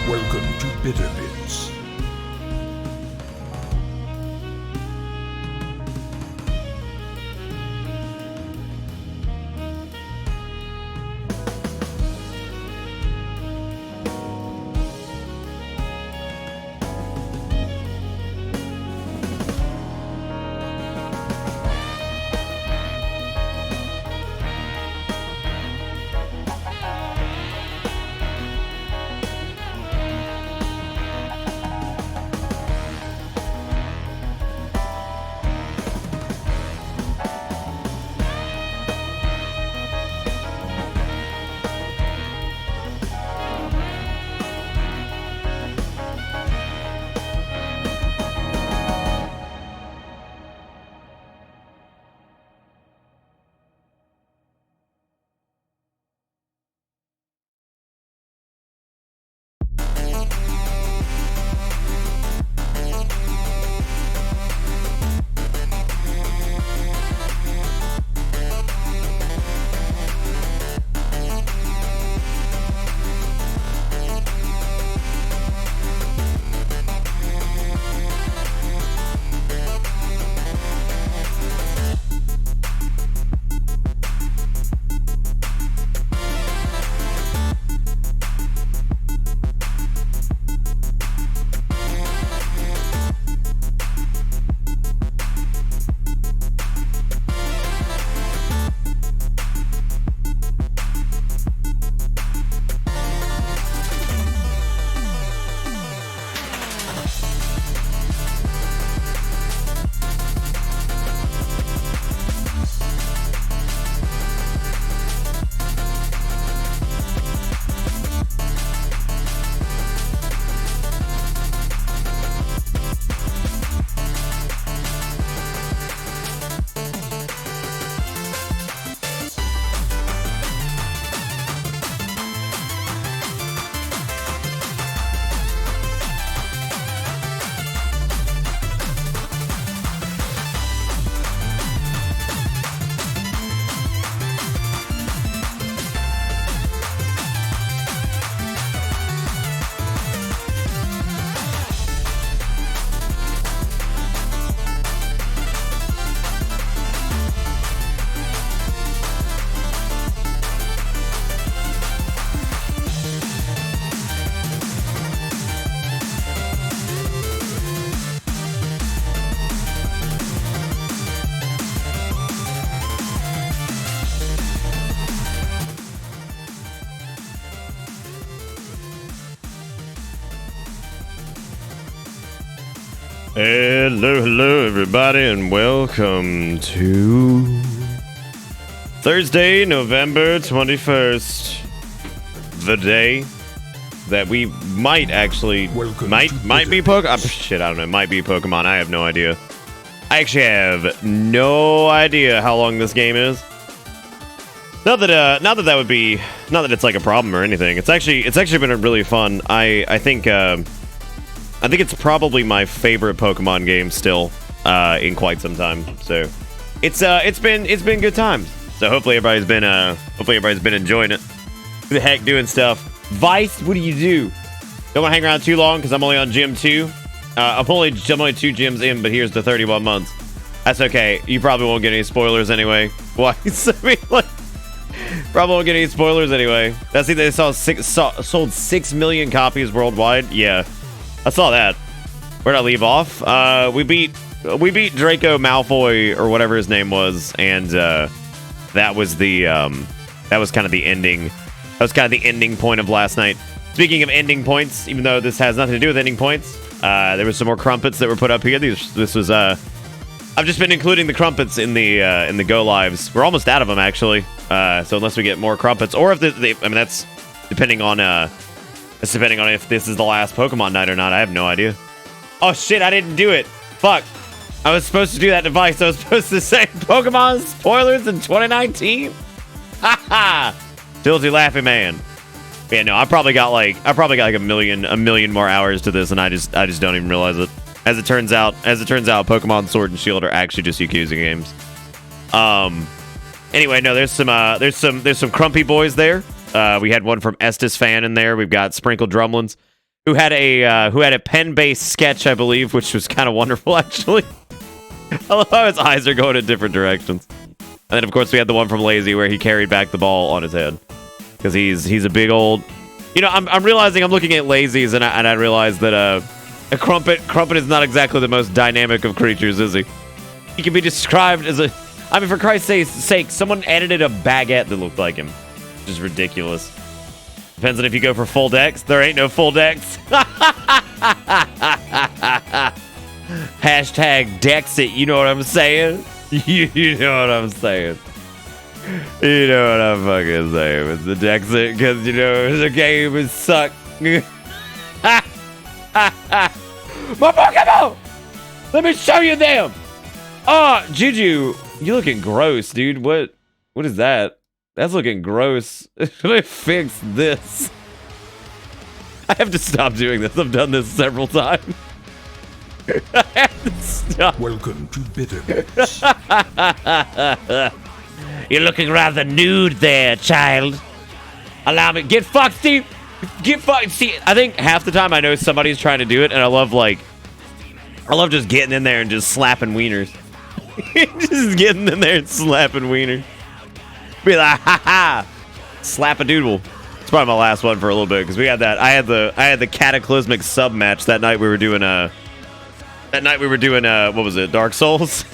Welcome to Bitter Bits. Hello everybody, and welcome to Thursday, November 21st, the day that we might actually might be Pokemon. Shit, I don't know. Might be Pokemon. I have no idea. I actually have no idea how long this game is. Not that it's like a problem or anything. It's actually been really fun. I think it's probably my favorite Pokemon game still in quite some time. So it's been good times. So hopefully everybody's been enjoying it. Who the heck doing stuff? Vice, what do you do? Don't want to hang around too long because I'm only on Gym 2. I'm only 2 gyms in, but here's the 31 months. That's okay. You probably won't get any spoilers anyway. Why? I mean, like, probably won't get any spoilers anyway. That's they sold 6 million copies worldwide. Yeah. I saw that. Where'd I leave off? We beat we beat Draco Malfoy or whatever his name was, and that was the that was kind of the ending. That was kind of the ending point of last night. Speaking of ending points, even though this has nothing to do with ending points, there was some more crumpets that were put up here. This was I've just been including the crumpets in the go lives. We're almost out of them actually. So unless we get more crumpets, or if I mean that's depending on if this is the last Pokemon night or not. I have no idea. Oh shit! I didn't do it. Fuck. I was supposed to do that device. I was supposed to say Pokemon spoilers in 2019. Haha. Tilty laughing man. Yeah, no, I probably got like a million more hours to this, and I just don't even realize it. As it turns out, Pokemon Sword and Shield are actually just Yakuza games. Anyway, no, there's some Crumpy boys there. We had one from Estes Fan in there. We've got Sprinkled Drumlins, who had a pen-based sketch, I believe, which was kind of wonderful actually. I love how his eyes are going in different directions. And then of course we had the one from Lazy where he carried back the ball on his head because he's a big old. You know, I'm realizing I'm looking at Lazies and I realize that a Crumpet is not exactly the most dynamic of creatures, is he? He can be described as a. I mean, for Christ's sake, someone edited a baguette that looked like him, which is ridiculous. Depends on if you go for full decks. There ain't no full decks. Hashtag Dexit, you know what I'm saying? You know what I'm saying. You know what I'm fucking saying. It's the Dexit, because, you know, the game is suck. My Pokemon! Let me show you them! Oh, Juju, you looking gross, dude. What is that? That's looking gross. Let me fix this. I have to stop doing this. I've done this several times. I have to stop. Welcome to Bitter Bits. You're looking rather nude there, child. Allow me. Get fucked, Steve. Get fucked. See, I think half the time I know somebody's trying to do it, and I love just getting in there and just slapping wieners. Just getting in there and slapping wieners. Be like, ha ha, slap a doodle. It's probably my last one for a little bit because we had that. I had the cataclysmic sub match that night. We were doing what was it, Dark Souls?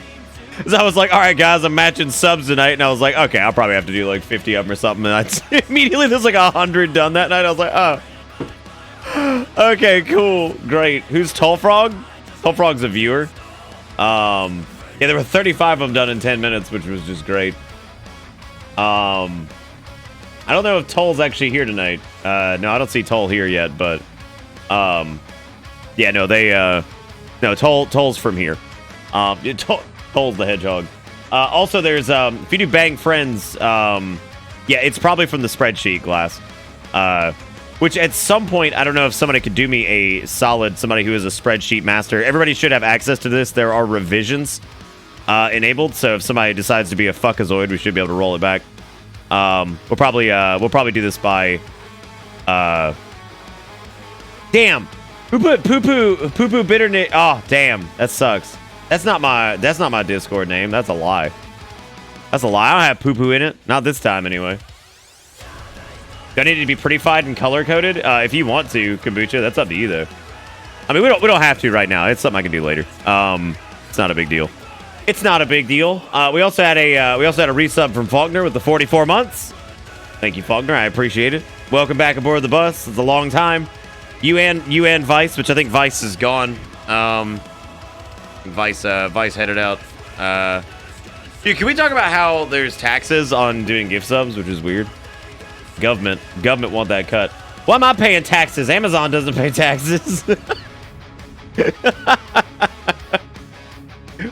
So I was like, all right, guys, I'm matching subs tonight, and I was like, okay, I'll probably have to do like 50 of them or something. And immediately there's like 100 done that night. I was like, oh, okay, cool, great. Who's Tall Frog? Tall Frog's a viewer. Yeah, there were 35 of them done in 10 minutes, which was just great. I don't know if Toll's actually here tonight. No, I don't see Toll here yet, but yeah, no, no, Toll's from here. Toll's the hedgehog. Also, there's if you do Bang Friends, yeah, it's probably from the spreadsheet Glass. Which at some point, I don't know if somebody could do me a solid, somebody who is a spreadsheet master. Everybody should have access to this. There are revisions enabled, so if somebody decides to be a fuckazoid, we should be able to roll it back. We'll probably do this by damn. Who put poo-poo bitter? Oh, damn, that sucks. That's not my Discord name. That's a lie. That's a lie. I don't have poo-poo in it. Not this time, anyway. Do I need to be prettified and color-coded? If you want to, Kombucha, that's up to you, though. I mean, we don't have to right now. It's something I can do later. It's not a big deal. It's not a big deal. We also had a resub from Faulkner with the 44 months. Thank you, Faulkner. I appreciate it. Welcome back aboard the bus. It's a long time. You and Vice, which I think Vice is gone. Vice headed out. Dude, can we talk about how there's taxes on doing gift subs, which is weird? Government want that cut. Why am I paying taxes? Amazon doesn't pay taxes.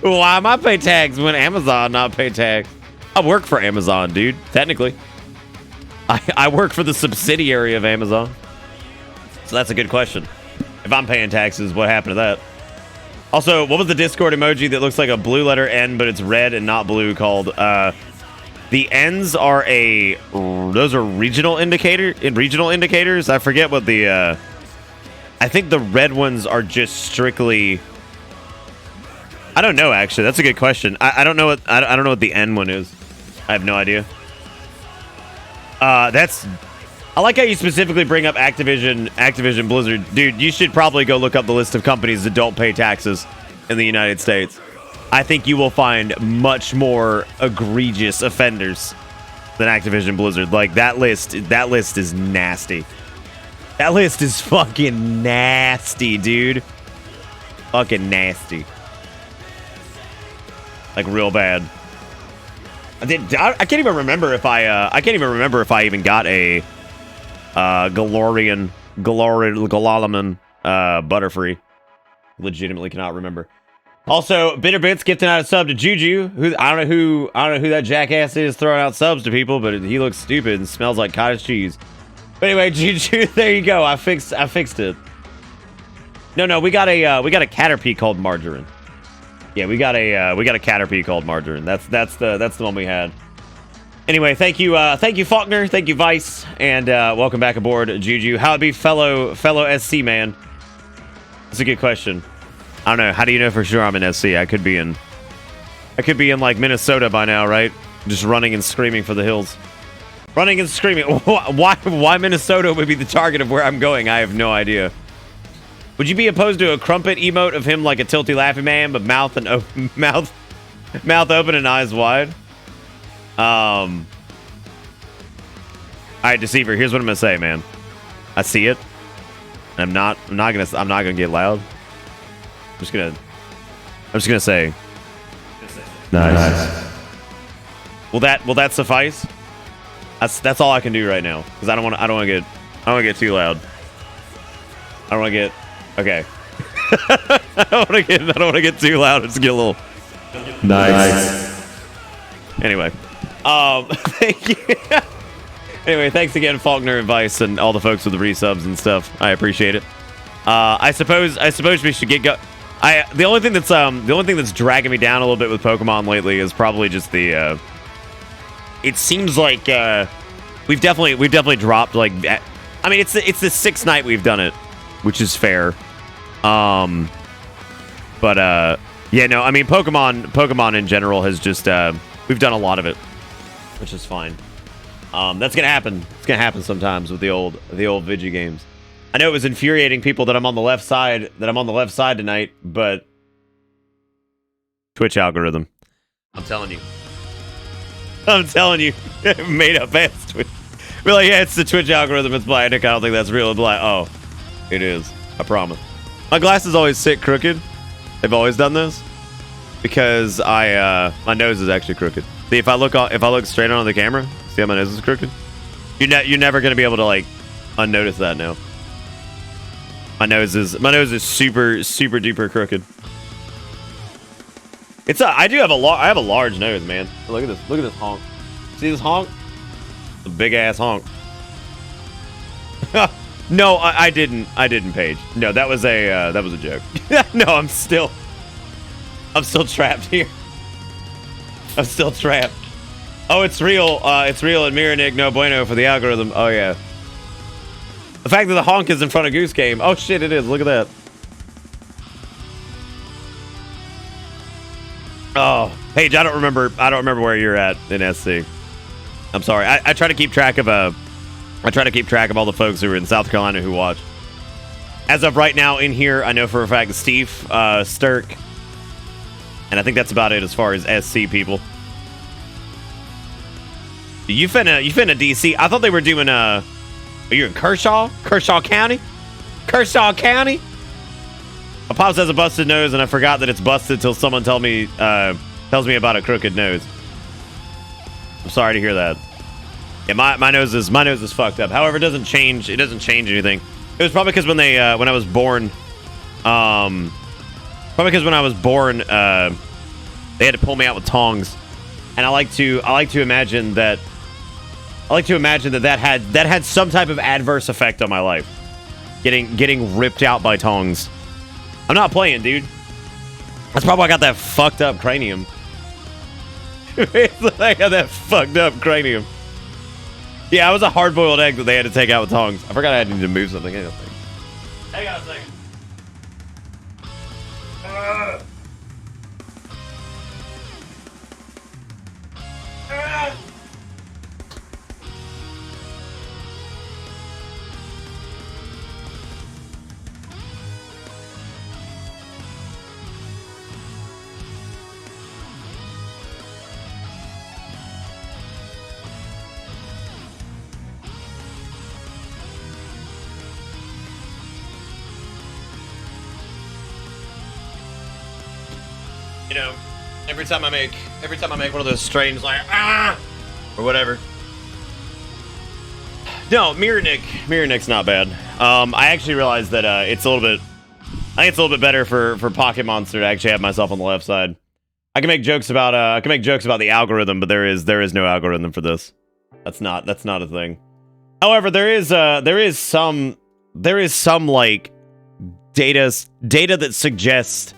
Why am I paying tax when Amazon not pay tax? I work for Amazon, dude. Technically, I work for the subsidiary of Amazon. So that's a good question. If I'm paying taxes, what happened to that? Also, what was the Discord emoji that looks like a blue letter N, but it's red and not blue called? The N's are those are regional indicators. I forget what the, I think the red ones are just strictly, I don't know, actually. That's a good question. I don't know what the N one is. I have no idea. I like how you specifically bring up Activision Blizzard. Dude, you should probably go look up the list of companies that don't pay taxes in the United States. I think you will find much more egregious offenders than Activision Blizzard. Like, that list is nasty. That list is fucking nasty, dude. Fucking nasty. Like, real bad. I can't even remember if I even got a Galorian Butterfree. Legitimately cannot remember. Also, Bitter Bits gifting out a sub to Juju. I don't know who that jackass is throwing out subs to people, but he looks stupid and smells like cottage cheese. But anyway, Juju, there you go. I fixed it. No, we got a Caterpie called Margarine. Yeah, we got a Caterpie called Margarine. That's the one we had. Anyway, thank you Faulkner, thank you Vice, and welcome back aboard, Juju. How it be, fellow SC man? That's a good question. I don't know. How do you know for sure I'm in SC? I could be in like Minnesota by now, right? Just running and screaming for the hills. Running and screaming. Why Minnesota would be the target of where I'm going? I have no idea. Would you be opposed to a crumpet emote of him like a tilty laughing man, but mouth open and eyes wide? All right, Deceiver. Here's what I'm gonna say, man. I see it. I'm not gonna get loud. I'm just gonna say. Nice. Will that suffice? That's all I can do right now, because I don't want to get too loud. I don't want to get. Okay. I don't want to get too loud. It's get a little. Nice. Anyway, thank you. Anyway, thanks again, Faulkner and Vice, and all the folks with the resubs and stuff. I appreciate it. I suppose we should get go. The only thing that's dragging me down a little bit with Pokemon lately is probably just the. It seems like we've definitely dropped, like. I mean, it's the sixth night we've done it, which is fair. Yeah, no, I mean, Pokemon in general has just we've done a lot of it, which is fine. That's gonna happen. It's gonna happen sometimes with the old Vigi games. I know it was infuriating people that I'm on the left side tonight, but Twitch algorithm. I'm telling you, made up ass Twitch. We're like, yeah, it's the Twitch algorithm. It's blind. I don't think that's real. It's like, oh, it is. I promise. My glasses always sit crooked. They've always done this because my nose is actually crooked. See, if I look straight on the camera, see how my nose is crooked? You're never gonna be able to like unnotice that now. My nose is super duper crooked. I have a large nose, man. Look at this honk. See this honk? It's a big ass honk. No, I didn't, Paige. No, that was a joke. No, I'm still trapped here. I'm still trapped. Oh, it's real. It's real and Miranick no bueno for the algorithm. Oh yeah. The fact that the honk is in front of Goose Game. Oh shit, it is. Look at that. Oh, Paige, I don't remember where you're at in SC. I'm sorry. I try to keep track of all the folks who are in South Carolina who watch. As of right now in here, I know for a fact Steve, Sturk, and I think that's about it as far as SC people. You finna DC? I thought they were doing are you in Kershaw County? My pops has a busted nose, and I forgot that it's busted till someone tells me about a crooked nose. I'm sorry to hear that. Yeah, my nose is fucked up. However, it doesn't change anything. It was probably because when I was born, they had to pull me out with tongs, and I like to imagine that had some type of adverse effect on my life. Getting ripped out by tongs. I'm not playing, dude. That's probably why I got that fucked up cranium. I got that fucked up cranium. Yeah, I was a hard-boiled egg that they had to take out with tongs. I forgot I had to move something. Hang on a second. You know, every time I make one of those strange like or whatever. No, Mirror Nick's not bad. I actually realized that it's a little bit. I think it's a little bit better for Pocket Monster to actually have myself on the left side. I can make jokes about the algorithm, but there is no algorithm for this. That's not a thing. However, there is some like data that suggests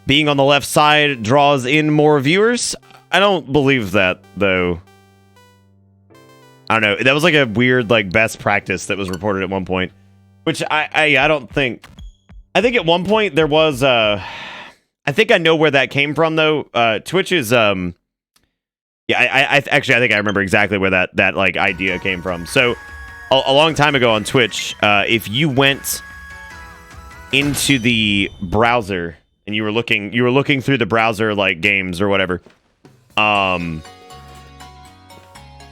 being on the left side draws in more viewers. I don't believe that though. I don't know. That was like a weird like best practice that was reported at one point, which I don't think. I think at one point there was I think I know where that came from though. Twitch is yeah. I think I remember exactly where that like idea came from. So a long time ago on Twitch, if you went into the browser and you were looking through the browser like games or whatever,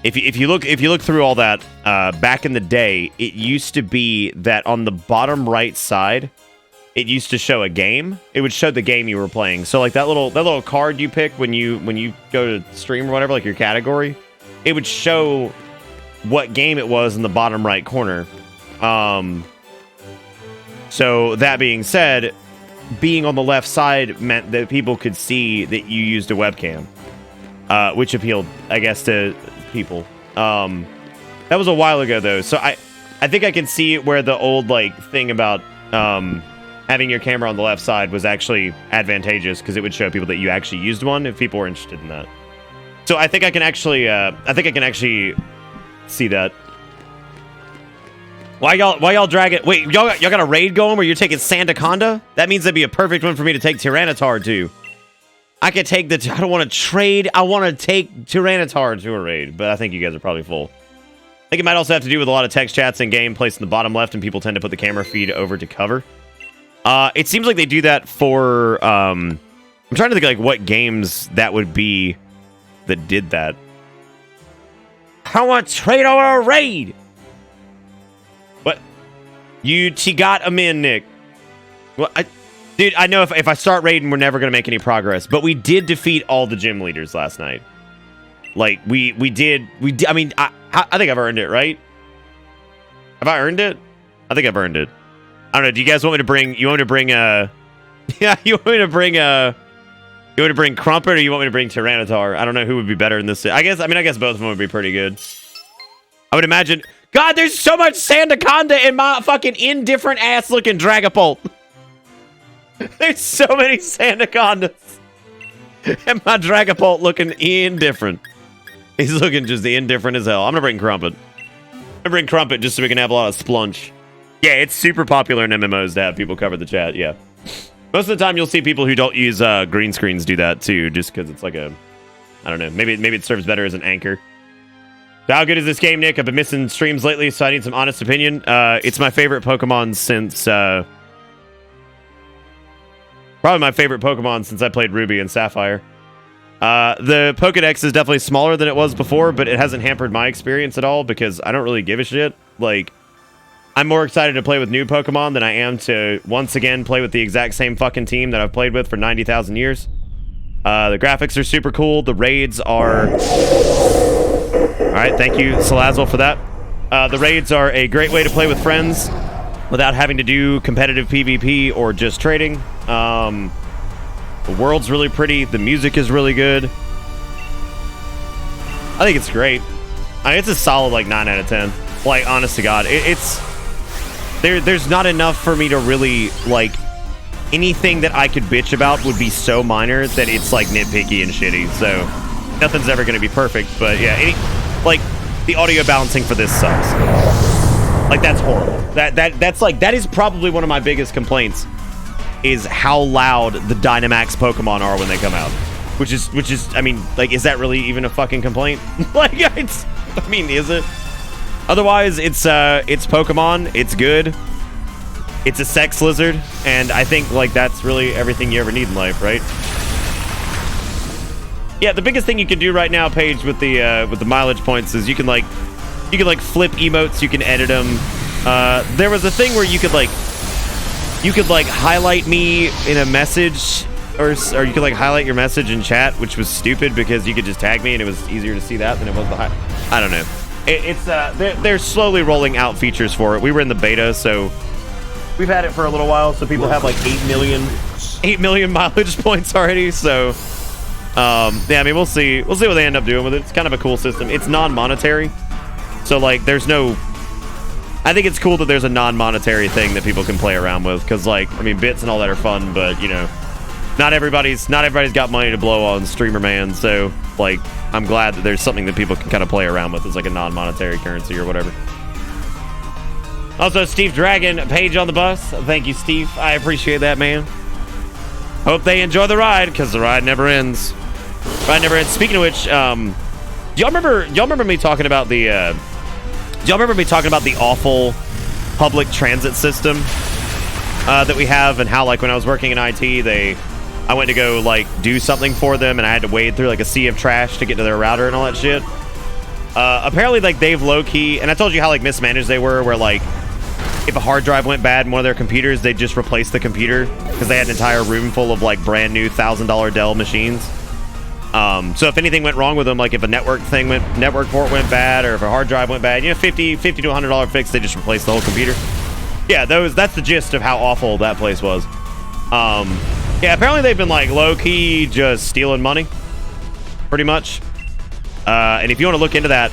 if you look through all that, back in the day, it used to be that on the bottom right side, it used to show a game. It would show the game you were playing. So like that little card you pick when you go to stream or whatever, like your category, it would show what game it was in the bottom right corner. So that being said, being on the left side meant that people could see that you used a webcam, which appealed, I guess, to people. That was a while ago though, so I think I can see where the old like thing about having your camera on the left side was actually advantageous because it would show people that you actually used one if people were interested in that. So I think I can actually see that. Why y'all drag it? Wait, y'all got a raid going where you're taking Sandaconda? That means that'd be a perfect one for me to take Tyranitar to. I could take the... I don't want to trade. I want to take Tyranitar to a raid, but I think you guys are probably full. I think it might also have to do with a lot of text chats in game placed in the bottom left, and people tend to put the camera feed over to cover. It seems like they do that for... I'm trying to think like what games that would be that did that. I want to trade over a raid! What? You got him in, Nick. Well, dude, I know if I start raiding, we're never going to make any progress. But we did defeat all the gym leaders last night. Like, we did. I mean, I think I've earned it, right? Have I earned it? I think I've earned it. I don't know. Do you guys want me to bring... You want me to bring, yeah, you want me to bring, you want to bring Crumpet or you want me to bring Tyranitar? I don't know who would be better in this. I guess both of them would be pretty good. I would imagine... God, there's so much Sandaconda in my fucking indifferent ass looking Dragapult. There's so many Sandacondas. And my Dragapult looking indifferent. He's looking just indifferent as hell. I'm gonna bring Crumpet. I'm gonna bring Crumpet just so we can have a lot of splunch. Yeah, it's super popular in MMOs to have people cover the chat, yeah. Most of the time you'll see people who don't use green screens do that too, just because it's like a... I don't know, maybe it serves better as an anchor. So how good is this game, Nick? I've been missing streams lately, so I need some honest opinion. It's my favorite Pokemon since... probably my favorite Pokemon since I played Ruby and Sapphire. The Pokedex is definitely smaller than it was before, but it hasn't hampered my experience at all because I don't really give a shit. Like, I'm more excited to play with new Pokemon than I am to once again play with the exact same fucking team that I've played with for 90,000 years. The graphics are super cool. The raids are... Alright, thank you, Salazzle, for that. The raids are a great way to play with friends without having to do competitive PvP or just trading. The world's really pretty. The music is really good. I think it's great. I mean, it's a solid, like, 9 out of 10. Like, honest to God. There's not enough for me to really, like... Anything that I could bitch about would be so minor that it's, like, nitpicky and shitty. So, nothing's ever going to be perfect. But, yeah, like, the audio balancing for this sucks. Like, that's horrible. That is probably one of my biggest complaints, is how loud the Dynamax Pokemon are when they come out. Which is, I mean, like, is that really even a fucking complaint? Like, I mean, is it? Otherwise, it's Pokemon. It's good. It's a sex lizard, and I think, like, that's really everything you ever need in life, right? Yeah, the biggest thing you can do right now, Paige, with the mileage points is you can flip emotes, you can edit them. There was a thing where you could highlight me in a message or you could like highlight your message in chat, which was stupid because you could just tag me and it was easier to see that than it was the I don't know. They're slowly rolling out features for it. We were in the beta, so we've had it for a little while. So people have like 8 million mileage points already. So yeah, I mean we'll see what they end up doing with it. It's kind of a cool system. It's non-monetary, so like there's no. I think it's cool that there's a non-monetary thing that people can play around with, because like I mean bits and all that are fun, but you know. Not everybody's got money to blow on streamer, man. So, like, I'm glad that there's something that people can kind of play around with as like a non-monetary currency or whatever. Also, Steve Dragon, page on the bus. Thank you, Steve. I appreciate that, man. Hope they enjoy the ride, because the ride never ends. Ride never ends. Speaking of which, do y'all remember me talking about the awful public transit system that we have, and how like when I was working in IT, I went to go like do something for them and I had to wade through like a sea of trash to get to their router and all that shit. Apparently like they've low-key, and I told you how like mismanaged they were, where like if a hard drive went bad in one of their computers, they'd just replace the computer because they had an entire room full of like brand new $1,000 Dell machines. So if anything went wrong with them, like if a network port went bad or if a hard drive went bad, you know, $50 to $100 fix, they just replaced the whole computer. Yeah, that's the gist of how awful that place was. Yeah, apparently they've been like low-key just stealing money, pretty much. And if you want to look into that,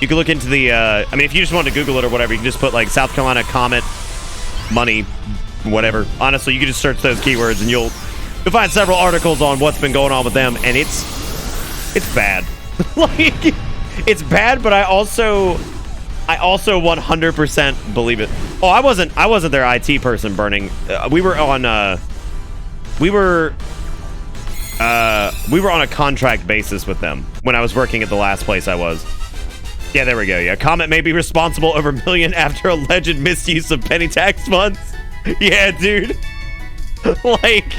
you can look into the, I mean, if you just want to Google it or whatever, you can just put like South Carolina Comet money, whatever. Honestly, you can just search those keywords and you'll find several articles on what's been going on with them, and it's bad. Like, it's bad, but I also 100% believe it. Oh, I wasn't their IT person burning. We were on a contract basis with them when I was working at the last place I was. Yeah, there we go. Yeah, Comet may be responsible over $1 million after alleged misuse of penny tax funds. Yeah, dude. Like,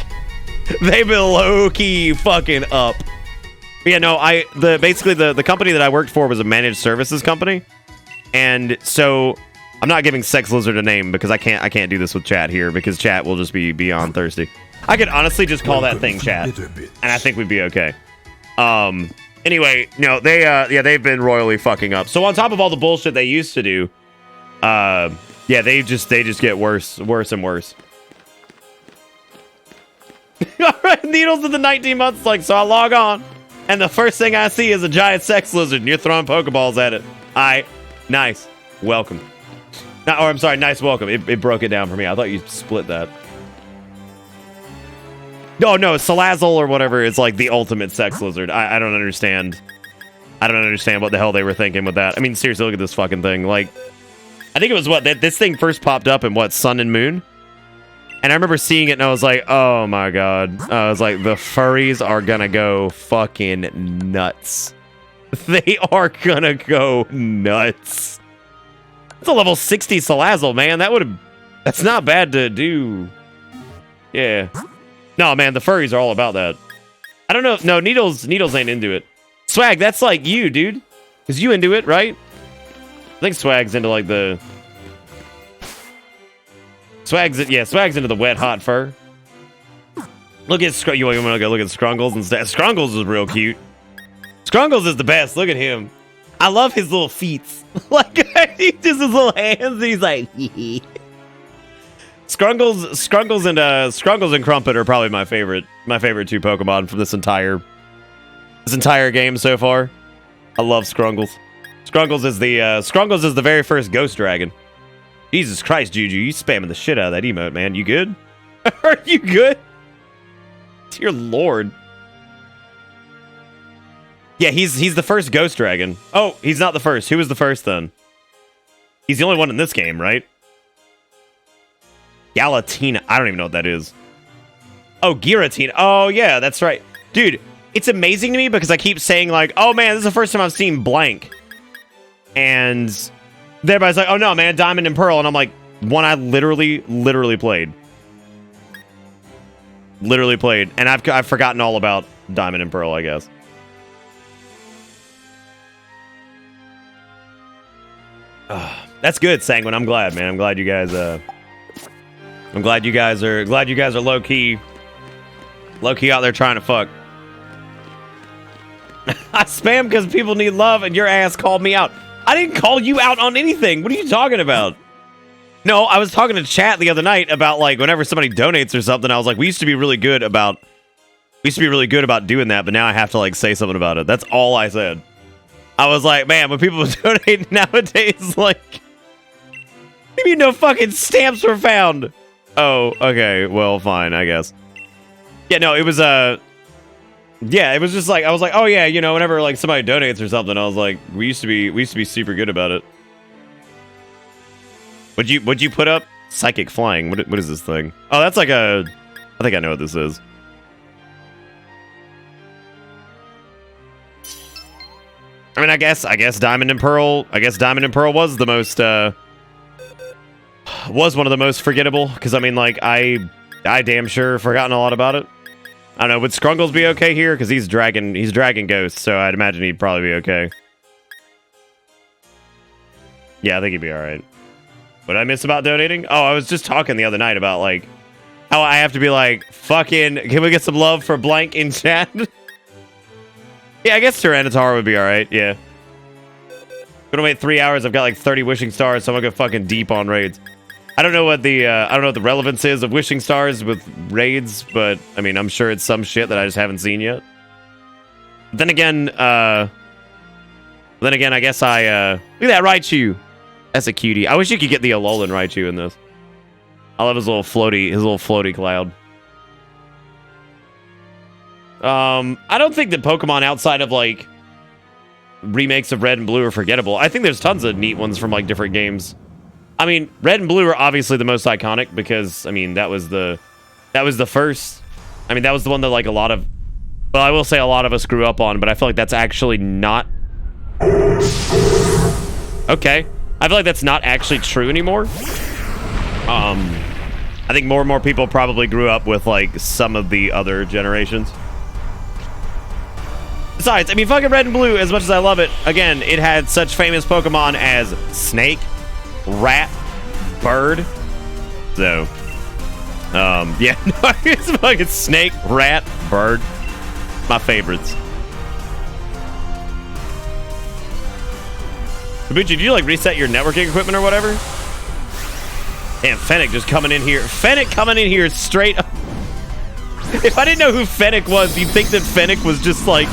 they've been low-key fucking up. But yeah, no, basically the company that I worked for was a managed services company. And so I'm not giving Sex Lizard a name because I can't do this with chat here, because chat will just be beyond thirsty. I could honestly just call that thing chat, and I think we'd be okay. Anyway, no, they've been royally fucking up. So on top of all the bullshit they used to do, yeah, they just get worse and worse. All right, Needles of the 19 months, like, so I log on, and the first thing I see is a giant sex lizard, and you're throwing Pokeballs at it. Nice. Welcome. I'm sorry, nice welcome. It broke it down for me. I thought you split that. No, Salazzle or whatever is like the ultimate sex lizard. I don't understand. I don't understand what the hell they were thinking with that. I mean, seriously, look at this fucking thing. Like, I think it was this thing first popped up in Sun and Moon. And I remember seeing it and I was like, oh my god. I was like, the furries are gonna go fucking nuts. They are gonna go nuts. It's a level 60 Salazzle, man. That's not bad to do. Yeah. No, man, the furries are all about that. I don't know. No, Needles ain't into it. Swag, that's like you, dude. Is you into it, right? I think Swag's into like the... Swag's into the wet, hot fur. Look at you want to go look at Scrungles instead. Scrungles is real cute. Scrungles is the best. Look at him. I love his little feet. Like, he just his little hands, and he's like, Scrungles and Crumpet are probably my favorite two Pokemon from this entire game so far. I love Scrungles. Scrungles is the very first Ghost Dragon. Jesus Christ, Juju, you spamming the shit out of that emote, man. You good? Are you good? Dear Lord. Yeah, he's the first Ghost Dragon. Oh, he's not the first. Who was the first then? He's the only one in this game, right? Galatina. I don't even know what that is. Oh, Giratina. Oh, yeah, that's right. Dude, it's amazing to me because I keep saying like, oh man, this is the first time I've seen blank. And everybody's like, oh no, man, Diamond and Pearl. And I'm like, one I literally played. Literally played. And I've forgotten all about Diamond and Pearl, I guess. That's good, Sanguine. I'm glad, man. I'm glad you guys are low key Low-key out there trying to fuck. I spam because people need love and your ass called me out. I didn't call you out on anything. What are you talking about? No, I was talking to chat the other night about like whenever somebody donates or something, I was like, we used to be really good about doing that, but now I have to like say something about it. That's all I said. I was like, man, when people donate nowadays, like, maybe no fucking stamps were found. Oh, okay, well, fine, I guess. Yeah, no, it was yeah, it was just like I was like, oh yeah, you know, whenever like somebody donates or something, I was like, we used to be super good about it. What'd you put up? Psychic flying. What is this thing? Oh, that's like a. I think I know what this is. I mean, I guess Diamond and Pearl. I guess Diamond and Pearl was the most was one of the most forgettable because I mean, like I damn sure forgotten a lot about it. I don't know. Would Scrungles be okay here? Because he's dragging ghosts, so I'd imagine he'd probably be okay. Yeah, I think he'd be all right. What did I miss about donating? Oh, I was just talking the other night about like how I have to be like, fucking, can we get some love for blank in chat? Yeah, I guess Tyranitar would be all right. Yeah. Gonna wait 3 hours. I've got like 30 wishing stars, so I'm gonna go fucking deep on raids. I don't know what the relevance is of wishing stars with raids, but I mean, I'm sure it's some shit that I just haven't seen yet. Then again, I guess I look at that Raichu. That's a cutie. I wish you could get the Alolan Raichu in this. I love his little floaty cloud. I don't think that Pokemon outside of like remakes of Red and Blue are forgettable. I think there's tons of neat ones from like different games. I mean, Red and Blue are obviously the most iconic because I mean that was the first. I mean that was the one that like a lot of, well, I will say a lot of us grew up on, but I feel like that's actually not. Okay, I feel like that's not actually true anymore. I think more and more people probably grew up with like some of the other generations. Besides, I mean, fucking Red and Blue, as much as I love it, again, it had such famous Pokemon as Snake, Rat, Bird. So, yeah, no, it's fucking Snake, Rat, Bird. My favorites. Kabuchi, did you like reset your networking equipment or whatever? Damn, Fennec just coming in here. Fennec coming in here straight up. If I didn't know who Fennec was, you'd think that Fennec was just like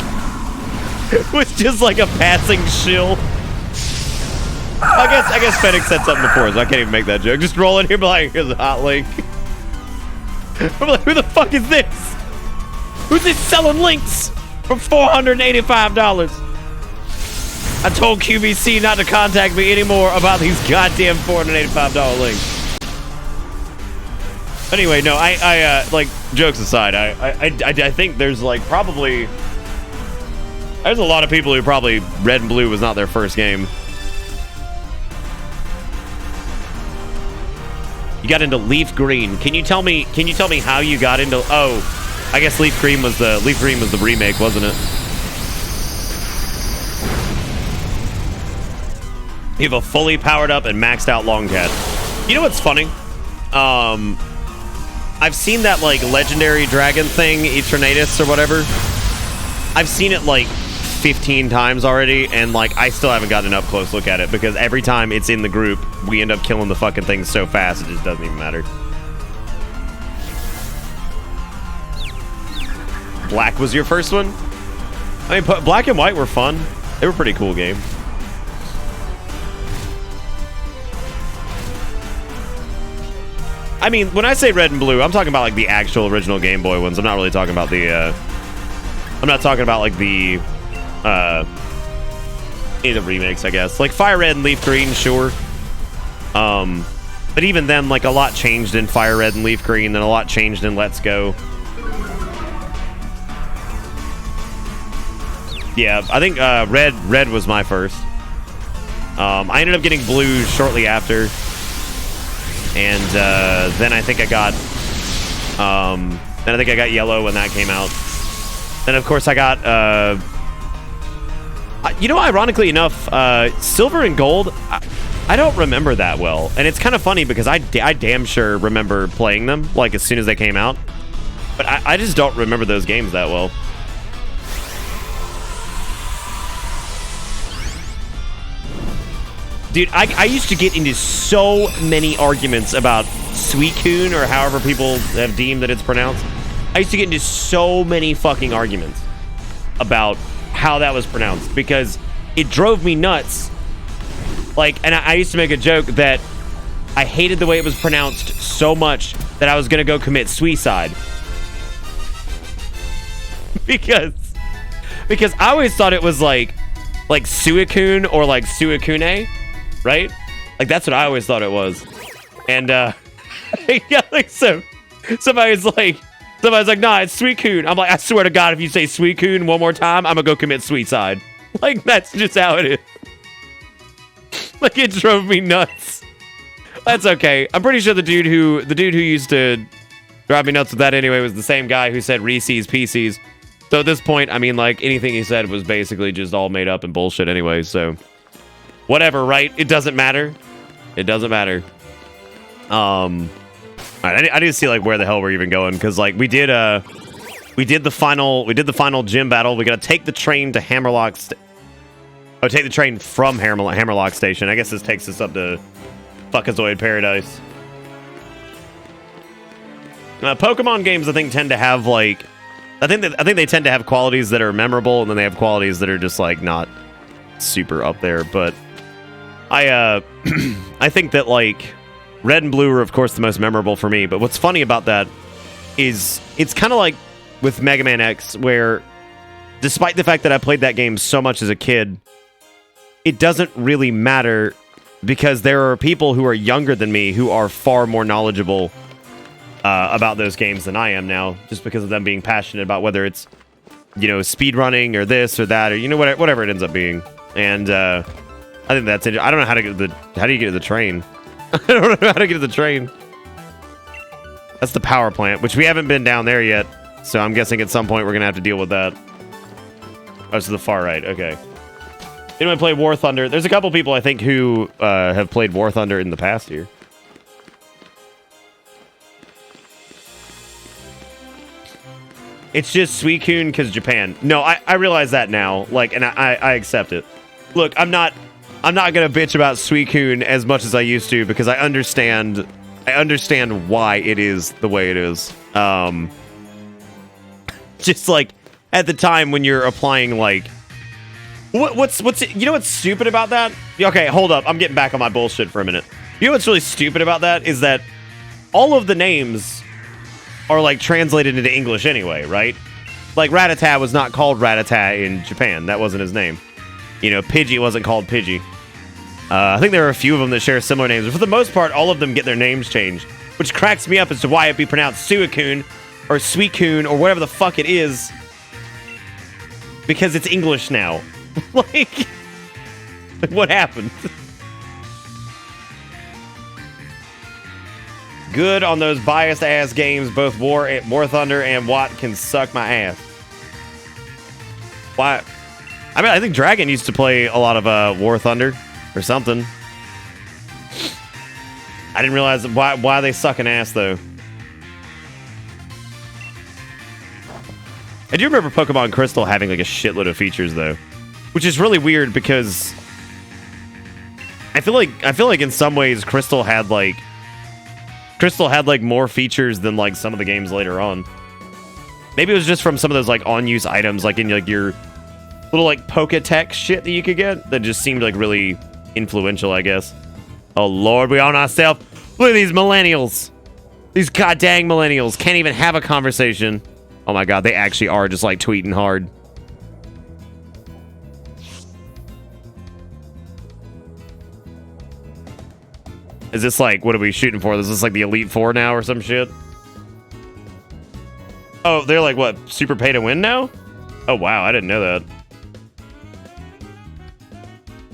a passing shill. I guess Fennec said something before, so I can't even make that joke. Just roll in here, be like, here's a hot link. I'm like, who the fuck is this? Who's this selling links for $485? I told QVC not to contact me anymore about these goddamn $485 links. Anyway, no, I like, jokes aside, I think there's like probably, there's a lot of people who probably Red and Blue was not their first game. You got into Leaf Green. Can you tell me how you got into, oh, I guess Leaf Green was the remake, wasn't it? You have a fully powered up and maxed out Longcat. You know what's funny? I've seen that like legendary dragon thing, Eternatus or whatever. I've seen it like 15 times already, and like I still haven't gotten an up close look at it because every time it's in the group, we end up killing the fucking thing so fast it just doesn't even matter. Black was your first one? I mean, Black and White were fun. They were a pretty cool game. I mean, when I say Red and Blue, I'm talking about like the actual original Game Boy ones. I'm not really talking about the I'm not talking about like the any of the remakes, I guess. Like Fire Red and Leaf Green, sure. But even then, like a lot changed in Fire Red and Leaf Green, and a lot changed in Let's Go. Yeah, I think Red was my first. I ended up getting Blue shortly after. And then I think I got Yellow when that came out. Then of course I got you know, ironically enough, Silver and Gold, I don't remember that well, and it's kind of funny because I damn sure remember playing them like as soon as they came out. But I just don't remember those games that well. Dude, I used to get into so many arguments about Suicune, or however people have deemed that it's pronounced. I used to get into so many fucking arguments about how that was pronounced because it drove me nuts. Like, and I used to make a joke that I hated the way it was pronounced so much that I was gonna go commit suicide. because I always thought it was like Suicune or like Suicune, right? Like that's what I always thought it was. And yeah, like so somebody's like, nah, it's Suicune. I'm like, I swear to God, if you say Suicune one more time, I'm gonna go commit suicide. Like that's just how it is. Like it drove me nuts. That's okay. I'm pretty sure the dude who used to drive me nuts with that anyway was the same guy who said Reese's Pieces. So at this point, I mean, like anything he said was basically just all made up and bullshit anyway. So whatever, right? It doesn't matter. It doesn't matter. All right, I need to see like where the hell we're even going because like we did the final gym battle. We gotta take the train to Hammerlock. Take the train from Hammerlock Station. I guess this takes us up to Fuckazoid Paradise. Pokemon games, I think, tend to have like, I think they tend to have qualities that are memorable, and then they have qualities that are just like not super up there. But I think that like Red and Blue are of course the most memorable for me. But what's funny about that is it's kind of like with Mega Man X, where despite the fact that I played that game so much as a kid, it doesn't really matter because there are people who are younger than me who are far more knowledgeable about those games than I am now, just because of them being passionate about whether it's, you know, speed running or this or that or, you know, whatever it ends up being. And I think that's it. I don't know how to get how do you get to the train? I don't know how to get to the train. That's the power plant, which we haven't been down there yet. So I'm guessing at some point we're going to have to deal with that. Oh, it's to the far right. Okay. Anyone play War Thunder? There's a couple people I think who have played War Thunder in the past here. It's just Suicune because Japan. No, I realize that now. Like, and I accept it. Look, I'm not gonna bitch about Suicune as much as I used to because I understand why it is the way it is. Just like at the time when you're applying like. What's you know what's stupid about that? Okay, hold up. I'm getting back on my bullshit for a minute. You know what's really stupid about that is that all of the names are like translated into English anyway, right? Like Rattata was not called Rattata in Japan. That wasn't his name. You know, Pidgey wasn't called Pidgey. I think there are a few of them that share similar names, but for the most part, all of them get their names changed, which cracks me up as to why it be pronounced Suicune or Suicune or whatever the fuck it is, because it's English now. Like, what happened? Good on those biased ass games. Both War Thunder and Watt can suck my ass. Why? I mean, I think Dragon used to play a lot of War Thunder or something. I didn't realize why they sucking ass though. I do remember Pokemon Crystal having like a shitload of features though. Which is really weird because I feel like in some ways Crystal had like more features than like some of the games later on. Maybe it was just from some of those like on-use items, like in like your little like Poketech shit that you could get that just seemed like really influential, I guess. Oh Lord, we on ourselves. Look at these millennials. These goddamn millennials can't even have a conversation. Oh my God, they actually are just like tweeting hard. Is this like, what are we shooting for? Is this like the Elite Four now or some shit? Oh, they're like, what, super pay to win now? Oh, wow, I didn't know that.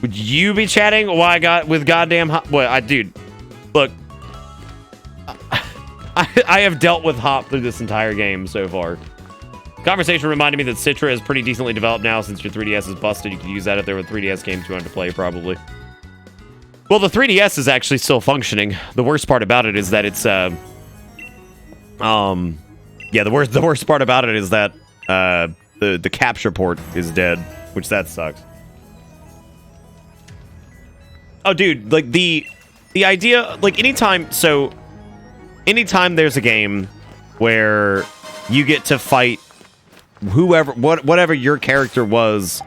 Would you be chatting while I got with goddamn Hop? Well, dude, look. I have dealt with Hop through this entire game so far. Conversation reminded me that Citra is pretty decently developed now since your 3DS is busted. You could use that if there were 3DS games you wanted to play, probably. Well, the 3DS is actually still functioning. The worst part about it is that it's Yeah, the worst part about it is that the capture port is dead, which that sucks. Oh, dude, like the idea, like anytime there's a game where you get to fight whatever your character was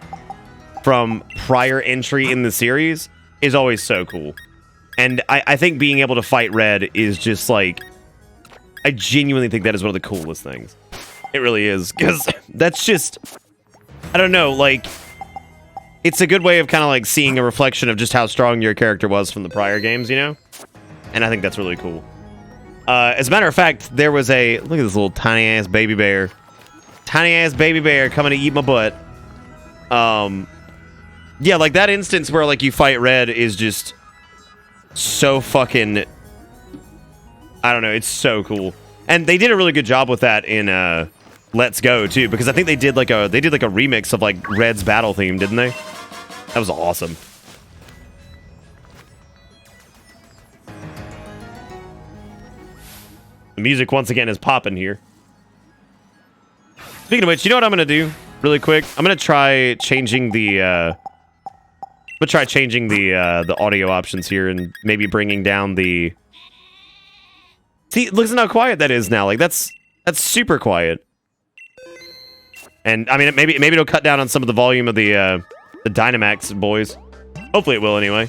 from prior entry in the series is always so cool. And I think being able to fight Red is just like, I genuinely think that is one of the coolest things. It really is, because that's just, I don't know, like, it's a good way of kind of like seeing a reflection of just how strong your character was from the prior games, you know? And I think that's really cool. As a matter of fact, there was a, look at this little tiny ass baby bear. Tiny ass baby bear coming to eat my butt. Yeah, like that instance where like you fight Red is just so fucking, I don't know, it's so cool. And they did a really good job with that in Let's Go too, because I think they did like a remix of like Red's battle theme, didn't they? That was awesome. The music once again is popping here. Speaking of which, you know what I'm gonna do really quick? I'm gonna try changing the the audio options here and maybe bringing down the. See, listen how quiet that is now. Like that's super quiet. And I mean, maybe it'll cut down on some of the volume of the Dynamax boys. Hopefully it will anyway.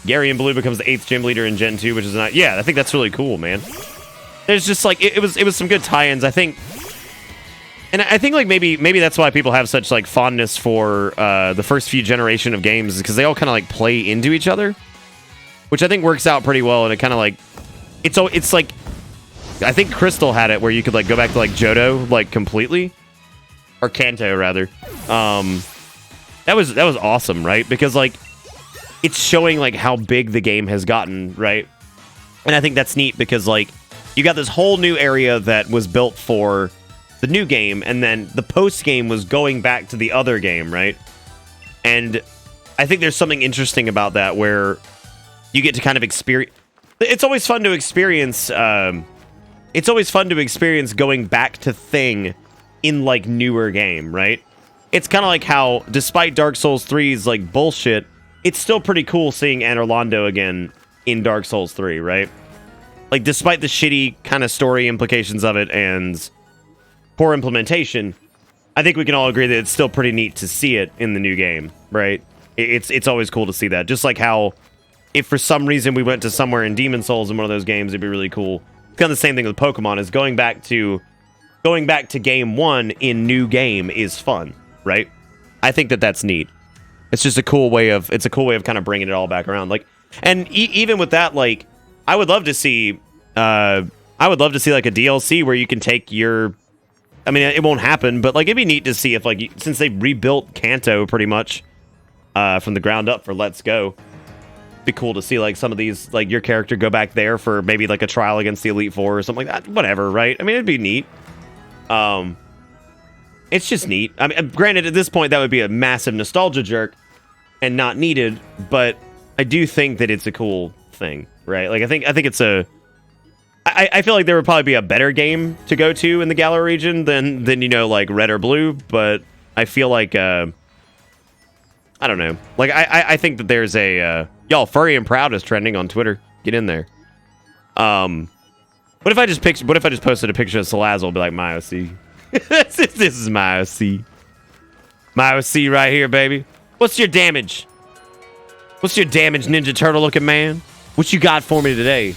Gary in Blue becomes the 8th gym leader in Gen 2, which is not. Yeah, I think that's really cool, man. There's just like it was some good tie-ins, I think. And I think like maybe that's why people have such like fondness for the first few generation of games, because they all kind of like play into each other, which I think works out pretty well. And it kind of like it's like, I think Crystal had it where you could like go back to like Johto like completely, or Kanto rather. That was awesome, right? Because like it's showing like how big the game has gotten, right? And I think that's neat because like you got this whole new area that was built for the new game, and then the post game was going back to the other game, right? And I think there's something interesting about that where you get to kind of experience. It's always fun to experience. It's always fun to experience going back to Thing in like newer game, right? It's kind of like how, despite Dark Souls 3's like bullshit, it's still pretty cool seeing Anorlando again in Dark Souls 3, right? Like, despite the shitty kind of story implications of it and poor implementation, I think we can all agree that it's still pretty neat to see it in the new game, right? It's always cool to see that. Just like how, if for some reason we went to somewhere in Demon Souls in one of those games, it'd be really cool. It's kind of the same thing with Pokemon, is going back to game 1 in new game is fun, right? I think that that's neat. It's just a cool way of kind of bringing it all back around. Like, and even with that, like, I would love to see like a DLC where you can take your, I mean, it won't happen, but like it'd be neat to see if like, since they rebuilt Kanto pretty much from the ground up for Let's Go, it'd be cool to see like some of these, like your character go back there for maybe like a trial against the Elite Four or something like that. Whatever, right? I mean, it'd be neat. It's just neat. I mean, granted, at this point, that would be a massive nostalgia jerk and not needed, but I do think that it's a cool thing, right? Like, I think it's a. I feel like there would probably be a better game to go to in the Galar region than like Red or Blue, but I feel like I don't know. Like, I think that there's a y'all, Furry and Proud is trending on Twitter. Get in there. What if I just posted a picture of Salazzle, be like, my OC. This is my OC. My OC right here, baby. What's your damage? What's your damage, Ninja Turtle looking man? What you got for me today?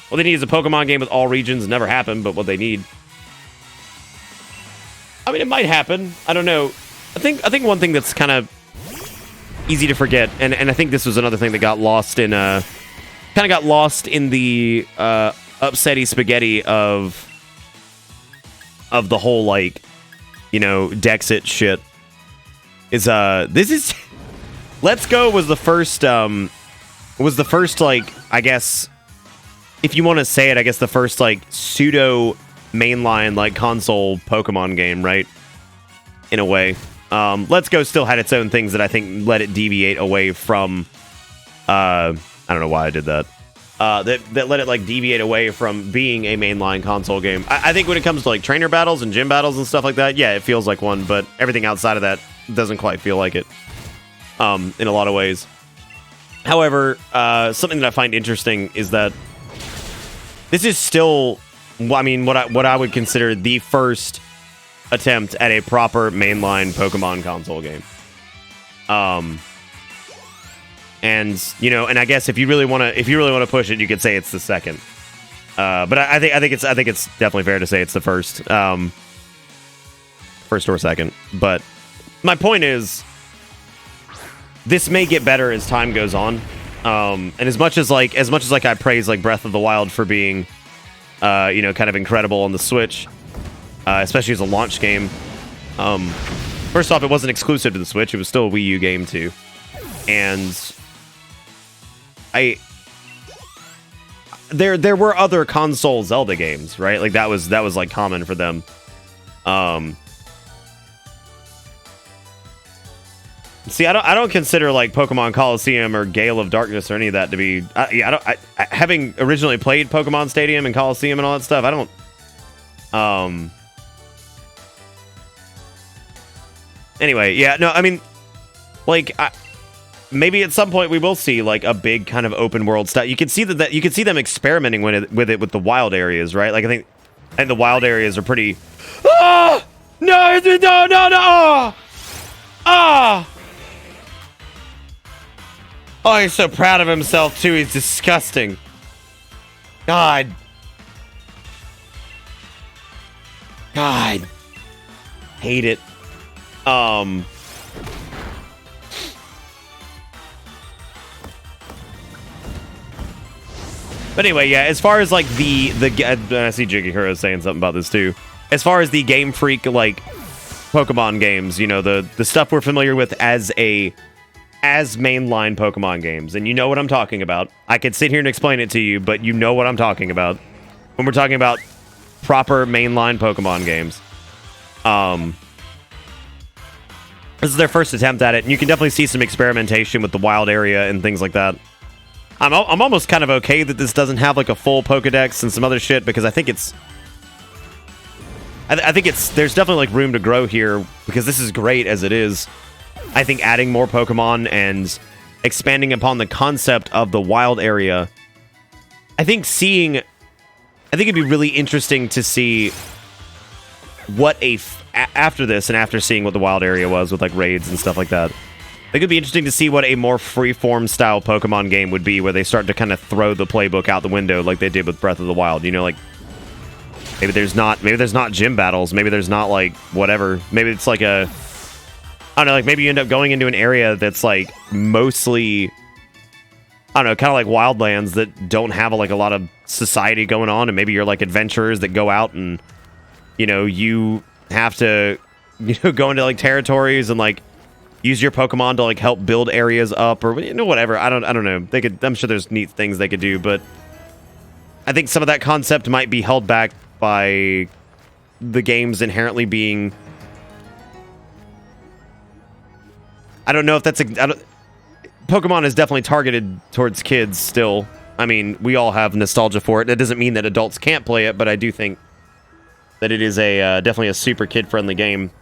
What they need is a Pokemon game with all regions. Never happened, but what they need. I mean, it might happen. I don't know. I think one thing that's kind of easy to forget, and I think this was another thing that got lost in the upsetty spaghetti of the whole, like, Dexit shit, is this is Let's Go was the first like, I guess, if you want to say it, I guess the first like pseudo mainline like console Pokemon game, right? In a way. Let's Go still had its own things that I think let it deviate away from. I don't know why I did that. That let it like deviate away from being a mainline console game. I think when it comes to like trainer battles and gym battles and stuff like that, yeah, it feels like one, but everything outside of that doesn't quite feel like it. In a lot of ways. However, something that I find interesting is that this is still, I mean, what I would consider the first attempt at a proper mainline Pokemon console game. And you know, and I guess if you really want to push it, you could say it's the second. But I think it's definitely fair to say it's the first, first or second. But my point is, this may get better as time goes on. And as much as I praise like Breath of the Wild for being, you know, kind of incredible on the Switch, especially as a launch game. First off, it wasn't exclusive to the Switch; it was still a Wii U game too. And there were other console Zelda games, right? Like that was like common for them. See, I don't consider like Pokemon Coliseum or Gale of Darkness or any of that to be. Having originally played Pokemon Stadium and Coliseum and all that stuff, I don't. Anyway, yeah, no, I mean, like, maybe at some point we will see like a big kind of open world stuff. You can see that you can see them experimenting with the wild areas, right? Like I think the wild areas are pretty. Oh no! Ah! Oh, he's so proud of himself, too. He's disgusting. God. Hate it. But anyway, yeah, as far as, like, I see Jiggy Hero saying something about this, too. As far as the Game Freak, like, Pokemon games, you know, the stuff we're familiar with as mainline Pokemon games, and you know what I'm talking about. I could sit here and explain it to you, but you know what I'm talking about when we're talking about proper mainline Pokemon games. This is their first attempt at it, and you can definitely see some experimentation with the wild area and things like that. I'm almost kind of okay that this doesn't have like a full Pokedex and some other shit, because I think there's definitely like room to grow here, because this is great as it is. I think adding more Pokemon and expanding upon the concept of the wild area, I think it'd be really interesting to see what after this and after seeing what the wild area was with like raids and stuff like that. It could be interesting to see what a more freeform style Pokemon game would be, where they start to kind of throw the playbook out the window like they did with Breath of the Wild. You know, like maybe there's not gym battles, maybe there's not like whatever. Maybe it's like I don't know, like maybe you end up going into an area that's like mostly, I don't know, kind of like wildlands that don't have like a lot of society going on, and maybe you're like adventurers that go out and, you know, you have to, you know, go into like territories and like use your Pokemon to like help build areas up, or, you know, whatever. I don't know. I'm sure there's neat things they could do, but I think some of that concept might be held back by the games inherently being, I don't know if that's Pokemon is definitely targeted towards kids still. I mean, we all have nostalgia for it. That doesn't mean that adults can't play it, but I do think that it is definitely a super kid-friendly game.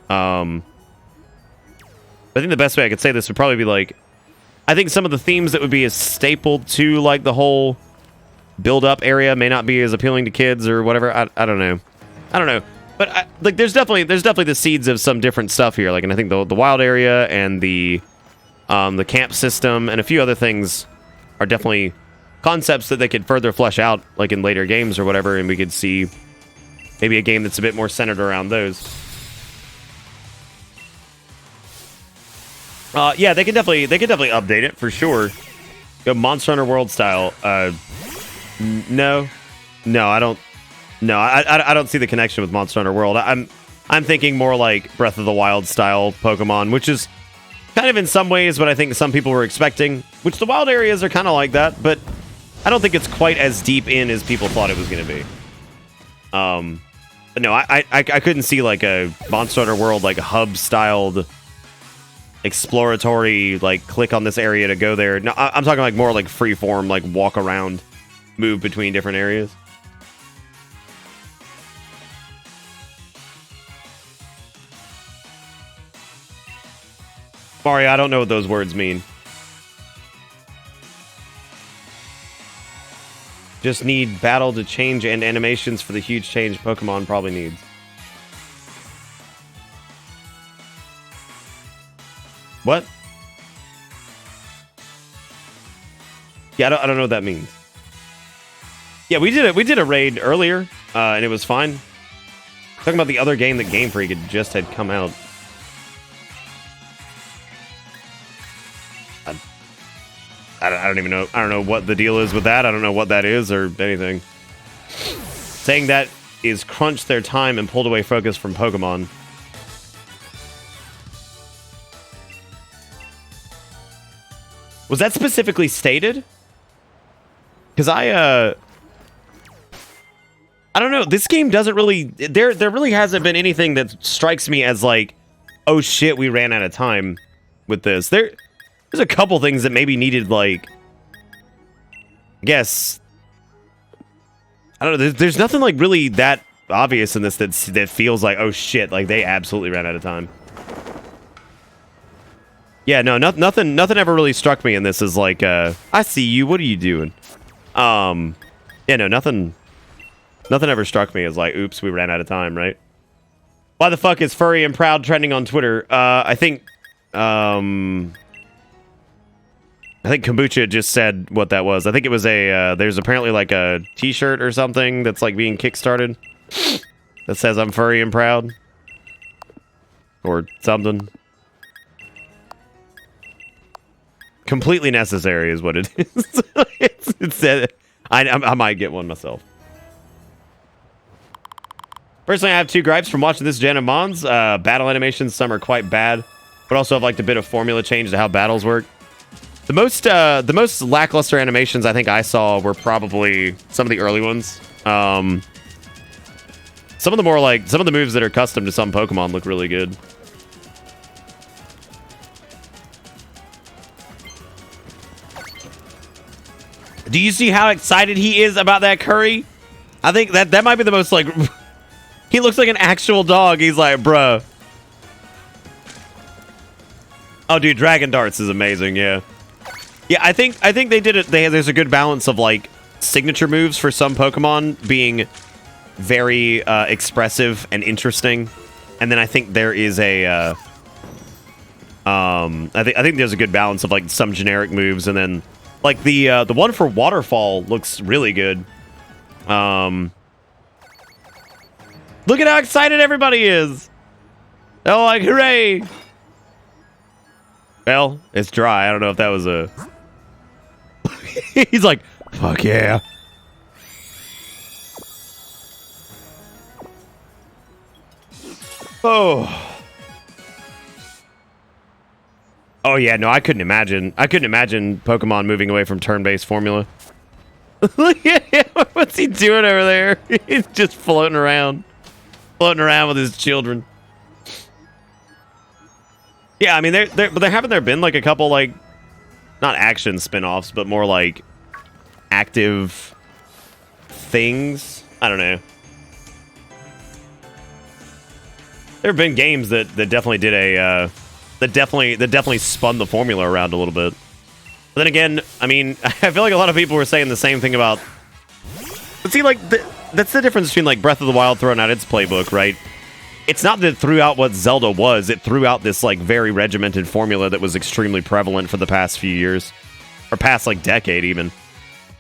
I think the best way I could say this would probably be like, I think some of the themes that would be as staple to like the whole build-up area may not be as appealing to kids or whatever. I don't know. But like, there's definitely the seeds of some different stuff here. Like, and I think the wild area and the camp system and a few other things are definitely concepts that they could further flesh out, like in later games or whatever, and we could see maybe a game that's a bit more centered around those. Yeah, they can definitely update it for sure. Go Monster Hunter World style. No, I don't. No, I don't see the connection with Monster Hunter World. I'm thinking more like Breath of the Wild style Pokemon, which is kind of in some ways what I think some people were expecting. Which the wild areas are kind of like that, but I don't think it's quite as deep in as people thought it was going to be. But no, I couldn't see like a Monster Hunter World like hub-styled exploratory, like click on this area to go there. No, I'm talking like more like free-form, like walk around, move between different areas. Mario, I don't know what those words mean. Just need battle to change and animations for the huge change Pokemon probably needs. What? Yeah, I don't know what that means. Yeah, we did a raid earlier, and it was fine. Talking about the other game that Game Freak had come out. I don't even know. I don't know what the deal is with that. I don't know what that is or anything. Saying that is crunched their time and pulled away focus from Pokemon. Was that specifically stated? Because I don't know. This game doesn't really... There really hasn't been anything that strikes me as like, oh shit, we ran out of time with this. There's a couple things that maybe needed, like... I guess... I don't know. There's nothing like really that obvious in this that feels like, oh shit, like they absolutely ran out of time. Yeah, no, nothing ever really struck me in this as like, I see you, what are you doing? Yeah, no, nothing ever struck me as like, oops, we ran out of time, right? Why the fuck is Furry and Proud trending on Twitter? I think Kombucha just said what that was. I think it was a, there's apparently like a t-shirt or something that's like being kickstarted that says I'm furry and proud. Or something. Completely necessary is what it is. It said, I might get one myself. Personally, I have 2 gripes from watching this gen of Mons. Battle animations, some are quite bad, but also I've liked a bit of formula change to how battles work. The most lackluster animations I think I saw were probably some of the early ones. Some of the moves that are custom to some Pokemon look really good. Do you see how excited he is about that curry? I think that might be the most like... He looks like an actual dog. He's like, bruh. Oh, dude, Dragon Darts is amazing, yeah. Yeah, I think they did it. There's a good balance of like signature moves for some Pokemon being very expressive and interesting, and then I think there is a I think there's a good balance of like some generic moves, and then like the one for Waterfall looks really good. Look at how excited everybody is! Oh, like hooray! Well, it's dry. I don't know if that was a... He's like, fuck yeah. Oh. Oh yeah, no, I couldn't imagine Pokemon moving away from turn-based formula. Look at him. What's he doing over there? He's just floating around with his children. Yeah, I mean, haven't there been like a couple like, not action spin-offs, but more like active things? I don't know. There have been games that definitely did a that definitely spun the formula around a little bit. But then again, I mean, I feel like a lot of people were saying the same thing about. But see, like that's the difference between like Breath of the Wild throwing out its playbook, right? It's not that it threw out what Zelda was. It threw out this like very regimented formula that was extremely prevalent for the past few years, or past like decade even.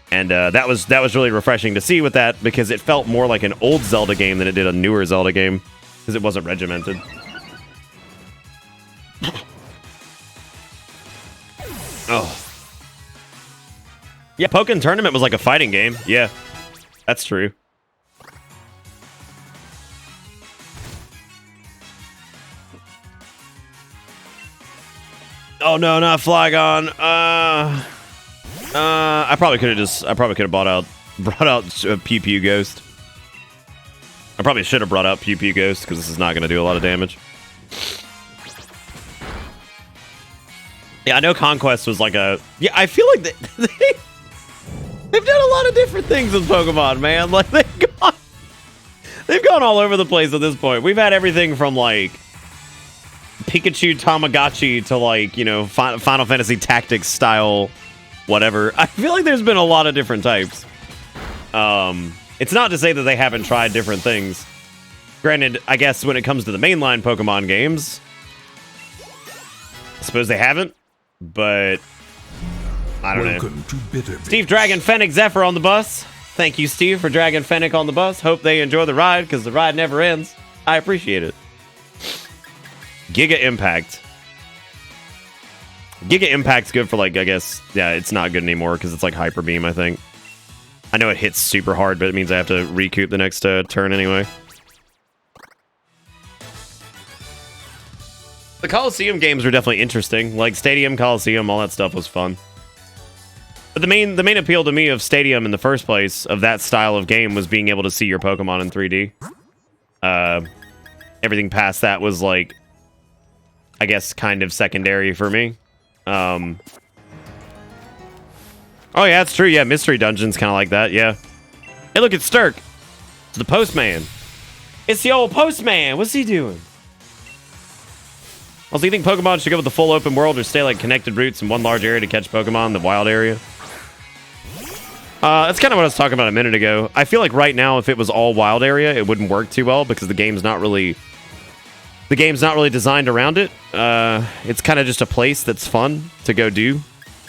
And that was really refreshing to see with that, because it felt more like an old Zelda game than it did a newer Zelda game, because it wasn't regimented. Oh. Yeah, Pokken Tournament was like a fighting game. Yeah, that's true. Oh no, not Flygon. I probably could have brought out Pew Pew Ghost. I probably should have brought up Pew Pew Ghost because this is not going to do a lot of damage. Yeah, I know Conquest was like a... Yeah, I feel like they've done a lot of different things with Pokemon, man. Like, they've gone all over the place at this point. We've had everything from, like, Pikachu Tamagotchi to, like, you know, Final Fantasy Tactics style whatever. I feel like there's been a lot of different types. It's not to say that they haven't tried different things. Granted, I guess when it comes to the mainline Pokemon games, I suppose they haven't, but I don't know. Steve Dragon Fennec Zephyr on the bus. Thank you, Steve, for Dragon Fennec on the bus. Hope they enjoy the ride, because the ride never ends. I appreciate it. Giga Impact. Giga Impact's good for, like, I guess, yeah, it's not good anymore, because it's like Hyper Beam, I think. I know it hits super hard, but it means I have to recoup the next turn anyway. The Coliseum games were definitely interesting. Like, Stadium, Coliseum, all that stuff was fun. But the main appeal to me of Stadium in the first place, of that style of game, was being able to see your Pokemon in 3D. Everything past that was, like, I guess, kind of secondary for me. Oh, yeah, that's true. Yeah, Mystery Dungeon's kind of like that, yeah. Hey, look, it's Sturk. It's the Postman. It's the old Postman. What's he doing? Also, you think Pokemon should go with the full open world or stay like connected routes in one large area to catch Pokemon in the wild area? That's kind of what I was talking about a minute ago. I feel like right now, if it was all wild area, it wouldn't work too well because the game's not really designed around it. It's kind of just a place that's fun to go do.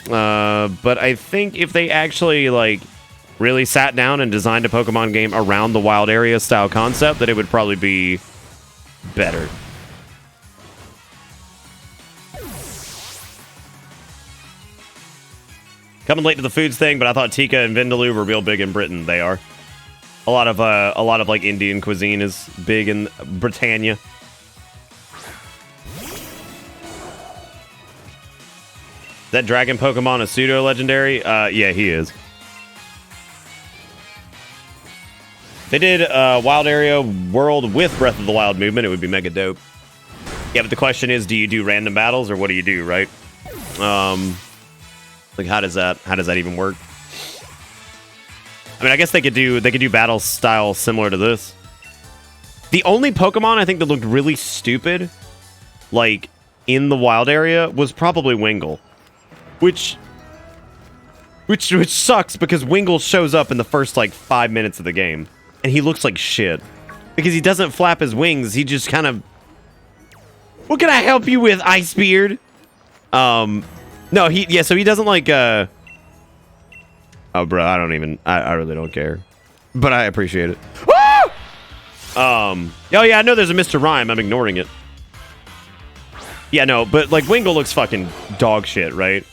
But I think if they actually, like, really sat down and designed a Pokemon game around the wild area style concept, that it would probably be better. Coming late to the foods thing, but I thought Tikka and Vindaloo were real big in Britain. They are. A lot of like Indian cuisine is big in Britannia. Is that dragon Pokemon a pseudo legendary? Yeah, he is. If they did Wild Area World with Breath of the Wild movement, it would be mega dope. Yeah, but the question is, do you do random battles or what do you do, right? Like, how does that even work? I mean, I guess they could do battle style similar to this. The only Pokemon I think that looked really stupid, like, in the wild area was probably Wingull. Which sucks because Wingull shows up in the first, like, 5 minutes of the game. And he looks like shit. Because he doesn't flap his wings, he just kind of... What can I help you with, Icebeard? No, so he doesn't, like, Oh, bro, I really don't care. But I appreciate it. Woo! Oh, yeah, I know there's a Mr. Rhyme, I'm ignoring it. Yeah, no, but, like, Wingull looks fucking dog shit, right?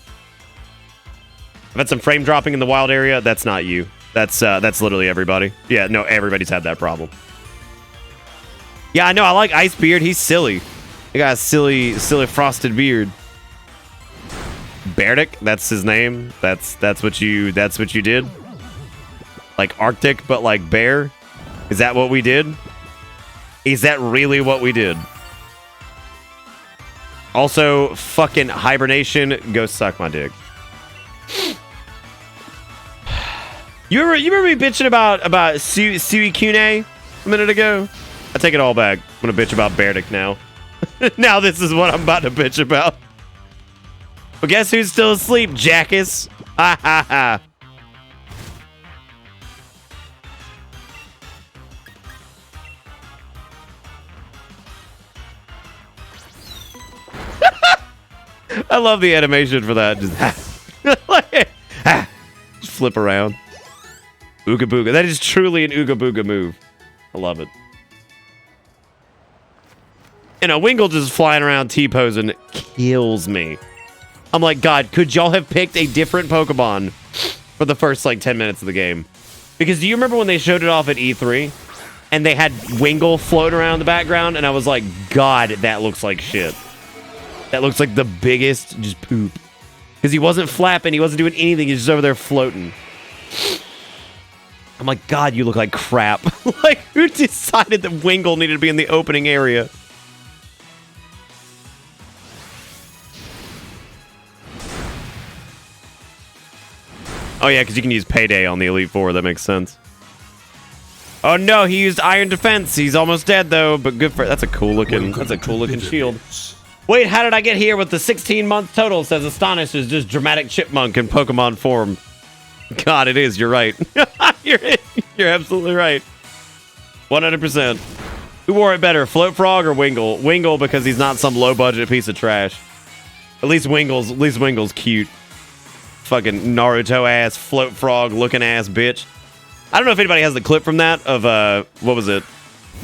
I've had some frame dropping in the wild area. That's not you. That's literally everybody. Yeah, no, everybody's had that problem. Yeah, I know. I like Icebeard. He's silly. He got a silly frosted beard. Berdic, that's his name. That's what you did. Like Arctic, but like bear. Is that what we did? Is that really what we did? Also, fucking hibernation. Go suck my dick. You remember me bitching about Suicune a minute ago? I take it all back. I'm gonna bitch about Berdic now. Now this is what I'm about to bitch about. But guess who's still asleep, jackass? Ha ha ha. I love the animation for that. Just flip around. Ooga Booga. That is truly an Ooga Booga move. I love it. You know, Wingull just flying around T-posing kills me. I'm like, God, could y'all have picked a different Pokemon for the first, like, 10 minutes of the game? Because do you remember when they showed it off at E3? And they had Wingull float around in the background? And I was like, God, that looks like shit. That looks like the biggest just poop. Because he wasn't flapping. He wasn't doing anything. He's just over there floating. I'm like, God, you look like crap. Like, who decided that Wingle needed to be in the opening area? Oh yeah, because you can use Payday on the Elite Four. That makes sense. Oh no, he used Iron Defense. He's almost dead though, but good for that's a cool looking. That's a cool looking shield. Wait, how did I get here with the 16-month total? Says Astonish is just dramatic chipmunk in Pokemon form. God, it is. You're right. You're absolutely right. 100%. Who wore it better, Float Frog or Wingle? Wingle because he's not some low-budget piece of trash. At least Wingle's cute. Fucking Naruto-ass, Float Frog-looking ass bitch. I don't know if anybody has the clip from that of, what was it?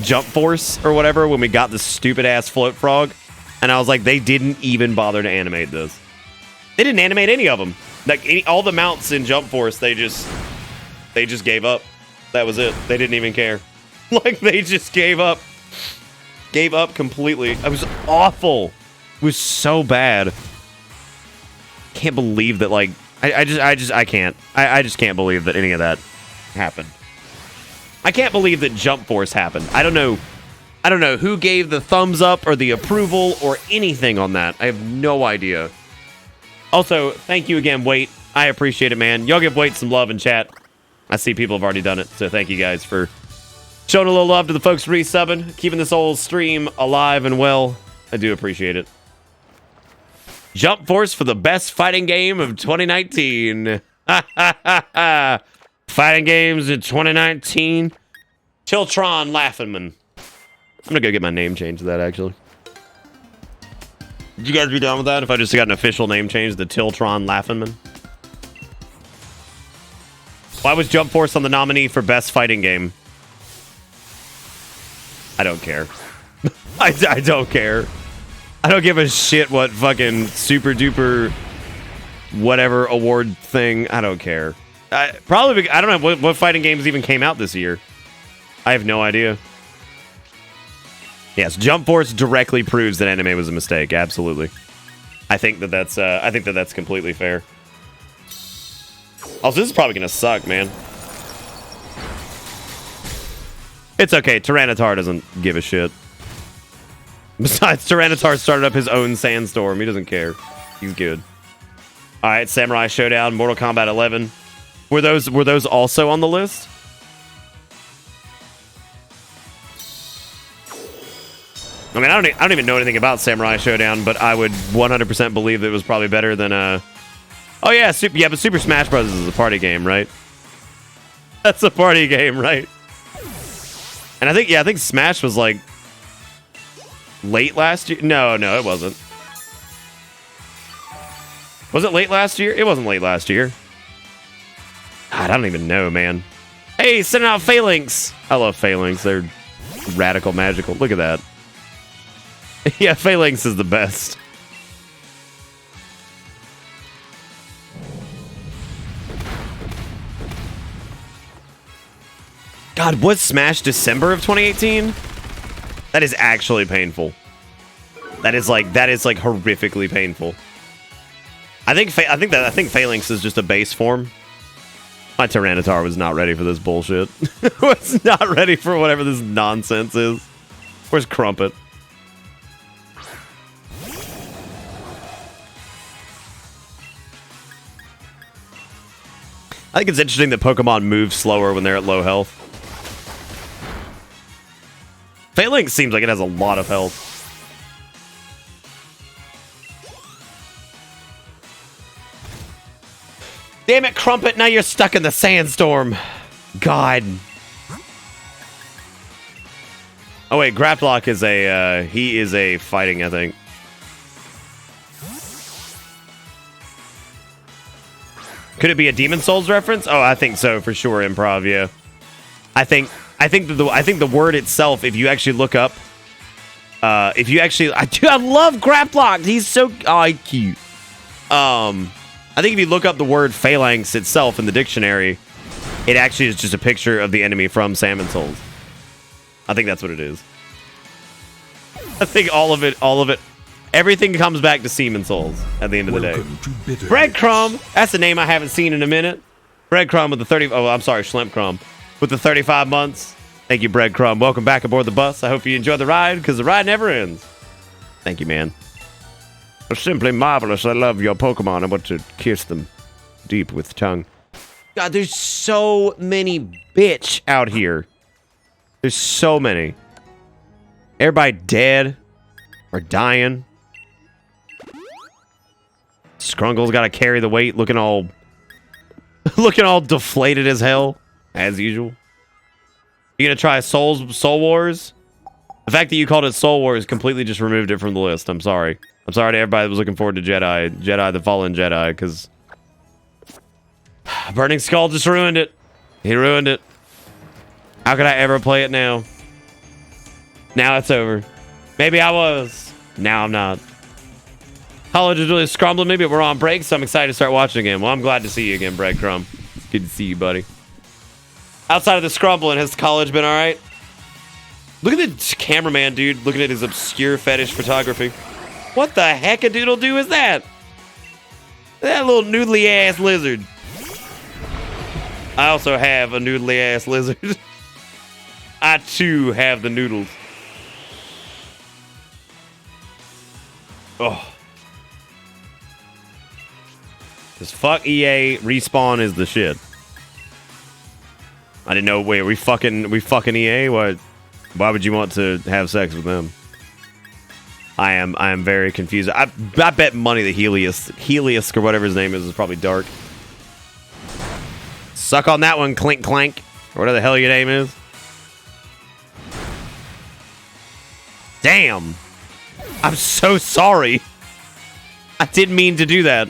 Jump Force or whatever when we got this stupid-ass Float Frog. And I was like, they didn't even bother to animate this. They didn't animate any of them. Like, all the mounts in Jump Force, they just gave up. That was it. They didn't even care. Like, they just gave up. Gave up completely. It was awful. It was so bad. Can't believe that, like, I just can't believe that any of that happened. I can't believe that Jump Force happened. I don't know who gave the thumbs up or the approval or anything on that. I have no idea. Also, thank you again, Wait. I appreciate it, man. Y'all give Wait some love in chat. I see people have already done it, so thank you guys for showing a little love to the folks resubbing, keeping this old stream alive and well. I do appreciate it. Jump Force for the best fighting game of 2019. Fighting games in 2019. Tiltron Laughingman. I'm gonna go get my name changed to that, actually. Would you guys be down with that if I just got an official name change, the Tiltron Laughingman? Why was Jump Force on the nominee for best fighting game? I don't care. I don't care. I don't give a shit what fucking super duper whatever award thing. I don't care. Probably, I don't know what fighting games even came out this year. I have no idea. Yes, Jump Force directly proves that anime was a mistake. Absolutely. I think that's completely fair. Also, this is probably gonna suck, man. It's okay. Tyranitar doesn't give a shit. Besides, Tyranitar started up his own sandstorm. He doesn't care. He's good. All right, Samurai Showdown, Mortal Kombat 11. Were those also on the list? I mean, I don't even know anything about Samurai Showdown, but I would 100% believe that it was probably better than Oh yeah, but Super Smash Bros. Is a party game, right? That's a party game, right? And I think Smash was like late last year. No, it wasn't. Was it late last year? It wasn't late last year. God, I don't even know, man. Hey, sending out Phalanx. I love Phalanx. They're radical magical. Look at that. Yeah, Phalanx is the best. God, was Smash December of 2018? That is actually painful. That is like horrifically painful. I think Phalanx is just a base form. My Tyranitar was not ready for this bullshit. Was not ready for whatever this nonsense is. Where's Crumpet? I think it's interesting that Pokemon move slower when they're at low health. Phalanx seems like it has a lot of health. Damn it, Crumpet, now you're stuck in the sandstorm. God. Oh wait, Graplock is he is a fighting, I think. Could it be a Demon Souls reference? Oh, I think so, for sure, improv, yeah. I think the word itself, if you actually look up, I love Graplock. He's so cute. I think if you look up the word Phalanx itself in the dictionary, it actually is just a picture of the enemy from Salmon Souls. I think that's what it is. I think all of it, everything comes back to Seaman Souls at the end of the day. Breadcrumb, that's a name I haven't seen in a minute. Breadcrumb with the 30, oh, I'm sorry, Schlimpcrumb with the 35 months. Thank you, Breadcrumb. Welcome back aboard the bus. I hope you enjoyed the ride, because the ride never ends. Thank you, man. It's simply marvelous. I love your Pokemon. I want to kiss them deep with tongue. God, there's so many bitch out here. There's so many. Everybody dead or dying. Scrunkle's got to carry the weight, looking all deflated as hell, as usual. You gonna try Soul Wars? The fact that you called it Soul Wars completely just removed it from the list. I'm sorry. I'm sorry to everybody that was looking forward to Jedi the Fallen Jedi, because Burning Skull just ruined it. He ruined it. How could I ever play it now? Now it's over. Maybe I was. Now I'm not. College is really scrumbling me, but we're on break, so I'm excited to start watching again. Well, I'm glad to see you again, Breadcrumb. Good to see you, buddy. Outside of the scrumbling, has college been all right? Look at the cameraman, dude, looking at his obscure fetish photography. What the heck a doodle do is that? That little noodly ass lizard. I also have a noodly ass lizard. I too have the noodles. Oh. Cause fuck EA, Respawn is the shit. I didn't know. Wait, we fucking EA? What? Why would you want to have sex with them? I am very confused. I bet money that Helios or whatever his name is probably dark. Suck on that one, Clink Clank, or whatever the hell your name is. Damn. I'm so sorry. I didn't mean to do that.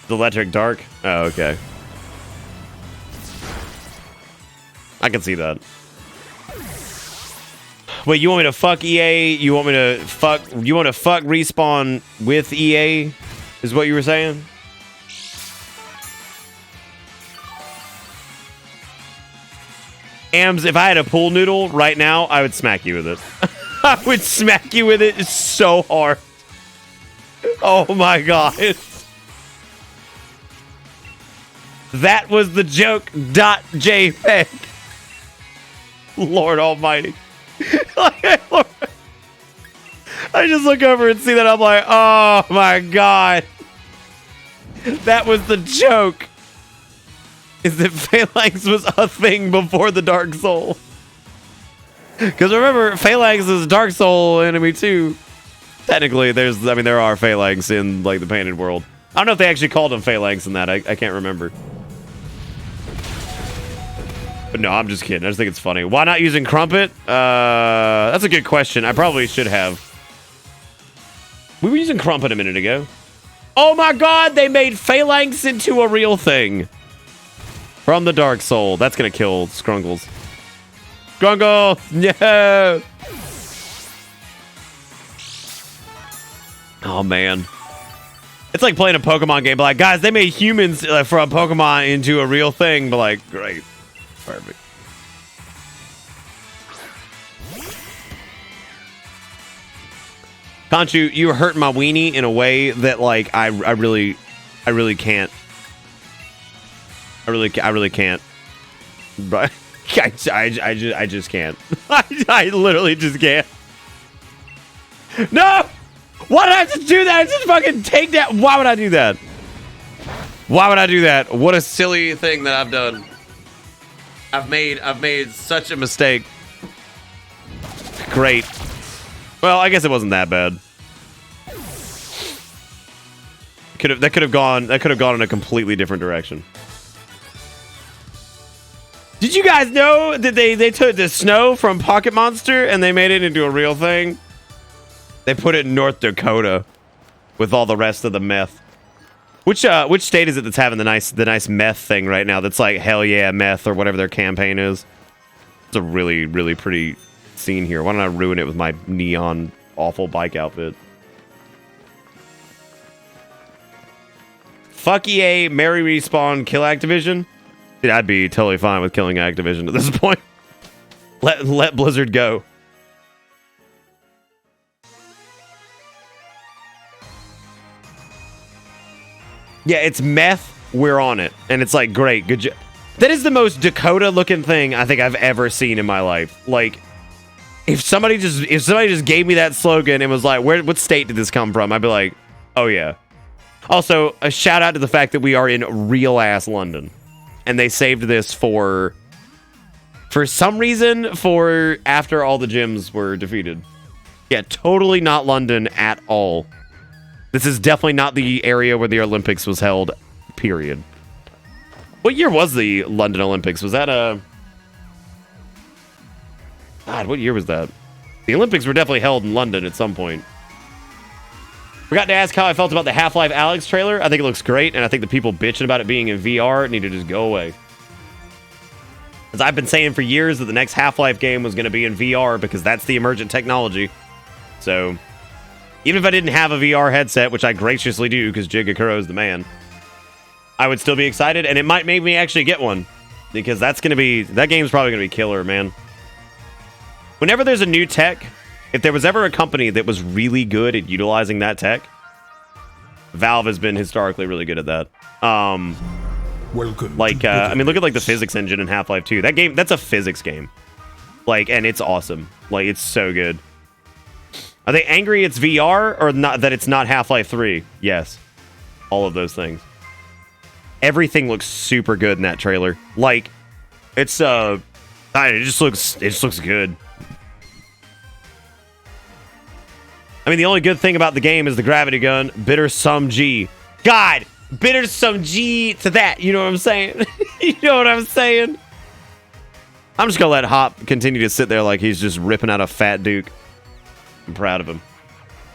The electric dark? Oh, okay. I can see that. Wait, you want me to fuck EA? You want to fuck Respawn with EA? Is what you were saying? Ams, if I had a pool noodle right now, I would smack you with it. I would smack you with it so hard. Oh my god. That was the joke. .jpeg. Lord almighty. I just look over and see that. I'm like, oh my god. That was the joke. Is that Phalanx was a thing before the Dark Soul. Because remember, Phalanx is a Dark Soul enemy too. Technically, there are Phalanx in like the painted world. I don't know if they actually called them Phalanx in that. I can't remember. But no, I'm just kidding. I just think it's funny. Why not using Crumpet? That's a good question. I probably should have. We were using Crumpet a minute ago. Oh my god, they made Phalanx into a real thing. From the Dark Soul. That's going to kill Scrunkles. Scrunkle! No! Oh, man. It's like playing a Pokemon game. But like, guys, they made humans from Pokemon into a real thing. But like, great. Perfect. Conchu, you hurt my weenie in a way that like I really can't. I really can't. But I just can't. I literally just can't. No! Why did I just do that? I just fucking take that. Why would I do that? Why would I do that? What a silly thing that I've done. I've made such a mistake. Great. Well, I guess it wasn't that bad. That could have gone in a completely different direction. Did you guys know that they took the snow from Pocket Monster and they made it into a real thing? They put it in North Dakota with all the rest of the meth. Which state is it that's having the nice meth thing right now? That's like hell yeah meth or whatever their campaign is. It's a really pretty scene here. Why don't I ruin it with my neon awful bike outfit? Fuck EA, marry Respawn, kill Activision. Dude, I'd be totally fine with killing Activision at this point. Let Blizzard go. Yeah, it's meth. We're on it, and it's like great, good job. That is the most Dakota-looking thing I think I've ever seen in my life. Like, if somebody just gave me that slogan and was like, what state did this come from? I'd be like, oh yeah. Also, a shout out to the fact that we are in real ass London. And they saved this for some reason, for after all the gyms were defeated. Yeah, totally not London at all. This is definitely not the area where the Olympics was held, period. What year was the London Olympics? Was that God, what year was that? The Olympics were definitely held in London at some point. Forgot to ask how I felt about the Half-Life Alyx trailer. I think it looks great, and I think the people bitching about it being in VR need to just go away. As I've been saying for years that the next Half-Life game was going to be in VR because that's the emergent technology. So, even if I didn't have a VR headset, which I graciously do because Jigakuro is the man, I would still be excited, and it might make me actually get one because that game's probably going to be killer, man. Whenever there's a new tech, if there was ever a company that was really good at utilizing that tech, Valve has been historically really good at that. Welcome. Like, I mean, look at like the physics engine in Half-Life 2. That game, that's a physics game. Like, and it's awesome. Like, it's so good. Are they angry it's VR or not that it's not Half-Life 3? Yes. All of those things. Everything looks super good in that trailer. Like, it's it just looks good. I mean, the only good thing about the game is the gravity gun. Bitter some G. God, bitter some G to that. You know what I'm saying? You know what I'm saying? I'm just gonna let Hop continue to sit there like he's just ripping out a fat Duke. I'm proud of him.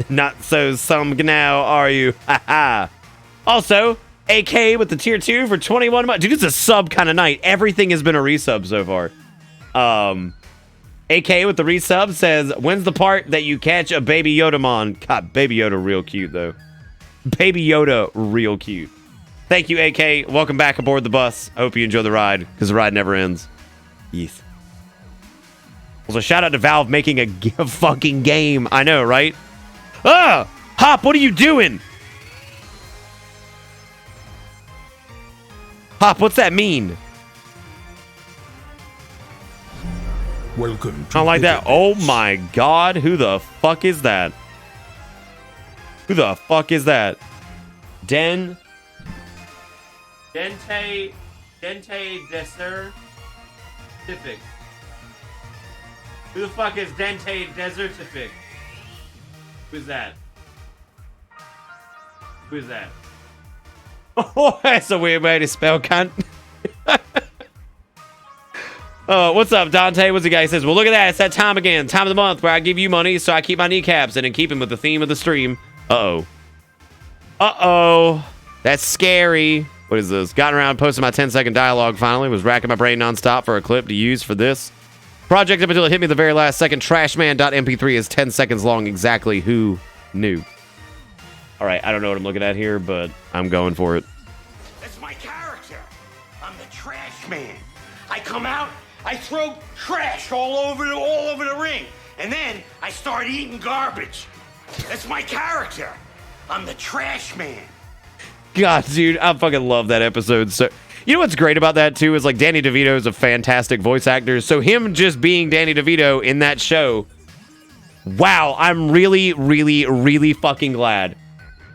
Not so some now, are you? Haha. Also, AK with the tier 2 for 21 months. Dude, it's a sub kind of night. Everything has been a resub so far. AK with the resub says, when's the part that you catch a Baby Yoda-mon? God, Baby Yoda real cute, though. Baby Yoda real cute. Thank you, AK. Welcome back aboard the bus. I hope you enjoy the ride, because the ride never ends. Yes. Also, shout out to Valve making a fucking game. I know, right? Ah! Hop, what are you doing? Hop, what's that mean? Welcome. I don't like that. Oh my god, who the fuck is that? Who the fuck is that? Dente Desertific. Who the fuck is Dente Desertific? Who's that? Who's that? Oh, that's a weird way to spell cunt. What's up, Dante? What's the guy? He says, well, look at that. It's that time again. Time of the month where I give you money so I keep my kneecaps in and keep him with the theme of the stream. Uh-oh. Uh-oh. That's scary. What is this? Gotten around posting my 10-second dialogue finally. Was racking my brain nonstop for a clip to use for this project up until it hit me the very last second. Trashman.mp3 is 10 seconds long. Exactly who knew? All right, I don't know what I'm looking at here, but I'm going for it. That's my character. I'm the trash man. I come out, I throw trash all over the ring, and then I start eating garbage. That's my character. I'm the trash man. God, dude, I fucking love that episode. So, you know what's great about that too is like Danny DeVito is a fantastic voice actor. So him just being Danny DeVito in that show, wow, I'm really, really, really fucking glad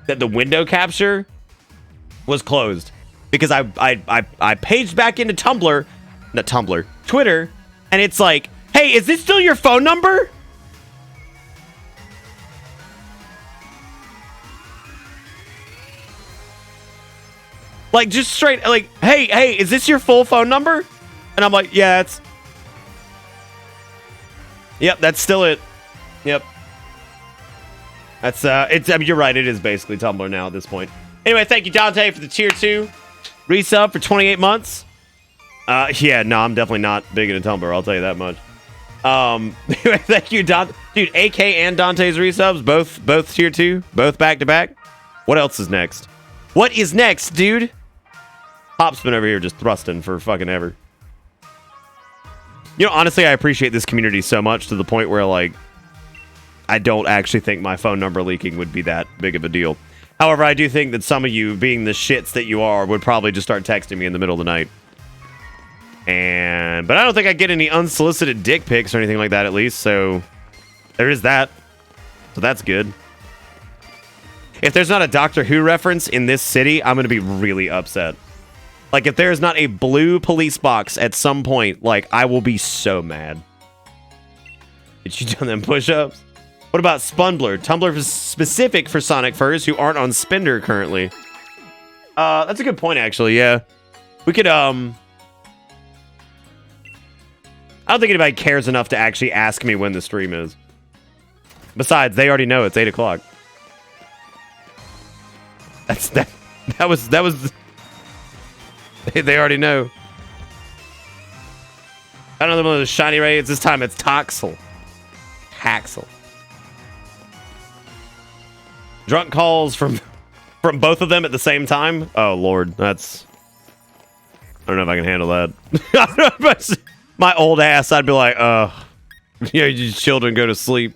that the window capture was closed, because I paged back into Twitter, and it's like, hey, is this still your phone number? Like, just straight, like, hey, is this your full phone number? And I'm like, yeah, yep, that's still it. Yep. That's, I mean, you're right, it is basically Tumblr now at this point. Anyway, thank you, Dante, for the tier 2 resub for 28 months. Yeah, no, I'm definitely not big into Tumblr, I'll tell you that much. Anyway, thank you, Dante. Dude, AK and Dante's resubs, both tier 2, both back to back. What else is next? What is next, dude? Hop's been over here just thrusting for fucking ever. You know, honestly, I appreciate this community so much to the point where, like, I don't actually think my phone number leaking would be that big of a deal. However, I do think that some of you, being the shits that you are, would probably just start texting me in the middle of the night. But I don't think I get any unsolicited dick pics or anything like that, at least. So there is that. So that's good. If there's not a Doctor Who reference in this city, I'm going to be really upset. Like, if there's not a blue police box at some point, like, I will be so mad. Did you do them push-ups? What about Spunbler? Tumblr is specific for Sonic furs who aren't on Spender currently. That's a good point, actually, yeah. We could, I don't think anybody cares enough to actually ask me when the stream is. Besides, they already know it's 8 o'clock. That was they already know. I don't know one of those shiny raids. This time it's Toxel. Haxel. Drunk calls from both of them at the same time. Oh Lord, that's. I don't know if I can handle that. I don't know, but my old ass, I'd be like, yeah, you children go to sleep.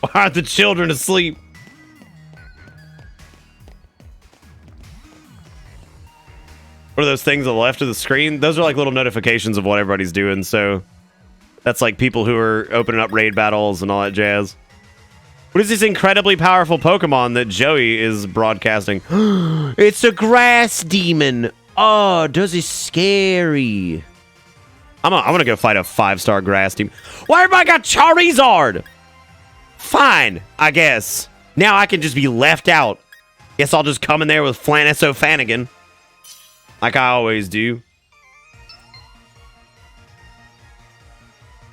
Why aren't the children asleep? What are those things on the left of the screen? Those are like little notifications of what everybody's doing. So that's like people who are opening up raid battles and all that jazz. What is this incredibly powerful Pokemon that Joey is broadcasting? It's a grass demon. Oh, does it scary? I'm gonna go fight a 5-star grass demon. Why everybody got Charizard? Fine, I guess. Now I can just be left out. Guess I'll just come in there with Flaniso Fanigan. Like I always do.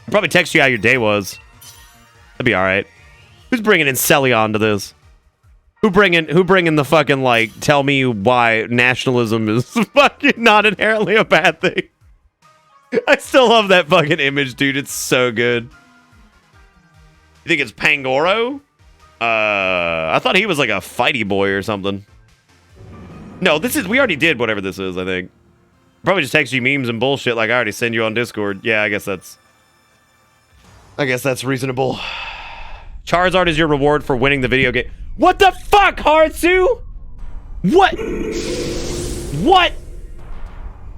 I'll probably text you how your day was. That'd be alright. Who's bringing in Celion to this? Who bringing the fucking, like, tell me why nationalism is fucking not inherently a bad thing? I still love that fucking image, dude. It's so good. You think it's Pangoro? I thought he was like a fighty boy or something. No, we already did whatever this is, I think. Probably just text you memes and bullshit like I already send you on Discord. Yeah, I guess that's reasonable. Charizard is your reward for winning the video game. What the fuck, Haratsu? What? What?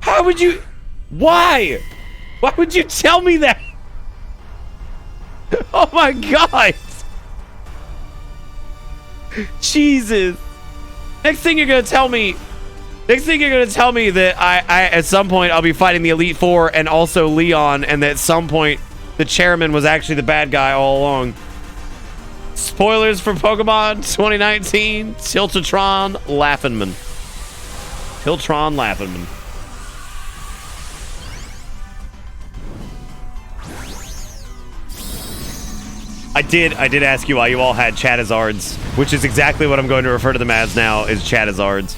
How would you? Why? Why would you tell me that? Oh my god. Jesus. Next thing you're gonna tell me that I at some point I'll be fighting the Elite Four and also Leon, and that at some point the chairman was actually the bad guy all along. Spoilers for Pokemon 2019. Tiltatron Laughinman. Tiltron Laughinman. I did ask you why you all had Charizards, which is exactly what I'm going to refer to them as now, is Charizards.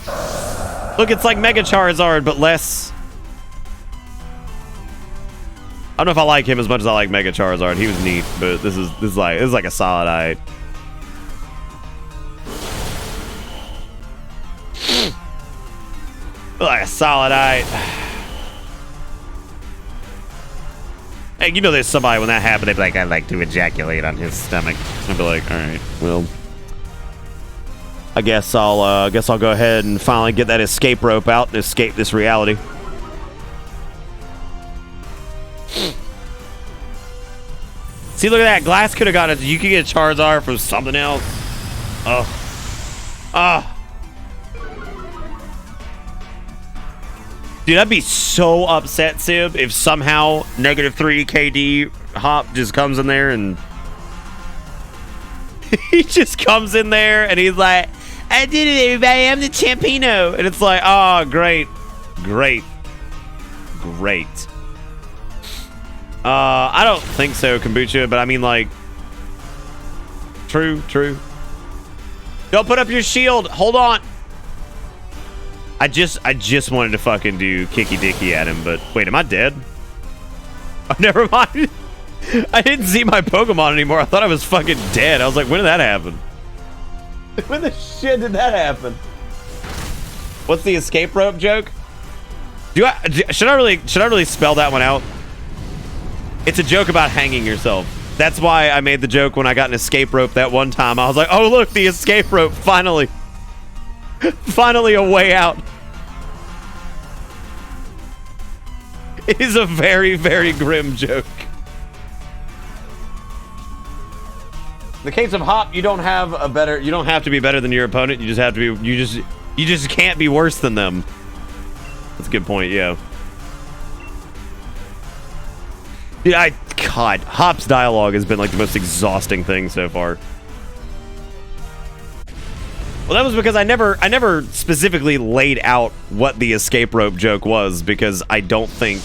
Look, it's like Mega Charizard, but less. I don't know if I like him as much as I like Mega Charizard. He was neat, but this is like a solid eye. Like a solid eye. Hey, you know there's somebody when that happened, they'd be like, I'd like to ejaculate on his stomach. I'd be like, alright, well, I guess I'll go ahead and finally get that escape rope out and escape this reality. See, look at that. Glass could have got it. You could get a Charizard from something else. Dude, I'd be so upset, Sib, if somehow -3 KD Hop just comes in there and he just comes in there and he's like, I did it, everybody. I'm the Champino. And it's like, oh, great. Great. Great. I don't think so, Kombucha, but I mean, like, true. Don't put up your shield. Hold on. I just wanted to fucking do kicky dicky at him, but wait, am I dead? Oh, never mind. I didn't see my Pokemon anymore. I thought I was fucking dead. I was like, when did that happen? When the shit did that happen? What's the escape rope joke? Should I really spell that one out? It's a joke about hanging yourself. That's why I made the joke when I got an escape rope that one time. I was like, oh look, the escape rope, finally. Finally a way out. It is a very, very grim joke. In the case of Hop, you don't have to be better than your opponent. You just have to be, you just can't be worse than them. That's a good point, yeah. Dude, God, Hop's dialogue has been like the most exhausting thing so far. Well, that was because I never specifically laid out what the escape rope joke was, because I don't think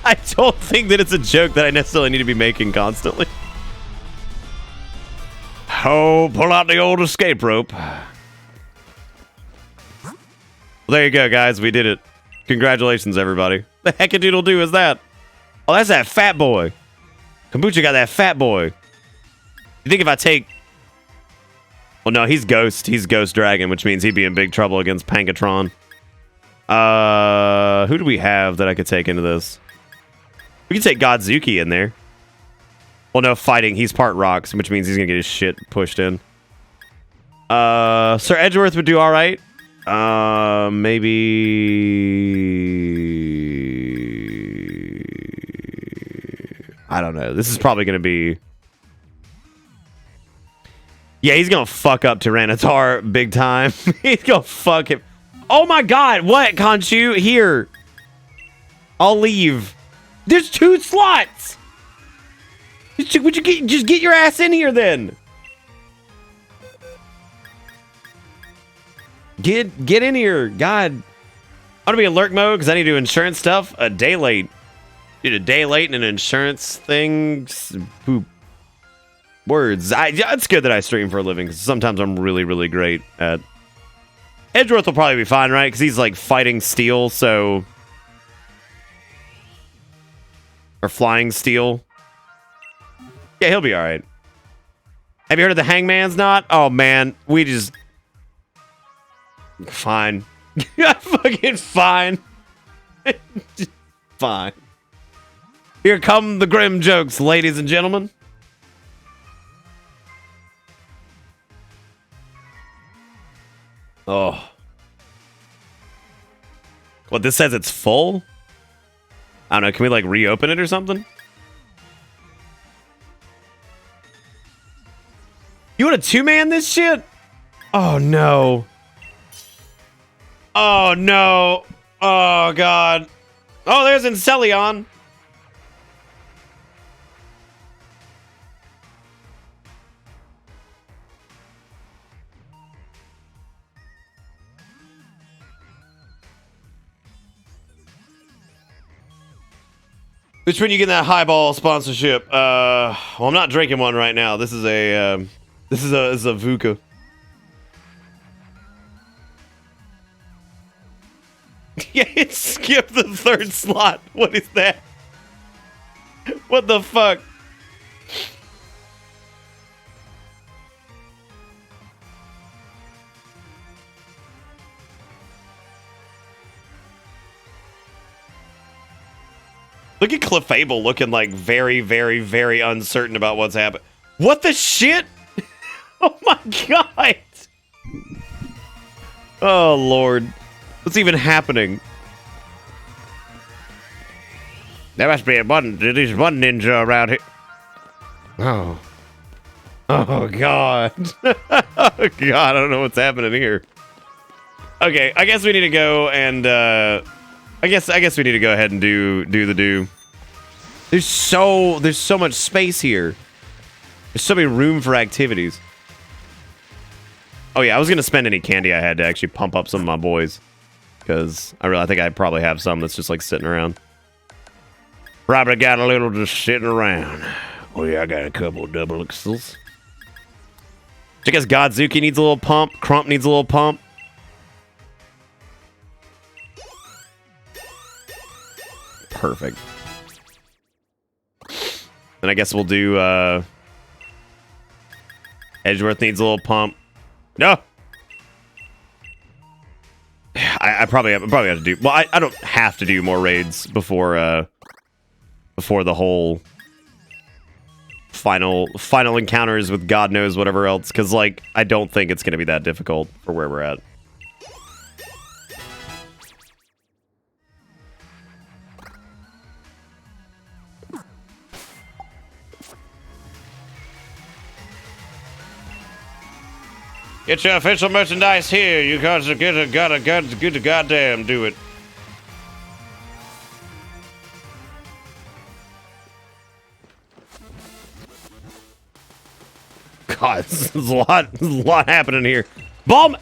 that it's a joke that I necessarily need to be making constantly. Oh, pull out the old escape rope. Well, there you go, guys. We did it. Congratulations, everybody. The heck-a-doodle-doo is that? Oh, that's that fat boy. Kombucha got that fat boy. You think if I take... Well, no, he's Ghost. He's Ghost Dragon, which means he'd be in big trouble against Pankatron. Who do we have that I could take into this? We could take Godzuki in there. Well, no, fighting. He's part rocks, which means he's gonna get his shit pushed in. Sir Edgeworth would do all right. Maybe... I don't know. This is probably gonna be... Yeah, he's gonna fuck up Tyranitar big time. He's gonna fuck him. Oh my god, what, Conchu? Here. I'll leave. There's 2 slots! Would you just get your ass in here then? Get in here. God. I'm gonna be in lurk mode because I need to do insurance stuff a day late. Dude, a day late in an insurance thing. Poop. Words. It's good that I stream for a living because sometimes I'm really, really great at... Edgeworth will probably be fine, right? Because he's like fighting steel, so... Or flying steel. Yeah, he'll be alright. Have you heard of the Hangman's Knot? Oh, man. We just... Fine. Fucking fine. Just fine. Here come the grim jokes, ladies and gentlemen. Oh. What, this says it's full? I don't know, can we like reopen it or something? You want to 2-man this shit? Oh no. Oh no. Oh god. Oh, there's Incelion. Which one you get that highball sponsorship? Well, I'm not drinking one right now. This is a VUCA. Yeah, it skipped the 3rd slot. What is that? What the fuck? Look at Clefable looking like very, very, very uncertain about what's happening. What the shit? Oh my god! Oh lord. What's even happening? There must be a button. There's one ninja around here. Oh. Oh god. Oh god, I don't know what's happening here. Okay, I guess we need to go and I guess we need to go ahead and do the do. There's so much space here. There's so many room for activities. Oh yeah, I was gonna spend any candy I had to actually pump up some of my boys, because I think I probably have some that's just like sitting around. Probably got a little just sitting around. Oh yeah, I got a couple double XLs. I guess Godzuki needs a little pump. Crump needs a little pump. Perfect. Then I guess we'll do Edgeworth needs a little pump. No. I probably have to do. Well, I don't have to do more raids before the whole final encounters with God knows whatever else, because like I don't think it's gonna be that difficult for where we're at. Get your official merchandise here. You gotta goddamn do it. God, there's a lot happening here. Ball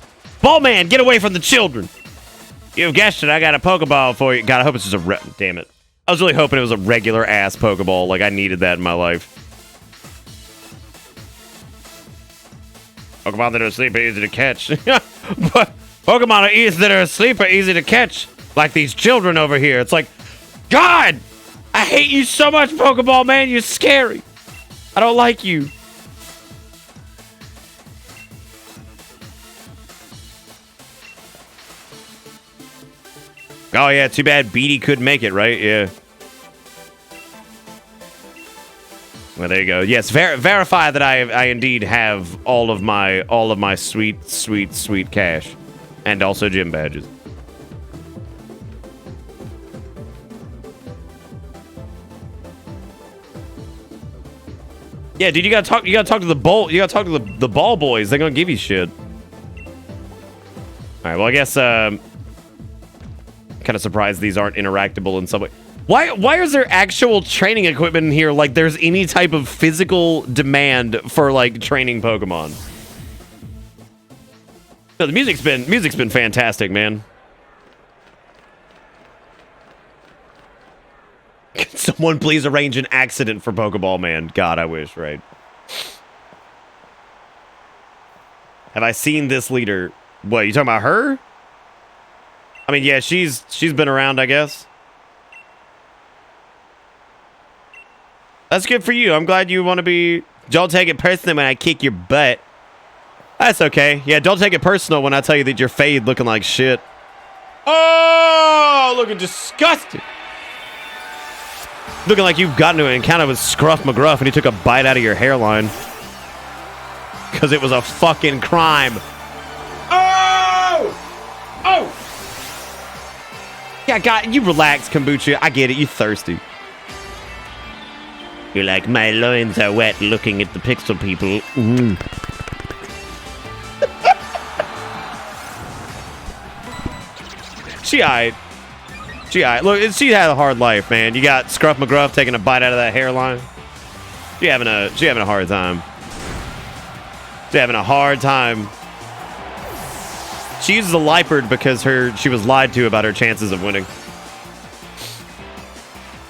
man, get away from the children. You've guessed it. I got a Pokeball for you. God, I hope it's just a damn it. I was really hoping it was a regular ass Pokeball. Like I needed that in my life. Pokemon that are asleep are easy to catch. Pokemon that are asleep are easy to catch. Like these children over here. It's like, God, I hate you so much, Pokeball man. You're scary. I don't like you. Oh yeah, too bad Beatty couldn't make it, right? Yeah. Well, there you go. Yes, verify that I indeed have all of my sweet cash, and also gym badges. Yeah, dude, you gotta talk to the ball boys. They're gonna give you shit. All right. Well, I guess kind of surprised these aren't interactable in some way. Why is there actual training equipment in here? Like there's any type of physical demand for like training Pokemon. No, the music's been fantastic, man. Can someone please arrange an accident for Pokeball Man? God, I wish, right? Have I seen this leader? What, you talking about her? I mean, yeah, she's been around, I guess. That's good for you. I'm glad you want to be... Don't take it personally when I kick your butt. That's okay. Yeah, don't take it personal when I tell you that your fade looking like shit. Oh, looking disgusting. Looking like you've gotten to an encounter with Scruff McGruff and he took a bite out of your hairline. Because it was a fucking crime. Oh! Oh! Yeah, God, you relax, Kombucha. I get it. You thirsty. You're like, my loins are wet looking at the pixel people. Mm. She aight. Look, she had a hard life, man. You got Scruff McGruff taking a bite out of that hairline. She having a hard time. She's having a hard time. She uses a Liepard because she was lied to about her chances of winning.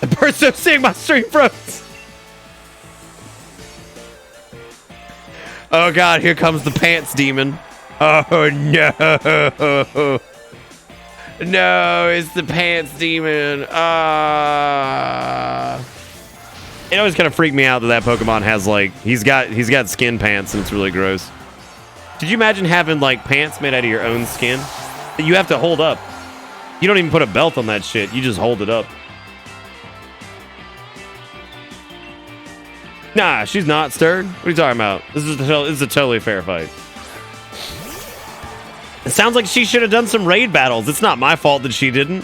The person seeing my stream froze. Oh God, here comes the pants demon. Oh no. No, it's the pants demon. It always kind of freaked me out that Pokemon has like he's got skin pants and it's really gross. Could you imagine having like pants made out of your own skin that you have to hold up? You don't even put a belt on that shit. You just hold it up. Nah, she's not stirred. What are you talking about? This is a totally fair fight. It sounds like she should have done some raid battles. It's not my fault that she didn't.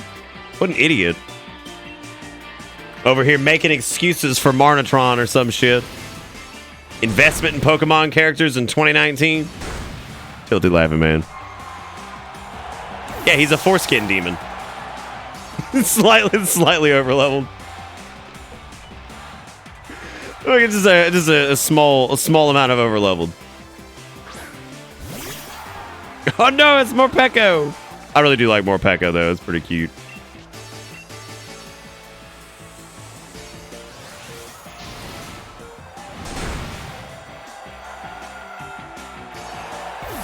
What an idiot. Over here making excuses for Marnatron or some shit. Investment in Pokemon characters in 2019. Filthy laughing, man. Yeah, he's a foreskin demon. slightly overleveled. Look, it's just a small amount of overleveled. Oh no, it's Morpeko. I really do like Morpeko though. It's pretty cute.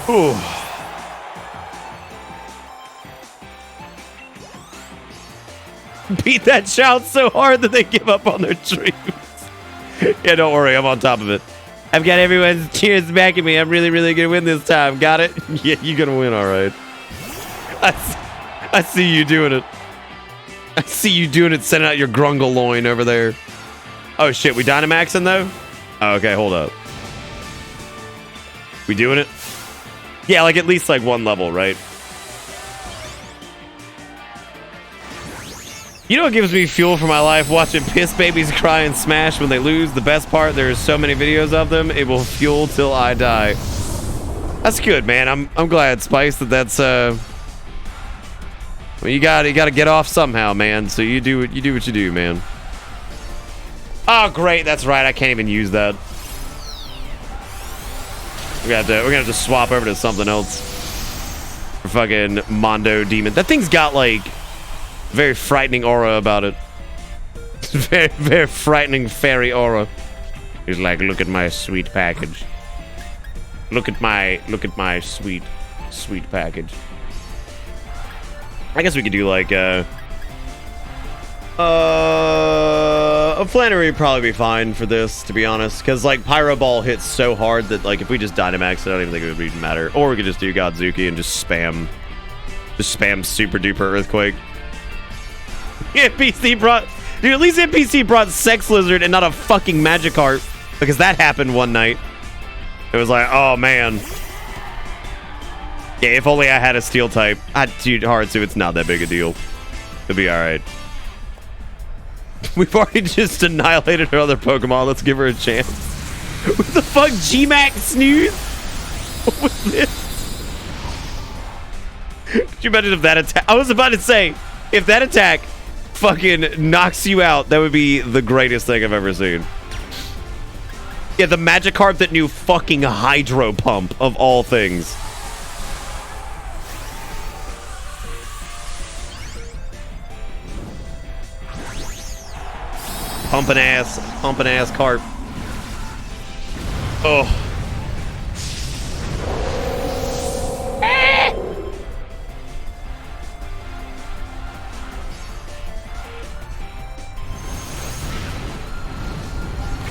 Ooh. Beat that child so hard that they give up on their dreams. Yeah, don't worry. I'm on top of it. I've got everyone's cheers back at me. I'm really, really going to win this time. Got it? Yeah, you're going to win, all right. I see you doing it. I see you doing it, sending out your grungle loin over there. Oh, shit. We Dynamaxing, though? Oh, okay, hold up. We doing it? Yeah, like at least like one level, right? You know what gives me fuel for my life? Watching piss babies cry and smash when they lose. The best part, there's so many videos of them, it will fuel till I die. That's good, man. I'm glad, Spice, that's well, you gotta get off somehow, man. So you do what you do, man. Oh, great. That's right. I can't even use that. We're gonna have to swap over to something else. For fucking Mondo Demon. That thing's got like very frightening aura about it. Very, very frightening fairy aura. He's like, look at my sweet package. Look at my sweet package. I guess we could do like a Flannery would probably be fine for this, to be honest, because like Pyro Ball hits so hard that like if we just Dynamax, I don't even think it would even matter. Or we could just do Godzuki and just spam Super Duper Earthquake. NPC brought, dude, at least NPC brought Sex Lizard and not a fucking Magikarp, because that happened one night. It was like, oh man. Yeah, if only I had a Steel type. Dude, Haratsu, it's not that big a deal. It'll be alright. We've already just annihilated her other Pokemon. Let's give her a chance. What the fuck? G-Max Snooze? What was this? Could you imagine if that attack... I was about to say, if that attack fucking knocks you out, that would be the greatest thing I've ever seen. Yeah, the Magikarp that knew fucking Hydro Pump, of all things. Pumping ass carp. Oh.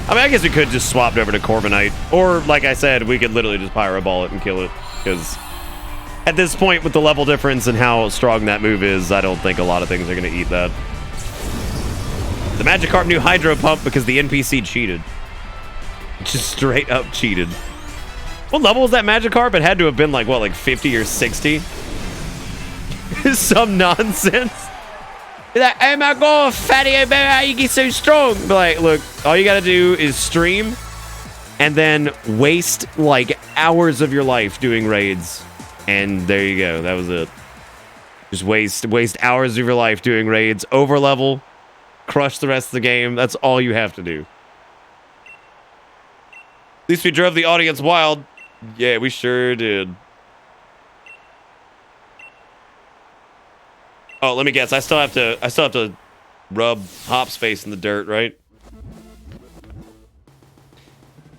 I mean, I guess we could just swap it over to Corviknight. Or, like I said, we could literally just Pyro Ball it and kill it. Because at this point, with the level difference and how strong that move is, I don't think a lot of things are going to eat that. The Magikarp knew Hydro Pump because the NPC cheated. Just straight up cheated. What level was that Magikarp? It had to have been like, what, like 50 or 60? Some nonsense. He's like, oh my god, fatty, how you get so strong? But like, look, all you gotta do is stream and then waste like hours of your life doing raids. And there you go. That was it. Just waste hours of your life doing raids, over level, crush the rest of the game. That's all you have to do. At least we drove the audience wild. Yeah, we sure did. Oh, let me guess. I still have to rub Hop's face in the dirt, right?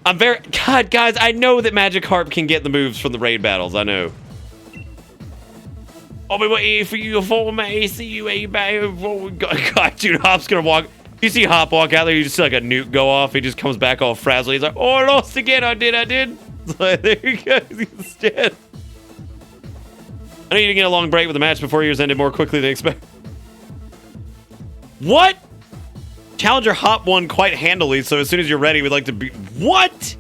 God, guys, I know that Magikarp can get the moves from the raid battles. I know. I'll be waiting for you for me. See you, God, dude, Hop's gonna walk. You see Hop walk out there, you just see like a nuke go off. He just comes back all frazzled. He's like, oh, I lost again. I did. It's like, there you go. He's dead. I know you didn't get a long break with the match before yours ended more quickly than expected. What? Challenger Hop won quite handily, so as soon as you're ready, we'd like to be... What?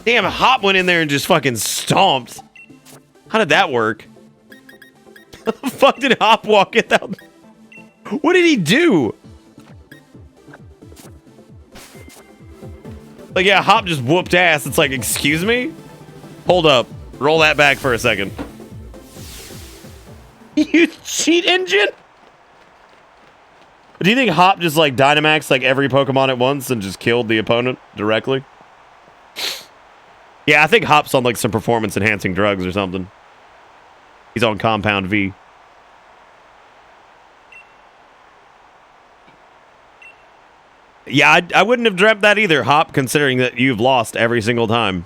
Damn, Hop went in there and just fucking stomped. How did that work? How the fuck did Hop walk it out? What did he do? Like, yeah, Hop just whooped ass. It's like, excuse me? Hold up. Roll that back for a second. You cheat engine? Do you think Hop just like Dynamaxed like every Pokemon at once and just killed the opponent directly? Yeah, I think Hop's on like some performance enhancing drugs or something. He's on Compound V. Yeah, I wouldn't have dreamt that either, Hop, considering that you've lost every single time.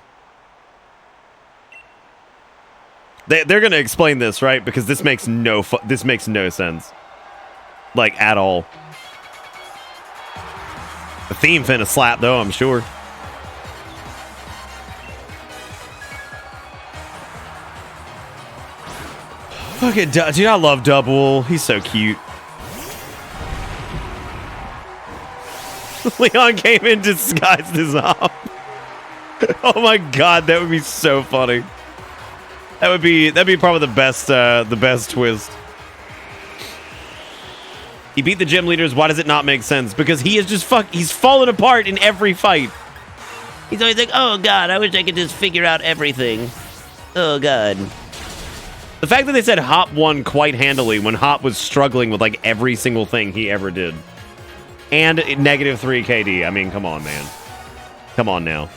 They're gonna explain this, right? Because this makes no sense, like at all. The theme finna slap though, I'm sure. Fucking dude, I love Double. He's so cute. Leon came in disguised as Hop. Oh my god, that would be so funny. That'd be probably the best twist. He beat the gym leaders. Why does it not make sense? Because he is just he's fallen apart in every fight. He's always like, oh god, I wish I could just figure out everything. Oh, God. The fact that they said Hop won quite handily when Hop was struggling with, like, every single thing he ever did. And negative 3 KD. I mean, come on, man. Come on now.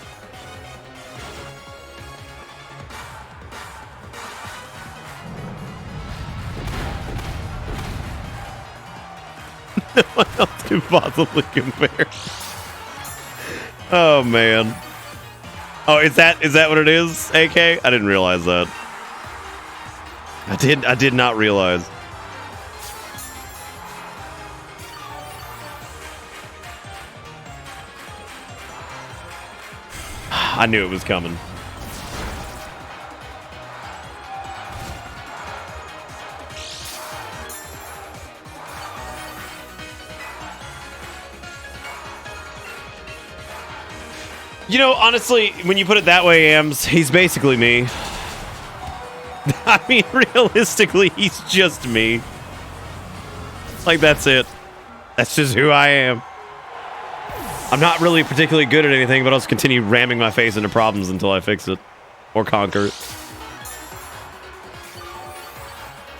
No one else can possibly compare. Oh, man. Oh, is that what it is, AK? I didn't realize that. I did not realize. I knew it was coming. You know, honestly, when you put it that way, Ams, he's basically me. I mean, realistically, he's just me. Like, that's it. That's just who I am. I'm not really particularly good at anything, but I'll just continue ramming my face into problems until I fix it. Or conquer it.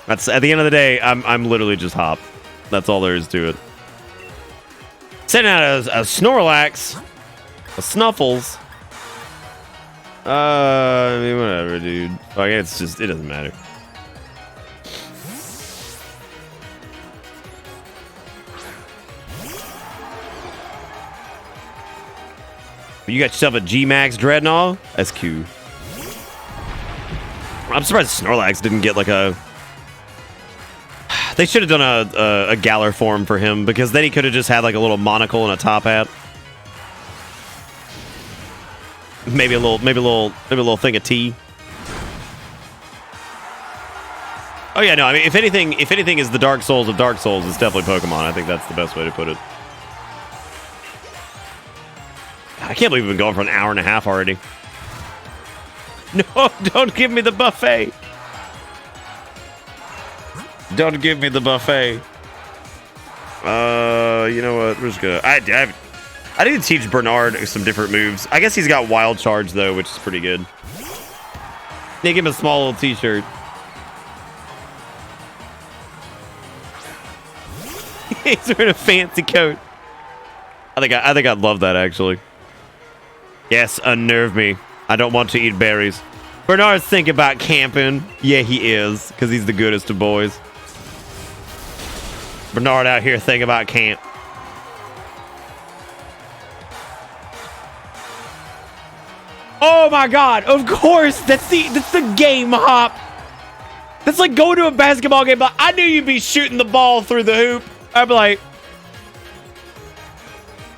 That's, at the end of the day, I'm literally just Hop. That's all there is to it. Sending out a Snorlax. A Snuffles. I mean, whatever, dude. Like, it's just, it doesn't matter. You got yourself a G-Max Dreadnought? That's cute. I'm surprised Snorlax didn't get like a... They should have done a Galar form for him, because then he could have just had like a little monocle and a top hat. Maybe a little thing of tea. Oh yeah, no. I mean, if anything is the Dark Souls of Dark Souls, it's definitely Pokemon. I think that's the best way to put it. I can't believe we've been going for an hour and a half already. No, don't give me the buffet. Don't give me the buffet. You know what? We're just gonna. I need to teach Bernard some different moves. I guess he's got Wild Charge, though, which is pretty good. They give him a small little t-shirt. He's wearing a fancy coat. I think I'd love that, actually. Yes, unnerve me. I don't want to eat berries. Bernard's thinking about camping. Yeah, he is, because he's the goodest of boys. Bernard out here thinking about camp. Oh my God! Of course, that's the game, Hop. That's like going to a basketball game. But I knew you'd be shooting the ball through the hoop. I'd be like,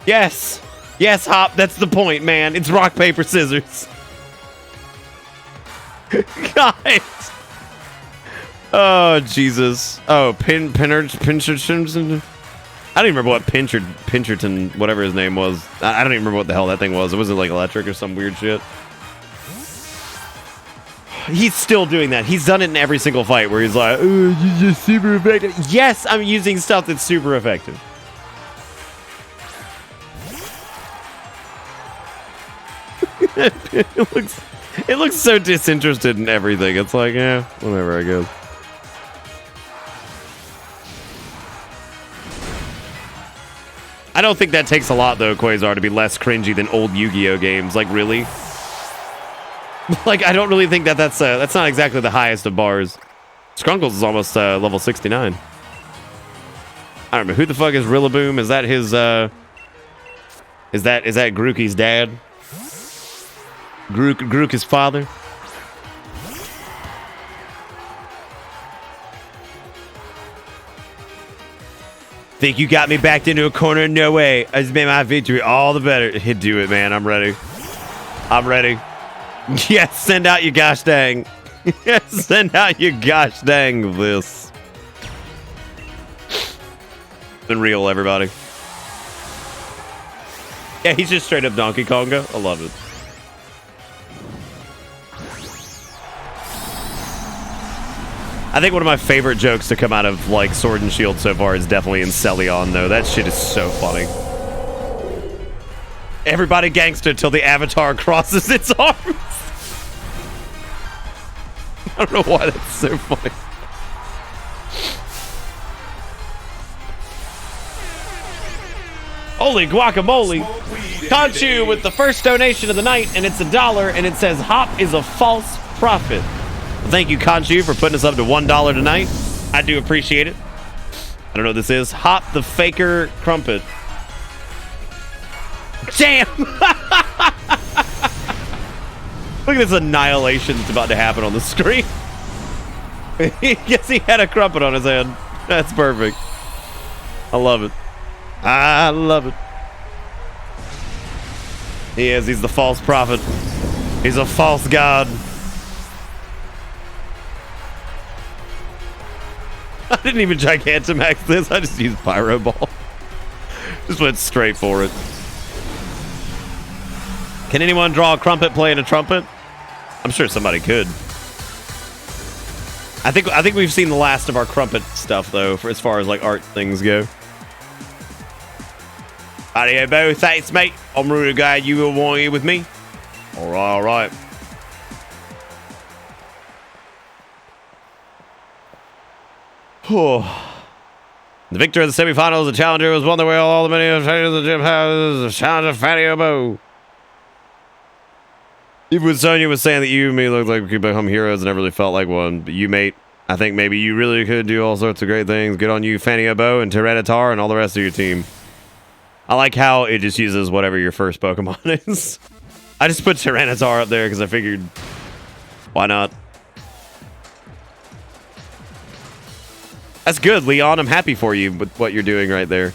yes, Hop. That's the point, man. It's rock paper scissors. God. Oh Jesus. Oh, Pincherton. I don't even remember what Pincherton, whatever his name was. I don't even remember what the hell that thing was. It wasn't like electric or some weird shit. He's still doing that. He's done it in every single fight where he's like, oh, you're just super effective. Yes, I'm using stuff that's super effective. It looks so disinterested in everything. It's like, yeah, whatever, I guess. I don't think that takes a lot, though, Quasar, to be less cringy than old Yu-Gi-Oh games. Like, really? Like, I don't really think that's not exactly the highest of bars. Skrunkles is almost level 69. I don't know. Who the fuck is Rillaboom? Is that his, is that Grookey's dad? Grook his father? Think you got me backed into a corner? No way. I just made my victory all the better. Do it, man. I'm ready. I'm ready. Yes, send out your gosh dang. Yes, send out your gosh dang this. Been real, everybody. Yeah, he's just straight up Donkey Konga. I love it. I think one of my favorite jokes to come out of like Sword and Shield so far is definitely in Celion, though. That shit is so funny. Everybody gangster till the avatar crosses its arms. I don't know why that's so funny. Holy guacamole. Conchu with the first donation of the night, and it's $1, and it says Hop is a false prophet. Well, thank you, Conchu, for putting us up to $1 tonight. I do appreciate it. I don't know what this is. Hop the Faker Crumpet. Damn! Look at this annihilation that's about to happen on the screen. Yes, he had a crumpet on his head. That's perfect. I love it. I love it. He is. He's the false prophet. He's a false god. I didn't even Gigantamax this. I just used Pyro Ball. Just went straight for it. Can anyone draw a crumpet playing a trumpet? I'm sure somebody could. I think we've seen the last of our crumpet stuff though, for as far as like art things go. Adieu, Bo. Thanks, mate. I'm really glad you were here with me. All right. The victor of the semifinals, the challenger, was won the way all the many of the gym has. The challenger, Fatty Obo. Even Sonya was saying that you and me looked like we could become heroes, and never really felt like one. But you, mate, I think maybe you really could do all sorts of great things. Good on you, Fanny Obo and Tyranitar and all the rest of your team. I like how it just uses whatever your first Pokemon is. I just put Tyranitar up there because I figured, why not? That's good, Leon. I'm happy for you with what you're doing right there.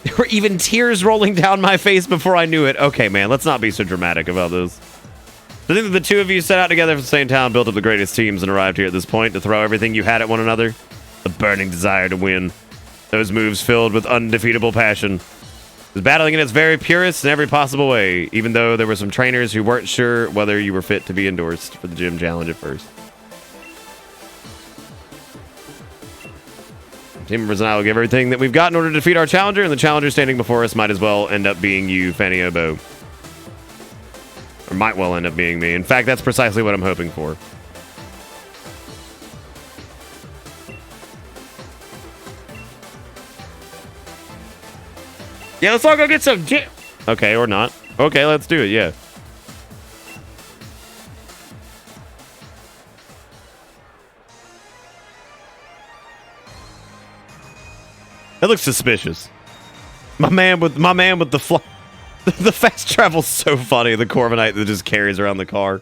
There were even tears rolling down my face before I knew it. Okay, man, let's not be so dramatic about this. I think that the two of you set out together from the same town, built up the greatest teams, and arrived here at this point to throw everything you had at one another. The burning desire to win. Those moves filled with undefeatable passion. It was battling in its very purest in every possible way, even though there were some trainers who weren't sure whether you were fit to be endorsed for the gym challenge at first. Team members and I will give everything that we've got in order to defeat our challenger, and the challenger standing before us might as well end up being you, Fanny Obo. Or might well end up being me. In fact, that's precisely what I'm hoping for. Yeah, let's all go get some gym. Okay, or not. Okay, let's do it, yeah. That looks suspicious. My man with the the fast travel's so funny. The Corviknight that just carries around the car.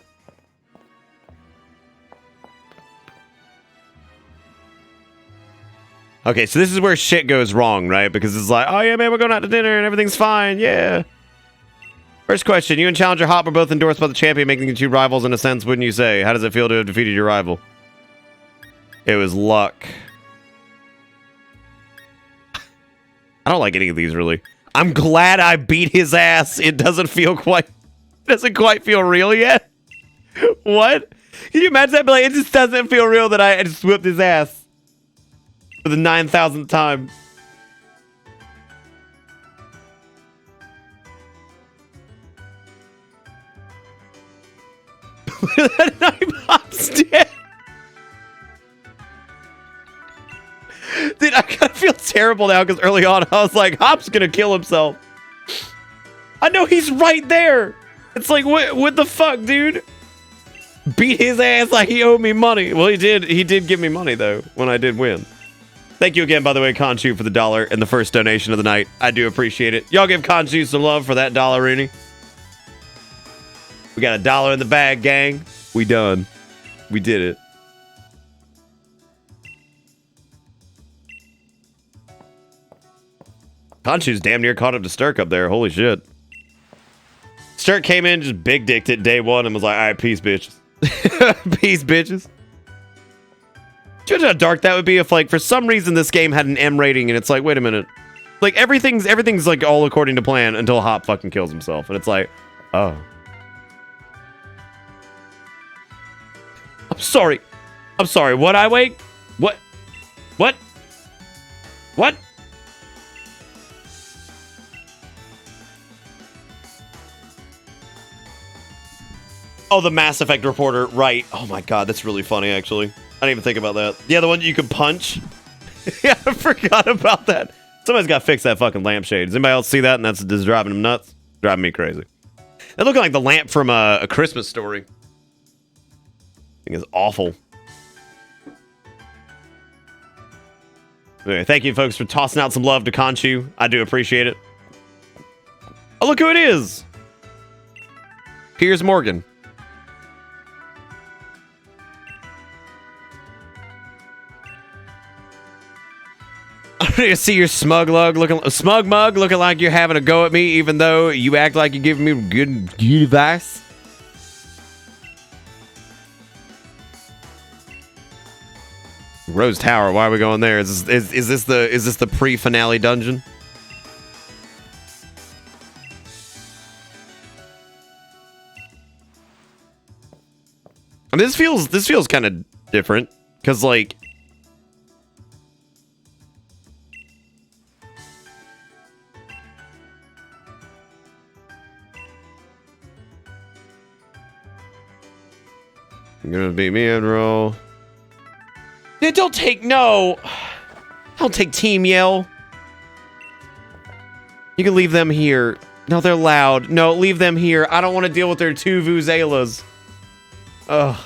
Okay, so this is where shit goes wrong, right? Because it's like, oh yeah, man, we're going out to dinner and everything's fine, yeah. First question, you and Challenger Hop were both endorsed by the champion, making you two rivals in a sense, wouldn't you say? How does it feel to have defeated your rival? It was luck. I don't like any of these, really. I'm glad I beat his ass. It doesn't quite feel real yet. What? Can you imagine that? Like, it just doesn't feel real that I just whipped his ass for the 9,000th time. Hop's dead. Dude, I kind of feel terrible now because early on I was like, Hop's gonna kill himself. I know he's right there. It's like, what the fuck, dude? Beat his ass like he owed me money. Well, he did. He did give me money though when I did win. Thank you again, by the way, Conchu, for the $1 and the first donation of the night. I do appreciate it. Y'all give Conchu some love for that $1, Rooney. We got $1 in the bag, gang. We done. We did it. Conchu's damn near caught up to Sturk up there. Holy shit. Sturk came in, just big dicked it day one and was like, all right, peace, bitches. Peace, bitches. Do you know how dark that would be if, like, for some reason this game had an M rating and it's like, wait a minute. Like, everything's like all according to plan until Hop fucking kills himself. And it's like, oh. I'm sorry. I'm sorry. What, I wait? What? What? What? Oh, the Mass Effect reporter. Right. Oh my god, that's really funny, actually. I didn't even think about that. Yeah, the one you can punch. Yeah, I forgot about that. Somebody's got to fix that fucking lampshade. Does anybody else see that? And that's just driving them nuts? Driving me crazy. They're looking like the lamp from A Christmas Story. I think it's awful. Anyway, thank you, folks, for tossing out some love to Conchu. I do appreciate it. Oh, look who it is. Piers Morgan. I see your smug mug looking like you're having a go at me, even though you act like you're giving me good advice. Rose Tower. Why are we going there? Is this the pre-finale dungeon? I mean, this feels kind of different because like. You're gonna beat me in roll. Yeah, don't take Team Yell. You can leave them here. No, they're loud. No, leave them here. I don't want to deal with their two vuvuzelas. Ugh.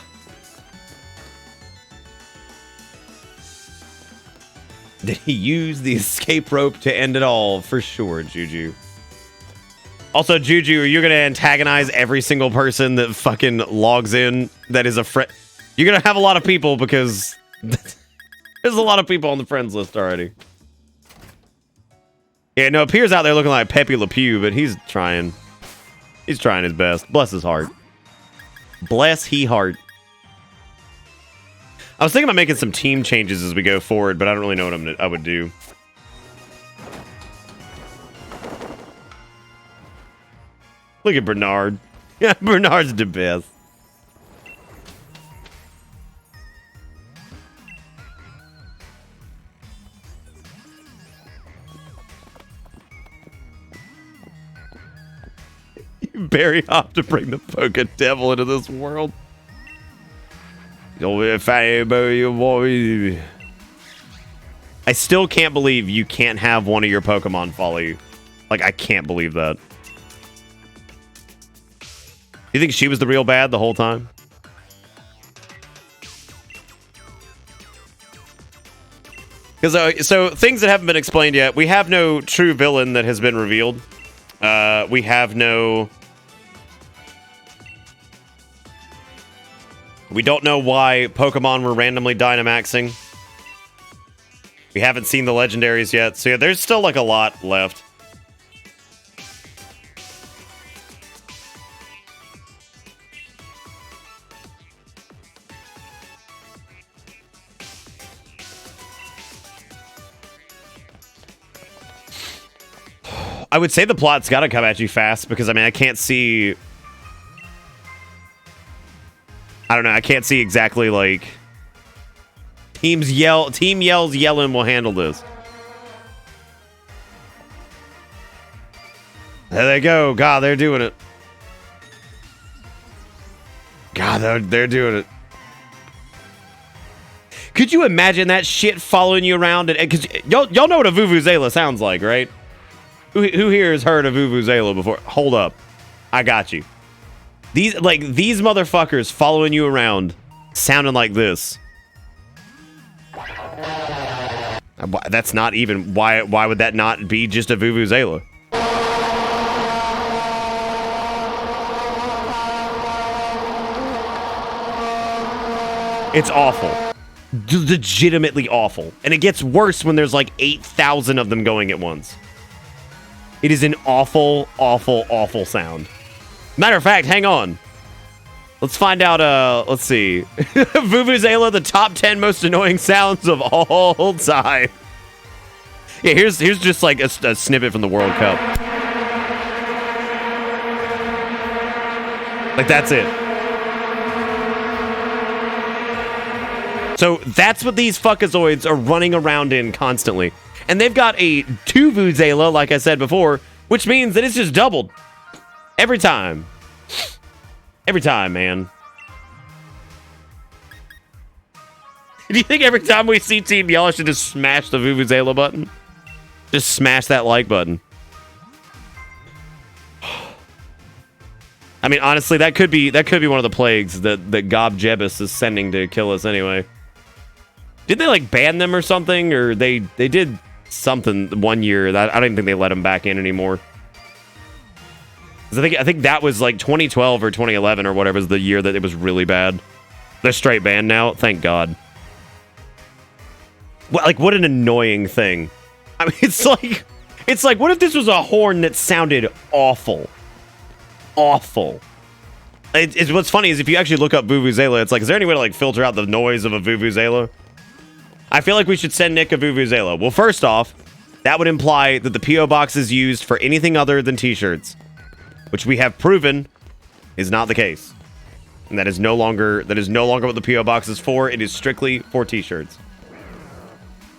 Did he use the escape rope to end it all? For sure, Juju. Also, Juju, are you going to antagonize every single person that fucking logs in that is a friend? You're going to have a lot of people because there's a lot of people on the friends list already. Yeah, no, Pierre's out there looking like Pepe Le Pew, but he's trying. He's trying his best. Bless his heart. Bless he heart. I was thinking about making some team changes as we go forward, but I don't really know what I would do. Look at Bernard. Yeah, Bernard's the best. You Barry Hop to bring the Poke Devil into this world. I still can't believe you can't have one of your Pokemon follow you. Like, I can't believe that. You think she was the real bad the whole time? Because so things that haven't been explained yet. We have no true villain that has been revealed. We have no. We don't know why Pokemon were randomly Dynamaxing. We haven't seen the legendaries yet, so yeah, there's still like a lot left. I would say the plot's got to come at you fast because, I mean, I can't see... I don't know. I can't see exactly, like... Team Yell's yelling will handle this. There they go. God, they're doing it. God, they're doing it. Could you imagine that shit following you around? Because y'all know what a Vuvuzela sounds like, right? Who here has heard of Vuvuzela before? Hold up. I got you. These motherfuckers following you around sounding like this. That's not even... Why would that not be just a Vuvuzela? It's awful. Legitimately awful. And it gets worse when there's like 8,000 of them going at once. It is an awful, awful, awful sound. Matter of fact, hang on. Let's find out, let's see. Vuvuzela, the top 10 most annoying sounds of all time. Yeah, here's just like a snippet from the World Cup. Like, that's it. So that's what these fuckazoids are running around in constantly. And they've got a 2 Vuvuzela, like I said before, which means that it's just doubled. Every time. Every time, man. Do you think every time we see Team Yell, I should just smash the Vuvuzela button? Just smash that like button. I mean, honestly, that could be one of the plagues that Gob Jebus is sending to kill us anyway. Did they like ban them or something, or they did something one year that I don't even think they let them back in anymore. 'Cause I think that was like 2012 or 2011 or whatever was the year that it was really bad. They're straight banned now. Thank God. What an annoying thing. I mean, it's like, what if this was a horn that sounded awful? Awful. It's what's funny is if you actually look up Vuvuzela, it's like, is there any way to like filter out the noise of a Vuvuzela? I feel like we should send Nick a Vuvuzela. Well, first off, that would imply that the P.O. box is used for anything other than t-shirts, which we have proven is not the case. And that is no longer what the P.O. box is for. It is strictly for t-shirts.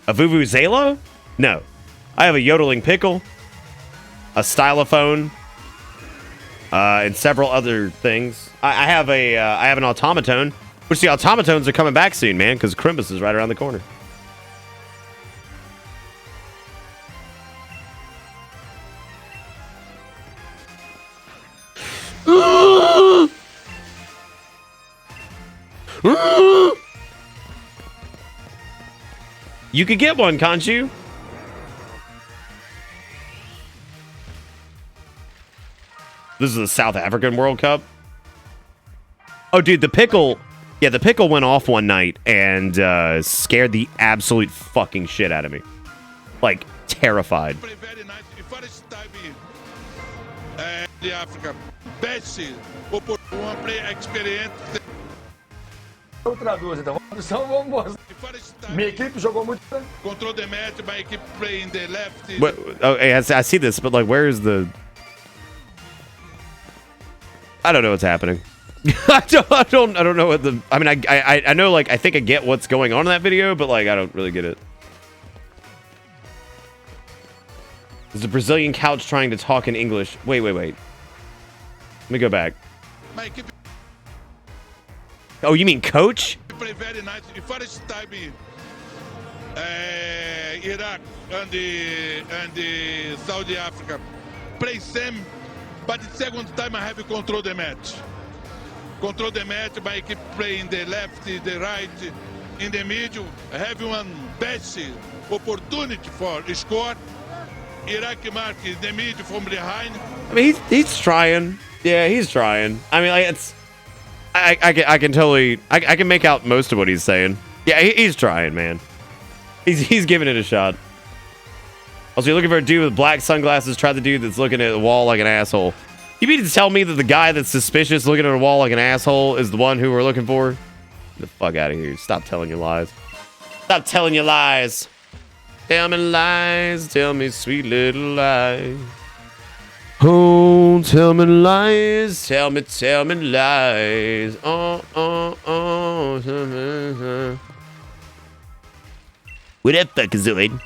A Vuvuzela? No. I have a yodeling pickle, a stylophone, and several other things. I have an automaton, which the automatons are coming back soon, man, because Crimbus is right around the corner. You could get one, can't you? This is the South African World Cup. Oh, dude, the pickle... Yeah, the pickle went off one night and scared the absolute fucking shit out of me. Like, terrified. Minha equipe jogou muito. Control the match, my equipe play in the left. What? Oh, hey, I see this, but like, where is the... I don't know what's happening. I don't know what the... I mean, I know, like, I think I get what's going on in that video, but, like, I don't really get it. There's a Brazilian couch trying to talk in English. Wait. Let me go back. Oh, you mean coach? Play very nice. The first time, Iraq and the Saudi Africa play same, but the second time I have to control the match. Control the match, my equipe play in the left, the right, in the middle. I have one best opportunity for score. Iraq mark in the middle from behind. I mean, he's trying. Yeah, he's trying. I mean, like, it's... I can totally... I can make out most of what he's saying. Yeah, he's trying, man. He's giving it a shot. Also, you're looking for a dude with black sunglasses. Try the dude that's looking at the wall like an asshole. You mean to tell me that the guy that's suspicious looking at a wall like an asshole is the one who we're looking for? Get the fuck out of here. Stop telling your lies. Stop telling your lies. Tell me lies. Tell me sweet little lies. Oh, tell me lies. Tell me lies. Oh. What up, fuckazoid?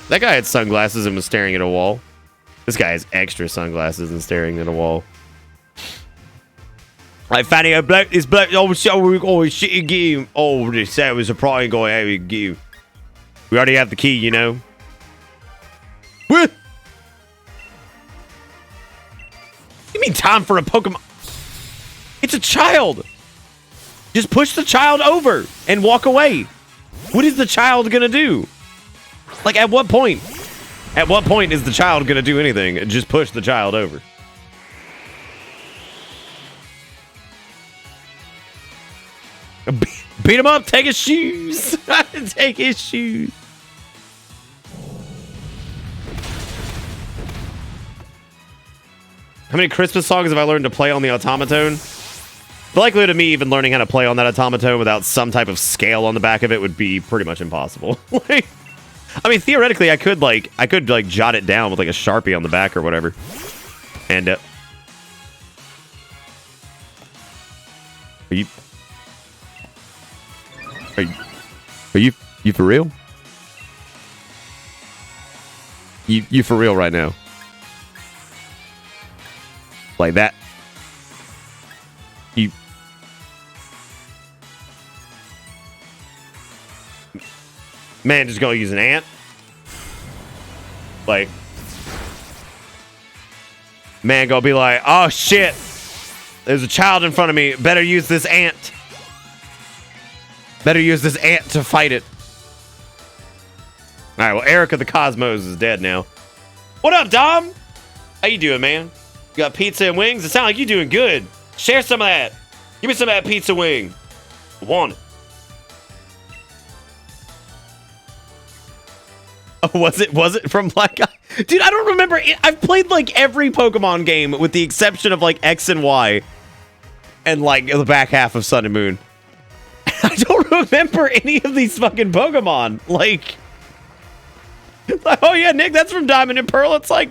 That guy had sunglasses and was staring at a wall. This guy has extra sunglasses and staring at a wall. Like, Fanny, a bloke, this bloke, oh, shit, game. Oh, they said it was a prying guy, how we give. We already have the key, you know. What? You mean time for a Pokemon? It's a child. Just push the child over and walk away. What is the child gonna do? Like, at what point? At what point is the child gonna do anything? Just push the child over. Beat him up, take his shoes. Take his shoes. How many Christmas songs have I learned to play on the automaton? The likelihood of me even learning how to play on that automaton without some type of scale on the back of it would be pretty much impossible. Like, I mean, theoretically, I could jot it down with like a Sharpie on the back or whatever. And are you for real? You for real right now? Like that? Man, just gonna use an ant? Like, man gonna be like, oh shit, there's a child in front of me. Better use this ant. Better use this ant to fight it. All right, well, Erica the Cosmos is dead now. What up, Dom? How you doing, man? You got pizza and wings? It sounds like you doing good. Share some of that. Give me some of that pizza wing. I want it. Oh, was it from Black Guy? Dude, I don't remember. I've played like every Pokemon game with the exception of like X and Y and like the back half of Sun and Moon. I don't remember any of these fucking Pokemon. Like, oh yeah, Nick, that's from Diamond and Pearl. It's like,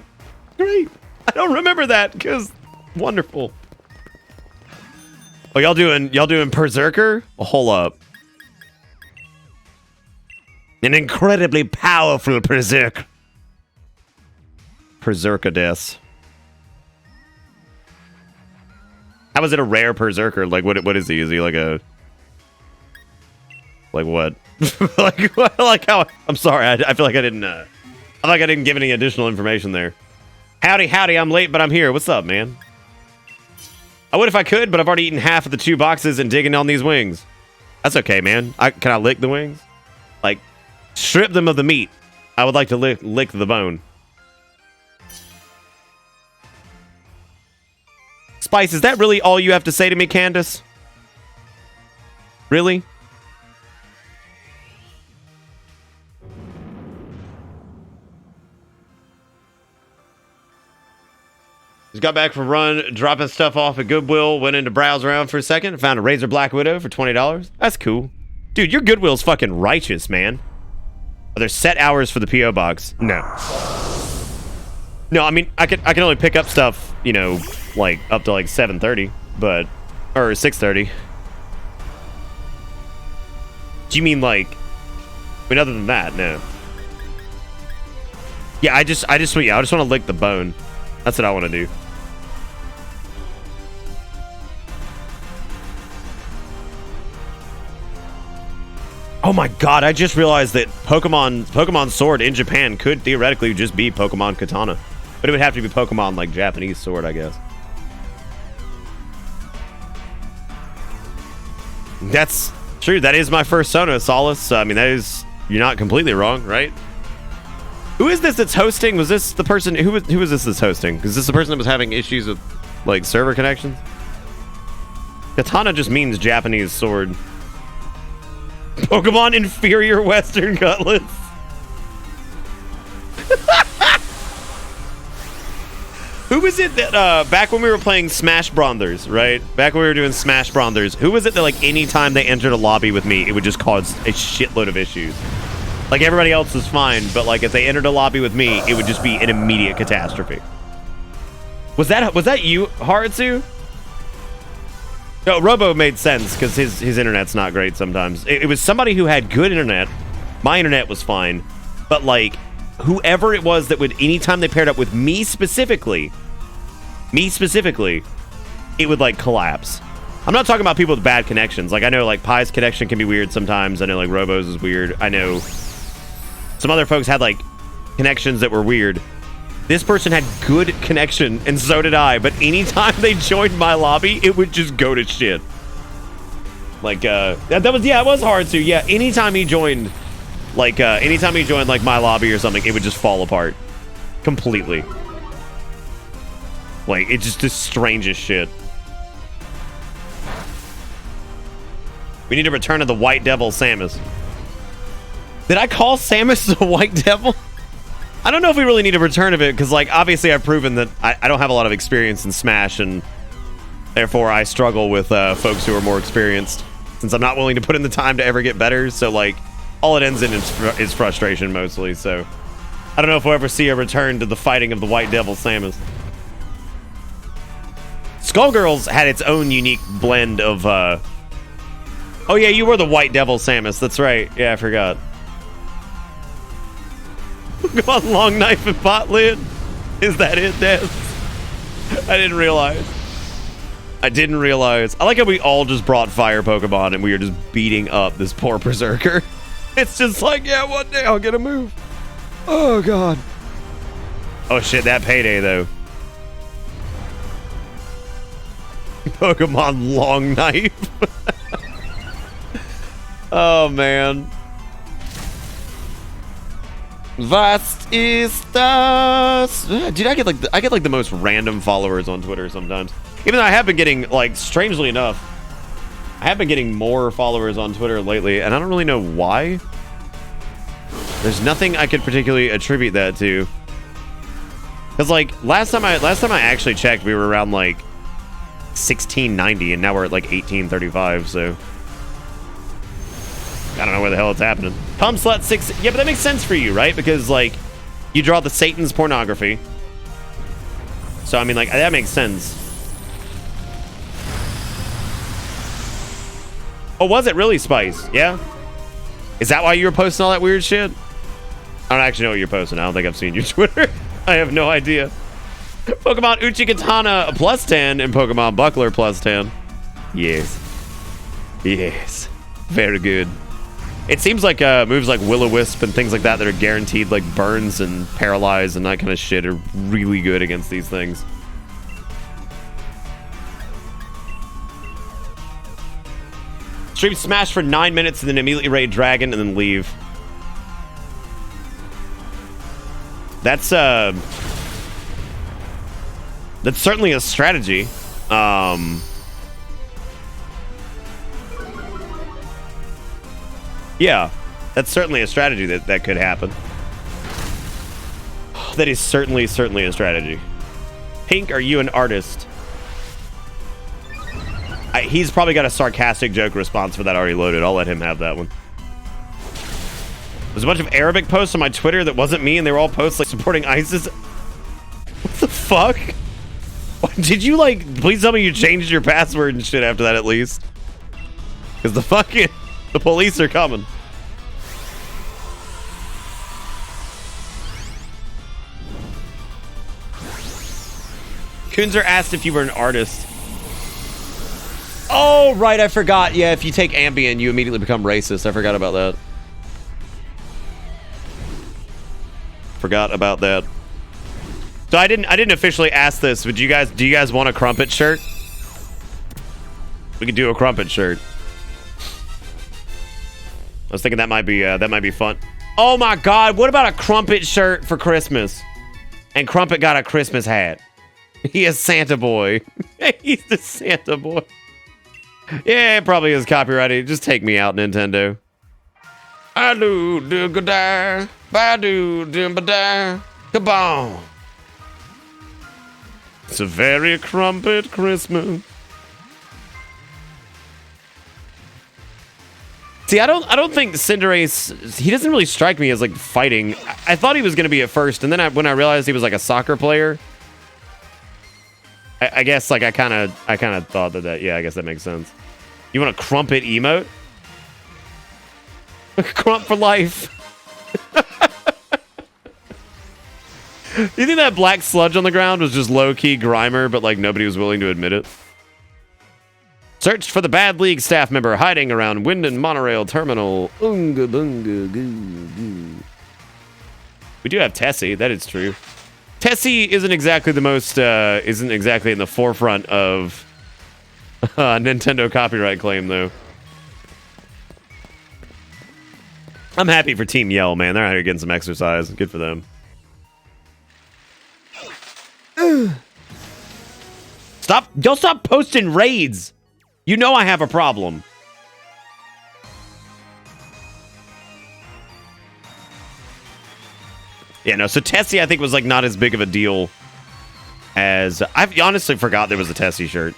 great. I don't remember that because wonderful. Oh, y'all doing Berserker? Well, hold up. An incredibly powerful Berserker. Berserker death. How is it a rare Berserker? Like, what is he? Is he like a... Like what? like how? I'm sorry. I feel like I didn't. I feel like I didn't give any additional information there. Howdy, howdy. I'm late, but I'm here. What's up, man? I would if I could, but I've already eaten half of the 2 boxes and digging on these wings. That's okay, man. Can I lick the wings? Like, strip them of the meat. I would like to lick the bone. Spice, is that really all you have to say to me, Candace? Really? Just got back from run, dropping stuff off at Goodwill, went in to browse around for a second, found a Razor Black Widow for $20. That's cool. Dude, your Goodwill's fucking righteous, man. Are there set hours for the P.O. box? No. No, I mean, I can only pick up stuff, you know, like, up to, like, 7:30, but... Or 6:30. Do you mean, like... I mean, other than that, no. Yeah, I just want to lick the bone. That's what I want to do. Oh my god, I just realized that Pokemon Sword in Japan could theoretically just be Pokemon Katana. But it would have to be Pokemon, like, Japanese Sword, I guess. That's true. That is my first Sonos, Solace. I mean, that is... You're not completely wrong, right? Who is this that's hosting? Was this the person... Who was this that's hosting? Is this the person that was having issues with, like, server connections? Katana just means Japanese sword. Pokemon inferior Western Cutlets. Who was it that, back when we were playing Smash Brothers, right? Back when we were doing Smash Brothers, who was it that, like, anytime they entered a lobby with me, it would just cause a shitload of issues? Like, everybody else was fine, but, like, if they entered a lobby with me, it would just be an immediate catastrophe. Was that you, Haratsu? No, Robo made sense, because his internet's not great sometimes. It was somebody who had good internet. My internet was fine. But, like, whoever it was that would, anytime they paired up with me specifically, it would, like, collapse. I'm not talking about people with bad connections. Like, I know, like, Pi's connection can be weird sometimes. I know, like, Robo's is weird. I know some other folks had, like, connections that were weird. This person had good connection, and so did I. But anytime they joined my lobby, it would just go to shit. Like, that was, yeah, it was hard to. Yeah, anytime he joined, like, my lobby or something, it would just fall apart. Completely. Like, it's just the strangest shit. We need a return of the White Devil Samus. Did I call Samus the White Devil? I don't know if we really need a return of it, because, like, obviously I've proven that I don't have a lot of experience in Smash, and therefore I struggle with folks who are more experienced, since I'm not willing to put in the time to ever get better. So, like, all it ends in is frustration, mostly. So I don't know if we'll ever see a return to the fighting of the White Devil Samus. Skullgirls had its own unique blend of... Oh, yeah, you were the White Devil Samus. That's right. Yeah, I forgot. Come on, long knife and pot lid. Is that it, Des? I didn't realize. I like how we all just brought fire Pokemon and we were just beating up this poor Berserker. It's just like, yeah, one day I'll get a move. Oh, God. Oh, shit, that payday, though. Pokemon Long Knife. Oh, man. Was ist das? Dude, I get like the most random followers on Twitter sometimes. Even though I have been getting, like, strangely enough, I have been getting more followers on Twitter lately, and I don't really know why. There's nothing I could particularly attribute that to. Cause like last time I actually checked, we were around like 1690, and now we're at like 1835. So I don't know where the hell it's happening. Pump Slut 6. Yeah, but that makes sense for you, right? Because like you draw the Satan's pornography. So I mean, like that makes sense. Oh, was it really Spice? Yeah. Is that why you were posting all that weird shit? I don't actually know what you're posting. I don't think I've seen your Twitter. I have no idea. Pokemon Uchigatana +10 and Pokemon Buckler +10. Yes. Yes. Very good. It seems like moves like Will-O-Wisp and things like that that are guaranteed like burns and paralyze and that kind of shit are really good against these things. Stream Smash for 9 minutes and then immediately raid Dragon and then leave. That's certainly a strategy. Yeah, that's certainly a strategy that could happen. That is certainly a strategy. Pink, are you an artist? He's probably got a sarcastic joke response for that already loaded. I'll let him have that one. There's a bunch of Arabic posts on my Twitter that wasn't me, and they were all posts like supporting ISIS. What the fuck? Did you like? Please tell me you changed your password and shit after that at least, because the police are coming. Kunzer asked if you were an artist. Oh, right, I forgot. Yeah, if you take Ambien, you immediately become racist. I forgot about that. Forgot about that. So I didn't officially ask this, but do you guys want a crumpet shirt? We could do a crumpet shirt. I was thinking that might be fun. Oh my God, what about a crumpet shirt for Christmas? And Crumpet got a Christmas hat. He is Santa Boy. He's the Santa Boy. Yeah, it probably is copyrighted. Just take me out, Nintendo. I do go die. Ba-do ba-da. Kaboom. It's a very crumpet Christmas. See, I don't think Cinderace, he doesn't really strike me as like fighting. I thought he was going to be at first, and then when I realized he was like a soccer player, I guess like I kind of thought that yeah, I guess that makes sense. You want a crumpet emote? Crump for life. You think that black sludge on the ground was just low-key Grimer, but like nobody was willing to admit it? Searched for the Bad League staff member hiding around Wyndon Monorail Terminal. Unga bunga goo goo. We do have Tessie, that is true. Tessie isn't exactly the most, isn't exactly in the forefront of Nintendo copyright claim, though. I'm happy for Team Yell, man. They're out here getting some exercise. Good for them. Don't stop posting raids. You know I have a problem. Yeah, no, so Tessie, I think, was, like, not as big of a deal as... I honestly forgot there was a Tessie shirt.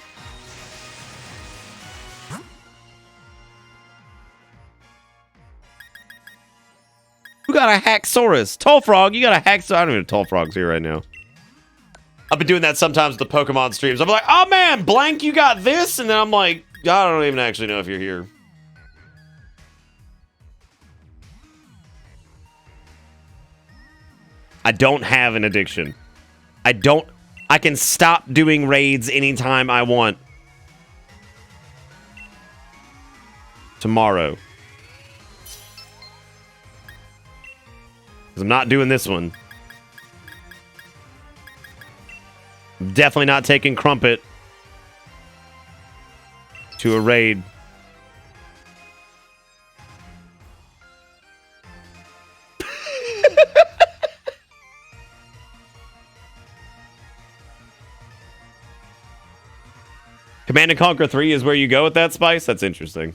Who got a Haxorus? Tollfrog, you got a Haxorus. I don't even know Tollfrog's here right now. I've been doing that sometimes with the Pokemon streams. I'm like, oh, man, blank, you got this? And then I'm like, I don't even actually know if you're here. I don't have an addiction. I can stop doing raids anytime I want. Tomorrow. 'Cause I'm not doing this one. I'm definitely not taking Crumpet to a raid. Command & Conquer 3 is where you go with that spice? That's interesting.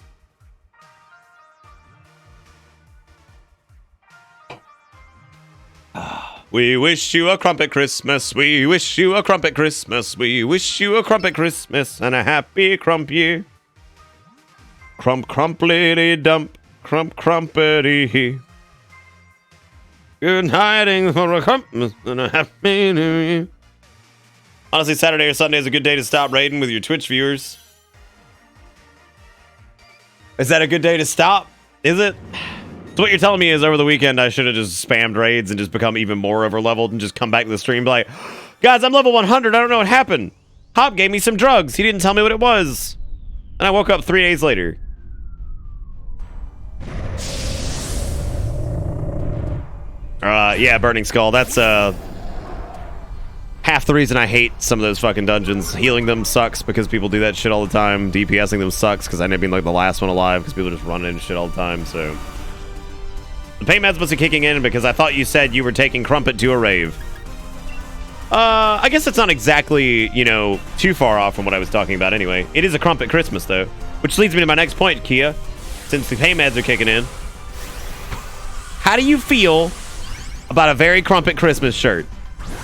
We wish you a crumpet Christmas. We wish you a crumpet Christmas. We wish you a crumpet Christmas and a happy crump year. Crump, crumpity dump. Crump, crumpety. Good hiding for a Christmas and a happy new year. Honestly, Saturday or Sunday is a good day to stop raiding with your Twitch viewers. Is that a good day to stop? Is it? So what you're telling me is over the weekend I should have just spammed raids and just become even more over-leveled and just come back to the stream and be like, guys, I'm level 100. I don't know what happened. Hop gave me some drugs. He didn't tell me what it was. And I woke up 3 days later. Yeah, Burning Skull. That's, half the reason I hate some of those fucking dungeons. Healing them sucks because people do that shit all the time. DPSing them sucks because I end up being like the last one alive because people just run into shit all the time, so. The pain meds must be kicking in because I thought you said you were taking Crumpet to a rave. I guess it's not exactly, you know, too far off from what I was talking about anyway. It is a Crumpet Christmas, though. Which leads me to my next point, Kia. Since the pain meds are kicking in. How do you feel about a very Crumpet Christmas shirt?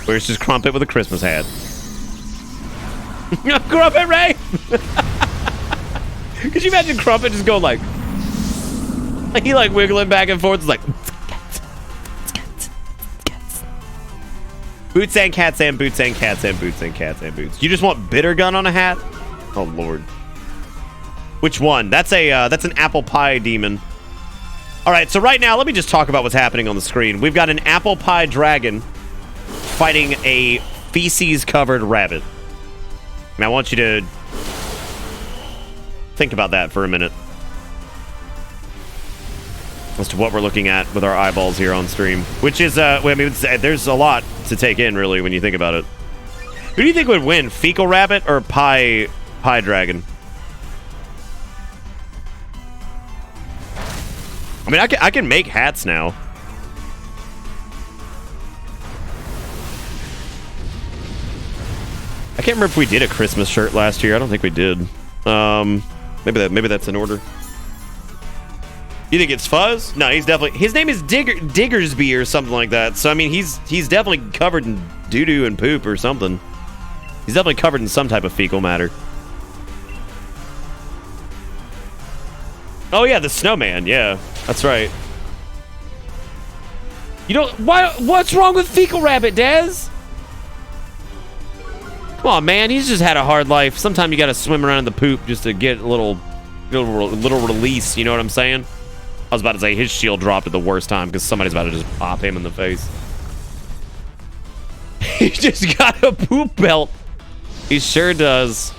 Where it's just Crumpet with a Christmas hat. Crumpet Ray! Could you imagine Crumpet just going like... He like wiggling back and forth. It's like... Boots and cats and boots and cats and boots and cats and boots. You just want bitter gun on a hat? Oh, Lord. Which one? That's an apple pie demon. All right, so right now, let me just talk about what's happening on the screen. We've got an apple pie dragon fighting a feces-covered rabbit. And I want you to think about that for a minute. As to what we're looking at with our eyeballs here on stream. Which is, I mean, there's a lot to take in, really, when you think about it. Who do you think would win, fecal rabbit or pie dragon? I mean, I can make hats now. I can't remember if we did a Christmas shirt last year. I don't think we did. Maybe that's in order. You think it's Fuzz? No, he's definitely... His name is Diggersby or something like that. So, I mean, he's definitely covered in doo-doo and poop or something. He's definitely covered in some type of fecal matter. Oh, yeah, the snowman. Yeah, that's right. You don't... What's wrong with fecal rabbit, Daz? Come on, man. He's just had a hard life. Sometimes you got to swim around in the poop just to get a little release. You know what I'm saying? I was about to say his shield dropped at the worst time because somebody's about to just pop him in the face. He just got a poop belt. He sure does.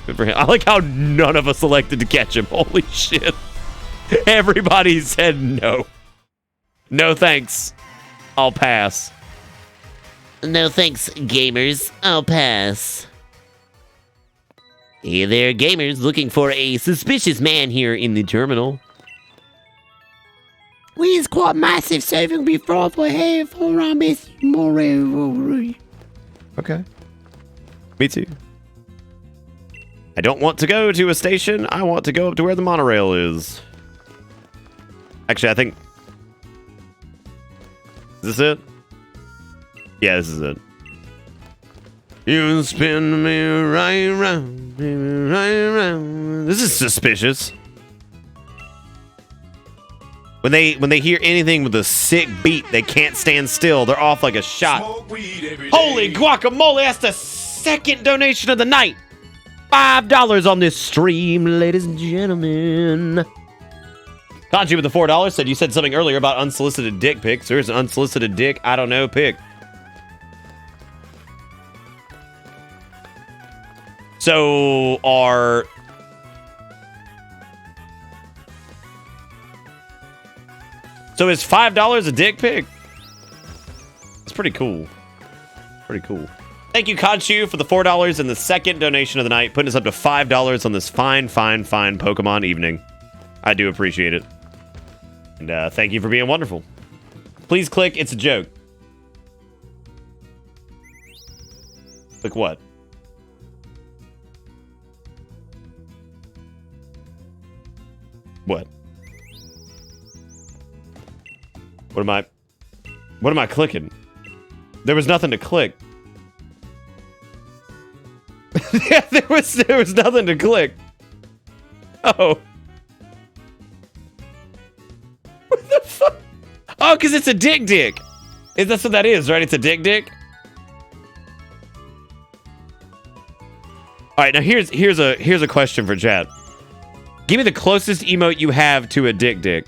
Good for him. I like how none of us elected to catch him. Holy shit. Everybody said no. No thanks. I'll pass. No thanks, gamers. I'll pass. Hey there, gamers. Looking for a suspicious man here in the terminal. We is quite massive, so it will be fraught for hay for our miss more. Okay. Me too. I don't want to go to a station. I want to go up to where the monorail is. Actually, I think... Is this it? Yeah, this is it. You spin me right around, right around. This is suspicious. When they hear anything with a sick beat, they can't stand still. They're off like a shot. Holy guacamole, that's the second donation of the night. $5 on this stream, ladies and gentlemen. Kanji with the $4 said, you said something earlier about unsolicited dick pics. There's an unsolicited dick, I don't know, pic. So is $5 a dick pic? pretty cool. Pretty cool. Thank you, Kachu, for the $4 and the second donation of the night, putting us up to $5 on this fine Pokemon evening. I do appreciate it. And thank you for being wonderful. Please click It's a Joke. Click what? What? What am I clicking? There was nothing to click. Yeah, there was nothing to click. Oh. What the fuck? Oh, because it's a dick. That's what that is, right? It's a dick. All right, now here's a question for chat. Give me the closest emote you have to a dick.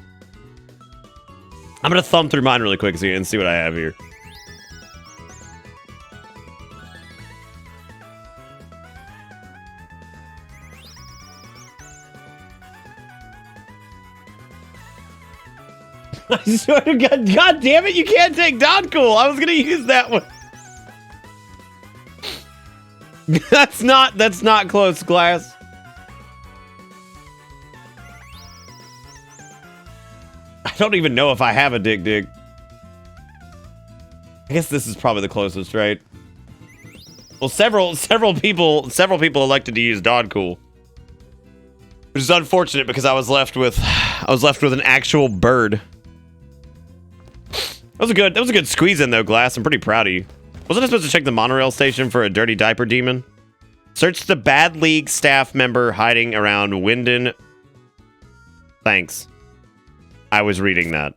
I'm gonna thumb through mine really quick and see what I have here. I swear to God damn it, you can't take Don Cool. I was gonna use that one. That's not close, Glass. I don't even know if I have a dick. I guess this is probably the closest, right? Well, several people elected to use Don Cool, which is unfortunate because I was left with an actual bird. That was a good squeeze in though, Glass. I'm pretty proud of you. Wasn't I supposed to check the monorail station for a dirty diaper demon? Search the Bad League staff member hiding around Winden. Thanks. I was reading that.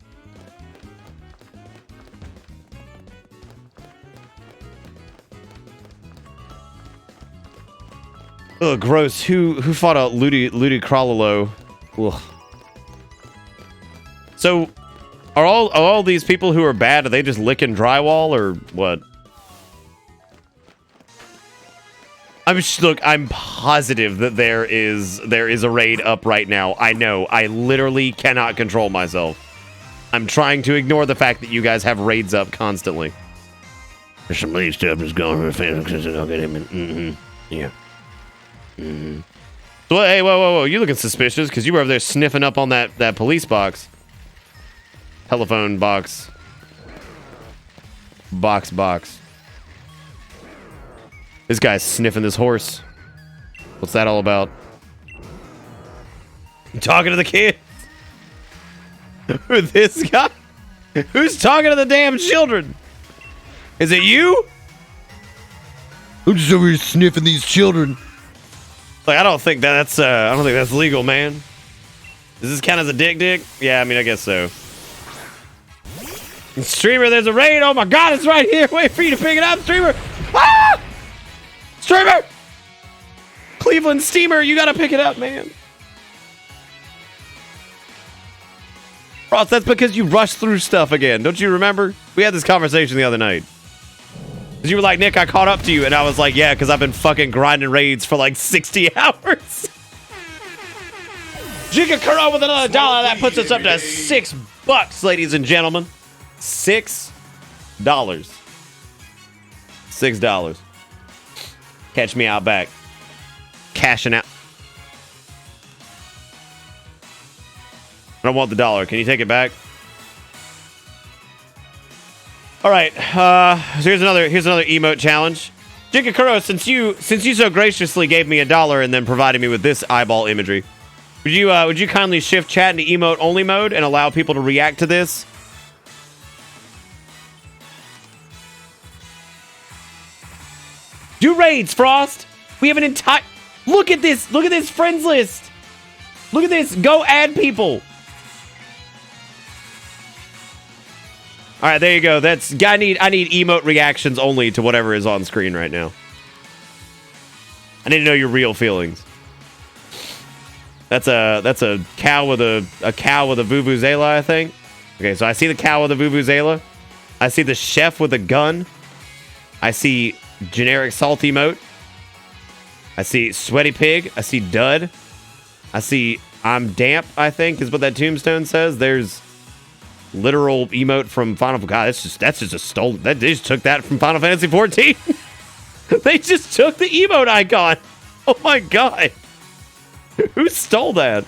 Ugh, gross. Who fought a Ludicrololo? Ugh. So, are all these people who are bad, are they just licking drywall or what? I'm positive that there is a raid up right now. I know. I literally cannot control myself. I'm trying to ignore the fact that you guys have raids up constantly. There's some lead stuff that's going for the fans because I'll get him in. Yeah. So, hey, whoa. You looking suspicious because you were over there sniffing up on that police box. Telephone box. Box. This guy's sniffing this horse. What's that all about? You talking to the kids? Who, this guy? Who's talking to the damn children? Is it you? I'm just over here sniffing these children. Like, I don't think that's legal, man. Does this count as a dick? Yeah, I mean, I guess so. Streamer, there's a raid. Oh my God, it's right here. Wait for you to pick it up, Streamer. Ah! Streamer! Cleveland Steamer, you gotta pick it up, man. Ross, that's because you rushed through stuff again. Don't you remember? We had this conversation the other night. Because you were like, Nick, I caught up to you. And I was like, yeah, because I've been fucking grinding raids for like 60 hours. Giga Kuro with another $1. That puts us up to $6, ladies and gentlemen. $6. $6. Catch me out back. Cashing out. I don't want the $1. Can you take it back? All right. So here's another emote challenge. Jigakuro, since you so graciously gave me $1 and then provided me with this eyeball imagery, would you kindly shift chat into emote only mode and allow people to react to this? Do raids, Frost. We have an entire... Look at this friends list. Look at this. Go add people. All right, there you go. I need emote reactions only to whatever is on screen right now. I need to know your real feelings. That's a cow with a vuvuzela, I think. Okay, so I see the cow with a vuvuzela. I see the chef with a gun. I see generic salt emote. I see sweaty pig. I see dud. I see I'm damp, I think is what that tombstone says. There's literal emote from Final. God, that's just a stolen. They just took that from Final Fantasy 14. They just took the emote icon. Oh my god. Who stole that?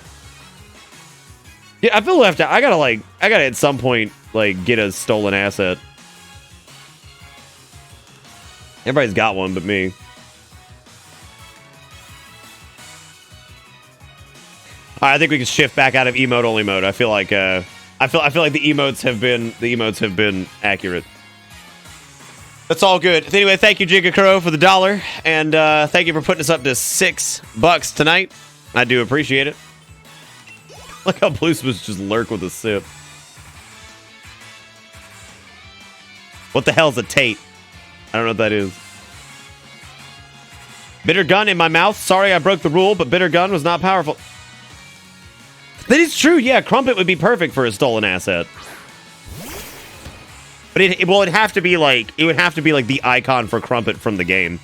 Yeah, I feel left out. I gotta at some point like get a stolen asset. Everybody's got one but me. All right, I think we can shift back out of emote only mode. I feel like the emotes have been accurate. That's all good. Anyway, thank you, Jigakuro, for the $1, and thank you for putting us up to $6 tonight. I do appreciate it. Look how Blues was just lurk with a sip. What the hell's a Tate? I don't know what that is. Bitter gun in my mouth. Sorry I broke the rule, but bitter gun was not powerful. That is true. Yeah, Crumpet would be perfect for a stolen asset. But it'd have to be like the icon for Crumpet from the game.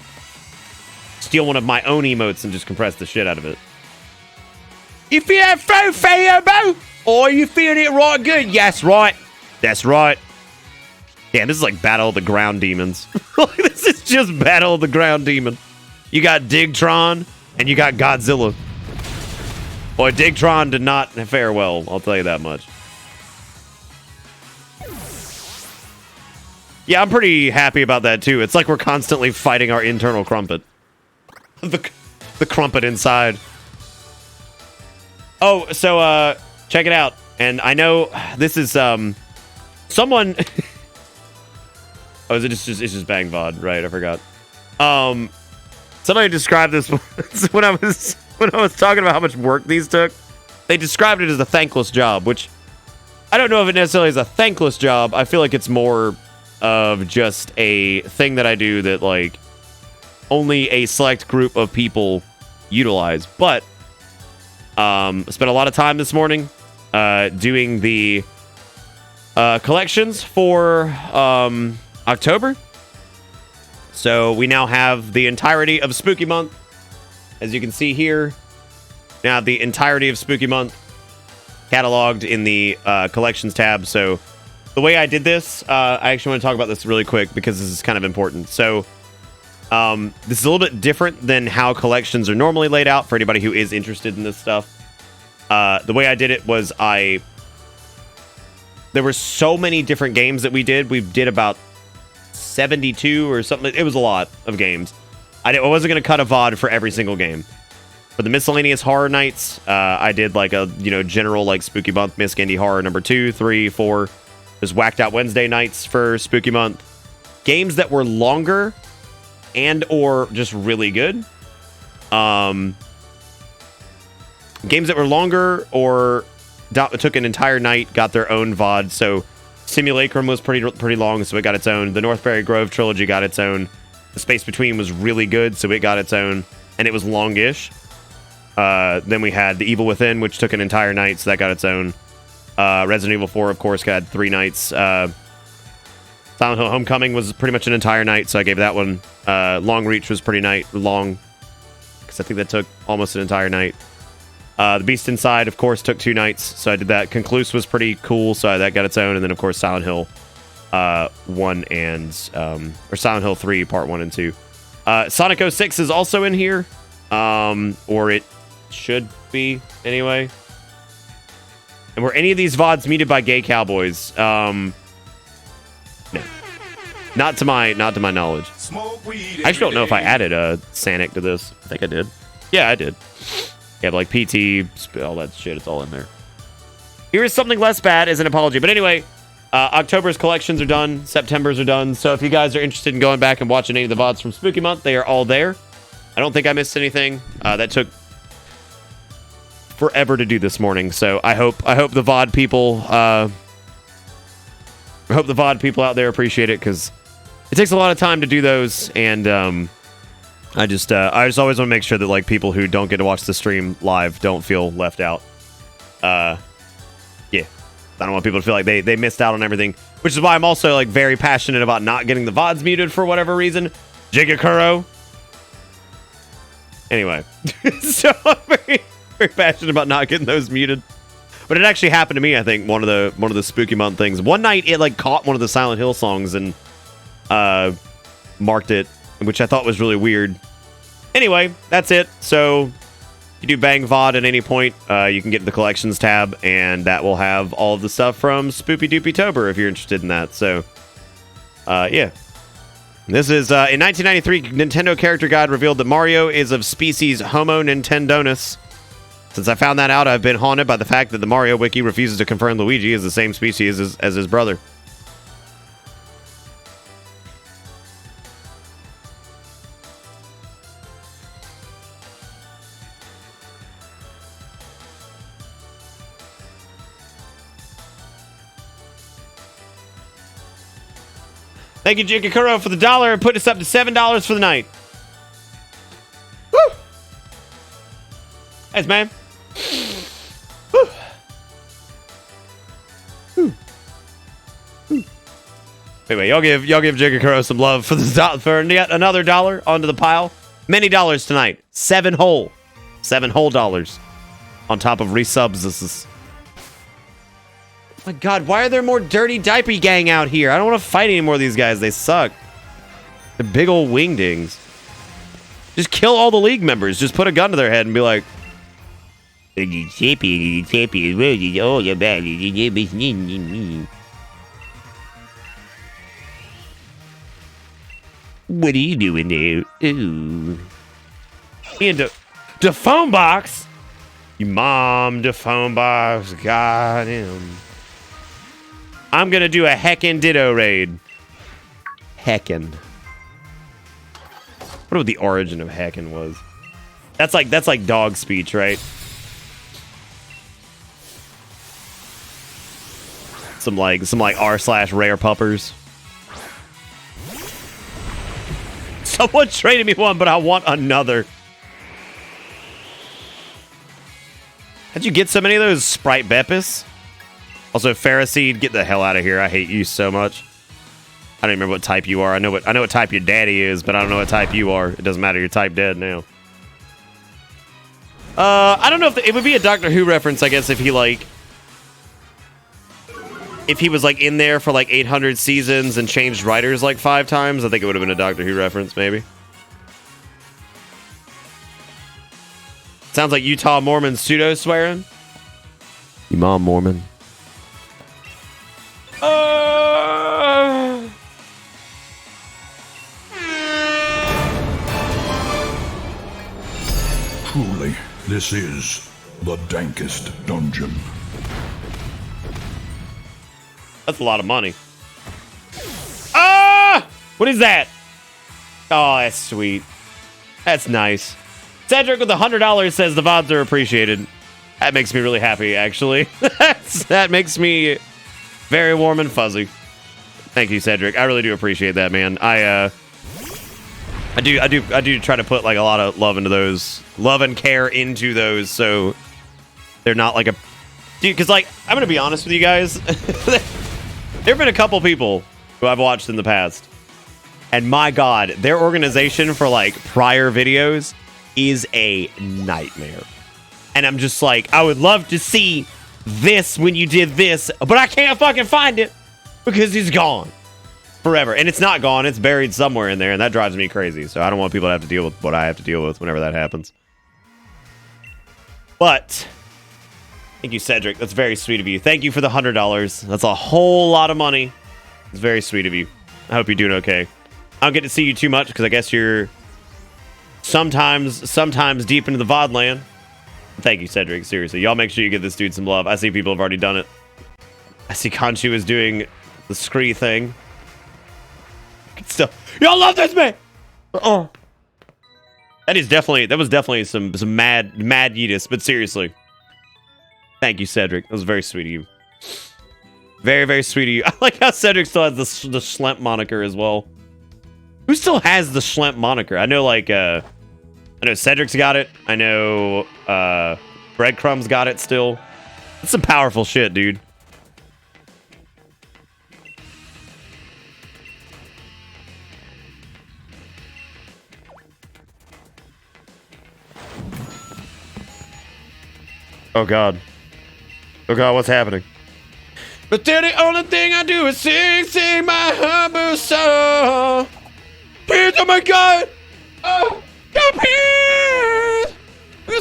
Steal one of my own emotes and just compress the shit out of it. If you have throw Fayobo, or you feeling it right good? Yes, right. That's right. Yeah, this is like Battle of the Ground Demons. This is just Battle of the Ground Demon. You got Digtron and you got Godzilla. Boy, Digtron did not fare well, I'll tell you that much. Yeah, I'm pretty happy about that too. It's like we're constantly fighting our internal Crumpet. The Crumpet inside. Oh, so check it out. And I know this is someone oh, is it just it's just Bang VOD, right? I forgot. Somebody described this when I was talking about how much work these took. They described it as a thankless job, which I don't know if it necessarily is a thankless job. I feel like it's more of just a thing that I do that like only a select group of people utilize. But I spent a lot of time this morning doing the collections for October. So we now have the entirety of Spooky Month. As you can see here, now the entirety of Spooky Month cataloged in the collections tab. So the way I did this, I actually want to talk about this really quick because this is kind of important. So this is a little bit different than how collections are normally laid out for anybody who is interested in this stuff. The way I did it was there were so many different games that we did. We did about 72 or something. It was a lot of games. I wasn't going to cut a VOD for every single game. For the miscellaneous horror nights, I did like a general like Spooky Month Miss Candy Horror number 2, 3, 4. There's Whacked Out Wednesday nights for Spooky Month. Games that were longer and or just really good. Games that were longer or took an entire night, got their own VOD. So Simulacrum was pretty long, so it got its own. The Northbury Grove trilogy got its own. The Space Between was really good, so it got its own, and it was longish. Then we had The Evil Within, which took an entire night, so that got its own. Resident Evil 4, of course, got 3 nights. Silent Hill Homecoming was pretty much an entire night, so I gave that one. Long Reach was pretty long, because I think that took almost an entire night. The Beast Inside, of course, took 2 nights, so I did that. Concluse was pretty cool, so that got its own. And then, of course, Silent Hill 1 and... or Silent Hill 3, Part 1 and 2. Sonic 06 is also in here. Or it should be, anyway. And were any of these VODs muted by gay cowboys? No. Not to my knowledge. I actually don't know if I added a Sanic to this. I think I did. Yeah, I did. Yeah, but like PT, all that shit, it's all in there. Here is something less bad as an apology. But anyway, October's collections are done. September's are done. So if you guys are interested in going back and watching any of the VODs from Spooky Month, they are all there. I don't think I missed anything. That took forever to do this morning. So I hope the VOD people out there appreciate it, because it takes a lot of time to do those, and I just always want to make sure that like people who don't get to watch the stream live don't feel left out. Yeah, I don't want people to feel like they missed out on everything, which is why I'm also like very passionate about not getting the VODs muted for whatever reason. Jigakuro. Anyway, so I'm very, very passionate about not getting those muted. But it actually happened to me, I think, one of the Spooky Month things. One night, it, like, caught one of the Silent Hill songs and marked it, which I thought was really weird. Anyway, that's it. So, if you do Bang VOD at any point, you can get the Collections tab, and that will have all of the stuff from Spoopy Doopy Tober if you're interested in that. So, yeah. This is, in 1993, Nintendo Character Guide revealed that Mario is of species Homo Nintendonus. Since I found that out, I've been haunted by the fact that the Mario Wiki refuses to confirm Luigi is the same species as his brother. Thank you, Jikakuro, for the $1 and putting us up to $7 for the night. Woo! Thanks, man. Woo. Woo. Woo. Anyway, y'all give Jikakuro some love for yet another $1 onto the pile. Many dollars tonight. 7 whole dollars on top of resubs. This is. My God, why are there more dirty diaper gang out here? I don't want to fight any more of these guys. They suck. They're big old wingdings. Just kill all the league members. Just put a gun to their head and be like, what are you doing there? Ooh. And the phone box? You mom, the phone box. Got him. I'm gonna do a heckin' ditto raid. Heckin'. What the origin of heckin' was? That's like dog speech, right? Some like r/rare puppers. Someone traded me one, but I want another. How'd you get so many of those, Sprite Beppis? Also, Pharisee, get the hell out of here. I hate you so much. I don't even remember what type you are. I know what type your daddy is, but I don't know what type you are. It doesn't matter. You're type dead now. I don't know if it would be a Doctor Who reference, I guess, if he was like in there for like 800 seasons and changed writers like 5 times. I think it would have been a Doctor Who reference, maybe. Sounds like Utah Mormon pseudo swearing. You mom Mormon. Truly, this is the dankest dungeon. That's a lot of money. Ah! What is that? Oh, that's sweet. That's nice. Cedric with $100 says the VODs are appreciated. That makes me really happy, actually. That makes me very warm and fuzzy. Thank you, Cedric. I really do appreciate that, man. I do try to put like a lot of love into those, love and care into those, so they're not like a dude. Because like I'm gonna be honest with you guys, there've been a couple people who I've watched in the past, and my God, their organization for like prior videos is a nightmare. And I'm just like, I would love to see this when you did this, but I can't fucking find it because it's gone forever. And it's not gone. It's buried somewhere in there, and that drives me crazy. So I don't want people to have to deal with what I have to deal with whenever that happens. But thank you, Cedric. That's very sweet of you. Thank you for the $100. That's a whole lot of money. It's very sweet of you. I hope you're doing okay. I don't get to see you too much because I guess you're sometimes deep into the VOD land. Thank you, Cedric. Seriously, y'all make sure you give this dude some love. I see people have already done it. I see Conchu is doing the scree thing. Still, y'all love this man. That was definitely some mad yeetus. But seriously, thank you, Cedric. That was very sweet of you. Very, very sweet of you. I like how Cedric still has the Schlemp moniker as well. Who still has the Schlemp moniker? I know I know Cedric's got it. I know Breadcrumb's got it still. That's some powerful shit, dude. Oh, God. Oh God, what's happening? But then the only thing I do is sing my humble song. Please, oh my God! Oh, God, please!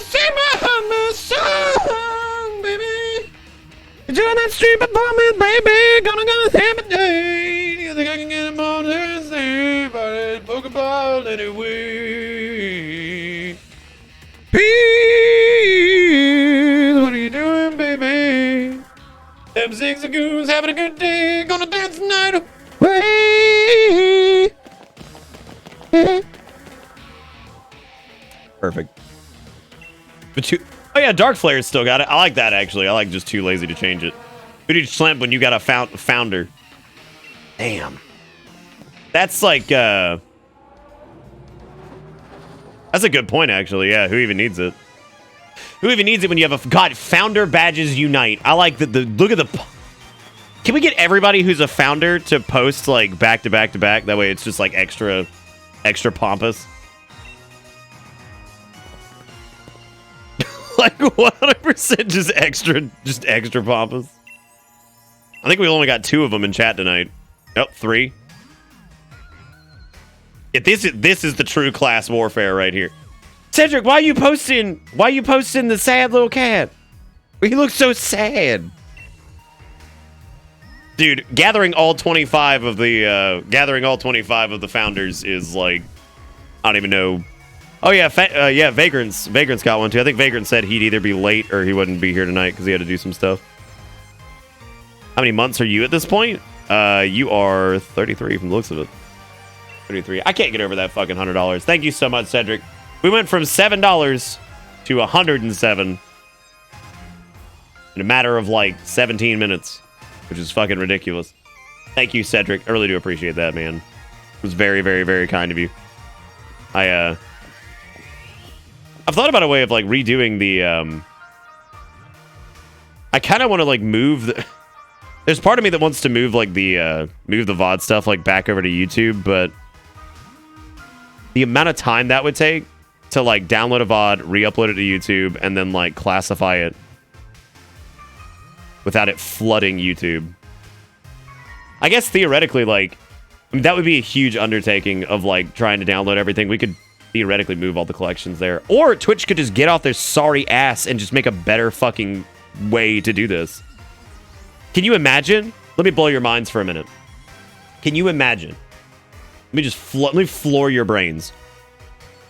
Sing my humble song, baby. Join that street performance, baby. Gonna have a day. You think I can get him on Thursday? But it's Pokeball anyway. Peace. What are you doing, baby? Them zigzagoons having a good day. Gonna dance the night away. Perfect. But you, oh yeah, Dark Flare's still got it. I like that actually. I like just too lazy to change it. Who did you slam when you got a founder? Damn. That's like that's a good point actually. Yeah, who even needs it? Who even needs it when you have a God, founder badges unite. I like the look at the. Can we get everybody who's a founder to post like back to back to back? That way it's just like extra pompous. Like 100% just extra pompous. I think we only got 2 of them in chat tonight. Oh, 3. Yeah, this is the true class warfare right here. Cedric, why you posting the sad little cat? He looks so sad. Dude, gathering all 25 of the founders is like, I don't even know. Oh yeah, Vagrant's got one too. I think Vagrant said he'd either be late or he wouldn't be here tonight because he had to do some stuff. How many months are you at this point? You are 33 from the looks of it. 33. I can't get over that fucking $100. Thank you so much, Cedric. We went from $7 to $107 in a matter of like 17 minutes, which is fucking ridiculous. Thank you, Cedric. I really do appreciate that, man. It was very, very, very kind of you. I've thought about a way of like redoing the I kind of want to like move the there's part of me that wants to move like the move the VOD stuff like back over to YouTube, but the amount of time that would take to like download a VOD, re-upload it to YouTube, and then like classify it without it flooding YouTube. I guess theoretically, like, I mean, that would be a huge undertaking of like trying to download everything. We could theoretically move all the collections there. Or Twitch could just get off their sorry ass and just make a better fucking way to do this. Can you imagine? Let me blow your minds for a minute. Can you imagine? Let me floor your brains.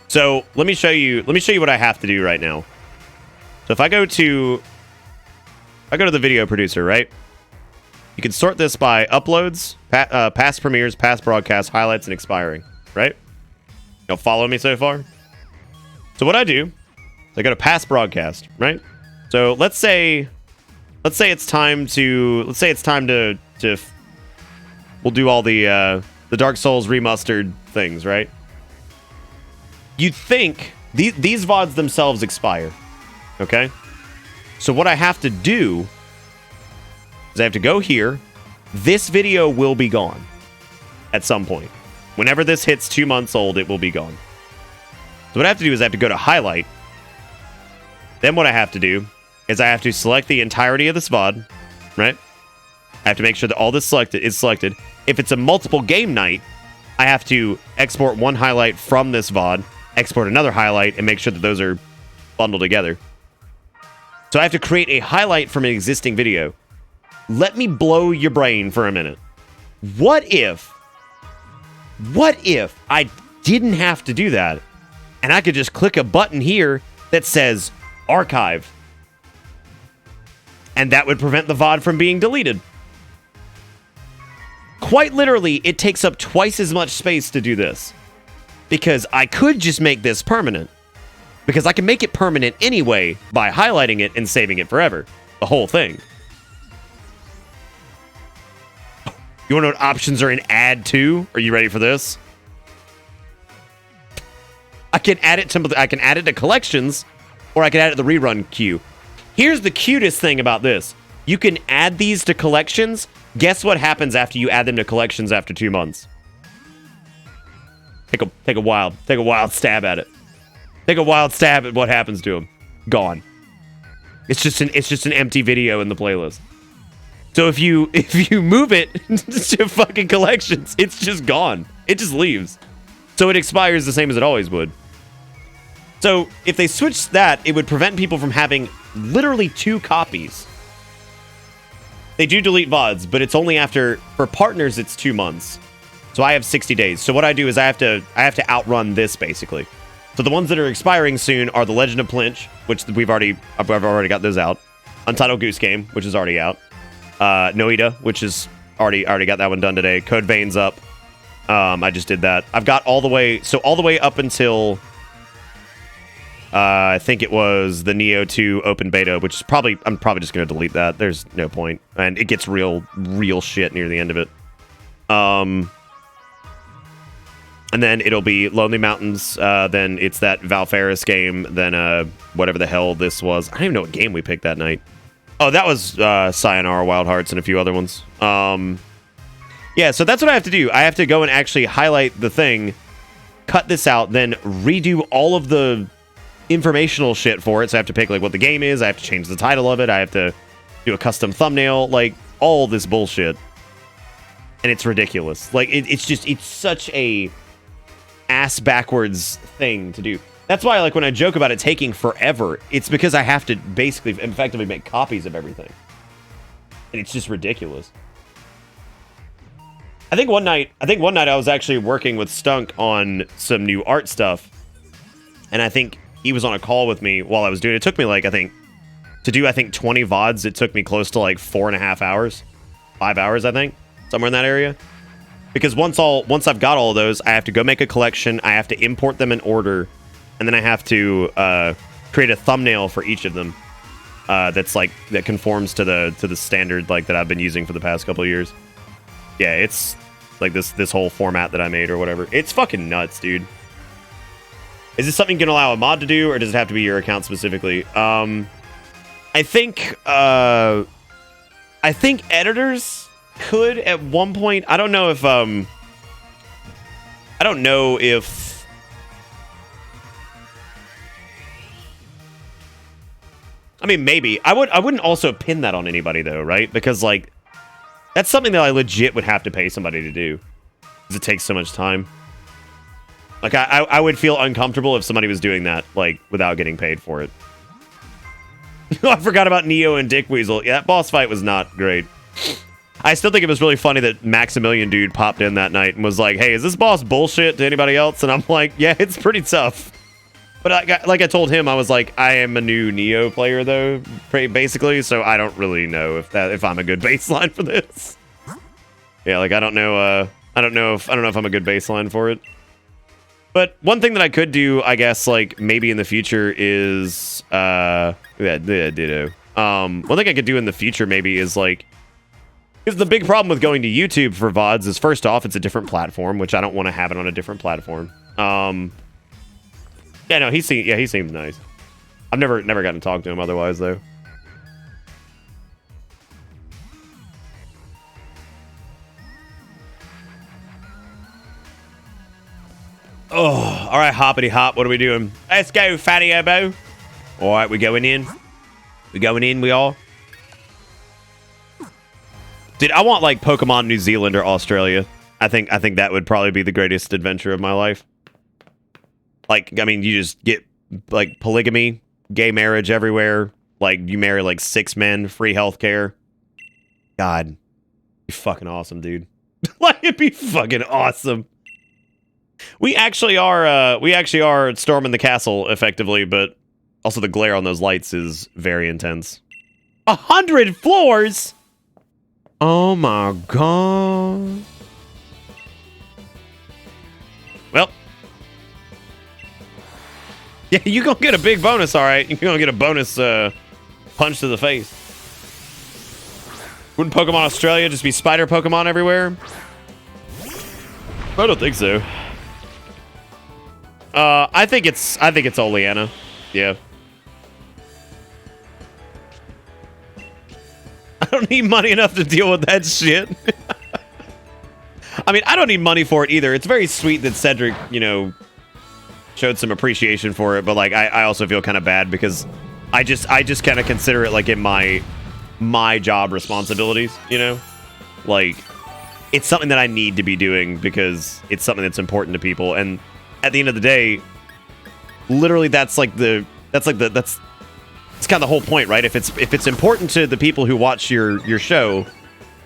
So let me show you what I have to do right now. So if I go to the video producer, right? You can sort this by uploads, past premieres, past broadcasts, highlights, and expiring, right? Y'all follow me so far? So what I do is I go to past broadcast, right? So let's say it's time to we'll do all the Dark Souls remastered things, right? You'd think these VODs themselves expire, okay? So what I have to do is I have to go here. This video will be gone at some point. Whenever this hits 2 months old, it will be gone. So what I have to do is I have to go to highlight. Then what I have to do is I have to select the entirety of this VOD, right? I have to make sure that all this is selected. If it's a multiple game night, I have to export one highlight from this VOD, export another highlight, and make sure that those are bundled together. So I have to create a highlight from an existing video. Let me blow your brain for a minute. What if I didn't have to do that and I could just click a button here that says archive? And that would prevent the VOD from being deleted. Quite literally, it takes up twice as much space to do this. Because I could just make this permanent. Because I can make it permanent anyway by highlighting it and saving it forever. The whole thing. You want to know what options are in add to? Are you ready for this? I can add it to collections, or I can add it to the rerun queue. Here's the cutest thing about this. You can add these to collections. Guess what happens after you add them to collections after 2 months? Take a wild stab at it. Take a wild stab at what happens to them. Gone. It's just an empty video in the playlist. So if you move it to fucking collections, it's just gone. It just leaves. So it expires the same as it always would. So if they switched that, it would prevent people from having literally 2 copies. They do delete VODs, but it's only after, for partners, it's 2 months. So I have 60 days. So what I do is I have to outrun this basically. So the ones that are expiring soon are the Legend of Plinch, which I've already got those out. Untitled Goose Game, which is already out. Noita, which is already got that one done today. Code Vein's up. I just did that. I've got all the way up until I think it was the Neo 2 open beta, which is I'm probably just gonna delete that. There's no point, and it gets real shit near the end of it. And then it'll be Lonely Mountains. Then it's that Valfaris game. Then whatever the hell this was. I don't even know what game we picked that night. Oh, that was Sayonara Wild Hearts and a few other ones. Yeah, so that's what I have to do. I have to go and actually highlight the thing, cut this out, then redo all of the informational shit for it. So I have to pick like what the game is. I have to change the title of it. I have to do a custom thumbnail, like all this bullshit. And it's ridiculous. Like it's such a ass backwards thing to do. That's why, like, when I joke about it taking forever, it's because I have to basically effectively make copies of everything. And it's just ridiculous. I think one night I was actually working with Stunk on some new art stuff. And I think he was on a call with me while I was doing it. It took me like, to do 20 VODs, it took me close to like 4.5 hours. 5 hours, I think. Somewhere in that area. Because once I've got all of those, I have to go make a collection. I have to import them in order. And then I have to create a thumbnail for each of them. That conforms to the standard like that I've been using for the past couple of years. Yeah, it's like this whole format that I made or whatever. It's fucking nuts, dude. Is this something you can allow a mod to do, or does it have to be your account specifically? I think editors could at one point. I don't know if I mean, maybe. I wouldn't also pin that on anybody, though, right? Because, like, that's something that I legit would have to pay somebody to do. Because it takes so much time. Like, I would feel uncomfortable if somebody was doing that, like, without getting paid for it. I forgot about Neo and Dick Weasel. Yeah, that boss fight was not great. I still think it was really funny that Maximilian dude popped in that night and was like, hey, is this boss bullshit to anybody else? And I'm like, yeah, it's pretty tough. But like I told him, I was like, I am a new Neo player though, basically, so I don't really know if I'm a good baseline for this. Yeah, like I don't know if I'm a good baseline for it. But one thing that I could do, I guess, like maybe in the future is ditto. One thing I could do in the future maybe is like, because the big problem with going to YouTube for VODs is first off, it's a different platform, which I don't want to have it on a different platform. Yeah, no, he seems nice. I've never gotten to talk to him otherwise, though. Oh, all right, hoppity hop. What are we doing? Let's go, fatty elbow. All right, we're going in. We're going in, we all. Dude, I want like Pokemon New Zealand or Australia. I think that would probably be the greatest adventure of my life. Like, I mean, you just get, like, polygamy, gay marriage everywhere. Like, you marry, like, 6 men, free healthcare. God. It'd be fucking awesome, dude. Like, it'd be fucking awesome. We actually are storming the castle, effectively, but also the glare on those lights is very intense. 100 floors?! Oh my god. Well. Yeah, you're gonna get a big bonus, alright. You're gonna get a bonus punch to the face. Wouldn't Pokemon Australia just be spider Pokemon everywhere? I don't think so. I think it's Oleana. Yeah. I don't need money enough to deal with that shit. I mean, I don't need money for it either. It's very sweet that Cedric, you know, showed some appreciation for it, but like I also feel kind of bad because I just kind of consider it like in my job responsibilities, you know? Like, it's something that I need to be doing because it's something that's important to people. And at the end of the day, literally that's kind of the whole point, right? If it's important to the people who watch your show,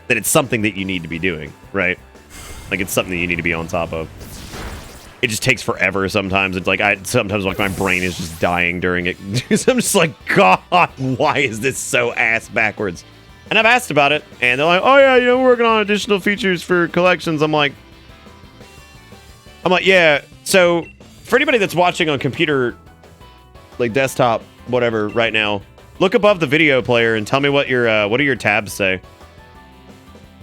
then it's something that you need to be doing, right? Like, it's something that you need to be on top of. It just takes forever sometimes. It's like sometimes like my brain is just dying during it. So I'm just like, God, why is this so ass backwards? And I've asked about it, and they're like, oh yeah, we're working on additional features for collections. I'm like, yeah. So for anybody that's watching on computer, like desktop, whatever, right now, look above the video player and tell me what do your tabs say?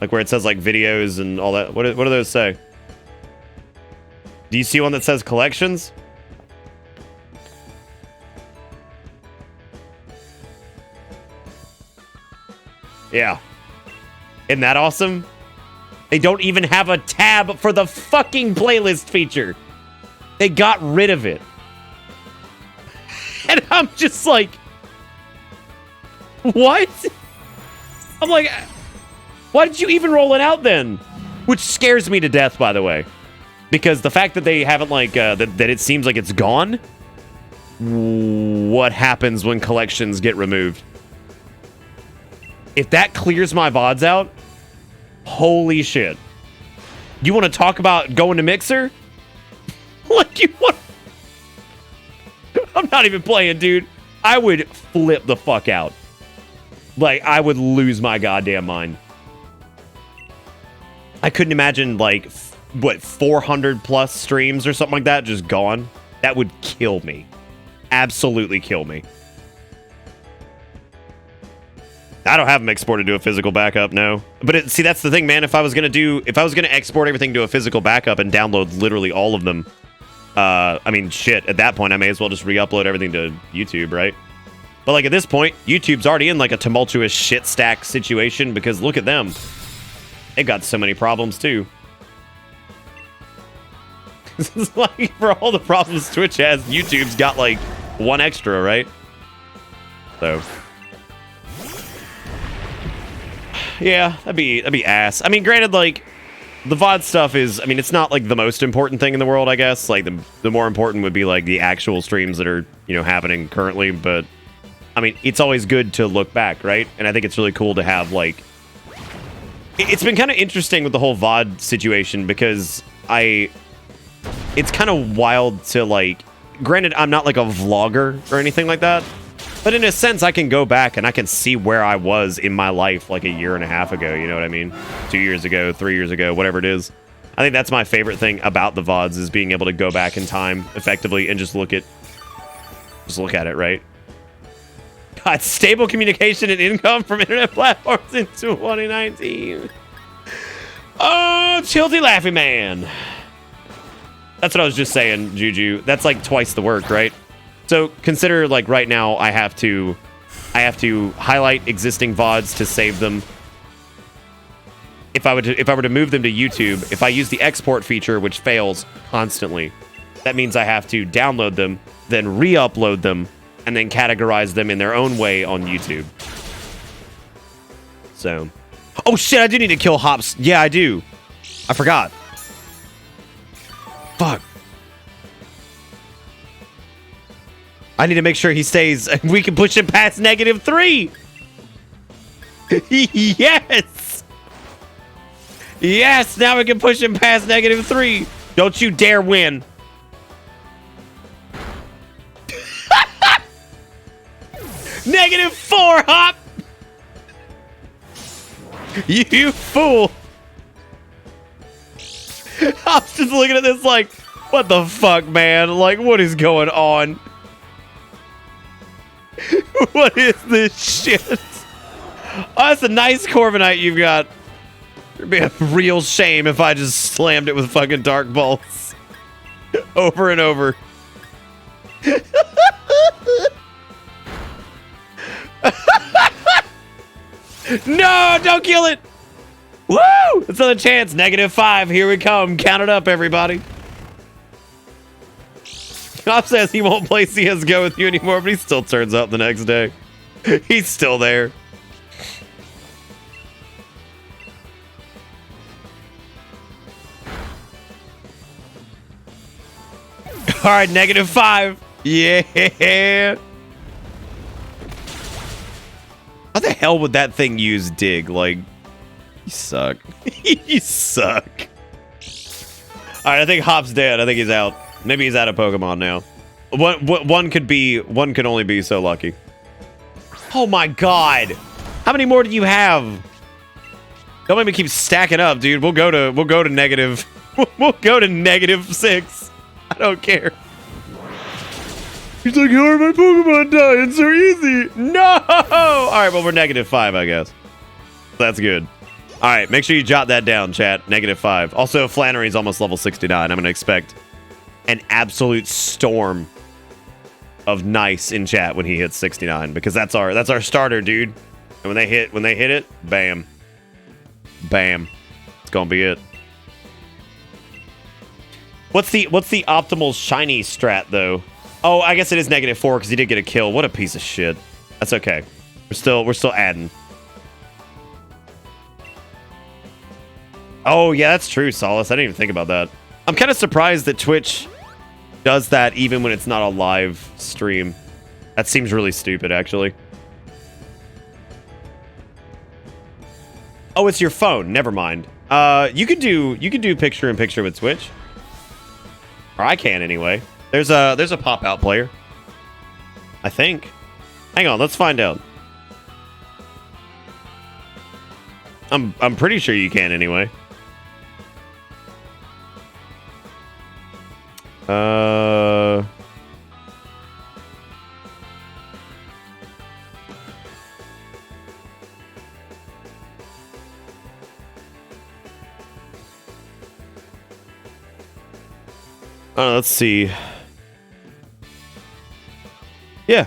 Like where it says like videos and all that. What do those say? Do you see one that says collections? Yeah. Isn't that awesome? They don't even have a tab for the fucking playlist feature. They got rid of it. And I'm just like, what? I'm like, why did you even roll it out then? Which scares me to death, by the way. Because the fact that they haven't, like, that it seems like it's gone. What happens when collections get removed? If that clears my VODs out, holy shit. You want to talk about going to Mixer? Like, you want... I'm not even playing, dude. I would flip the fuck out. Like, I would lose my goddamn mind. I couldn't imagine, like, what, 400 plus streams or something like that just gone? That would kill me. Absolutely kill me. I don't have them exported to a physical backup, no. But see, that's the thing, man. If I was gonna export everything to a physical backup and download literally all of them, I mean, shit, at that point, I may as well just re-upload everything to YouTube, right? But like at this point, YouTube's already in like a tumultuous shit stack situation because look at them. They've got so many problems too. It's like for all the problems Twitch has, YouTube's got like one extra, right? So yeah, that'd be ass. I mean, granted, like the VOD stuff is, I mean, it's not like the most important thing in the world, I guess. Like the more important would be like the actual streams that are, happening currently. But I mean, it's always good to look back, right? And I think it's really cool to have like, it's been kind of interesting with the whole VOD situation because it's kind of wild to like, granted, I'm not like a vlogger or anything like that. But in a sense, I can go back and I can see where I was in my life like a year and a half ago, you know what I mean? 2 years ago, 3 years ago, whatever it is. I think that's my favorite thing about the VODs is being able to go back in time effectively and just look at it, right? God, stable communication and income from internet platforms in 2019. Oh, Chilty Laffy Man. That's what I was just saying, Juju. That's like twice the work, right? So consider like right now I have to highlight existing VODs to save them. If I were to move them to YouTube, if I use the export feature, which fails constantly, that means I have to download them, then re-upload them, and then categorize them in their own way on YouTube. So, oh shit, I do need to kill Hops. Yeah, I do. I forgot. Fuck. I need to make sure he stays. We can push him past -3. Yes. Yes, now we can push him past -3. Don't you dare win. -4, Hop. You fool. I'm just looking at this like, what the fuck, man? Like, what is going on? What is this shit? Oh, that's a nice Corviknight you've got. It'd be a real shame if I just slammed it with fucking Dark Bolts over and over. No, don't kill it. Woo! It's another chance. -5. Here we come. Count it up, everybody. Cop says he won't play CSGO with you anymore, but he still turns up the next day. He's still there. All right, -5. Yeah. How the hell would that thing use dig? Like, you suck. You suck. All right, I think Hop's dead. I think he's out. Maybe he's out of Pokemon now. One could only be so lucky. Oh my God! How many more do you have? Don't make me keep stacking up, dude. We'll go to negative. We'll go to -6. I don't care. He's like, how are my Pokemon dying so easy? No! All right, well, we're -5, I guess. That's good. All right, make sure you jot that down, chat. -5. Also, Flannery's almost level 69. I'm going to expect an absolute storm of nice in chat when he hits 69, because that's our starter, dude. And when they hit it, bam. Bam. It's going to be it. What's the optimal shiny strat though? Oh, I guess it is -4 because he did get a kill. What a piece of shit. That's okay. We're still adding. Oh yeah, that's true, Solace. I didn't even think about that. I'm kind of surprised that Twitch does that even when it's not a live stream. That seems really stupid, actually. Oh, it's your phone. Never mind. You could do picture in picture with Twitch. Or I can anyway. There's a pop-out player. I think. Hang on, let's find out. I'm pretty sure you can anyway. Let's see. Yeah.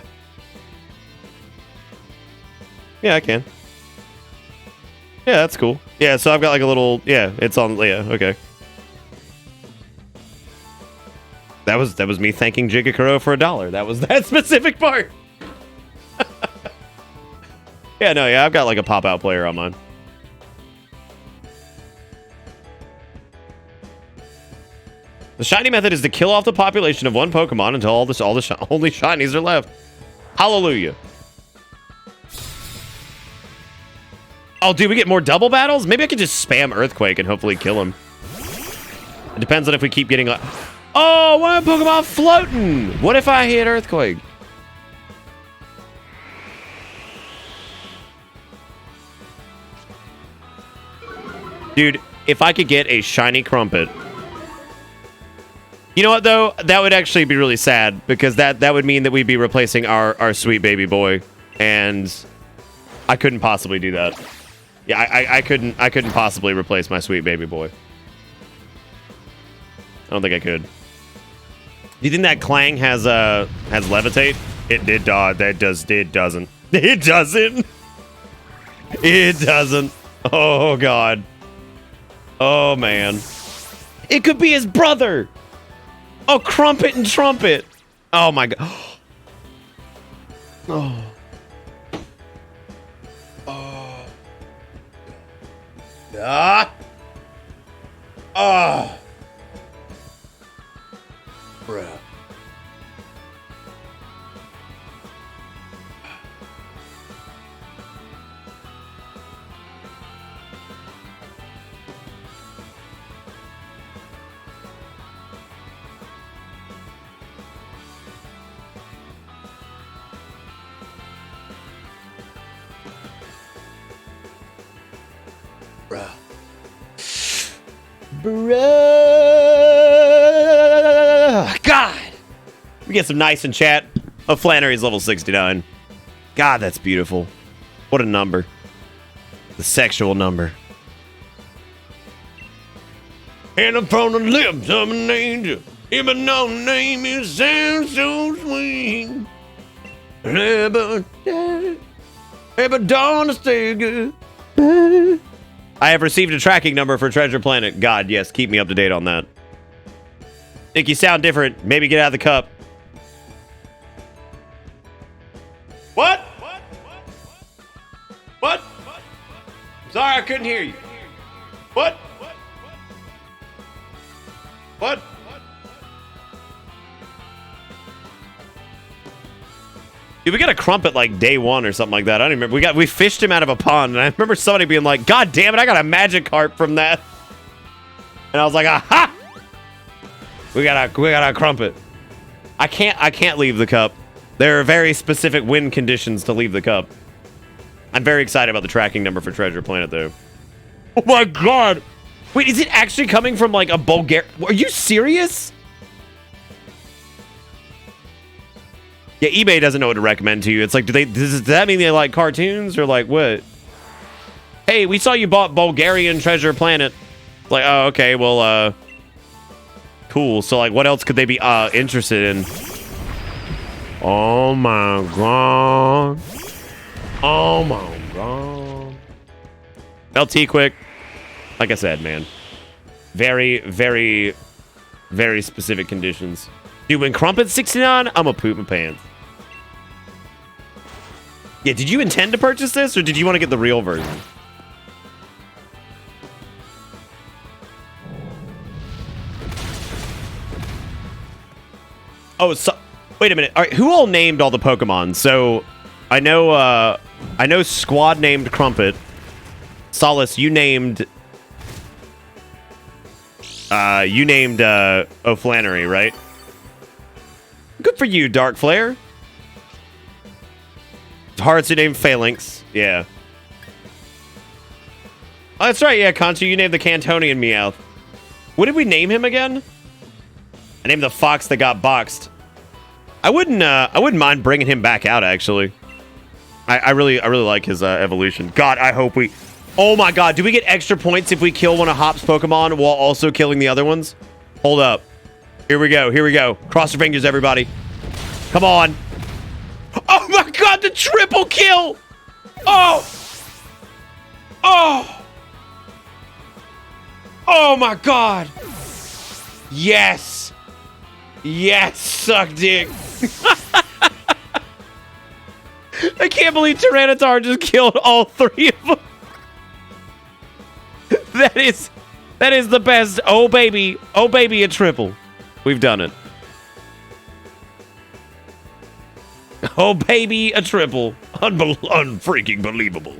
Yeah, I can. Yeah, that's cool. Yeah, so I've got like a little... Yeah, it's on... Yeah, okay. That was me thanking Jigakuro for $1. That was that specific part. Yeah, no, yeah, I've got like a pop-out player on mine. The shiny method is to kill off the population of one Pokemon until only shinies are left. Hallelujah. Oh, dude, we get more double battles? Maybe I could just spam Earthquake and hopefully kill him. It depends on if we keep getting... Oh, one Pokemon floating! What if I hit Earthquake? Dude, if I could get a shiny Crumpet... You know what, though? That would actually be really sad, because that would mean that we'd be replacing our sweet baby boy, and I couldn't possibly do that. Yeah, I couldn't possibly replace my sweet baby boy. I don't think I could. Do you think that Clang has levitate? It doesn't. It doesn't. It doesn't. It doesn't. Oh God. Oh man. It could be his brother. Oh, Crumpet and Trumpet. Oh my God. Oh. Oh. Ah. Oh. Bruh. Bruh. God. We get some nice in chat. Oh, Flannery's level 69. God, that's beautiful. What a number. The sexual number. And I'm from the lips of an angel. Even though the name is sounds so sweet. Ever dawn to stay good. I have received a tracking number for Treasure Planet. God, yes, keep me up to date on that. Nick, you sound different. Maybe get out of the cup. What? What? Sorry, I couldn't hear you. What? What? Dude, we got a Crumpet like day one or something like that. I don't even remember. We fished him out of a pond, and I remember somebody being like, "God damn it, I got a magic carp from that." And I was like, "Aha! We got a Crumpet." I can't leave the cup. There are very specific wind conditions to leave the cup. I'm very excited about the tracking number for Treasure Planet, though. Oh my god! Wait, is it actually coming from like a Bulgaria? Are you serious? Yeah, eBay doesn't know what to recommend to you. It's like, does that mean they like cartoons or like what? Hey, we saw you bought Bulgarian Treasure Planet. Like, oh, okay, well, cool. So like, what else could they be interested in? Oh my god. Oh my god. LT quick. Like I said, man. Very, very, very specific conditions. Dude, when Crumpet's 69, I'm gonna poop my pants. Yeah, did you intend to purchase this, or did you want to get the real version? Oh, so wait a minute. All right, who all named all the Pokemon? So, I know Squad named Crumpet. Solace, you named O'Flannery, right? Good for you, Dark Flare. Hearts, you named Phalanx. Yeah. Oh, that's right. Yeah, Conchu, you named the Cantonian Meowth. What did we name him again? I named the fox that got boxed. I wouldn't mind bringing him back out, actually. I really like his evolution. God, I hope we... Oh my god, do we get extra points if we kill one of Hop's Pokemon while also killing the other ones? Hold up. Here we go, here we go. Cross your fingers, everybody. Come on. Oh my god, the triple kill! Oh! Oh! Oh my god! Yes! Yes, suck dick! I can't believe Tyranitar just killed all three of them. That is the best. Oh baby, a triple. We've done it. Oh baby, a triple. Unfreaking believable.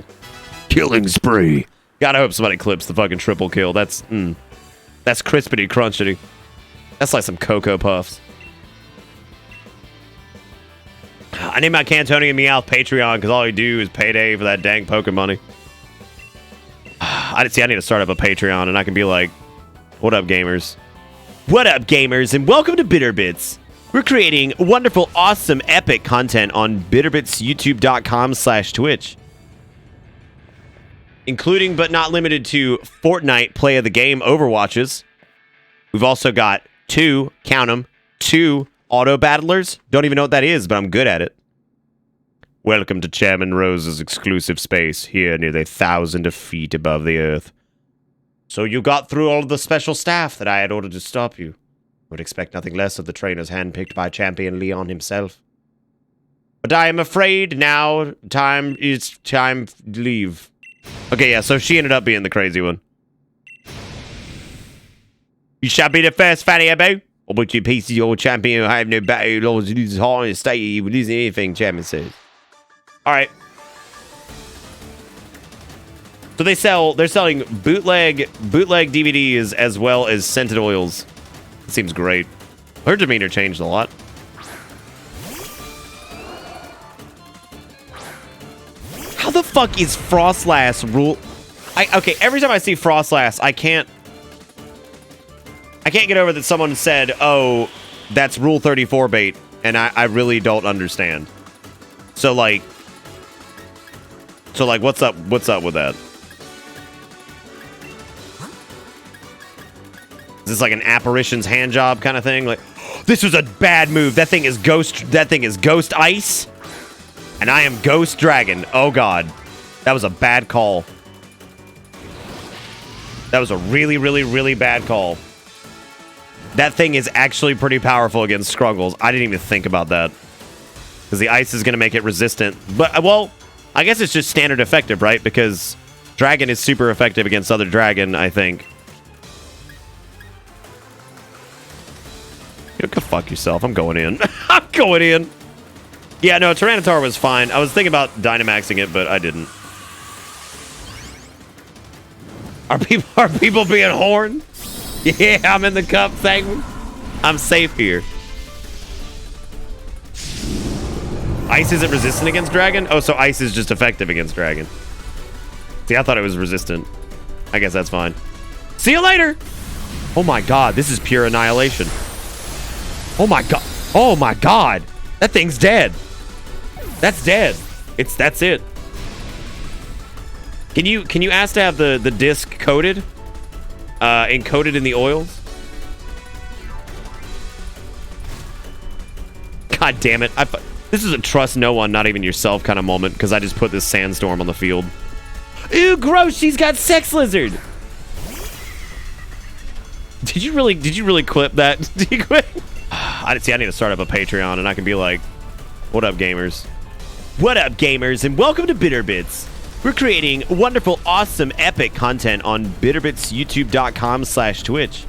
Killing spree. Gotta hope somebody clips the fucking triple kill. That's crispity crunchity. That's like some Cocoa Puffs. I named my Cantonian Meowth Patreon because all we do is payday for that dang Pokemon money. I need to start up a Patreon and I can be like, what up, gamers? What up, gamers? And welcome to BitterBits. We're creating wonderful, awesome, epic content on bitterbitsyoutube.com/Twitch. Including, but not limited to, Fortnite Play of the Game Overwatches. We've also got two auto battlers. Don't even know what that is, but I'm good at it. Welcome to Chairman Rose's exclusive space, here near 1,000 feet above the earth. So you got through all of the special staff that I had ordered to stop you. Would expect nothing less of the trainers handpicked by Champion Leon himself. But I am afraid now it's time to leave. Okay, yeah, so she ended up being the crazy one. You shall be the first, Fanny Abo. Or but you piece of your champion who have no battle laws loses heart in a state you would lose anything, Champion says. Alright. So they're selling bootleg DVDs as well as scented oils. It seems great. Her demeanor changed a lot. How the fuck is Frostlass rule? Okay, every time I see Frostlass, I can't get over that someone said, oh, that's Rule 34 bait, and I really don't understand. So like, what's up with that? Is this like an apparition's hand job kind of thing? Like, this was a bad move. That thing is Ghost Ice, and I am Ghost Dragon. Oh god, that was a bad call. That was a really, really, really bad call. That thing is actually pretty powerful against Scruggles. I didn't even think about that. because the ice is going to make it resistant. But, well, I guess it's just standard effective, right? Because dragon is super effective against other dragon, I think. You go fuck yourself. I'm going in. I'm going in. Yeah, no, Tyranitar was fine. I was thinking about Dynamaxing it, but I didn't. Are people being horned? Yeah, I'm in the cup segment. I'm safe here. Ice isn't resistant against dragon? Oh, so ice is just effective against dragon. See, I thought it was resistant. I guess that's fine. See you later. Oh my god, this is pure annihilation. Oh my god. Oh my god. That thing's dead. That's dead. That's it. Can you ask to have the disc coated? Encoded in the oils? God damn it. This is a trust no one, not even yourself kind of moment, because I just put this sandstorm on the field. Ew, gross, she's got sex lizard. Did you really clip that? Did you quit? I need to start up a Patreon and I can be like, what up, gamers? What up, gamers, and welcome to BitterBits. We're creating wonderful, awesome, epic content on bitterbitsyoutube.com/Twitch.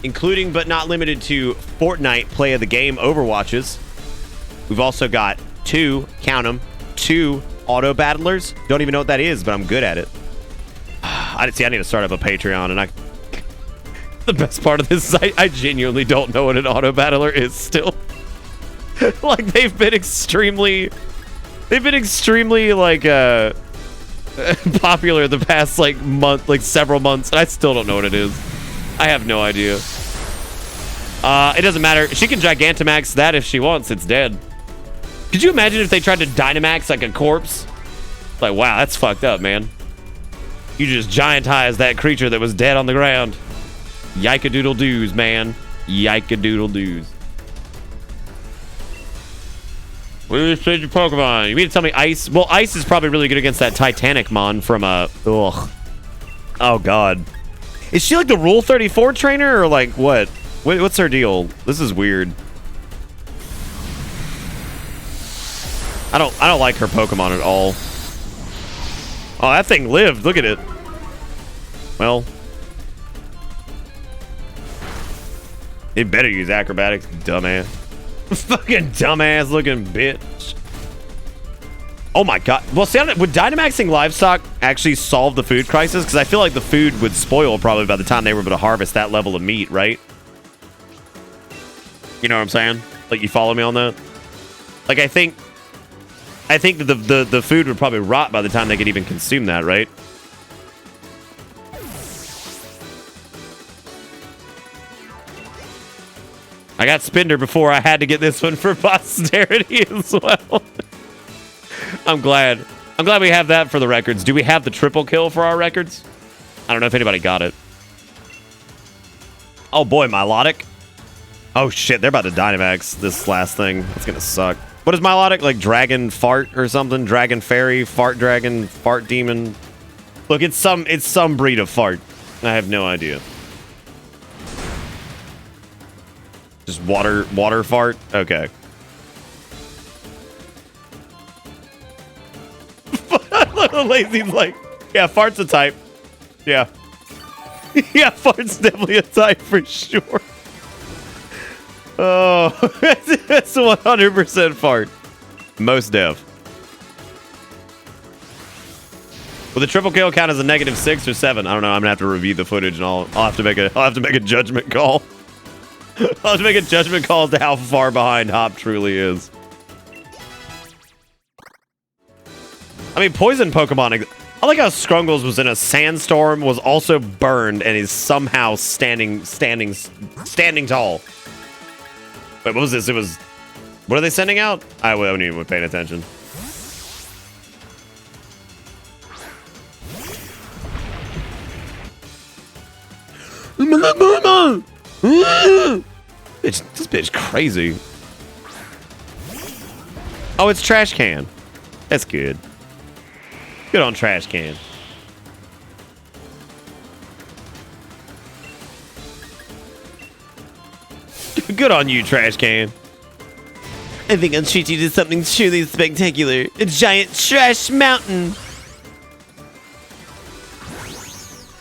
Including but not limited to Fortnite play of the game Overwatches. We've also got two auto battlers. Don't even know what that is, but I'm good at it. I need to start up a Patreon and the best part of this is I genuinely don't know what an auto battler is still. Like they've been extremely like popular the past like several months, and I still don't know what it is. I have no idea. It doesn't matter. She can Gigantamax that if she wants. It's dead. Could you imagine if they tried to Dynamax like a corpse? Like, wow, that's fucked up, man. You just giantized that creature that was dead on the ground. Yike-a-doodle-doos, man. Yike-a-doodle-doos. What do you say your Pokemon? You mean to tell me Ice? Well, Ice is probably really good against that Titanic Mon from ugh. Oh god. Is she like the Rule 34 trainer or like what? What's her deal? This is weird. I don't like her Pokemon at all. Oh, that thing lived. Look at it. Well, it better use acrobatics, dumbass. Fucking dumbass looking bitch. Oh my god. Well, see, would Dynamaxing livestock actually solve the food crisis? Because I feel like the food would spoil probably by the time they were able to harvest that level of meat, right? You know what I'm saying? Like, you follow me on that? Like, I think that the food would probably rot by the time they could even consume that, right? I got Spinder before I had to get this one for posterity as well. I'm glad we have that for the records. Do we have the triple kill for our records? I don't know if anybody got it. Oh boy, Milotic. Oh shit, they're about to Dynamax this last thing. It's gonna suck. What is Milotic? Like Dragon Fart or something? Dragon Fairy, Fart Dragon, Fart Demon. Look, it's some breed of fart. I have no idea. Just water fart? Okay. Lazy's like, yeah, fart's a type. Yeah. Yeah, fart's definitely a type for sure. Oh, it's 100% fart. Most dev. Will the triple kill count as a -6 or 7? I don't know. I'm gonna have to review the footage and I'll have to make a judgment call. I'll have to make a judgment call as to how far behind Hop truly is. I mean, poison Pokemon. I like how Scrungles was in a sandstorm, was also burned, and is somehow standing tall. Wait, what was this? It was... What are they sending out? I wasn't even paying attention. This bitch crazy. Oh, it's Trash Can. That's good. Good on Trash Can. Good on you, Trash Can. I think I'll treat you to something truly spectacular. A giant trash mountain.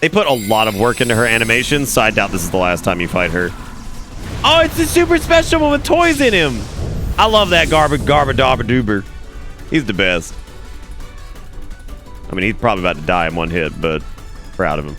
They put a lot of work into her animations, so I doubt this is the last time you fight her. Oh, it's a super special one with toys in him. I love that Garbadoober. He's the best. I mean, he's probably about to die in one hit, but proud of him.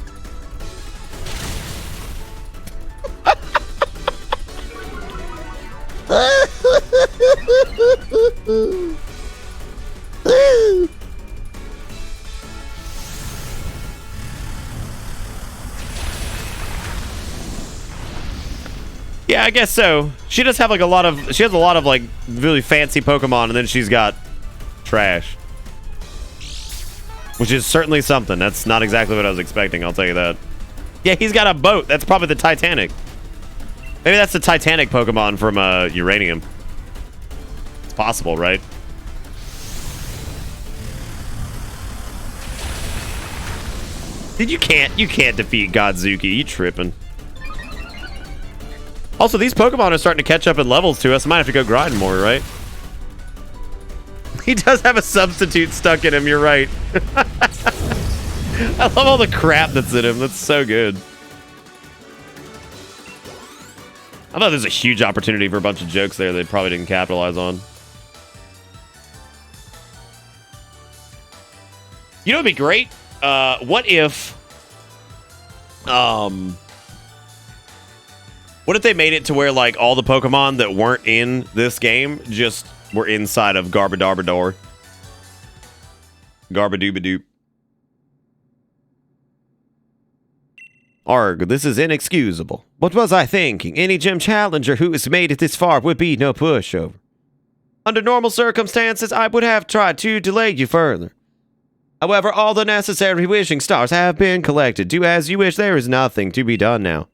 Yeah, I guess so. She does have like she has a lot of like really fancy Pokemon, and then she's got trash. Which is certainly something. That's not exactly what I was expecting, I'll tell you that. Yeah, he's got a boat. That's probably the Titanic. Maybe that's the Titanic Pokemon from Uranium. It's possible, right? Dude, you can't defeat Godzuki. You tripping. Also, these Pokemon are starting to catch up in levels to us. I might have to go grind more, right? He does have a substitute stuck in him, you're right. I love all the crap that's in him. That's so good. I thought there's a huge opportunity for a bunch of jokes there they probably didn't capitalize on. You know what'd be great? What if they made it to where like all the Pokemon that weren't in this game just were inside of Garbadarbador? Garbadoobadoop. Arg, this is inexcusable. What was I thinking? Any gym challenger who has made it this far would be no pushover. Under normal circumstances, I would have tried to delay you further. However, all the necessary wishing stars have been collected. Do as you wish. There is nothing to be done now.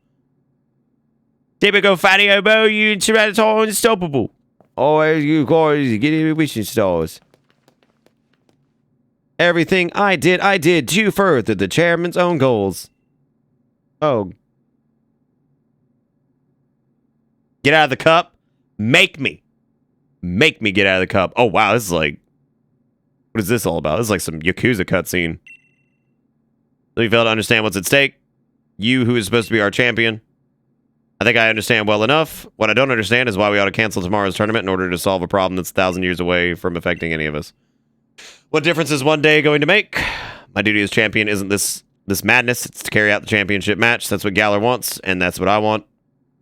Typical fatty oboe, you Tyranitar unstoppable. Always you guys get your wishing stars. Everything I did to further the chairman's own goals. Oh. Get out of the cup. Make me get out of the cup. Oh, wow. This is like... What is this all about? This is like some Yakuza cutscene. So you fail to understand what's at stake? You, who is supposed to be our champion? I think I understand well enough. What I don't understand is why we ought to cancel tomorrow's tournament in order to solve a problem that's 1,000 years away from affecting any of us. What difference is one day going to make? My duty as champion isn't this madness. It's to carry out the championship match. That's what Galar wants, and that's what I want.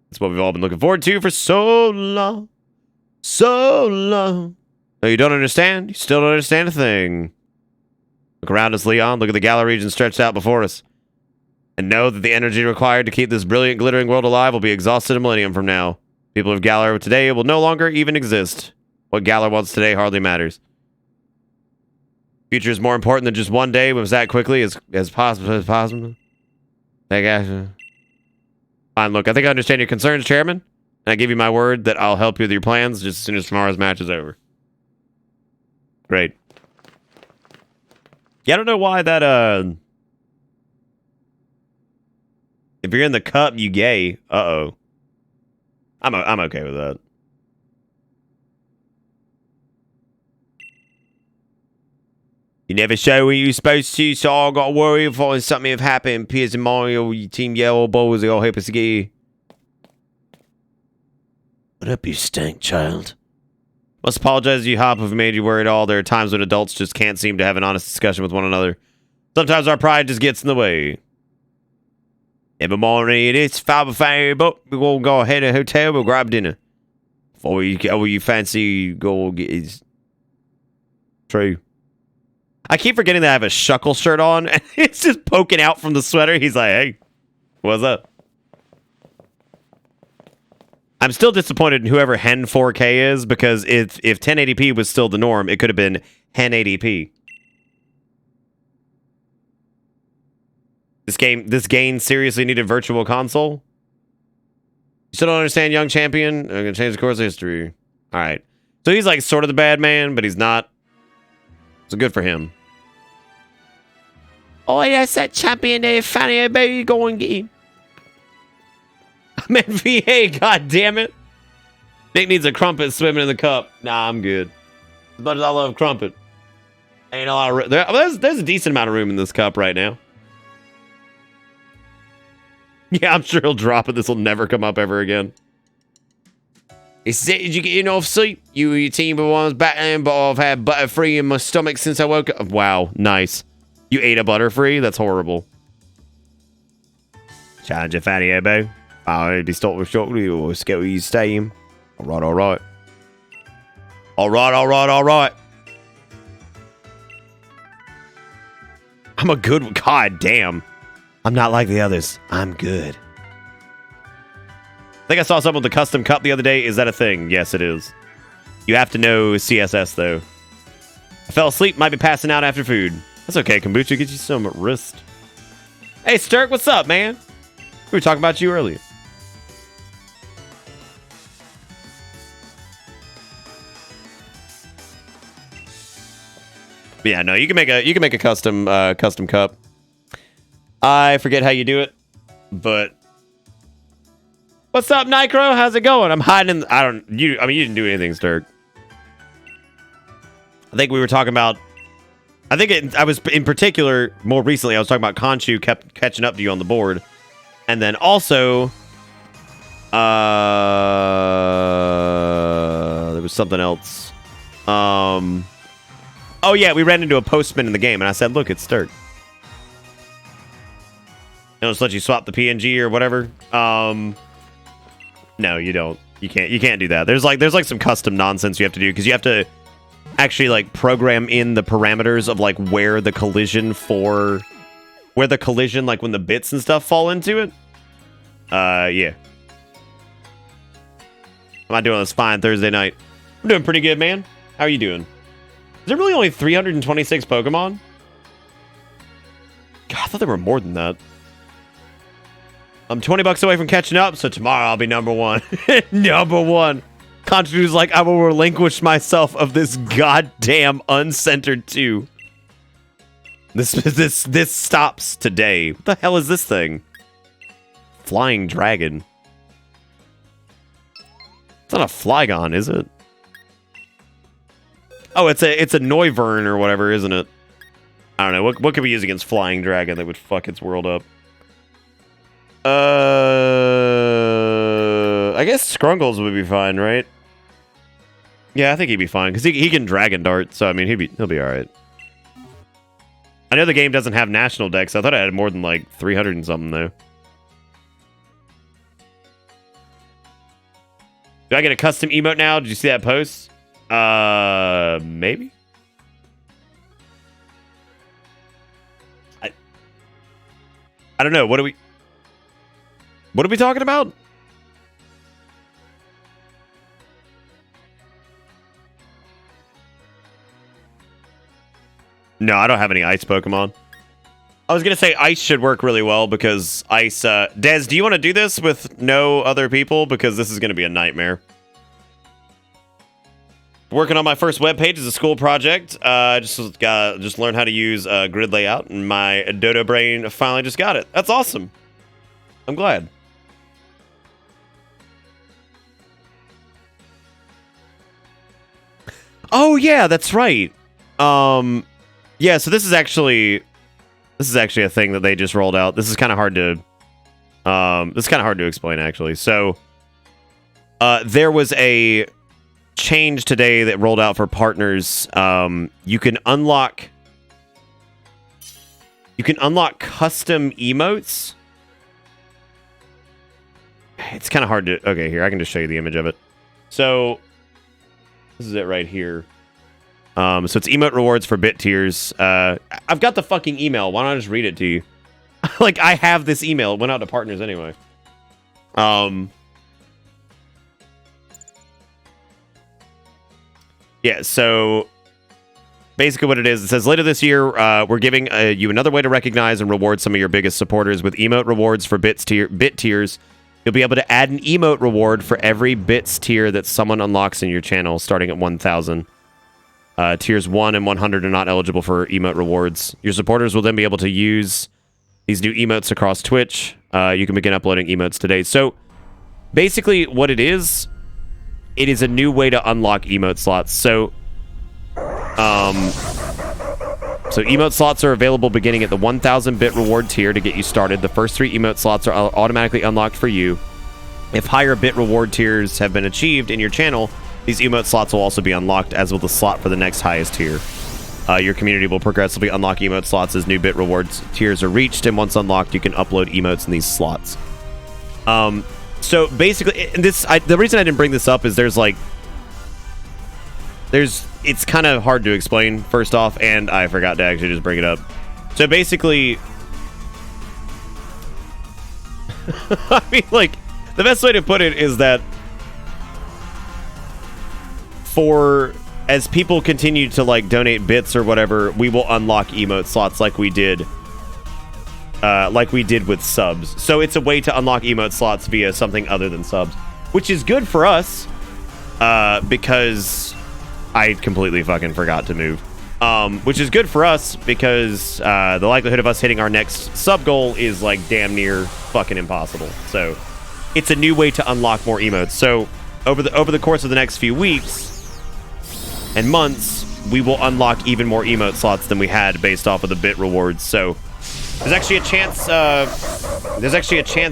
That's what we've all been looking forward to for so long. So long. No, you don't understand? You still don't understand a thing. Look around us, Leon. Look at the Galar region stretched out before us. And know that the energy required to keep this brilliant, glittering world alive will be exhausted a millennium from now. People of Galar today will no longer even exist. What Galar wants today hardly matters. Future is more important than just one day moves that quickly as possible. Take action. Fine, look, I think I understand your concerns, Chairman. And I give you my word that I'll help you with your plans just as soon as tomorrow's match is over. Great. Yeah, I don't know why that, if you're in the cup, you gay. Uh-oh. I'm okay with that. You never show when you're supposed to, so I got to worry if something have happened. Piers and Mario, your team yellow balls, they all help us get. What up, you stank child? Must apologize to you, Hop, if we made you worry at all. There are times when adults just can't seem to have an honest discussion with one another. Sometimes our pride just gets in the way. Never mind it's fire boat. We're going to go ahead to the hotel. We'll grab dinner. Before you fancy go get his... True. I keep forgetting that I have a Shuckle shirt on, and it's just poking out from the sweater. He's like, hey, what's up? I'm still disappointed in whoever Hen 4K is, because if 1080p was still the norm, it could have been Hen 80p. This game seriously needed Virtual Console? You still don't understand, young champion? I'm gonna change the course of history. Alright. So he's like sort of the bad man, but he's not. So good for him. Oh, that's that champion there, Fanny. Baby, go and get him. I meant VA, god damn it. Nick needs a crumpet swimming in the cup. Nah, I'm good. As much as I love crumpet. Ain't a lot of there's a decent amount of room in this cup right now. Yeah, I'm sure he'll drop it. This will never come up ever again. He said, did you get enough sleep? You and your team of ones back in, but I've had Butterfree in my stomach since I woke up. Wow, nice. You ate a Butterfree? That's horrible. Challenge a fatty elbow. I'll be stopped with chocolate or Skelly Stadium. Alright, alright. Alright, alright, alright. I'm a good... God damn. I'm not like the others. I'm good. I think I saw someone with a custom cup the other day. Is that a thing? Yes, it is. You have to know CSS, though. I fell asleep. Might be passing out after food. That's okay, Kombucha. Get you some wrist. Hey, Sturk, what's up, man? We were talking about you earlier. But yeah, no, you can make a custom custom cup. I forget how you do it, but what's up, Nicro? How's it going? I'm hiding in you didn't do anything, Sturk. I think we were talking about I was in particular more recently I was talking about Conchu kept catching up to you on the board. And then also there was something else. Oh yeah, we ran into a postman in the game and I said, "Look, it's Sturk." It'll just let you swap the PNG or whatever. No, you don't. You can't do that. There's like some custom nonsense you have to do because you have to actually like program in the parameters of like where the collision like when the bits and stuff fall into it. Yeah. Am I doing this fine Thursday night? I'm doing pretty good, man. How are you doing? Is there really only 326 Pokemon? God, I thought there were more than that. I'm 20 bucks away from catching up, so tomorrow I'll be number one. Number one. Conchu's like, I will relinquish myself of this goddamn uncentered 2. This stops today. What the hell is this thing? Flying dragon. It's not a Flygon, is it? Oh, it's a Noivern or whatever, isn't it? I don't know. What could we use against Flying Dragon that would fuck its world up? I guess Scrungles would be fine, right? Yeah, I think he'd be fine because he can Dragon Dart, so I mean he'll be all right. I know the game doesn't have national decks. I thought I had more than like 300 and something though. Do I get a custom emote now? Did you see that post? Maybe. I don't know. What are we talking about? No, I don't have any ice Pokemon. I was going to say ice should work really well because ice... Dez, do you want to do this with no other people? Because this is going to be a nightmare. Working on my first webpage as a school project. Just learned how to use grid layout, and my Dodo brain finally just got it. That's awesome. I'm glad. Oh yeah, that's right. Yeah, so this is actually a thing that they just rolled out. This is kind of hard to explain actually. So there was a change today that rolled out for partners. You can unlock custom emotes. It's kind of hard to... Okay, here, I can just show you the image of it. So this is it right here. So it's emote rewards for bit tiers. I've got the fucking email. Why don't I just read it to you? Like, I have this email. It went out to partners anyway. Yeah, so basically what it is, it says, later this year, we're giving you another way to recognize and reward some of your biggest supporters with emote rewards for bit tiers. You'll be able to add an emote reward for every bits tier that someone unlocks in your channel, starting at 1,000. Tiers 1 and 100 are not eligible for emote rewards. Your supporters will then be able to use these new emotes across Twitch. You can begin uploading emotes today. So basically what it is it is a new way to unlock emote slots. So emote slots are available beginning at the 1,000 bit reward tier to get you started. The first 3 emote slots are automatically unlocked for you. If higher bit reward tiers have been achieved in your channel, these emote slots will also be unlocked, as will the slot for the next highest tier. Your community will progressively unlock emote slots as new bit rewards tiers are reached, and once unlocked, you can upload emotes in these slots. So basically, the reason I didn't bring this up is it's kind of hard to explain, first off, and I forgot to actually just bring it up. So basically, I mean, like, the best way to put it is that as people continue to, like, donate bits or whatever, we will unlock emote slots like we did with subs. So it's a way to unlock emote slots via something other than subs, which is good for us, because I completely fucking forgot to move. Which is good for us because the likelihood of us hitting our next sub goal is, like, damn near fucking impossible. So it's a new way to unlock more emotes. So over the course of the next few weeks and months, we will unlock even more emote slots than we had based off of the bit rewards. So there's actually a chance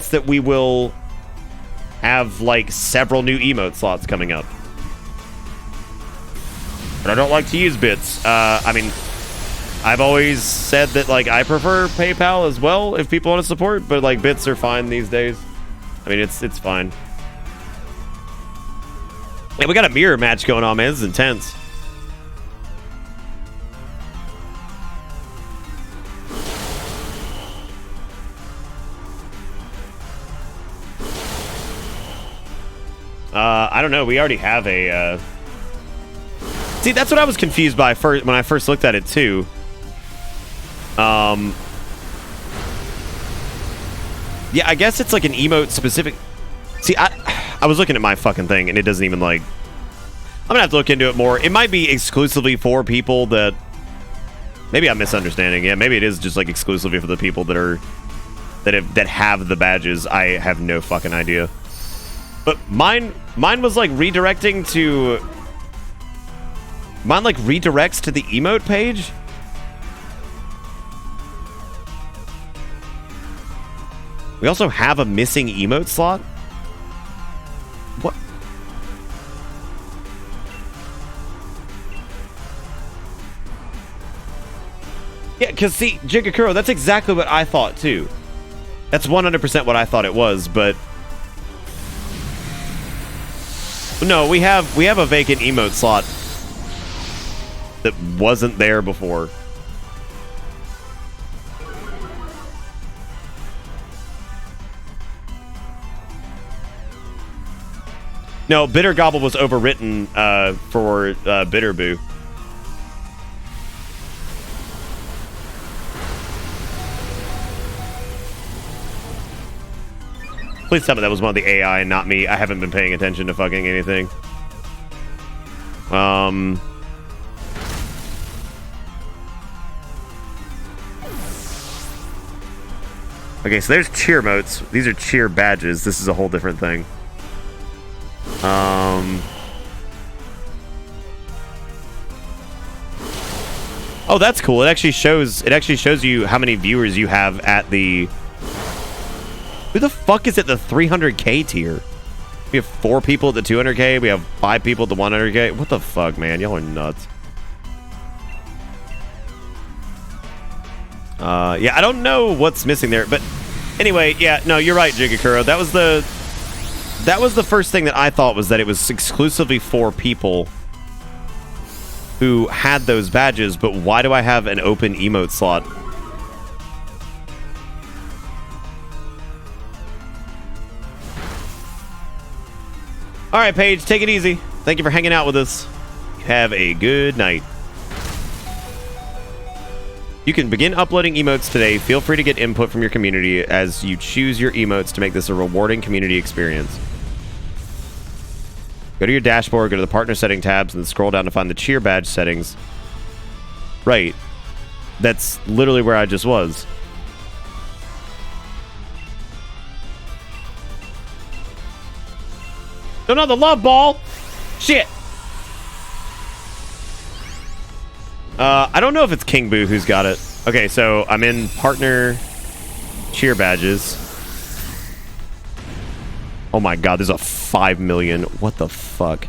that we will have, like, several new emote slots coming up. But I don't like to use bits. I mean, I've always said that, like, I prefer PayPal as well if people want to support, but, like, bits are fine these days. I mean, it's fine. Yeah, we got a mirror match going on, man. This is intense. I don't know. We already have a... See, that's what I was confused by when I first looked at it, too. Yeah, I guess it's like an emote specific... See, I was looking at my fucking thing, and it doesn't even, like... I'm gonna have to look into it more. It might be exclusively for people that... Maybe I'm misunderstanding. Yeah, maybe it is just, like, exclusively for the people that are... that have the badges. I have no fucking idea. But mine was, like, redirecting to... Mine, like, redirects to the emote page? We also have a missing emote slot? What? Yeah, because, see, Jigakuro, that's exactly what I thought, too. That's 100% what I thought it was, but... No, we have a vacant emote slot that wasn't there before. No, Bitter Gobble was overwritten for Bitter Boo. Please tell me that was one of the AI and not me. I haven't been paying attention to fucking anything. Okay, so there's cheer motes. These are cheer badges. This is a whole different thing. Oh, that's cool. It actually shows you how many viewers you have at the... Who the fuck is at the 300k tier? We have 4 people at the 200k. We have 5 people at the 100k. What the fuck, man? Y'all are nuts. Yeah, I don't know what's missing there, but anyway, yeah, no, you're right, Jigakuro. That was the first thing that I thought, was that it was exclusively for people who had those badges, but why do I have an open emote slot? All right, Paige, take it easy. Thank you for hanging out with us. Have a good night. You can begin uploading emotes today. Feel free to get input from your community as you choose your emotes to make this a rewarding community experience. Go to your dashboard, go to the partner setting tabs, and then scroll down to find the cheer badge settings. Right. That's literally where I just was. No, no, the love ball! Shit! I don't know if it's King Boo who's got it. Okay, so I'm in partner cheer badges. Oh my god, there's a 5 million. What the fuck?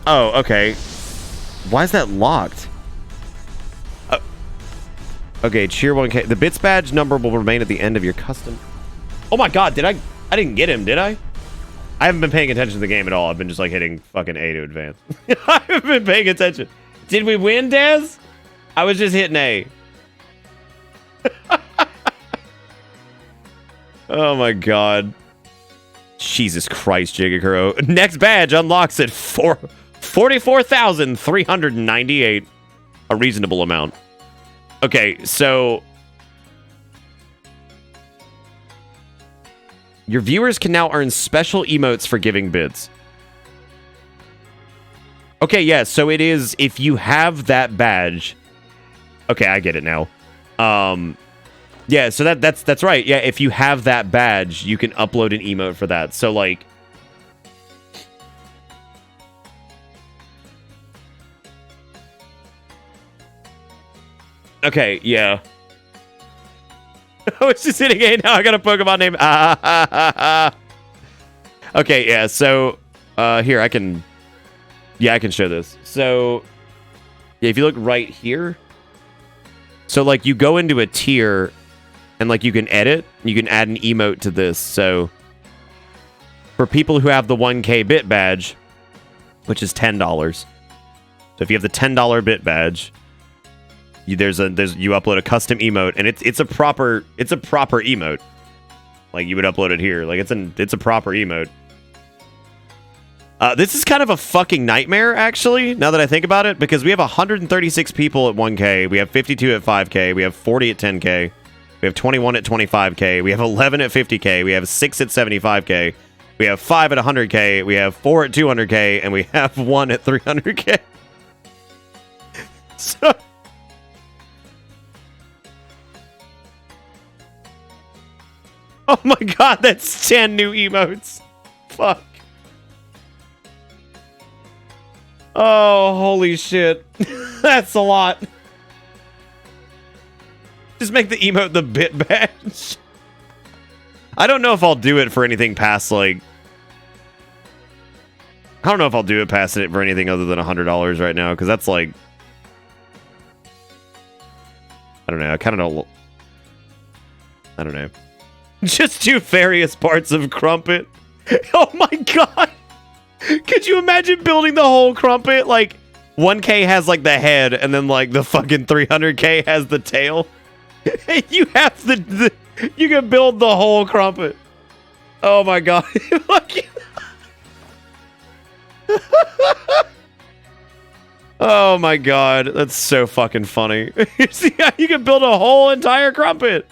Oh, okay. Why is that locked? Okay, cheer 1K. The bits badge number will remain at the end of your custom. Oh my god, did I didn't get him, did I? I haven't been paying attention to the game at all. I've been just like hitting fucking A to advance. I haven't been paying attention. Did we win, Dez? I was just hitting A. Oh my god. Jesus Christ, Jigakuro. Next badge unlocks at 44,398. A reasonable amount. Okay, so your viewers can now earn special emotes for giving bids. Okay, yeah, so it is if you have that badge. Okay, I get it now. Yeah, so that's right. Yeah, if you have that badge, you can upload an emote for that. So like okay, yeah. I was just hitting A, now I got a Pokemon name. Okay, yeah, so here I can show this. So yeah, if you look right here, so like you go into a tier and like you can edit, you can add an emote to this. So for people who have the 1K bit badge, which is $10. So if you have the $10 bit badge, you upload a custom emote, and it's a proper emote. Like you would upload it here. Like it's a proper emote. This is kind of a fucking nightmare, actually, now that I think about it, because we have 136 people at 1K, we have 52 at 5K, we have 40 at 10K, we have 21 at 25K, we have 11 at 50K, we have 6 at 75K, we have 5 at 100K, we have 4 at 200K, and we have 1 at 300K. So... oh my god, that's 10 new emotes. Fuck. Oh, holy shit. That's a lot. Just make the emote the bit badge. I don't know if I'll do it for anything past, like... I don't know if I'll do it past it for anything other than $100 right now, because that's like... I don't know, I kind of don't... I don't know. Just do various parts of Crumpet. Oh my god! Could you imagine building the whole Crumpet? Like, 1K has like the head, and then like the fucking 300K has the tail. You have the you can build the whole Crumpet. Oh my god! Oh my god, that's so fucking funny. See how you can build a whole entire Crumpet.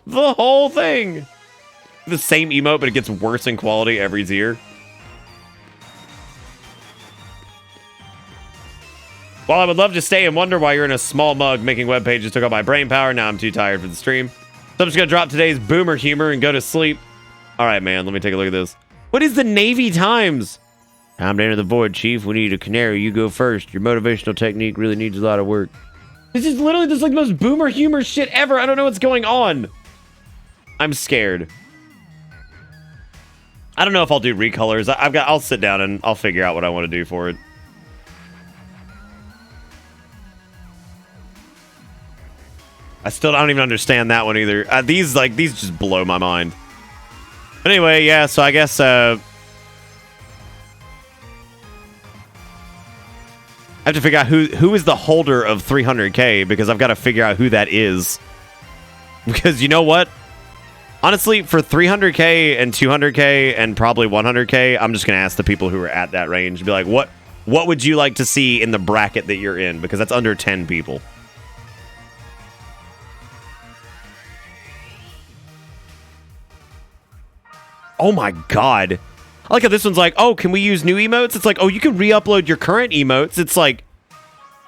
The whole thing. The same emote, but it gets worse in quality every tier. While I would love to stay and wonder why you're in a small mug making web pages took all my brain power, now I'm too tired for the stream. So I'm just gonna drop today's boomer humor and go to sleep. Alright, man, let me take a look at this. What is the Navy Times? Time to enter the void, Chief. We need a canary. You go first. Your motivational technique really needs a lot of work. This is literally just like the most boomer humor shit ever. I don't know what's going on. I'm scared. I don't know if I'll do recolors. I'll sit down and I'll figure out what I want to do for it. I still don't even understand that one either. These just blow my mind. But anyway, yeah, so I guess I have to figure out who is the holder of 300K, because I've got to figure out who that is. Because you know what? Honestly, for 300K and 200K and probably 100K, I'm just going to ask the people who are at that range and be like, what would you like to see in the bracket that you're in? Because that's under 10 people. Oh my god. I like how this one's like, oh, can we use new emotes? It's like, oh, you can re-upload your current emotes. It's like,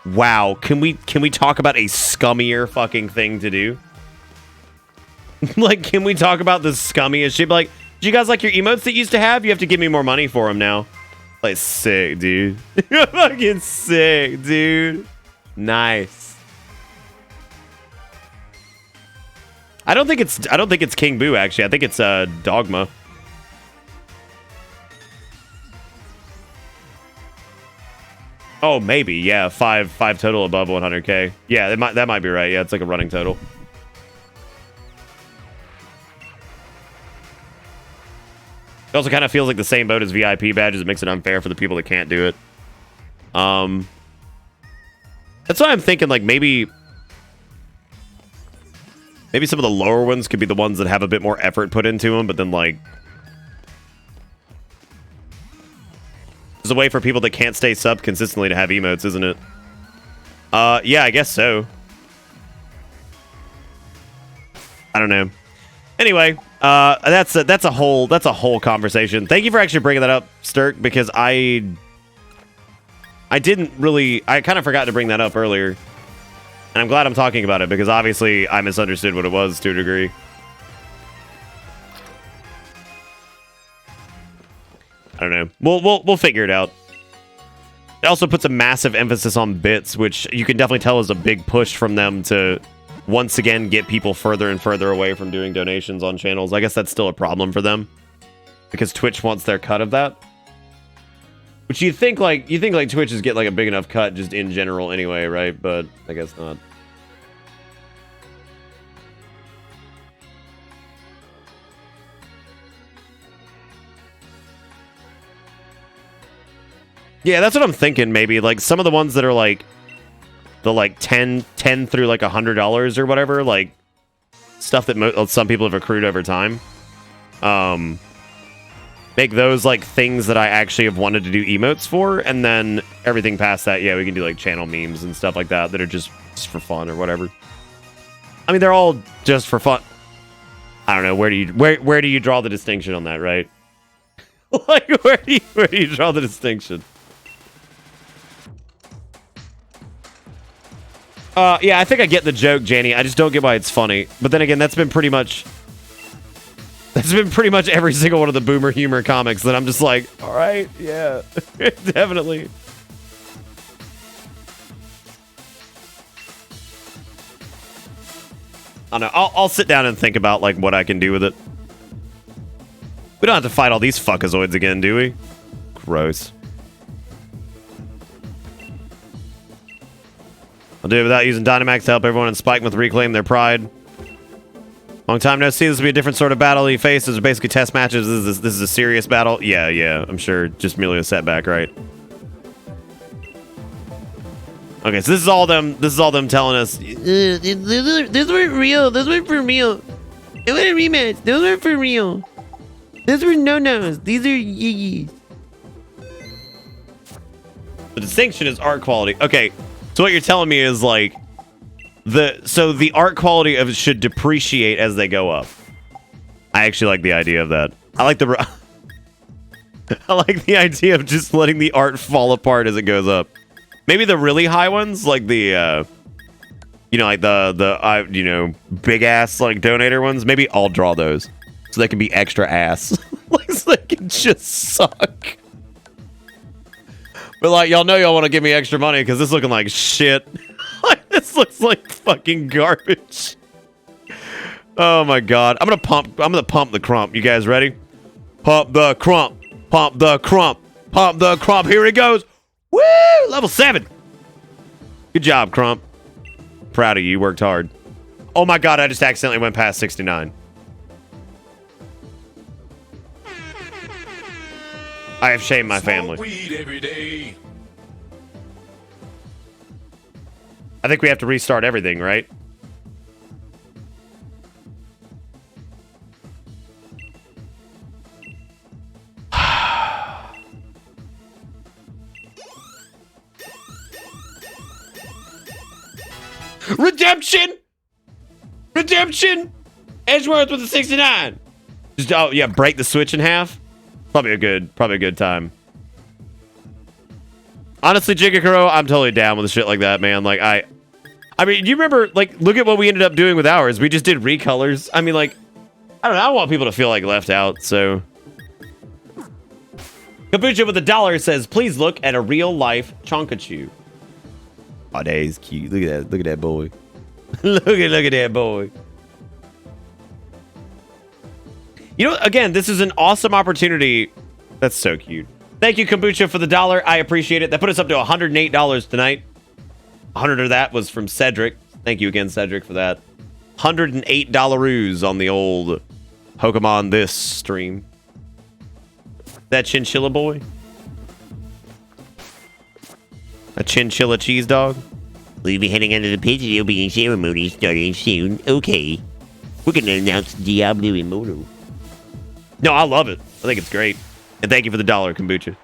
wow, can we talk about a scummier fucking thing to do? Like, can we talk about the scummiest shit? Like, Do you guys like your emotes that you used to have? You have to give me more money for them now. Like, sick, dude. Fucking sick, dude. Nice. I don't think it's King Boo, actually. I think it's Dogma. Oh, maybe. Yeah, five total above 100k. Yeah, that might be right. Yeah, it's like a running total. It also kind of feels like the same boat as VIP badges. It makes it unfair for the people that can't do it. That's why I'm thinking, like, maybe some of the lower ones could be the ones that have a bit more effort put into them, but then, like, there's a way for people that can't stay sub consistently to have emotes, isn't it? Yeah, I guess so. I don't know. Anyway, that's a whole conversation. Thank you for actually bringing that up, Sturk, because I kind of forgot to bring that up earlier. And I'm glad I'm talking about it because obviously I misunderstood what it was to a degree. I don't know. We'll figure it out. It also puts a massive emphasis on bits, which you can definitely tell is a big push from them to once again get people further and further away from doing donations on channels. I guess that's still a problem for them because Twitch wants their cut of that. Which you think like Twitch is get like a big enough cut just in general anyway, right? But I guess not. Yeah, that's what I'm thinking. Maybe like some of the ones that are like the like 10 through like $100 or whatever, like stuff that some people have accrued over time. Make those like things that I actually have wanted to do emotes for, and then everything past that, yeah, we can do like channel memes and stuff like that that are just for fun or whatever. I mean, they're all just for fun. I don't know, where do you draw the distinction on that, right? Like where do you draw the distinction? Yeah, I think I get the joke, Janie. I just don't get why it's funny. But then again, that's been pretty much every single one of the boomer humor comics that I'm just like, all right, yeah, definitely. I don't know. I'll sit down and think about like what I can do with it. We don't have to fight all these fuckazoids again, do we? Gross. I'll do it without using Dynamax to help everyone in Spike with reclaim their pride. Long time no see. This will be a different sort of battle you face. These are basically test matches. This is a serious battle. Yeah, I'm sure. Just merely a setback, right? Okay, so this is all them telling us. Those weren't real. Those weren't for real. It wasn't a rematch. Those weren't for real. Those were no-nos. These are yee-yees. The distinction is art quality. Okay, so what you're telling me is like the art quality of it should depreciate as they go up. I actually like the idea of that. I like the idea of just letting the art fall apart as it goes up. Maybe the really high ones, like the like the big ass like donator ones. Maybe I'll draw those so they can be extra ass, like so they can just suck. But like y'all know y'all want to give me extra money because this is looking like shit. This looks like fucking garbage. Oh my god. I'm gonna pump the crump. You guys ready? Pump the crump. Pump the crump. Pump the crump. Here it goes. Woo! Level 7. Good job, Crump. Proud of you. You worked hard. Oh my god, I just accidentally went past 69. I have shamed my family. Weed every day. I think we have to restart everything, right? Redemption! Redemption! Edgeworth with a 69. Just break the switch in half. Probably a good time. Honestly, Jigakuro, I'm totally down with shit like that, man. Like I mean, you remember, like, look at what we ended up doing with ours. We just did recolors. I mean, like, I don't know. I don't want people to feel like left out, so. Kabucha with $1 says, please look at a real life Chonkachu. Oh, that is cute. Look at that. Look at that boy. look at that boy. You know, again, this is an awesome opportunity. That's so cute. Thank you, Kombucha, for the $1. I appreciate it. That put us up to $108 tonight. 100 of that was from Cedric. Thank you again, Cedric, for that. $108 on the old Pokemon this stream. That chinchilla boy? A chinchilla cheese dog? We'll be heading under the pit and the opening ceremony starting soon. Okay. We're gonna announce Diablo Immortal. No, I love it. I think it's great. And thank you for the $1, Kombucha.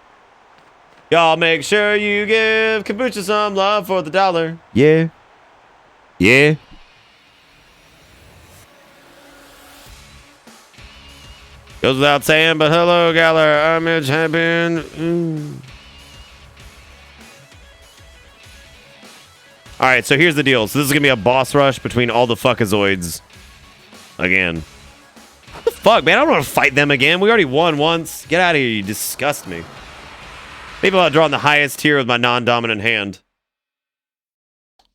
Y'all make sure you give Kombucha some love for the $1. Yeah. Yeah. Goes without saying, but hello, Galler. I'm a champion. All right, so here's the deal. So this is going to be a boss rush between all the fuckazoids. Again. What the fuck, man? I don't want to fight them again. We already won once. Get out of here. You disgust me. Maybe I'll draw on the highest tier with my non-dominant hand.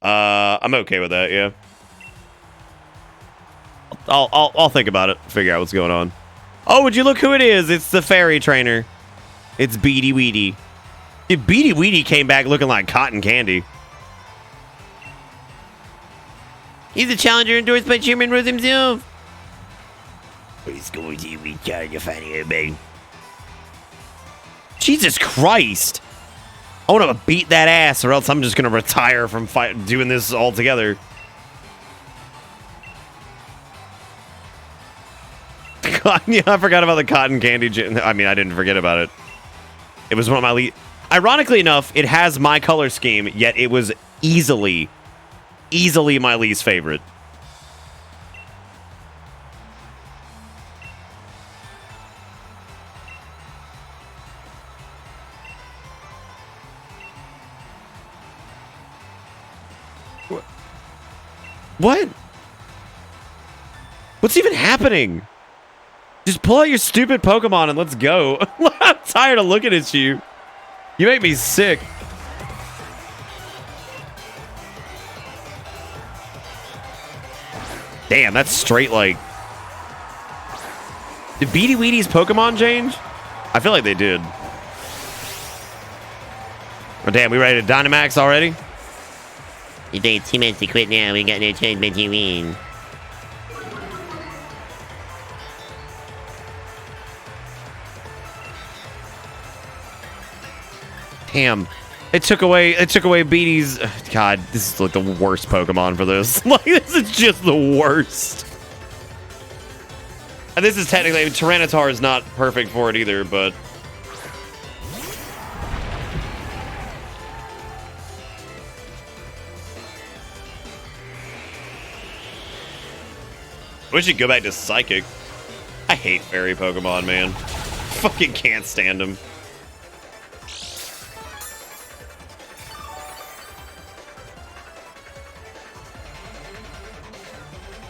I'm okay with that, yeah. I'll think about it. Figure out what's going on. Oh, would you look who it is? It's the fairy trainer. It's Beady Weedy. Dude, Beady Weedy came back looking like cotton candy. He's a challenger endorsed by Chairman Rose himself. He's going to be trying to find a bang. Jesus Christ. I want to beat that ass or else I'm just going to retire from doing this altogether. Yeah, I forgot about the cotton candy. I mean, I didn't forget about it. It was one of my least... Ironically enough, it has my color scheme, yet it was easily my least favorite. What? What's even happening? Just pull out your stupid Pokemon and let's go. I'm tired of looking at you. You make me sick. Damn, that's straight like... Did Beady Weedy's Pokemon change? I feel like they did. Oh, damn, we ready to Dynamax already? You think it's 2 minutes to quit now? We got no choice but to win. Damn. It took away Beaty's... God, this is like the worst Pokemon for this. Like, this is just the worst. And this is technically... Tyranitar is not perfect for it either, but... We should go back to Psychic. I hate fairy Pokemon, man. Fucking can't stand them.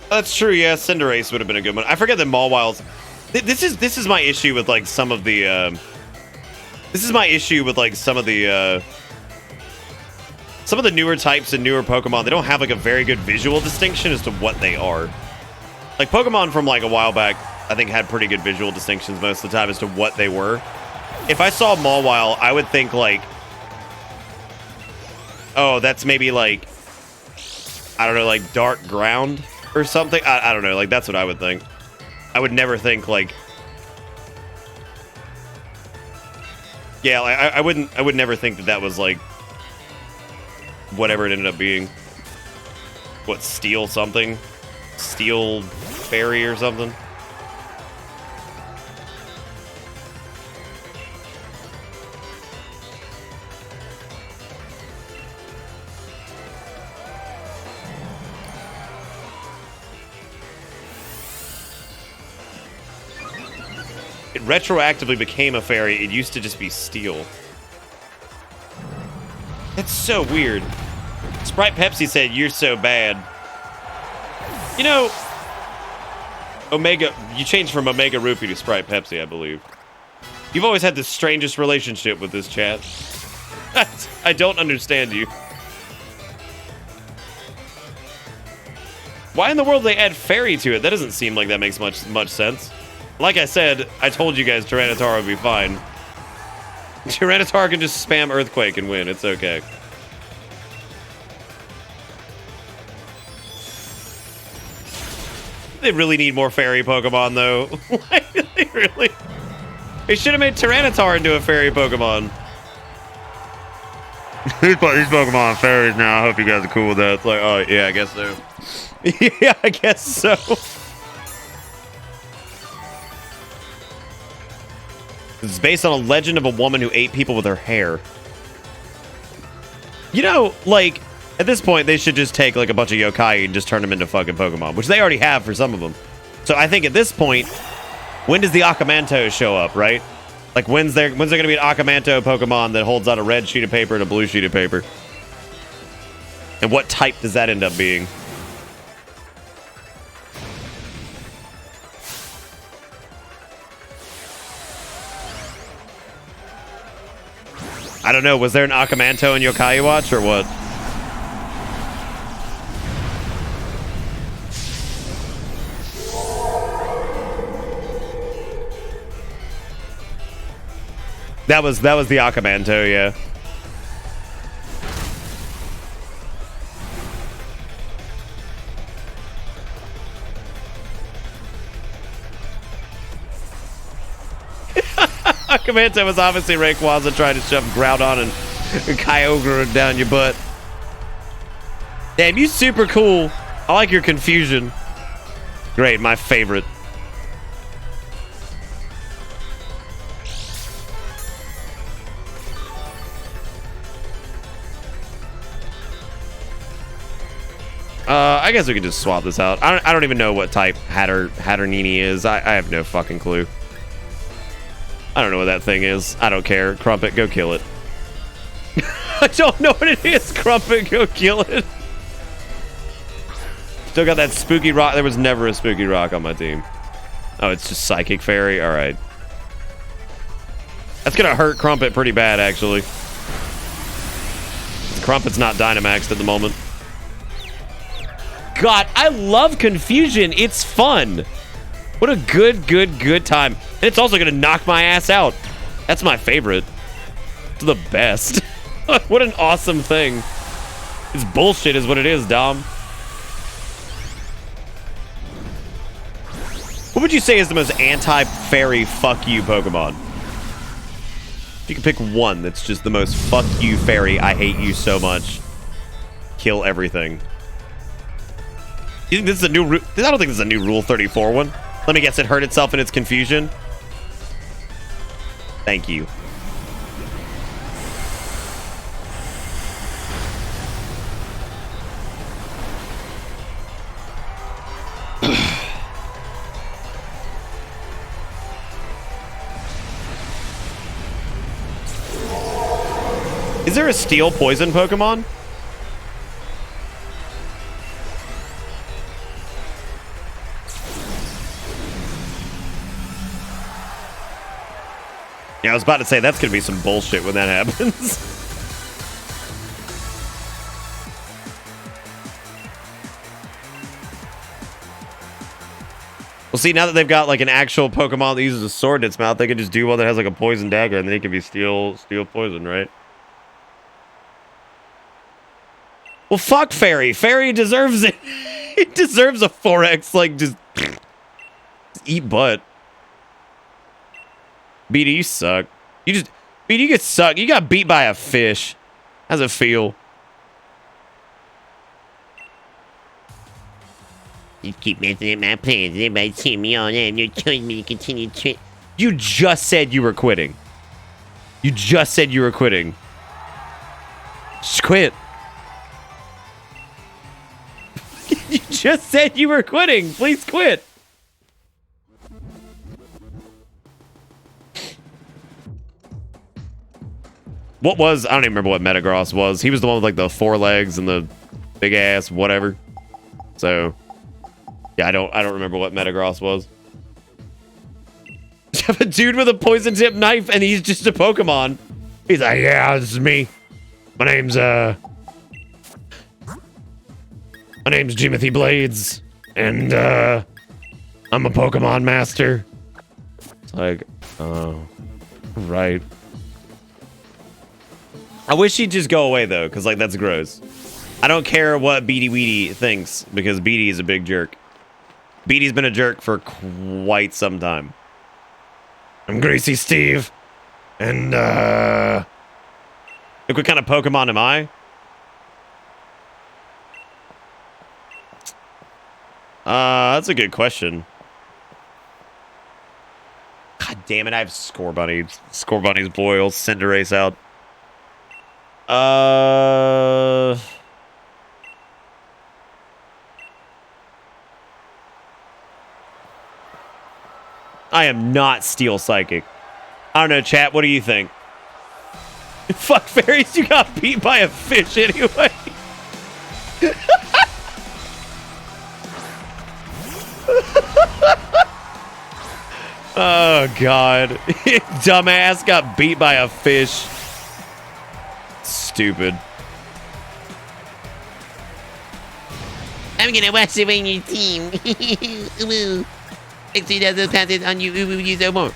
That's true, yeah. Cinderace would have been a good one. I forget that Mawilds... This is my issue with, like, some of the, This is my issue with, like, some of the newer types and newer Pokemon. They don't have, like, a very good visual distinction as to what they are. Like, Pokemon from, like, a while back, I think, had pretty good visual distinctions most of the time as to what they were. If I saw Mawile, I would think, like... Oh, that's maybe, like... I don't know, like, dark ground or something? I don't know, like, that's what I would think. I would never think, like... Yeah, like, I would never think that that was, like... Whatever it ended up being. What, steel something? Steel fairy or something? It retroactively became a fairy. It used to just be steel. That's so weird. Sprite Pepsi said, "You're so bad." You know, Omega, you changed from Omega Rupee to Sprite Pepsi, I believe. You've always had the strangest relationship with this chat. I don't understand you. Why in the world they add fairy to it? That doesn't seem like that makes much sense. Like I said, I told you guys Tyranitar would be fine. Tyranitar can just spam Earthquake and win. It's okay. They really need more fairy Pokemon, though. Like, they really... They should have made Tyranitar into a fairy Pokemon. These Pokemon are fairies now. I hope you guys are cool with that. It's like, oh, yeah, I guess so. Yeah, I guess so. It's based on a legend of a woman who ate people with her hair. You know, like, at this point, they should just take, like, a bunch of yokai and just turn them into fucking Pokemon, which they already have for some of them. So I think at this point, when does the Akamanto show up, right? Like, when's there going to be an Akamanto Pokemon that holds out a red sheet of paper and a blue sheet of paper? And what type does that end up being? I don't know. Was there an Akamanto in Yokai Watch or what? That was the Akamanto, yeah. Akamanto was obviously Rayquaza trying to shove Groudon and Kyogre down your butt. Damn, you super cool. I like your confusion. Great, my favorite. I guess we could just swap this out. I don't even know what type Hatternini is. I have no fucking clue. I don't know what that thing is. I don't care. Crumpet, go kill it. I don't know what it is. Crumpet, go kill it. Still got that spooky rock. There was never a spooky rock on my team. Oh, it's just Psychic Fairy? Alright. That's gonna hurt Crumpet pretty bad, actually. Crumpet's not Dynamaxed at the moment. God, I love Confusion. It's fun. What a good time. And it's also going to knock my ass out. That's my favorite. It's the best. What an awesome thing. It's bullshit is what it is, Dom. What would you say is the most anti-fairy fuck you Pokemon? If you could pick one that's just the most fuck you fairy, I hate you so much. Kill everything. You think this is a new I don't think this is a new Rule 34 one. Let me guess, it hurt itself in its confusion. Thank you. Is there a steel poison Pokemon? Yeah, I was about to say, that's going to be some bullshit when that happens. Well, see, now that they've got, like, an actual Pokemon that uses a sword in its mouth, they can just do one that has, like, a poison dagger, and then it can be steel poison, right? Well, fuck Fairy. Fairy deserves it. It deserves a 4X, like, just eat butt. BD, you suck. BD, you get sucked. You got beat by a fish. How's it feel? You keep messing up my plans. Everybody cheer me on and you're telling me to continue to... You just said you were quitting. You just said you were quitting. Just quit. You just said you were quitting. Please quit. What was... I don't even remember what Metagross was. He was the one with, like, the 4 legs and the big ass whatever. So... Yeah, I don't remember what Metagross was. You have a dude with a poison tip knife and he's just a Pokemon. He's like, yeah, this is me. My name's Jimothy Blades. And I'm a Pokemon master. It's like, oh, right. I wish he'd just go away though, because like that's gross. I don't care what Beady Weedy thinks, because Beady is a big jerk. Beady's been a jerk for quite some time. I'm Greasy Steve. And look, what kind of Pokemon am I? That's a good question. God damn it, I have Scorbunny. Scorbunny's boil, Cinderace out. I am not Steel Psychic. I don't know, chat, what do you think? Fuck fairies, you got beat by a fish anyway. Oh, God. Dumbass got beat by a fish. Stupid. I'm gonna watch it on your team. Actually, that's pass it on you so more.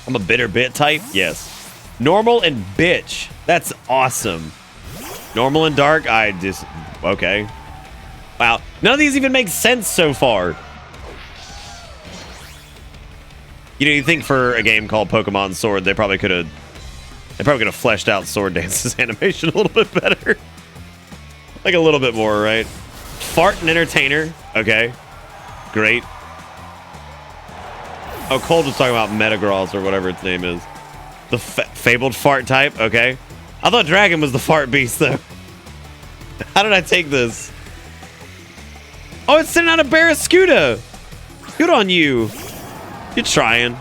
I'm a bitter bit type? Yes. Normal and bitch. That's awesome. Normal and dark, I just... Okay. Wow. None of these even make sense so far. You know, you think for a game called Pokemon Sword, they probably could have fleshed out Sword Dance's animation a little bit better. Like a little bit more, right? Fart and Entertainer. Okay. Great. Oh, Cold was talking about Metagross or whatever its name is. The fabled fart type. Okay. I thought Dragon was the fart beast, though. How did I take this? Oh, it's sitting on a Barraskewda. Good on you. You're trying.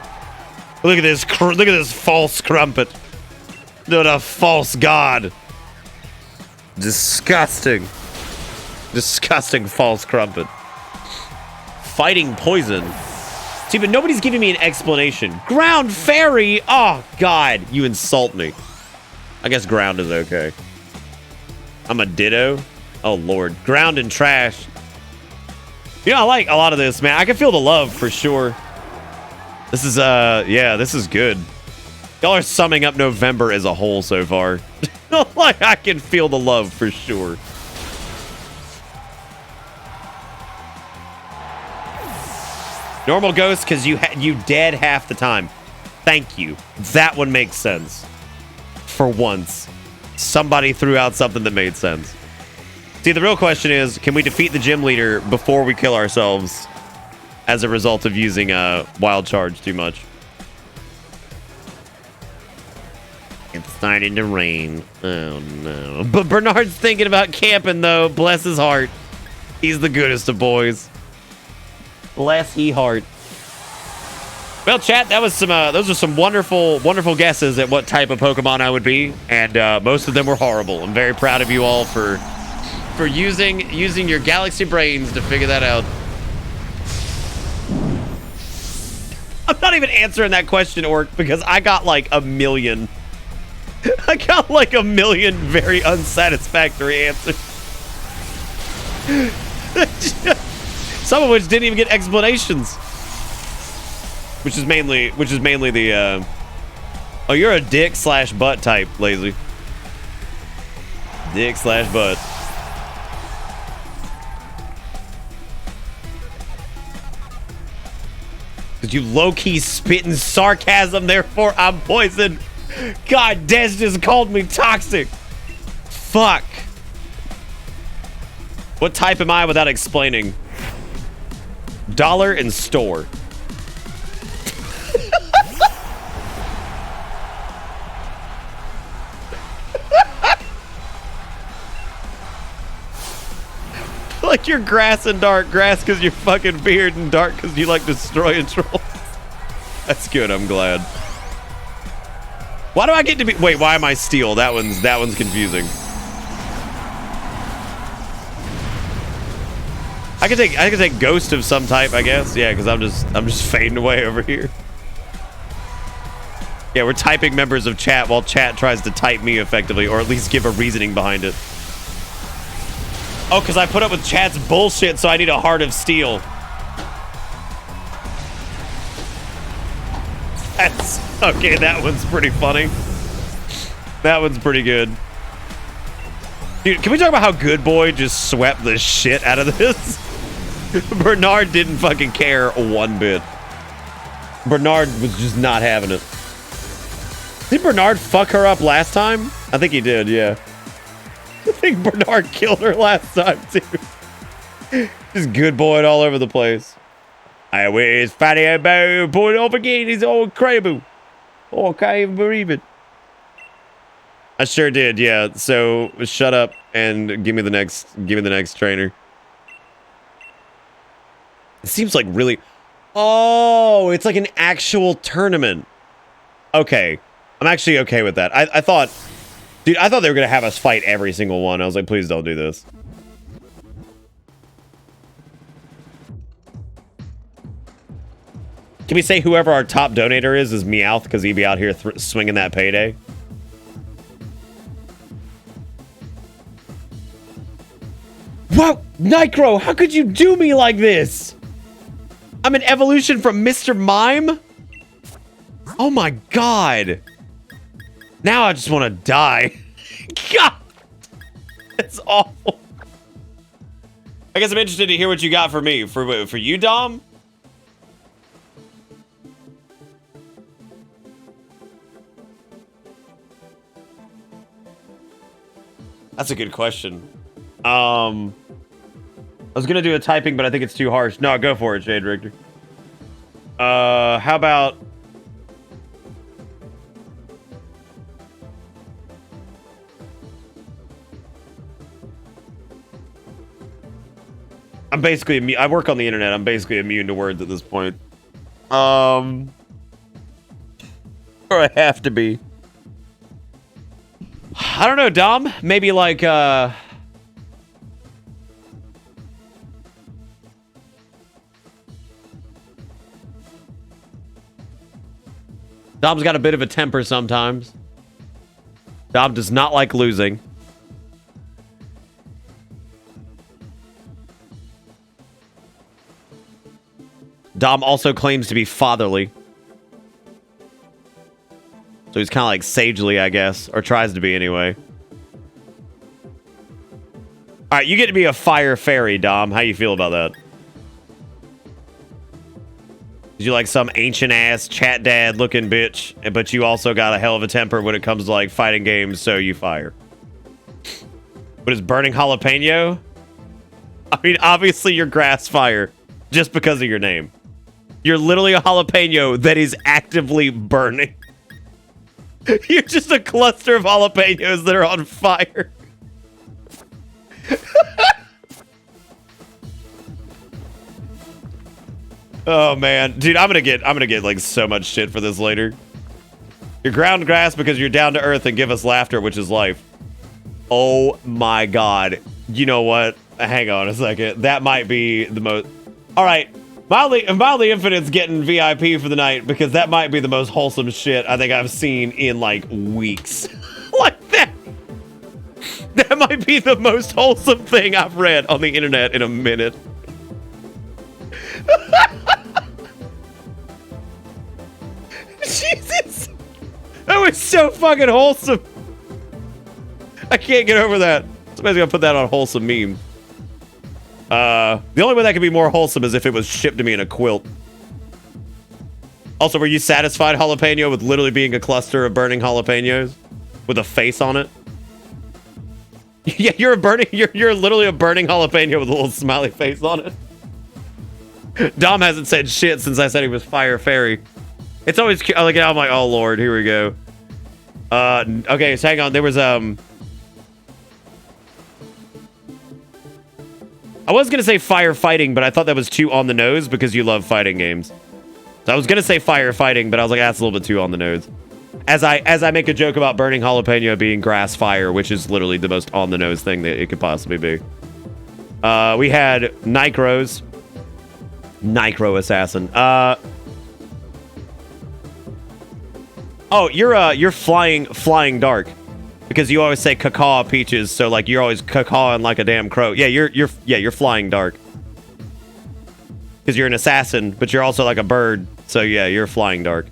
Look at this. Look at this false crumpet. Not a false god. Disgusting. Disgusting false crumpet. Fighting poison. See, but nobody's giving me an explanation. Ground fairy. Oh, God. You insult me. I guess ground is okay. I'm a ditto. Oh, Lord. Ground and trash. You know, I like a lot of this, man. I can feel the love for sure. This is, yeah, this is good. Y'all are summing up November as a whole so far. Like, I can feel the love for sure. Normal ghost, because you dead half the time. Thank you. That one makes sense. For once. Somebody threw out something that made sense. See, the real question is, can we defeat the gym leader before we kill ourselves as a result of using Wild Charge too much? It's starting to rain. Oh, no. But Bernard's thinking about camping, though. Bless his heart. He's the goodest of boys. Bless he heart. Well, chat, that was some. Those are some wonderful, wonderful guesses at what type of Pokemon I would be, and most of them were horrible. I'm very proud of you all for using your galaxy brains to figure that out. I'm not even answering that question, Orc, because I got like a million. I got like a million very unsatisfactory answers. Some of which didn't even get explanations. Which is mainly the oh, you're a dick / butt type, Lazy. Dick / butt. Cause you low-key spitting sarcasm, therefore I'm poisoned. God, Des just called me toxic. Fuck. What type am I without explaining? Dollar and store. Like you're grass and dark. Grass because you're fucking beard, and dark because you like destroying trolls. That's good, I'm glad. Why do I get to be... Wait, why am I steel? That one's confusing. I could take ghost of some type, I guess. Yeah, because I'm just fading away over here. Yeah, we're typing members of chat while chat tries to type me effectively, or at least give a reasoning behind it. Oh, because I put up with chat's bullshit, so I need a heart of steel. That's okay. That one's pretty funny. That one's pretty good. Dude, can we talk about how Good Boy just swept the shit out of this? Bernard didn't fucking care one bit. Bernard was just not having it. Did Bernard fuck her up last time? I think he did, yeah. I think Bernard killed her last time, too. Just Good Boy all over the place. Hey, where's Fatty Bow? Pull it off again. He's all crabble. Oh, I can't even believe it. I sure did, yeah. So shut up and give me the next trainer. It seems like really. Oh, it's like an actual tournament. Okay, I'm actually okay with that. I thought, dude, I thought they were gonna have us fight every single one. I was like, please don't do this. Can we say whoever our top donator is Meowth because he'd be out here swinging that payday? Wow, Nicro, how could you do me like this? I'm an evolution from Mr. Mime? Oh my god. Now I just want to die. God. It's awful. I guess I'm interested to hear what you got for me. For you, Dom? That's a good question. I was gonna do a typing, but I think it's too harsh. No, go for it, Jade Richter. How about... I'm basically immune. I work on the internet. I'm basically immune to words at this point. Or I have to be. I don't know, Dom. Maybe like, Dom's got a bit of a temper sometimes. Dom does not like losing. Dom also claims to be fatherly. So he's kind of like sagely, I guess. Or tries to be anyway. Alright, you get to be a fire fairy, Dom. How you feel about that? You like some ancient-ass chat dad looking bitch, but you also got a hell of a temper when it comes to like fighting games, so you fire. What is burning jalapeno? I mean, obviously you're grass fire, just because of your name. You're literally a jalapeno that is actively burning. You're just a cluster of jalapenos that are on fire. Oh man, dude, I'm gonna get like so much shit for this later. You're ground grass because you're down to earth and give us laughter, which is life. Oh my god. You know what? Hang on a second. That might be the most... Alright. Mildly Infinite's getting VIP for the night because that might be the most wholesome shit I think I've seen in like weeks. Like that. That might be the most wholesome thing I've read on the internet in a minute. Jesus. That was so fucking wholesome. I can't get over that. Somebody's gonna put that on wholesome meme. The only way that could be more wholesome is if it was shipped to me in a quilt. Also, were you satisfied, Jalapeno, with literally being a cluster of burning jalapenos with a face on it? Yeah, you're literally a burning jalapeno with a little smiley face on it. Dom hasn't said shit since I said he was Fire Fairy. It's always like I'm like, oh lord, here we go. Okay, so hang on. There was I was gonna say firefighting, but I thought that was too on the nose because you love fighting games. So I was gonna say firefighting, but I was like, that's a little bit too on the nose. As I make a joke about burning jalapeno being grass fire, which is literally the most on the nose thing that it could possibly be. We had Nicros. Nicro Assassin. Oh, you're flying dark. Because you always say cacao peaches, so like you're always cacawing like a damn crow. Yeah, you're flying dark. Because you're an assassin, but you're also like a bird. So yeah, you're flying dark.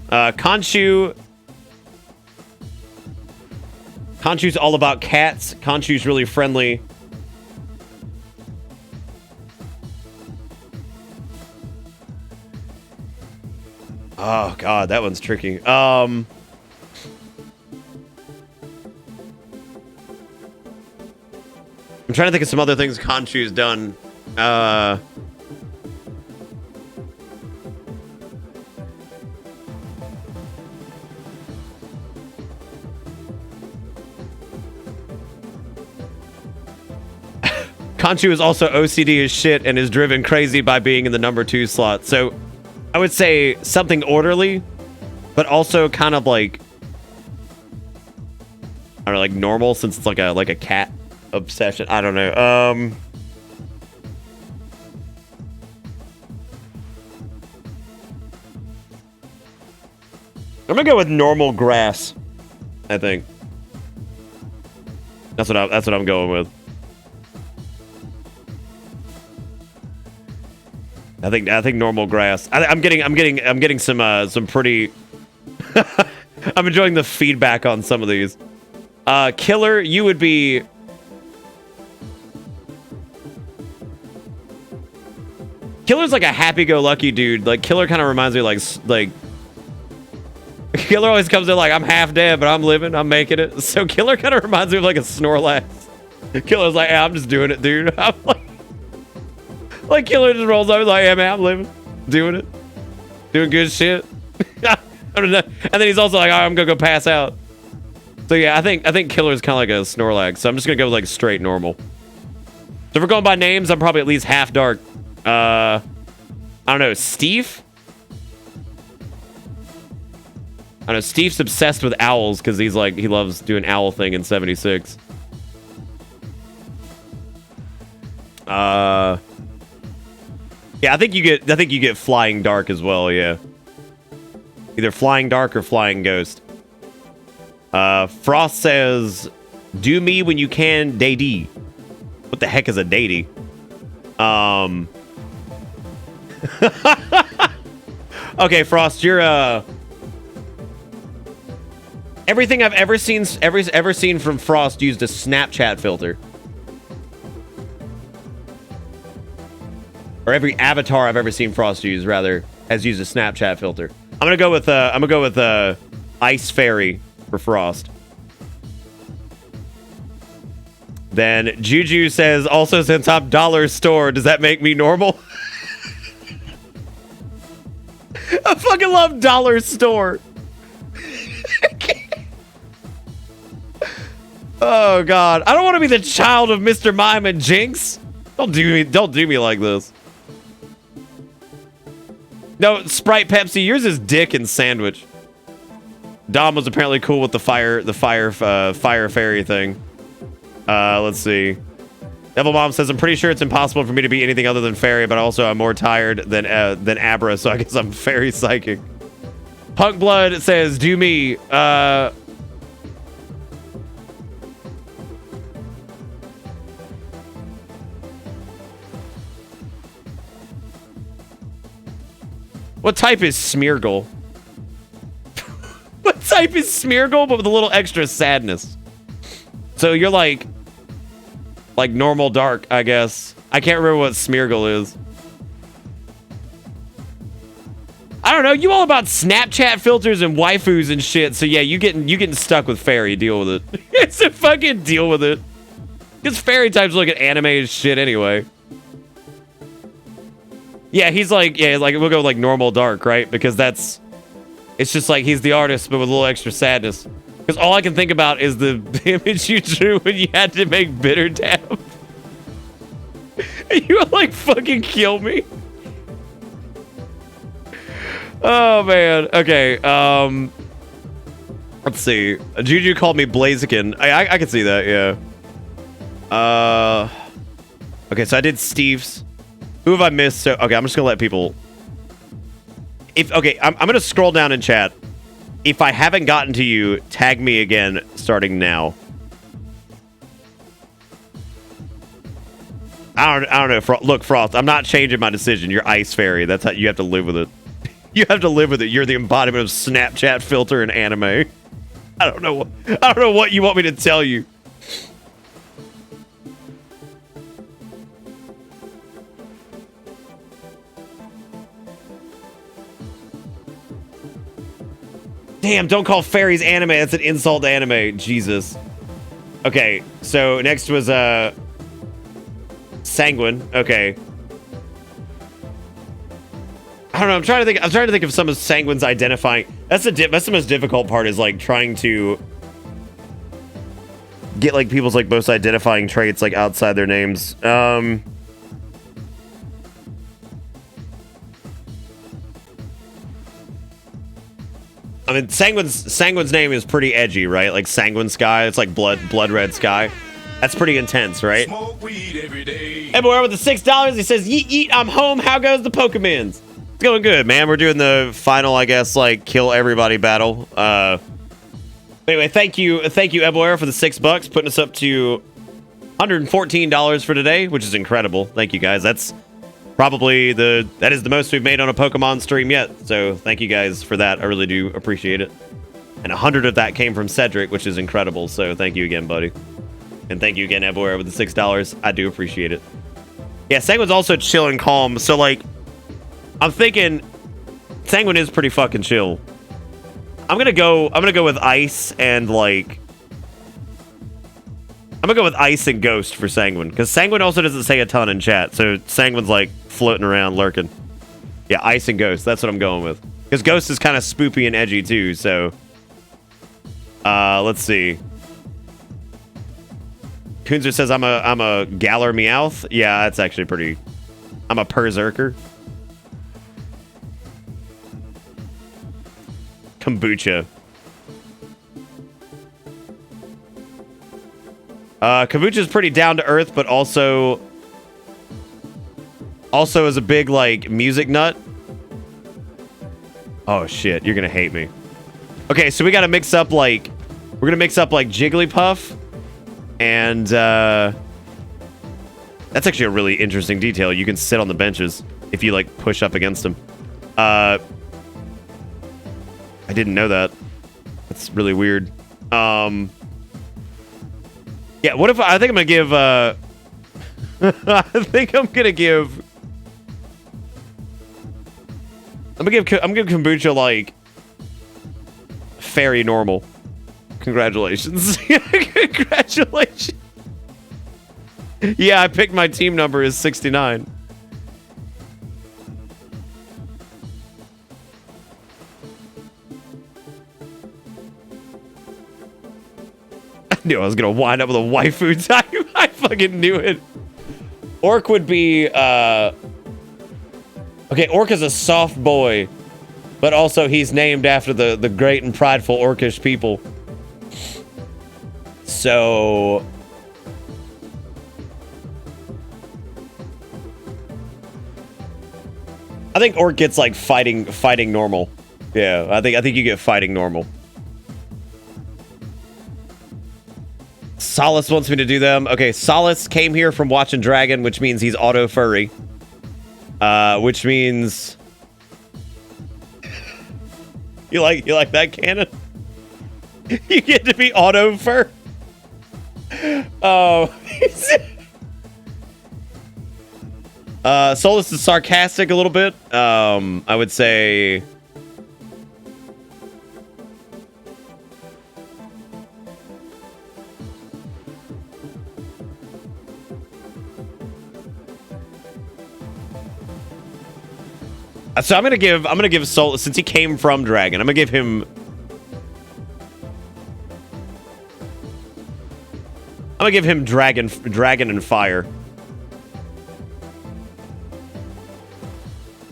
Conchu's all about cats. Conchu's really friendly. Oh god, that one's tricky. I'm trying to think of some other things Conchu's done. Conchu is also OCD as shit and is driven crazy by being in the number 2 slot. So I would say something orderly, but also kind of like, I don't know, like normal, since it's like a cat obsession. I don't know. I'm gonna go with normal grass. I think that's what I'm going with. I think normal grass. I'm getting some pretty. I'm enjoying the feedback on some of these. Killer, you would be. Killer's like a happy-go-lucky dude. Like Killer kind of reminds me like. Killer always comes in like, I'm half dead, but I'm living, I'm making it. So Killer kind of reminds me of like a Snorlax. Killer's like, yeah, I'm just doing it, dude. I'm like Killer just rolls up, like, yeah, man, I'm living, doing it, doing good shit. I don't know. And then he's also like, all right, I'm gonna go pass out. So yeah, I think Killer's kind of like a Snorlax. So I'm just gonna go with like straight normal. So if we're going by names, I'm probably at least half dark. I don't know, Steve. I don't know, Steve's obsessed with owls because he's like, he loves doing owl thing in 76. Yeah, I think you get flying dark as well, yeah. Either flying dark or flying ghost. Frost says, do me when you can, Daddy. What the heck is a Daddy? Okay, Frost, you're everything I've ever seen from Frost used a Snapchat filter. Or every avatar I've ever seen Frost use, rather, has used a Snapchat filter. I'm gonna go with Ice Fairy for Frost. Then Juju says, also since I'm dollar store, does that make me normal? I fucking love dollar store. Oh god, I don't want to be the child of Mr. Mime and Jinx. Don't do me like this. No, Sprite Pepsi, yours is dick and sandwich. Dom was apparently cool with the fire fairy thing. Let's see. Devil Mom says, I'm pretty sure it's impossible for me to be anything other than fairy, but also I'm more tired than Abra, so I guess I'm fairy psychic. Punk Blood says, do me. What type is Smeargle? What type is Smeargle, but with a little extra sadness? So you're like normal dark, I guess. I can't remember what Smeargle is. I don't know. You all about Snapchat filters and waifus and shit. So yeah, you getting stuck with fairy. Deal with it. It's a fucking deal with it. Because fairy types look at anime as shit anyway. Yeah, he's like, we'll go like normal dark, right? Because it's just like he's the artist, but with a little extra sadness. Because all I can think about is the image you drew when you had to make Bitter Dab. You would like fucking kill me. Oh man. Okay. Let's see. Juju called me Blaziken. I can see that. Yeah. Okay, so I did Steve's. Who have I missed? So okay, I'm just gonna let people. I'm gonna scroll down in chat. If I haven't gotten to you, tag me again starting now. I don't know. Look, Frost, I'm not changing my decision. You're Ice Fairy. That's how you have to live with it. You have to live with it. You're the embodiment of Snapchat filter and anime. I don't know what you want me to tell you. Damn, don't call fairies anime. That's an insult to anime. Jesus. Okay, so next was Sanguine. Okay. I don't know. I'm trying to think of some of Sanguine's identifying. That's the most difficult part, is like trying to get like people's like most identifying traits like outside their names. I mean, Sanguine's name is pretty edgy, right? Like Sanguine Sky. It's like blood red sky. That's pretty intense, right? Smoke weed every day. Everywhere with the $6. He says, "Yeet yeet, I'm home. How goes the Pokemons?" It's going good, man. We're doing the final, I guess, like kill everybody battle. Anyway, thank you, Everywhere, for the $6, putting us up to $114 for today, which is incredible. Thank you, guys. That's probably that is the most we've made on a Pokemon stream yet. So thank you guys for that. I really do appreciate it. And 100 of that came from Cedric, which is incredible. So thank you again, buddy. And thank you again, Everywhere, with the $6. I do appreciate it. Yeah, Sanguine's also chill and calm. So like, I'm thinking Sanguine is pretty fucking chill. I'm gonna go with Ice and like I'm gonna go with Ice and Ghost for Sanguine, because Sanguine also doesn't say a ton in chat, so Sanguine's like floating around, lurking. Yeah, Ice and Ghost. That's what I'm going with, because Ghost is kind of spoopy and edgy too. So, let's see. Kunzer says I'm a Galar Meowth. Yeah, that's actually pretty. I'm a Berserker. Kombucha. Kombucha's pretty down to earth, but also is a big like music nut. Oh shit, you're gonna hate me. Okay, so we gotta mix up like Jigglypuff, and that's actually a really interesting detail. You can sit on the benches if you like push up against them. I didn't know that. That's really weird. Yeah, what if I think I'm gonna give I think I'm gonna give Kombucha like fairy normal. Congratulations. Congratulations. Yeah, I picked my team number is 69. I knew I was gonna wind up with a waifu type. I fucking knew it. Orc would be okay, Orc is a soft boy, but also he's named after the great and prideful Orcish people. So I think Orc gets like fighting normal. Yeah, I think you get fighting normal. Solace wants me to do them. Okay, Solace came here from watching Dragon, which means he's auto furry. Which means you like that canon? You get to be auto fur. Oh. Solus is sarcastic a little bit. I would say so I'm gonna give Solus, since he came from Dragon, I'm gonna give him Dragon and Fire.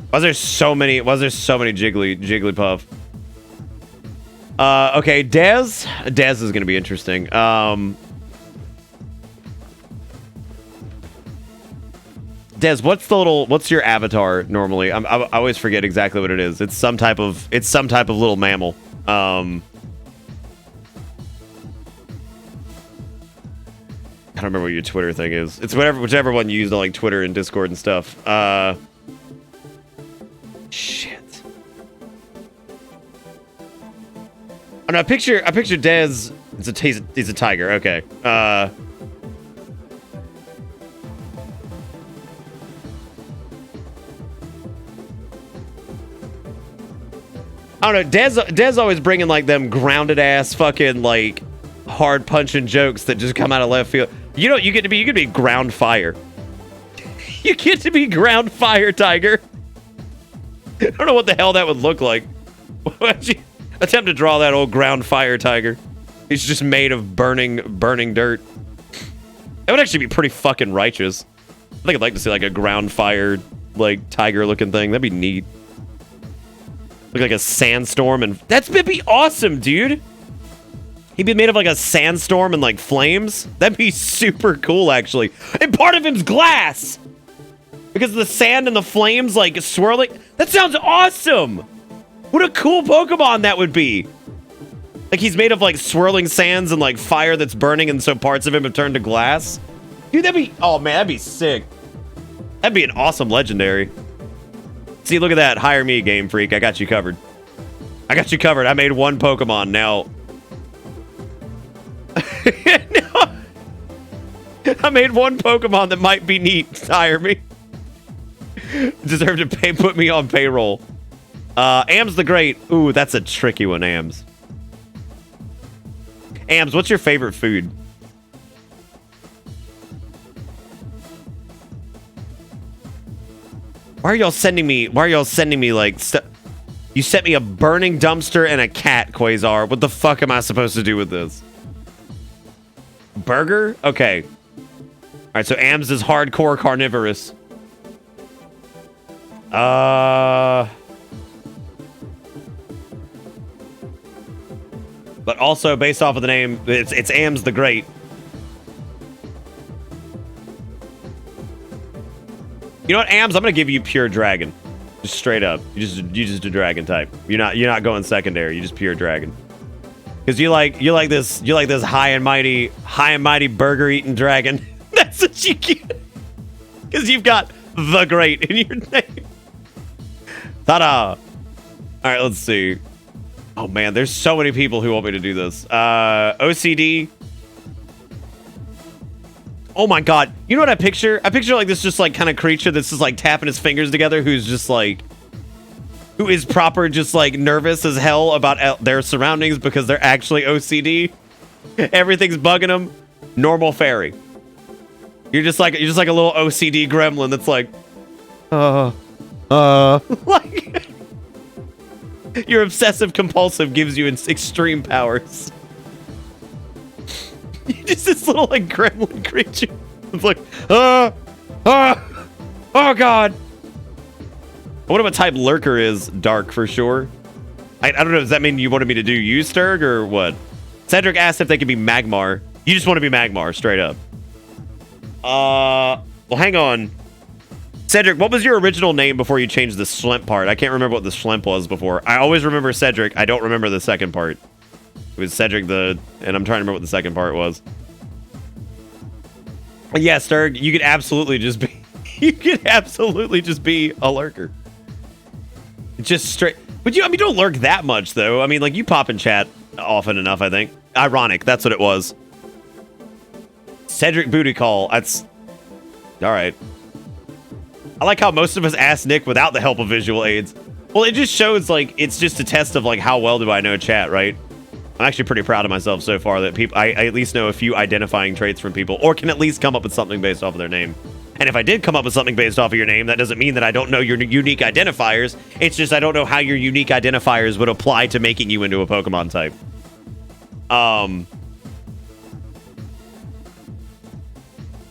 Why is there so many Jigglypuff? Okay, Dez is gonna be interesting. Des, what's your avatar normally? I always forget exactly what it is. It's some type of little mammal. I don't remember what your Twitter thing is. It's whichever one you use on like Twitter and Discord and stuff. Shit. Oh no, I picture Dez. He's a tiger. Okay. I don't know. Dez always bringing like them grounded ass fucking like hard punching jokes that just come out of left field. You know, you get to be ground fire. You get to be ground fire, Tiger. I don't know what the hell that would look like. Attempt to draw that old ground fire tiger. He's just made of burning dirt. That would actually be pretty fucking righteous. I think I'd like to see like a ground fire, like tiger looking thing. That'd be neat. Look like a sandstorm, and that'd be awesome, dude. He'd be made of like a sandstorm and like flames. That'd be super cool, actually. And part of him's glass because of the sand and the flames like swirling. That sounds awesome. What a cool Pokemon that would be. Like he's made of like swirling sands and like fire that's burning, and so parts of him have turned to glass. Dude, oh man, that'd be sick. That'd be an awesome legendary. See, look at that. Hire me, Game Freak. I got you covered. I got you covered. I made one Pokemon now. No. I made one Pokemon that might be neat. Hire me. Deserve to put me on payroll. Ams the Great. Ooh, that's a tricky one, Ams. Ams, what's your favorite food? Why are y'all sending me like you sent me a burning dumpster and a cat, Quasar. What the fuck am I supposed to do with this? Burger? Okay. Alright, so Ams is hardcore carnivorous. But also, based off of the name, it's Ams the Great. You know what, Ams? I'm gonna give you pure dragon, just straight up. You just a dragon type. You're not going secondary. You just pure dragon. Because you like this high and mighty burger eating dragon. That's what you get. Because you've got the Great in your name. Ta-da! All right, let's see. Oh man, there's so many people who want me to do this. OCD. Oh my god. You know what I picture? I picture like this just like kind of creature that's just like tapping his fingers together, who's just like, who is proper just like nervous as hell about their surroundings because they're actually OCD. Everything's bugging them. Normal fairy. You're just like a little OCD gremlin that's like, like, your obsessive compulsive gives you extreme powers. You're just this little like gremlin creature. It's like, oh god. I wonder what type Lurker is. Dark for sure. I don't know. Does that mean you wanted me to do Usturg or what? Cedric asked if they could be Magmar. You just want to be Magmar, straight up. Well, hang on. Cedric, what was your original name before you changed the Schlemp part? I can't remember what the Schlemp was before. I always remember Cedric. I don't remember the second part. It was Cedric and I'm trying to remember what the second part was. Yeah, Sturg, you could absolutely just be a lurker. Just straight. But you don't lurk that much though. I mean, like you pop in chat often enough, I think. Ironic, that's what it was. Cedric Booty Call. That's all right. I like how most of us asked Nick without the help of visual aids. Well, it just shows like it's just a test of like how well do I know chat, right? I'm actually pretty proud of myself so far that I at least know a few identifying traits from people, or can at least come up with something based off of their name. And if I did come up with something based off of your name, that doesn't mean that I don't know your unique identifiers. It's just I don't know how your unique identifiers would apply to making you into a Pokemon type.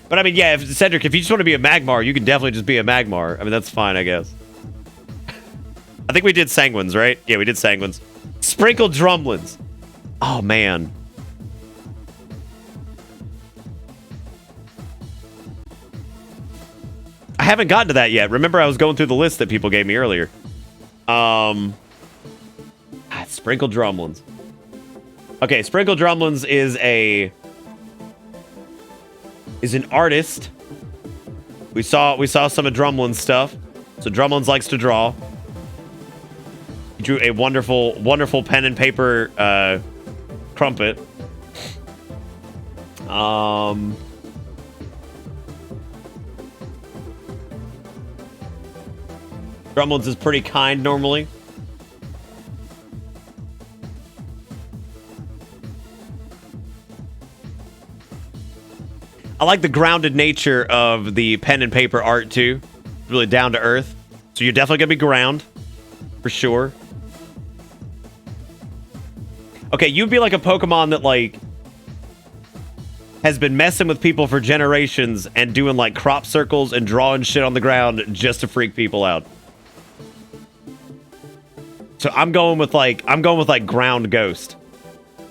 But I mean, yeah, Cedric, if you just want to be a Magmar, you can definitely just be a Magmar. I mean, that's fine, I guess. I think we did Sanguines, right? Yeah, we did Sanguines. Sprinkled Drumlins. Oh, man. I haven't gotten to that yet. Remember, I was going through the list that people gave me earlier. Sprinkled Drumlins. Okay, Sprinkled Drumlins is an artist. We saw some of Drumlin's stuff. So Drumlins likes to draw. He drew a wonderful pen and paper crumpet. Drumlins is pretty kind normally. I like the grounded nature of the pen and paper art too. Really down to earth. So you're definitely gonna be ground. For sure. Okay, you'd be like a Pokemon that like has been messing with people for generations and doing like crop circles and drawing shit on the ground just to freak people out. So I'm going with like ground ghost.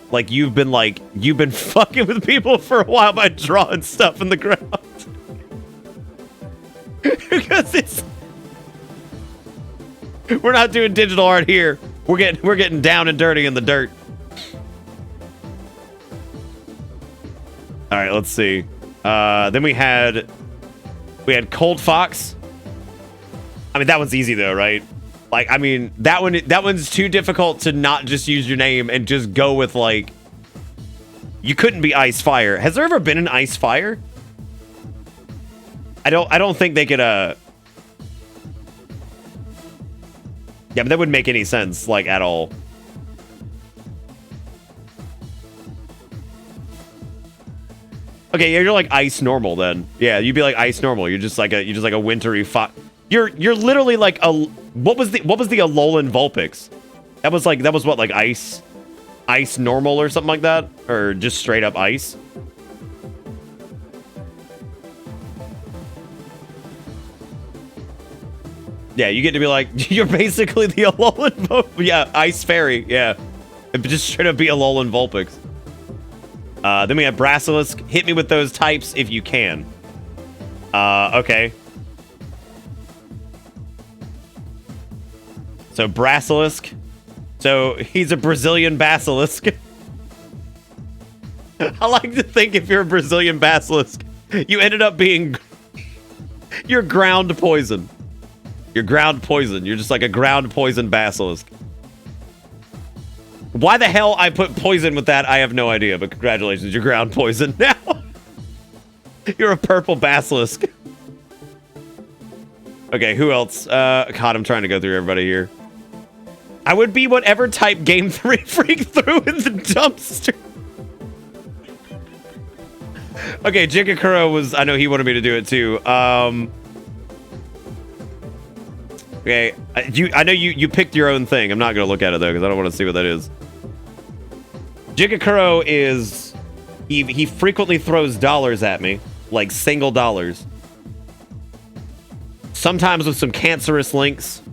Like you've been fucking with people for a while by drawing stuff in the ground. Because we're not doing digital art here. We're getting down and dirty in the dirt. All right, let's see. Then we had Cold Fox. I mean, that one's easy though, right? Like, I mean, that one's too difficult to not just use your name and just go with like. You couldn't be Ice Fire. Has there ever been an Ice Fire? I don't think they could. Yeah, but that wouldn't make any sense, like at all. Okay, yeah, you're like Ice Normal then. Yeah, you'd be like Ice Normal. You're just like a wintry fox. You're literally like a what was the Alolan Vulpix? That was what, like ice normal or something like that, or just straight up ice. Yeah, you get to be like you're basically the Alolan Vulpix. Yeah, Ice Fairy. Yeah, it'd just straight up be Alolan Vulpix. Then we have Brasilisk. Hit me with those types if you can. Okay. So Brasilisk. So he's a Brazilian basilisk. I like to think if you're a Brazilian basilisk, you ended up being you're ground poison. You're ground poison. You're just like a ground poison basilisk. Why the hell I put poison with that, I have no idea, but congratulations, you're ground poison now. You're a purple basilisk. Okay, who else? God, I'm trying to go through everybody here. I would be whatever type Game 3 Freak threw in the dumpster. Okay, Jigakuro was... I know he wanted me to do it too. Okay, I know you picked your own thing. I'm not going to look at it though, because I don't want to see what that is. Jigakuro is... He frequently throws dollars at me. Like single dollars. Sometimes with some cancerous links.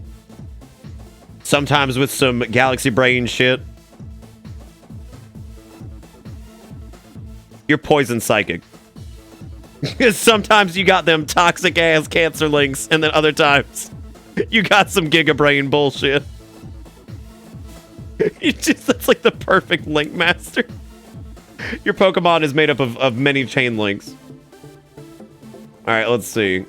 Sometimes with some Galaxy Brain shit. You're poison psychic. Sometimes you got them toxic ass cancer links, and then other times you got some Giga Brain bullshit. That's like the perfect link master. Your Pokemon is made up of many chain links. Alright, let's see. You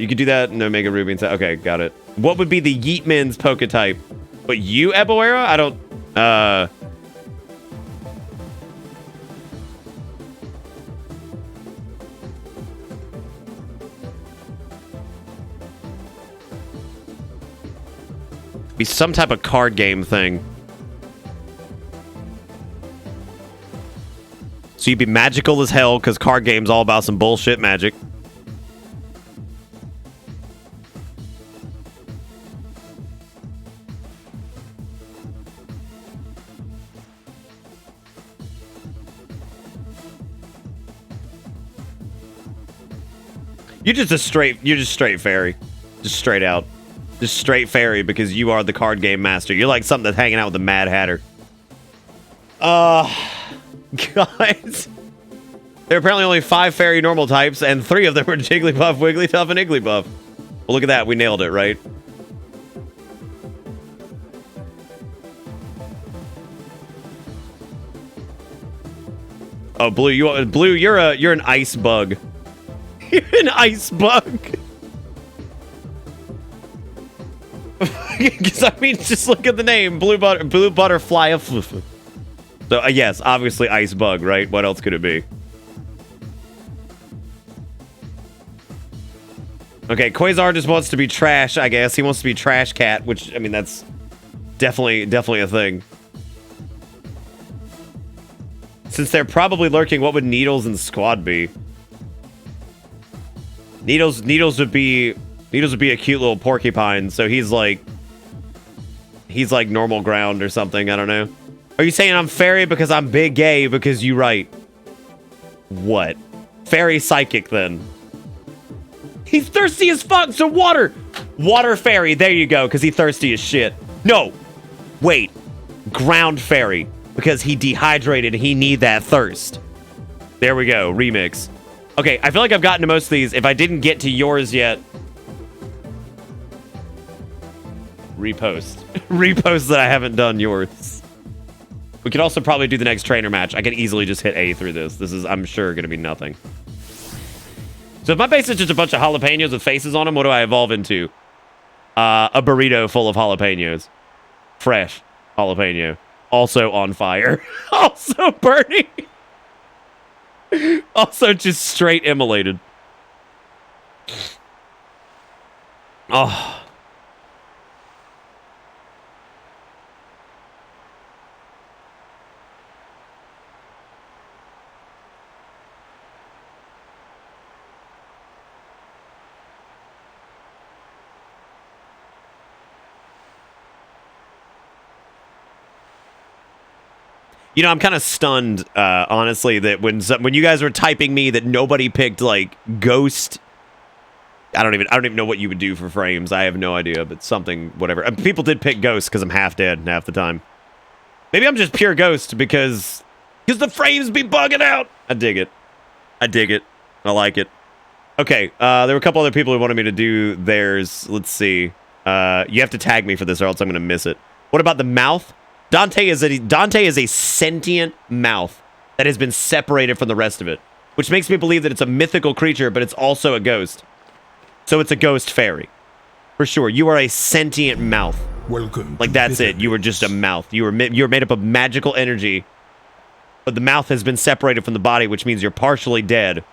could do that in Omega Ruby and okay, got it. What would be the Yeetman's Poketype? But you, Eboera? I don't... Be some type of card game thing. So you'd be magical as hell, because card game's all about some bullshit magic. You're just straight fairy. Just straight out. Just straight fairy because you are the card game master. You're like something that's hanging out with the Mad Hatter. Guys. There are apparently only 5 fairy normal types, and 3 of them are Jigglypuff, Wigglytuff, and Igglybuff. Well, look at that. We nailed it, right? Oh, Blue, you're an ice bug. You're an ice bug. Because I mean, just look at the name, blue butterfly. So yes, obviously ice bug, right? What else could it be? Okay, Quasar just wants to be trash. I guess he wants to be trash cat, which I mean that's definitely a thing. Since they're probably lurking, what would Needles and Squad be? Needles would be a cute little porcupine, so he's like normal ground or something, I don't know. Are you saying I'm fairy because I'm big gay because you right? What? Fairy psychic then. He's thirsty as fuck, so water! Water fairy, there you go, because he thirsty as shit. No! Wait. Ground fairy. Because he dehydrated, he need that thirst. There we go, remix. Okay, I feel like I've gotten to most of these. If I didn't get to yours yet... Repost. Repost that I haven't done yours. We could also probably do the next trainer match. I could easily just hit A through this. This is, I'm sure, going to be nothing. So if my base is just a bunch of jalapenos with faces on them, what do I evolve into? A burrito full of jalapenos. Fresh jalapeno. Also on fire. Also burning. Also just straight immolated. Oh. You know, I'm kind of stunned, honestly, that when you guys were typing me that nobody picked like Ghost. I don't even know what you would do for frames. I have no idea, but something, whatever. People did pick Ghost because I'm half dead half the time. Maybe I'm just pure Ghost because the frames be bugging out. I dig it. I dig it. I like it. Okay, there were a couple other people who wanted me to do theirs. Let's see. You have to tag me for this or else I'm going to miss it. What about the mouth? Dante is a sentient mouth that has been separated from the rest of it, which makes me believe that it's a mythical creature, but it's also a ghost. So it's a ghost fairy. For sure. You are a sentient mouth. Welcome. Like that's it. You were just a mouth. You were made up of magical energy, but the mouth has been separated from the body, which means you're partially dead,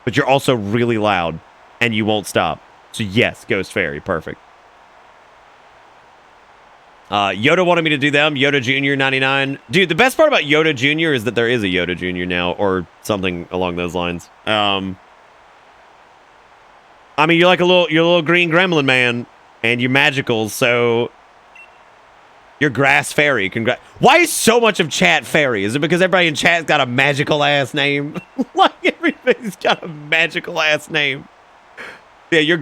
but you're also really loud and you won't stop. So yes, ghost fairy. Perfect. Yoda wanted me to do them. Yoda Jr. 99. Dude, the best part about Yoda Jr. is that there is a Yoda Jr. now, or something along those lines. I mean, you're like a little green gremlin man, and you're magical, so you're grass fairy. Why is so much of chat fairy? Is it because everybody in chat's got a magical ass name? Like everybody's got a magical ass name. Yeah, you're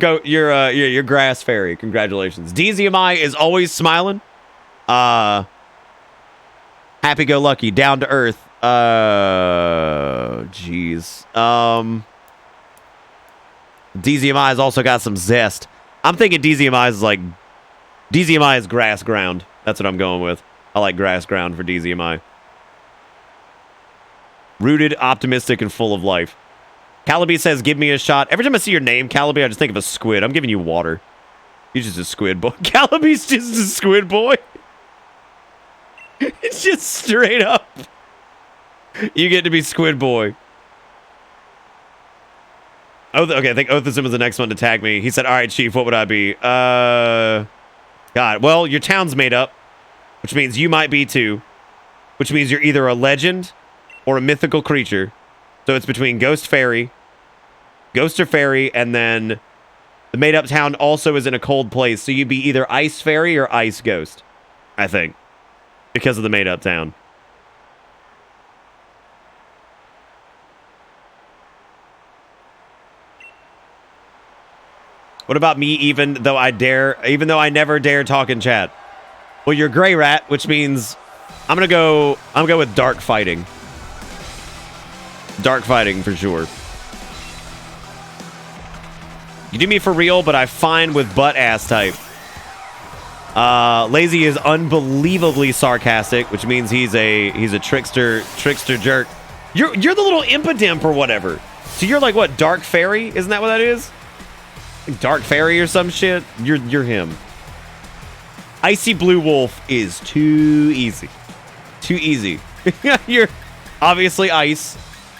grass fairy. Congratulations. DZMI is always smiling. Happy-go-lucky, down to earth. Jeez. DZMI has also got some zest. I'm thinking DZMI is grass ground. That's what I'm going with. I like grass ground for DZMI. Rooted, optimistic, and full of life. Calabi says, give me a shot. Every time I see your name, Calabi, I just think of a squid. I'm giving you water. You're just a squid boy. Calabi's just a squid boy. It's just straight up. You get to be Squid Boy. Okay, I think Othison was the next one to tag me. He said, all right, Chief, what would I be? God, well, your town's made up, which means you might be too, which means you're either a legend or a mythical creature. So it's between Ghost or Fairy, and then the made up town also is in a cold place. So you'd be either Ice Fairy or Ice Ghost, I think. Because of the made-up town. What about me, even though I never dare talk in chat? Well, you're Gray Rat, which means I'm gonna go with Dark Fighting. Dark fighting for sure. You do me for real, but I fine with butt ass type. Lazy is unbelievably sarcastic, which means he's a trickster jerk. You're the little impidimp or whatever. So you're like what, Dark Fairy? Isn't that what that is? Like Dark Fairy or some shit? You're him. Icy Blue Wolf is too easy. Too easy. You're obviously ice,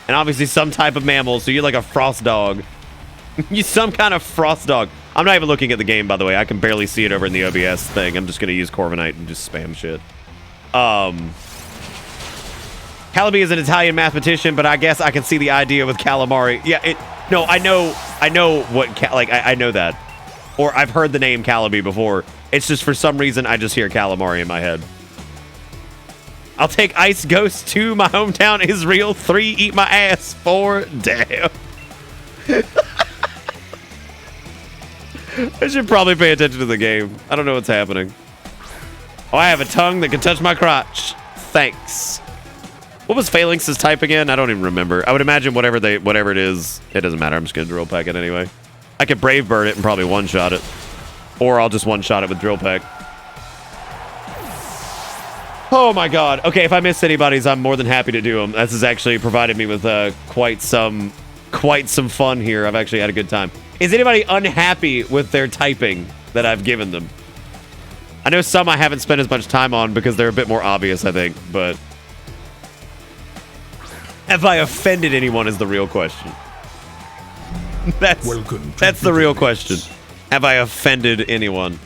and obviously some type of mammal, so you're like a frost dog. You some kind of frost dog. I'm not even looking at the game, by the way. I can barely see it over in the OBS thing. I'm just going to use Corviknight and just spam shit. Calabi is an Italian mathematician, but I guess I can see the idea with calamari. Yeah, no, I know what, I know that. Or I've heard the name Calabi before. It's just for some reason I just hear calamari in my head. I'll take Ice Ghost 2. My hometown is real. 3. Eat my ass. 4. Damn. I should probably pay attention to the game. I don't know what's happening. Oh, I have a tongue that can touch my crotch. Thanks. What was Phalanx's type again? I don't even remember. I would imagine whatever it is, it doesn't matter. I'm just gonna drill peck it anyway. I could Brave Bird it and probably one-shot it. Or I'll just one-shot it with drill peck. Oh my god. Okay, if I missed anybody's, I'm more than happy to do them. This has actually provided me with quite some fun here. I've actually had a good time. Is anybody unhappy with their typing that I've given them? I know some I haven't spent as much time on because they're a bit more obvious, I think, but... Have I offended anyone is the real question. That's the real question. Have I offended anyone?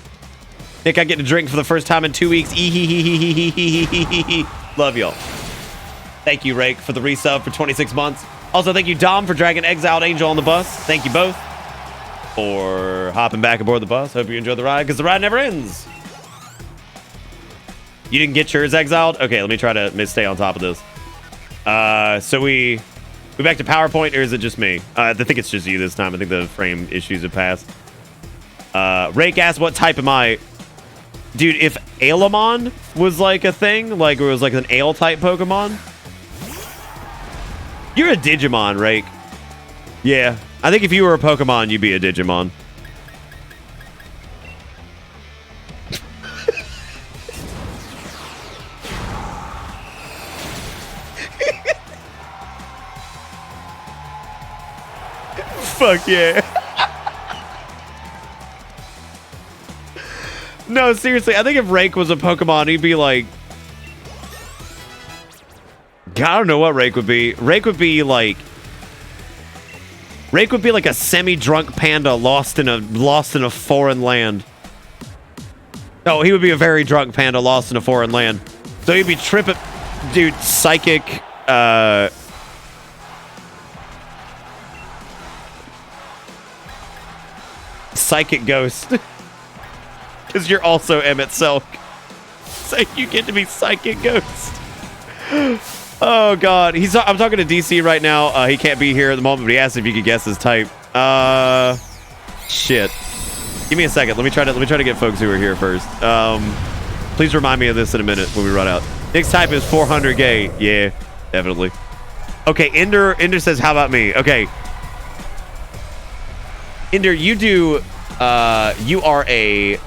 Nick, I get to drink for the first time in 2 weeks. Love y'all. Thank you, Rake, for the resub for 26 months. Also, thank you, Dom, for dragging Exiled Angel on the bus. Thank you both for hopping back aboard the bus. Hope you enjoyed the ride, because the ride never ends. You didn't get yours exiled? Okay, let me try to stay on top of this. So we back to PowerPoint, or is it just me? I think it's just you this time. I think the frame issues have passed. Rake asked, what type am I? Dude, if Ailemon was like a thing, like it was like an Ale type Pokemon, you're a Digimon, Rake. Yeah, I think if you were a Pokemon, you'd be a Digimon. Fuck yeah. No, seriously, I think if Rake was a Pokemon, he'd be like... God, I don't know what Rake would be. Rake would be like a semi-drunk panda lost in a foreign land. Oh, he would be a very drunk panda lost in a foreign land. So he'd be tripping... Dude, psychic... Psychic Ghost. Because you're also Emmett Selk. So you get to be Psychic Ghost. Oh, God. I'm talking to DC right now. He can't be here at the moment, but he asked if you could guess his type. Shit. Give me a second. Let me try to get folks who are here first. Please remind me of this in a minute when we run out. Nick's type is 400 gay. Yeah, definitely. Okay, Ender says, how about me? Okay. Ender, you do... you are a...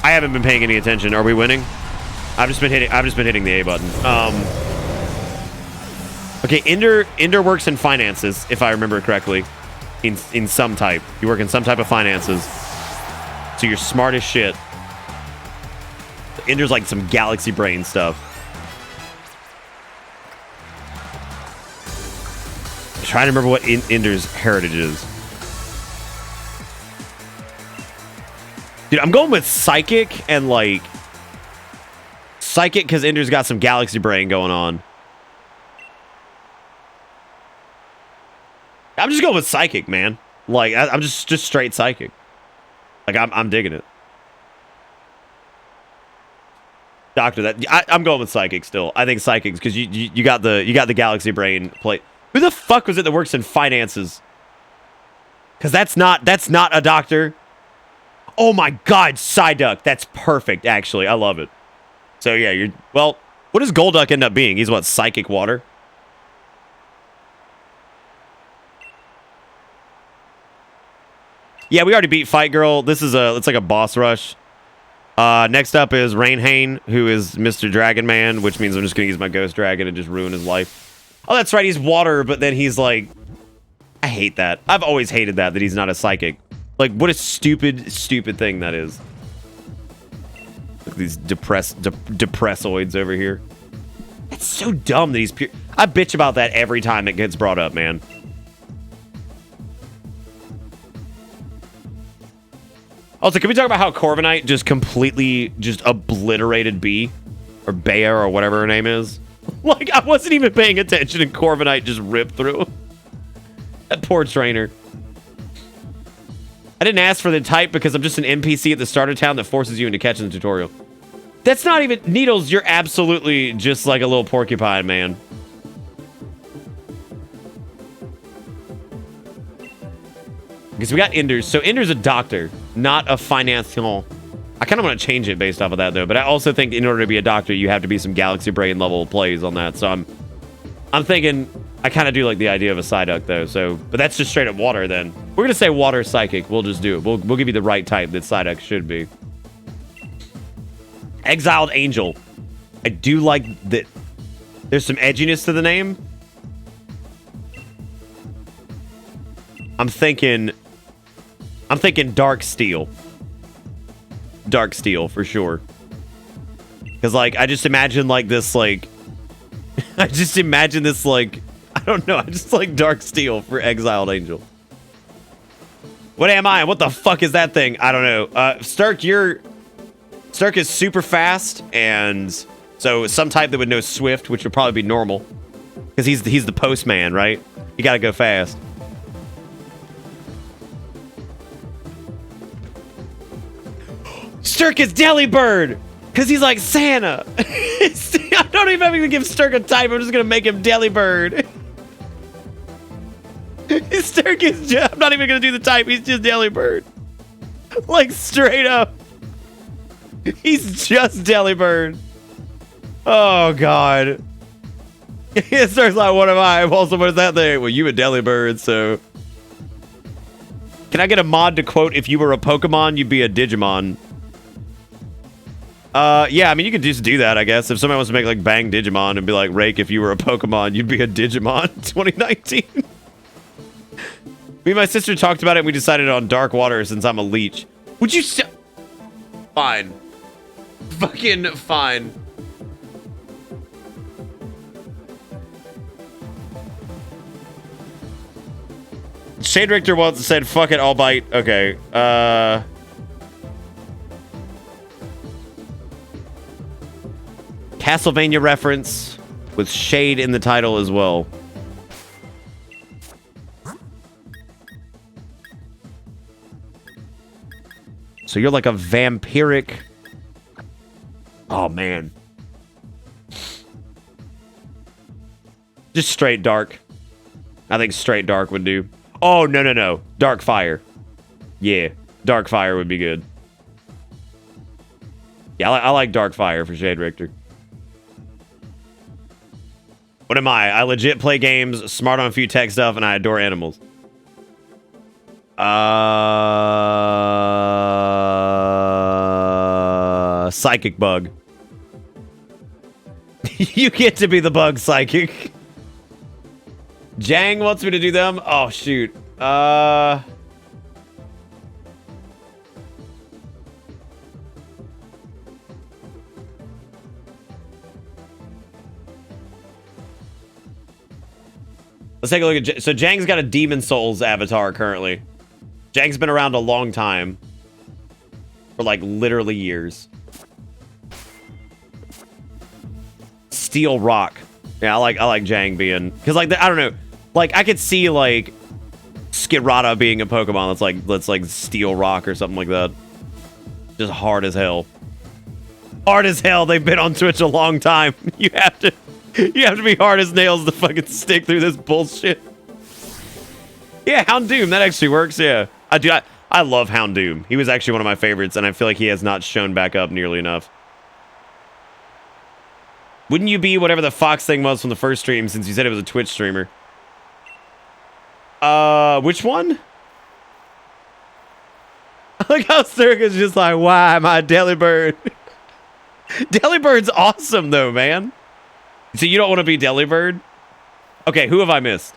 I haven't been paying any attention. Are we winning? I've just been hitting the A button. Okay, Ender works in finances, if I remember correctly. In some type. You work in some type of finances. So you're smart as shit. Ender's like some galaxy brain stuff. I'm trying to remember what Ender's heritage is. Dude, I'm going with Psychic and like... Psychic because Ender's got some galaxy brain going on. I'm just going with Psychic, man. Like, I'm just straight Psychic. Like, I'm digging it. Doctor, I'm going with Psychic still. I think Psychics because you got the galaxy brain plate. Who the fuck was it that works in finances? Because that's not a doctor. Oh my God, Psyduck. That's perfect, actually. I love it. So yeah, well, what does Golduck end up being? He's what, Psychic Water? Yeah, we already beat Fight Girl. This is it's like a boss rush. Next up is Rainhane, who is Mr. Dragon Man, which means I'm just gonna use my Ghost Dragon and just ruin his life. Oh, that's right, he's water, but then he's like... I hate that. I've always hated that he's not a psychic. Like, what a stupid, stupid thing that is. Look at these depressoids over here. That's so dumb that he's pure. I bitch about that every time it gets brought up, man. Also, can we talk about how Corviknight just completely just obliterated B? Or Bea or whatever her name is? Like, I wasn't even paying attention and Corviknight just ripped through. That poor trainer. I didn't ask for the type because I'm just an NPC at the starter town that forces you into catching the tutorial. That's not even... Needles, you're absolutely just like a little porcupine, man. Because we got Ender's. So Ender's a doctor, not a financial. I kind of want to change it based off of that, though. But I also think in order to be a doctor, you have to be some Galaxy Brain level plays on that. So I'm thinking... I kind of do like the idea of a Psyduck, though. So, but that's just straight up water, then. We're going to say water psychic. We'll just do it. We'll give you the right type that Psyduck should be. Exiled Angel. I do like that. There's some edginess to the name. I'm thinking Dark Steel. Dark Steel, for sure. Because, like, I just imagine, like, this, like... I just imagine this, like... I don't know. I just like Dark Steel for Exiled Angel. What am I? What the fuck is that thing? I don't know. Stark is super fast, and so some type that would know Swift, which would probably be normal. Because he's the postman, right? You gotta go fast. Sturk is Delibird! Because he's like Santa! I don't even have to give Sturk a type, I'm just gonna make him Delibird. Sturk is just, I'm not even gonna do the type, he's just Delibird. Like, straight up. He's just Delibird. Oh, God. Sturk's like, what am I? Also, what is that thing? Well, you a Delibird, so... Can I get a mod to quote, if you were a Pokemon, you'd be a Digimon? Yeah, I mean, you could just do that, I guess. If somebody wants to make, like, Bang Digimon and be like, Rake, if you were a Pokemon, you'd be a Digimon 2019. Me and my sister talked about it, and we decided on Dark Water since I'm a leech. Would you Fine. Fucking fine. Shade Richter once said, fuck it, I'll bite. Okay, Castlevania reference with shade in the title as well. So you're like a vampiric... Oh, man. Just straight dark. I think straight dark would do. Oh, no. Dark fire. Yeah, dark fire would be good. Yeah, I like dark fire for Shade Richter. What am I? I legit play games, smart on a few tech stuff, and I adore animals. Psychic bug. You get to be the bug psychic. Jang wants me to do them. Oh, shoot. Let's take a look at... So Jang's got a Demon Souls avatar currently. Jang's been around a long time. For, like, literally years. Steel Rock. Yeah, I like Jang being... Because, like, I don't know. Like, I could see, like, Skirata being a Pokemon that's like Steel Rock or something like that. Just hard as hell. Hard as hell. They've been on Twitch a long time. You have to be hard as nails to fucking stick through this bullshit. Yeah, Houndoom. That actually works, yeah. I love Houndoom. He was actually one of my favorites, and I feel like he has not shown back up nearly enough. Wouldn't you be whatever the Fox thing was from the first stream, since you said it was a Twitch streamer? Which one? Look how Circus just like, why my Delibird? Delibird's awesome though, man. So you don't want to be Delibird? Okay, who have I missed?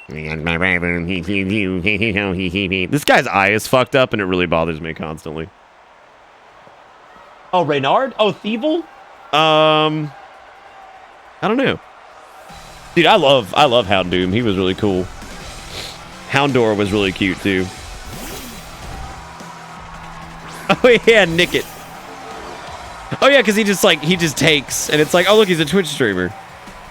This guy's eye is fucked up and it really bothers me constantly. Oh, Reynard? Oh, Thievel? I don't know. Dude, I love Houndoom. He was really cool. Houndour was really cute too. Oh yeah, Nick it. Oh yeah, because he just takes and it's like, oh look, he's a Twitch streamer.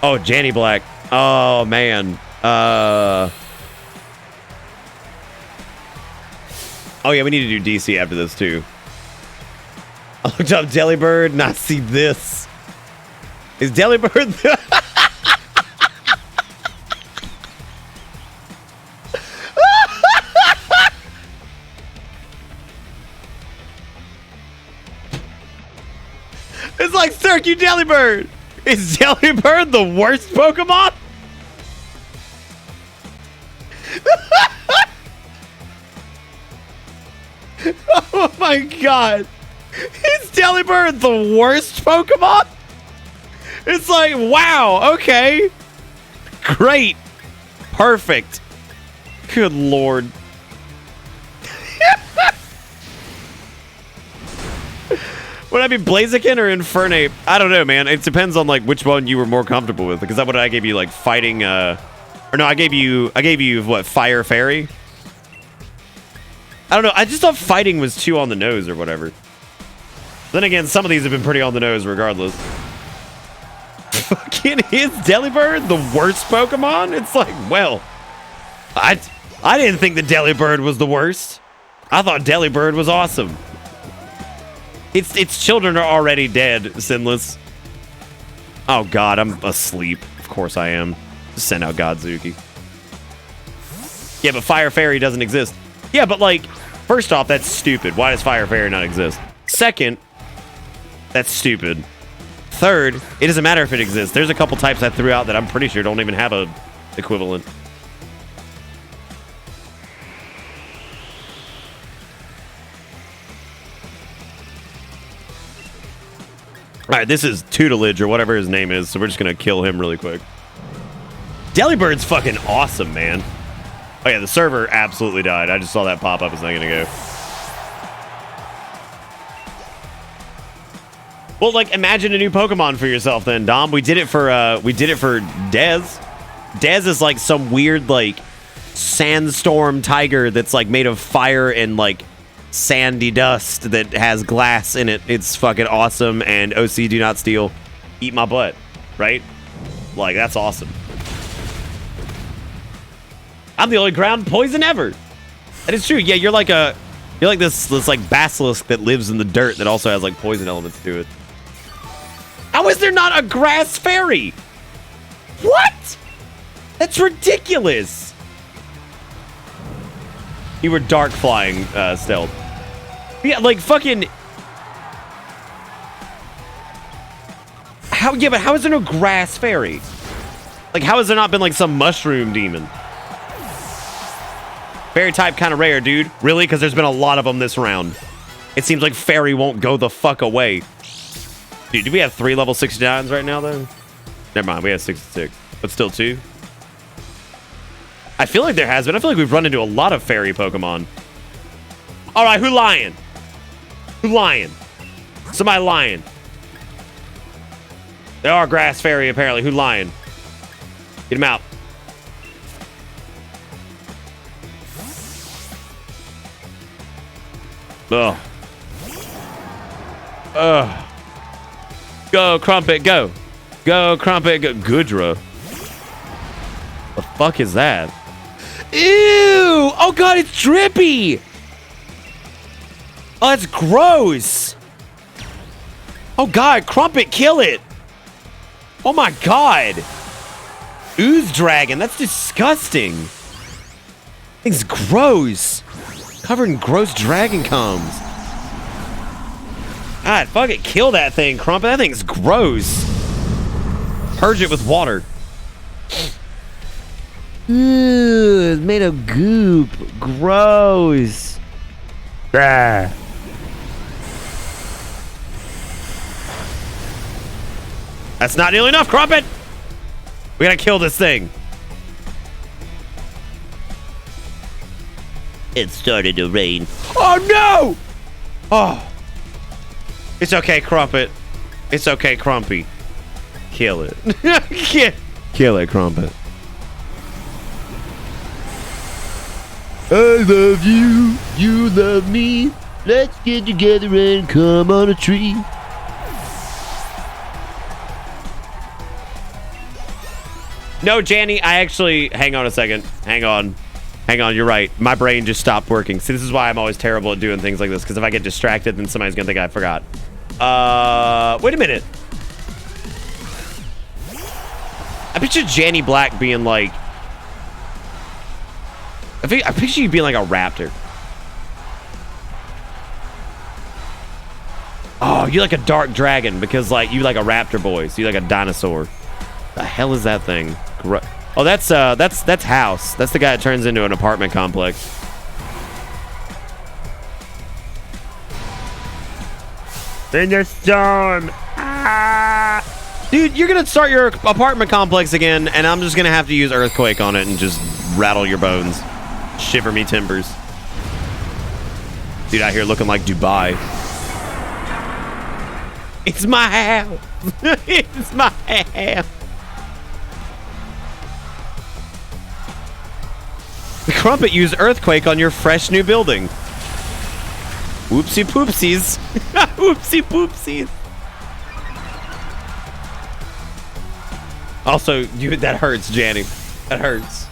Oh, Janny Black. Oh man. Oh yeah, we need to do DC after this too. I looked up Delibird and I see this. Is Delibird It's like, Cirque, you Delibird! Is Delibird the worst Pokemon? Oh my god. Is Delibird the worst Pokemon? It's like, wow, okay. Great. Perfect. Good lord. Would I be Blaziken or Infernape? I don't know, man. It depends on like which one you were more comfortable with. Because what I gave you, like fighting. Or no, I gave you what, Fire Fairy. I don't know. I just thought fighting was too on the nose or whatever. Then again, some of these have been pretty on the nose regardless. Fucking is Delibird the worst Pokemon? It's like, well, I didn't think the Delibird was the worst. I thought Delibird was awesome. Its children are already dead, Sinless. Oh god, I'm asleep. Of course I am. Just send out Godzuki. Yeah, but Fire Fairy doesn't exist. Yeah, but like, first off, that's stupid. Why does Fire Fairy not exist? Second, that's stupid. Third, it doesn't matter if it exists. There's a couple types I threw out that I'm pretty sure don't even have a equivalent. All right, this is Tutelage or whatever his name is, so we're just going to kill him really quick. Delibird's fucking awesome, man. Oh, yeah, the server absolutely died. I just saw that pop up a second ago. Well, like, imagine a new Pokemon for yourself then, Dom. We did it for Dez. Dez is, like, some weird, like, sandstorm tiger that's, like, made of fire and, like, sandy dust that has glass in it. It's fucking awesome. And OC do not steal. Eat my butt, right? Like, that's awesome. I'm the only ground poison ever. That is true. Yeah, you're like this like basilisk that lives in the dirt that also has like poison elements to it. How is there not a grass fairy? What? That's ridiculous. You were dark flying stealth. Yeah, like fucking. How? Yeah, but how is there no grass fairy? Like, how has there not been like some mushroom demon? Fairy type kind of rare, dude. Really? Because there's been a lot of them this round. It seems like fairy won't go the fuck away. Dude, do we have 3 level 69s right now though? Never mind, we have 66, but still 2. I feel like there has been. I feel like we've run into a lot of fairy Pokemon. All right, who lying? Who lying? Somebody lying. There are grass fairy apparently. Who lying? Get him out. Ugh. Ugh. Go, Crumpet, go. Go, Crumpet, go. Goodra. The fuck is that? Ew! Oh god, it's drippy! Oh, that's gross! Oh god, Crumpet, kill it! Oh my god! Ooze Dragon, that's disgusting! Thing's gross! Covered in gross dragon comes. God, fuck it, kill that thing, Crumpet. That thing's gross. Purge it with water. Ooh, it's made of goop. Gross. Ah. That's not nearly enough, Crumpet! We gotta kill this thing. It started to rain. Oh no! Oh. It's okay, Crumpet. It's okay, Crumpy. Kill it. Kill it, Crumpet. I love you, you love me. Let's get together and come on a tree. No, Janny, I actually... Hang on a second. Hang on. Hang on, you're right. My brain just stopped working. See, this is why I'm always terrible at doing things like this, because if I get distracted, then somebody's going to think I forgot. Wait a minute. I picture Janny Black being like... I picture you being like a raptor. Oh, you're like a dark dragon because like you like a raptor boy. So you're like a dinosaur. The hell is that thing? Oh, that's House. That's the guy that turns into an apartment complex. In the storm. Ah. Dude, you're gonna start your apartment complex again, and I'm just gonna have to use Earthquake on it and just rattle your bones. Shiver me timbers. Dude out here looking like Dubai. It's my house. It's my house. The Crumpet used Earthquake on your fresh new building. Whoopsie poopsies. Whoopsie poopsies. Also, that hurts, Janny. That hurts.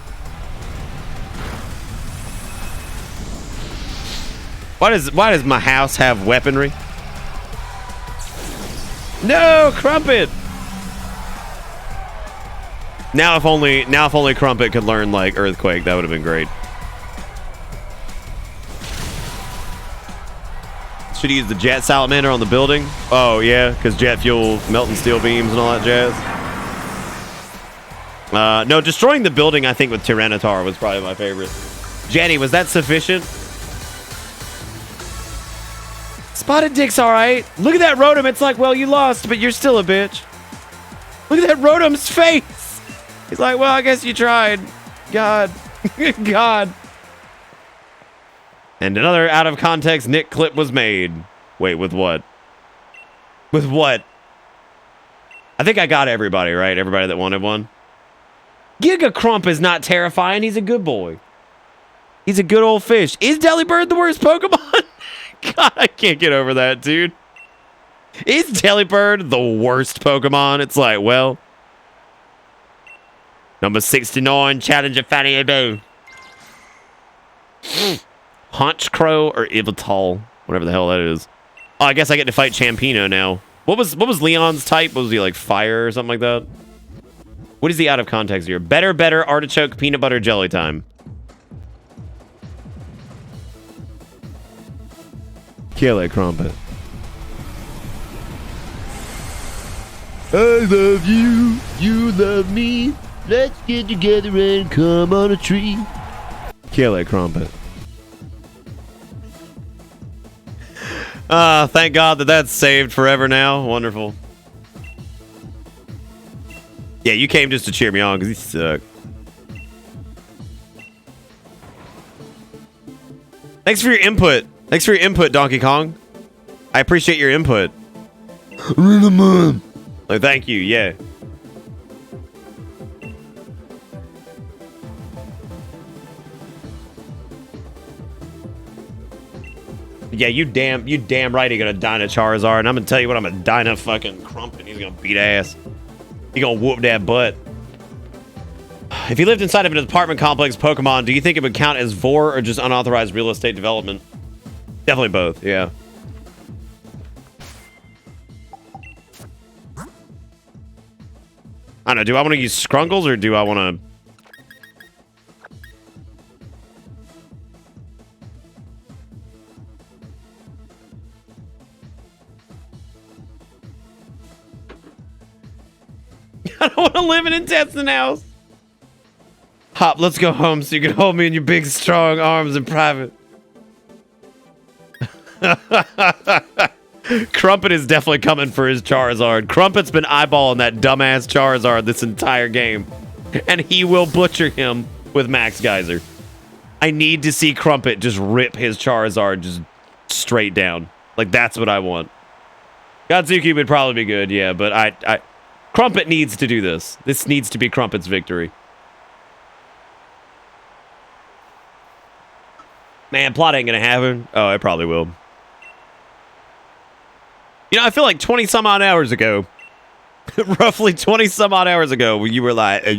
Why does my house have weaponry? No, Crumpet. Now if only Crumpet could learn like Earthquake, that would have been great. Should he use the jet salamander on the building? Oh yeah, because jet fuel, melting steel beams and all that jazz. No, destroying the building I think with Tyranitar was probably my favorite. Janny, was that sufficient? Spotted Dick's alright. Look at that Rotom. It's like, well, you lost, but you're still a bitch. Look at that Rotom's face. He's like, well, I guess you tried. God. God. And another out of context Nick clip was made. Wait, with what? With what? I think I got everybody, right? Everybody that wanted one. Giga Crump is not terrifying. He's a good boy. He's a good old fish. Is Delibird the worst Pokemon? God, I can't get over that, dude. Is Delibird the worst Pokemon? It's like, well. Number 69, Challenger Fanny Boo. Hunch Crow or Yveltal, whatever the hell that is. Oh, I guess I get to fight Champino now. What was Leon's type? Was he like fire or something like that? What is the out of context here? Better, artichoke, peanut butter, jelly time. Kill it, Crumpet. I love you, you love me. Let's get together and come on a tree. Kill it, Crumpet. Thank God that that's saved forever now. Wonderful. Yeah, you came just to cheer me on because you suck. Thanks for your input. Thanks for your input, Donkey Kong. I appreciate your input. Like, thank you, yeah. Yeah, you damn right he's gonna Dyna Charizard, and I'm gonna tell you what, I'm gonna Dyna fucking Crumpet. He's gonna beat ass. He gonna whoop that butt. If he lived inside of an apartment complex Pokemon, do you think it would count as VOR or just unauthorized real estate development? Definitely both, yeah. I don't know, do I want to use Scrunkles or do I want to... I don't want to live in Intestine House. Hop, let's go home so you can hold me in your big, strong arms in private. Crumpet is definitely coming for his Charizard. Crumpet's been eyeballing that dumbass Charizard this entire game. And he will butcher him with Max Geyser. I need to see Crumpet just rip his Charizard just straight down. Like, that's what I want. Godzuki would probably be good, yeah, but I Crumpet needs to do this. This needs to be Crumpet's victory. Man, plot ain't gonna happen. Oh, it probably will. You know, I feel like 20 some odd hours ago, roughly 20 some odd hours ago, when you were like, yeah,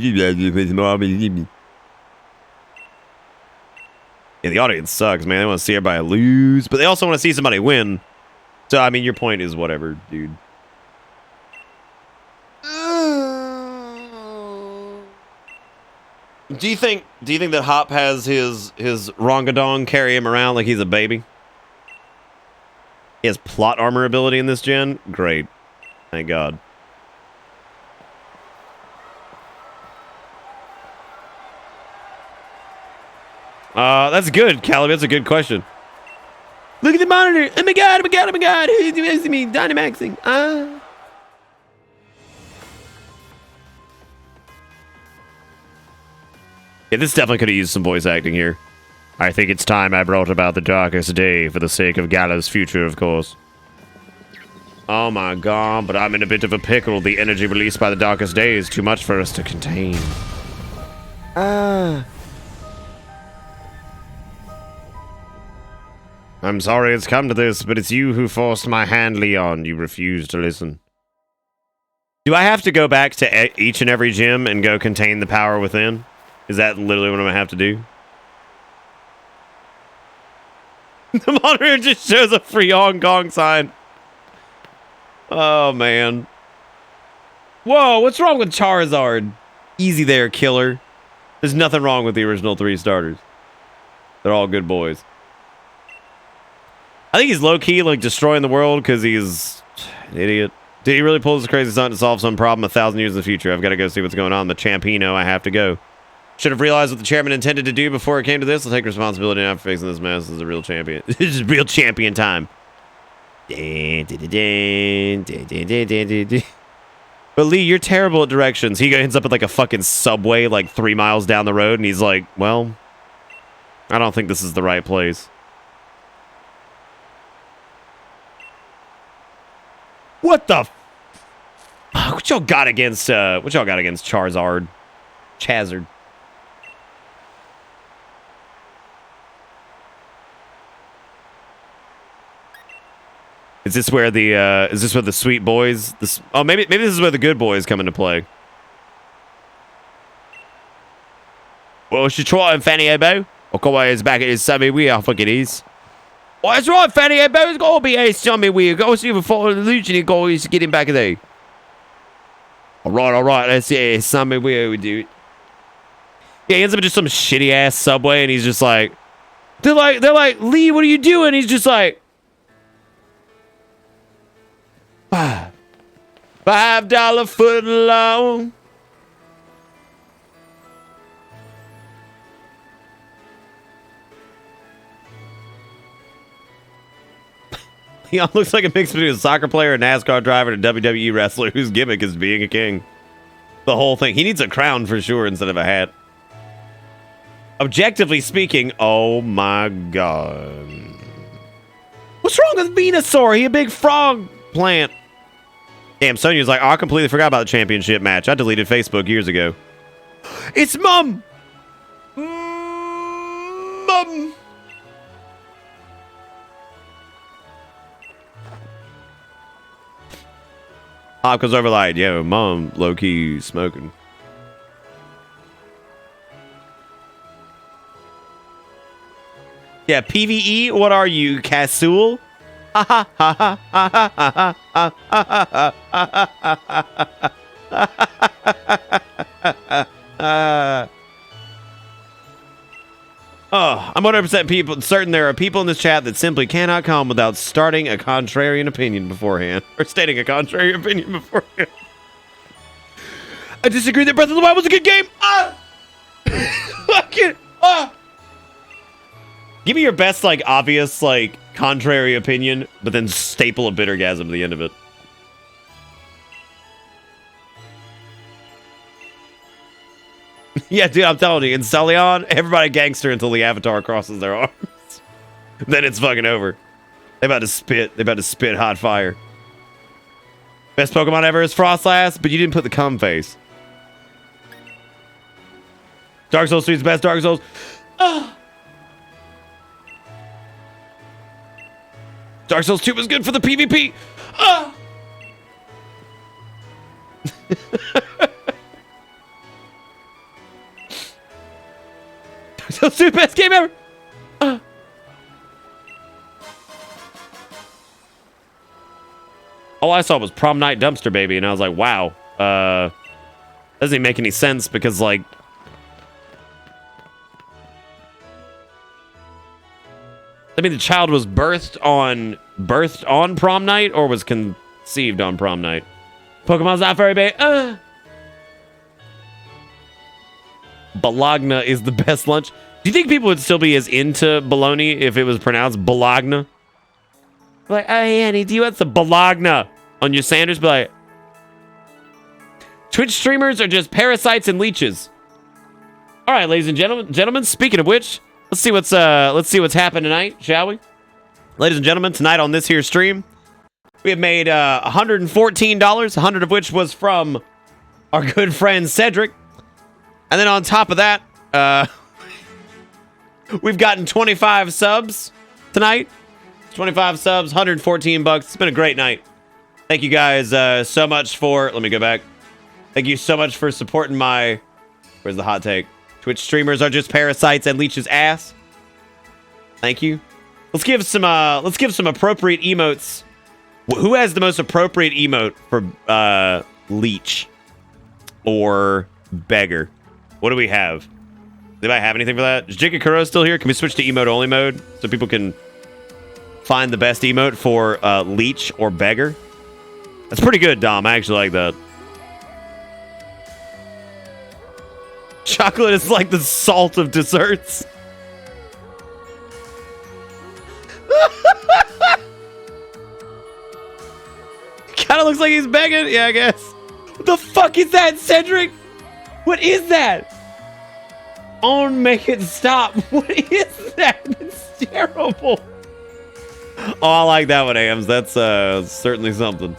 the audience sucks, man. They want to see everybody lose, but they also want to see somebody win. So, I mean, your point is whatever, dude. Do you think that Hop has his Rongadong carry him around like he's a baby? He has plot armor ability in this gen? Great. Thank God. That's good, Caleb. That's a good question. Look at the monitor. Oh my God, oh my God, oh my God. Who's me? Dynamaxing. Yeah, this definitely could have used some voice acting here. I think it's time I brought about the darkest day for the sake of Gala's future, of course. Oh my God, but I'm in a bit of a pickle. The energy released by the darkest day is too much for us to contain. I'm sorry it's come to this, but it's you who forced my hand, Leon. You refused to listen. Do I have to go back to each and every gym and go contain the power within? Is that literally what I'm going to have to do? The monitor just shows a free Hong Kong sign. Oh, man. Whoa, what's wrong with Charizard? Easy there, killer. There's nothing wrong with the original 3 starters. They're all good boys. I think he's low-key, like, destroying the world because he's an idiot. Did he really pull this crazy stunt to solve some problem 1,000 years in the future? I've got to go see what's going on. The Champino, I have to go. Should have realized what the chairman intended to do before it came to this. I'll take responsibility now for fixing this mess. This is a real champion. This is real champion time. But Lee, you're terrible at directions. He ends up at like a fucking subway like 3 miles down the road, and he's like, well, I don't think this is the right place. What the fuck? What y'all got against Charizard? Chazard. Is this where the sweet boys? Maybe this is where the good boys come into play. Well, she try Fanny Ebo. Or come on, it's back at his summy wheel. I think it is. Oh, that's right, Fanny Ebo. It's got to be a summy wheel. Go see if follow the illusion guys to get him back there. All right. Let's see a summy wheel. We do it. Yeah, he ends up in just some shitty ass subway, and he's just like, they're like, Lee, what are you doing? He's just like, $5 foot long. Leon looks like a mix between a soccer player, a NASCAR driver, and a WWE wrestler whose gimmick is being a king. The whole thing. He needs a crown for sure instead of a hat. Objectively speaking, oh my God. What's wrong with Venusaur? He a big frog plant. Damn, Sonya's like, oh, I completely forgot about the championship match. I deleted Facebook years ago. It's Mum! Mum! Hop goes over like, yo, Mom, low-key smoking. Yeah, PvE, what are you, Casul? Ha ha ha ha ha ha ha ha ha. Oh, I'm 100% certain there are people in this chat that simply cannot come without starting a contrarian opinion beforehand. Or stating a contrary opinion beforehand. I disagree that Breath of the Wild was a good game. Fucking give me your best, like, obvious, like, contrary opinion, but then staple a bittergasm at the end of it. Yeah, dude, I'm telling you, in Celion, everybody gangster until the avatar crosses their arms. Then it's fucking over. They about to spit. They about to spit hot fire. Best Pokemon ever is Frostlass, but you didn't put the cum face. Dark Souls 3 is the best Dark Souls. Dark Souls 2 was good for the PvP. Dark Souls 2 best game ever. All I saw was Prom Night Dumpster Baby, and I was like, wow. Doesn't even make any sense because, like, I mean, the child was birthed on prom night or was conceived on prom night. Pokemon's not very big. Bologna is the best lunch. Do you think people would still be as into bologna if it was pronounced Bologna? Like, oh, hey, honey, do you want some Bologna on your sandwich? Be like, Twitch streamers are just parasites and leeches. All right, ladies and gentlemen. Speaking of which, let's see what's happening tonight, shall we? Ladies and gentlemen, tonight on this here stream, we have made $114, 100 of which was from our good friend Cedric. And then on top of that, we've gotten 25 subs tonight. 25 subs, 114 bucks. It's been a great night. Thank you guys so much for... Let me go back. Thank you so much for supporting my... Where's the hot take? Twitch streamers are just parasites and leeches ass. Thank you. Let's give some appropriate emotes. Who has the most appropriate emote for leech or beggar? What do we have? Does anybody have anything for that? Is Jikakuro still here? Can we switch to emote only mode so people can find the best emote for leech or beggar? That's pretty good, Dom. I actually like that. Chocolate is like the salt of desserts. Kind of looks like he's begging. Yeah, I guess. What the fuck is that, Cedric? What is that? Oh, make it stop. What is that? It's terrible. Oh, I like that one, Ams. That's certainly something.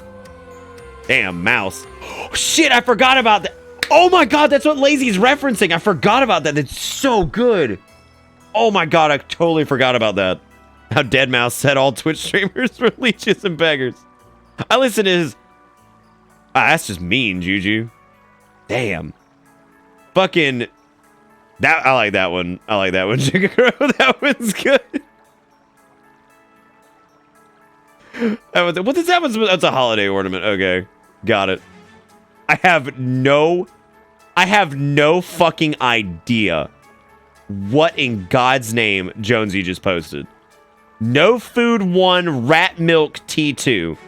Damn, mouse. Oh, shit, I forgot about that. Oh my god, that's what Lazy's referencing. I forgot about that. That's so good. Oh my god, I totally forgot about that. How Deadmau5 said all Twitch streamers were leeches and beggars. I listen to his... that's just mean, Juju. Damn. Fucking... That I like that one. I like that one, Jigakuro. That one's good. What does that one? That's a holiday ornament. Okay, got it. I have no fucking idea what in God's name Jonesy just posted. No Food 1 Rat Milk T2.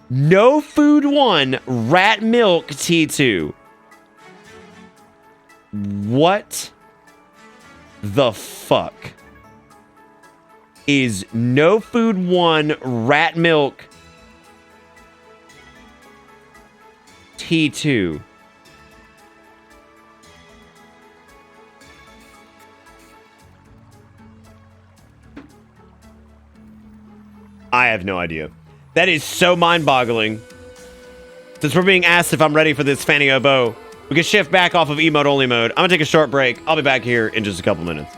No Food 1 Rat Milk T2. What the fuck is No Food 1 Rat Milk T2? I have no idea. That is so mind-boggling. Since we're being asked if I'm ready for this Fanny Oboe, we can shift back off of emote only mode. I'm gonna take a short break. I'll be back here in just a couple minutes.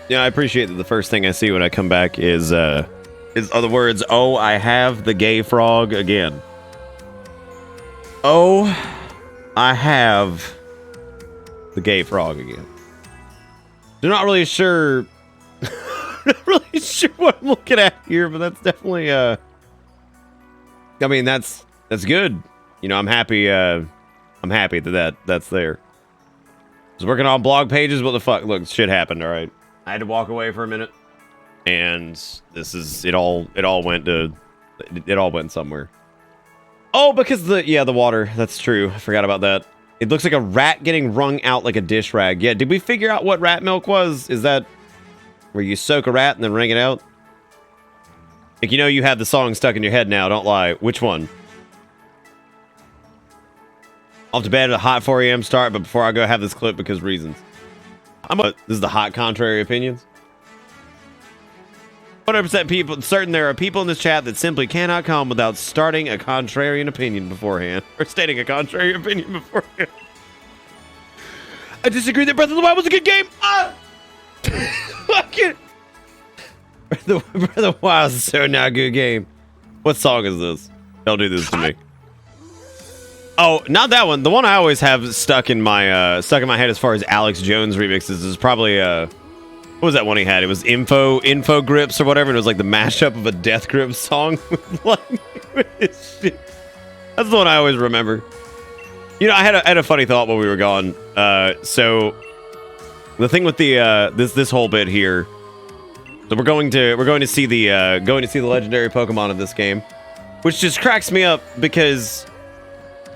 Yeah, I appreciate that the first thing I see when I come back is are the words, "Oh, I have the gay frog again." Oh, I have the gay frog again. They're not really sure. Not really sure what I'm looking at here, but that's definitely I mean, that's good. You know, I'm happy. I'm happy that's there. I was working on blog pages. What the fuck? Look, shit happened. All right, I had to walk away for a minute, and this is it. All went somewhere. Oh, because the water. That's true. I forgot about that. It looks like a rat getting wrung out like a dish rag. Yeah. Did we figure out what rat milk was? Is that where you soak a rat and then wring it out? Like, you know, you have the song stuck in your head now. Don't lie. Which one? Off to bed at a hot 4 a.m. start, but before I go, have this clip because reasons. This is the hot contrary opinions. 100% people certain there are people in this chat that simply cannot come without starting a contrarian opinion beforehand, or stating a contrary opinion beforehand. I disagree that Breath of the Wild was a good game. Fuck it. Breath of the Wild is so not a good game. What song is this? Don't do this to me. Oh, not that one. The one I always have stuck in my head as far as Alex Jones remixes is probably what was that one he had? It was Info Grips or whatever. And it was like the mashup of a Death Grips song. That's the one I always remember. You know, I had a funny thought while we were gone. So the thing with the this whole bit here. So we're going to see the legendary Pokemon in this game, which just cracks me up because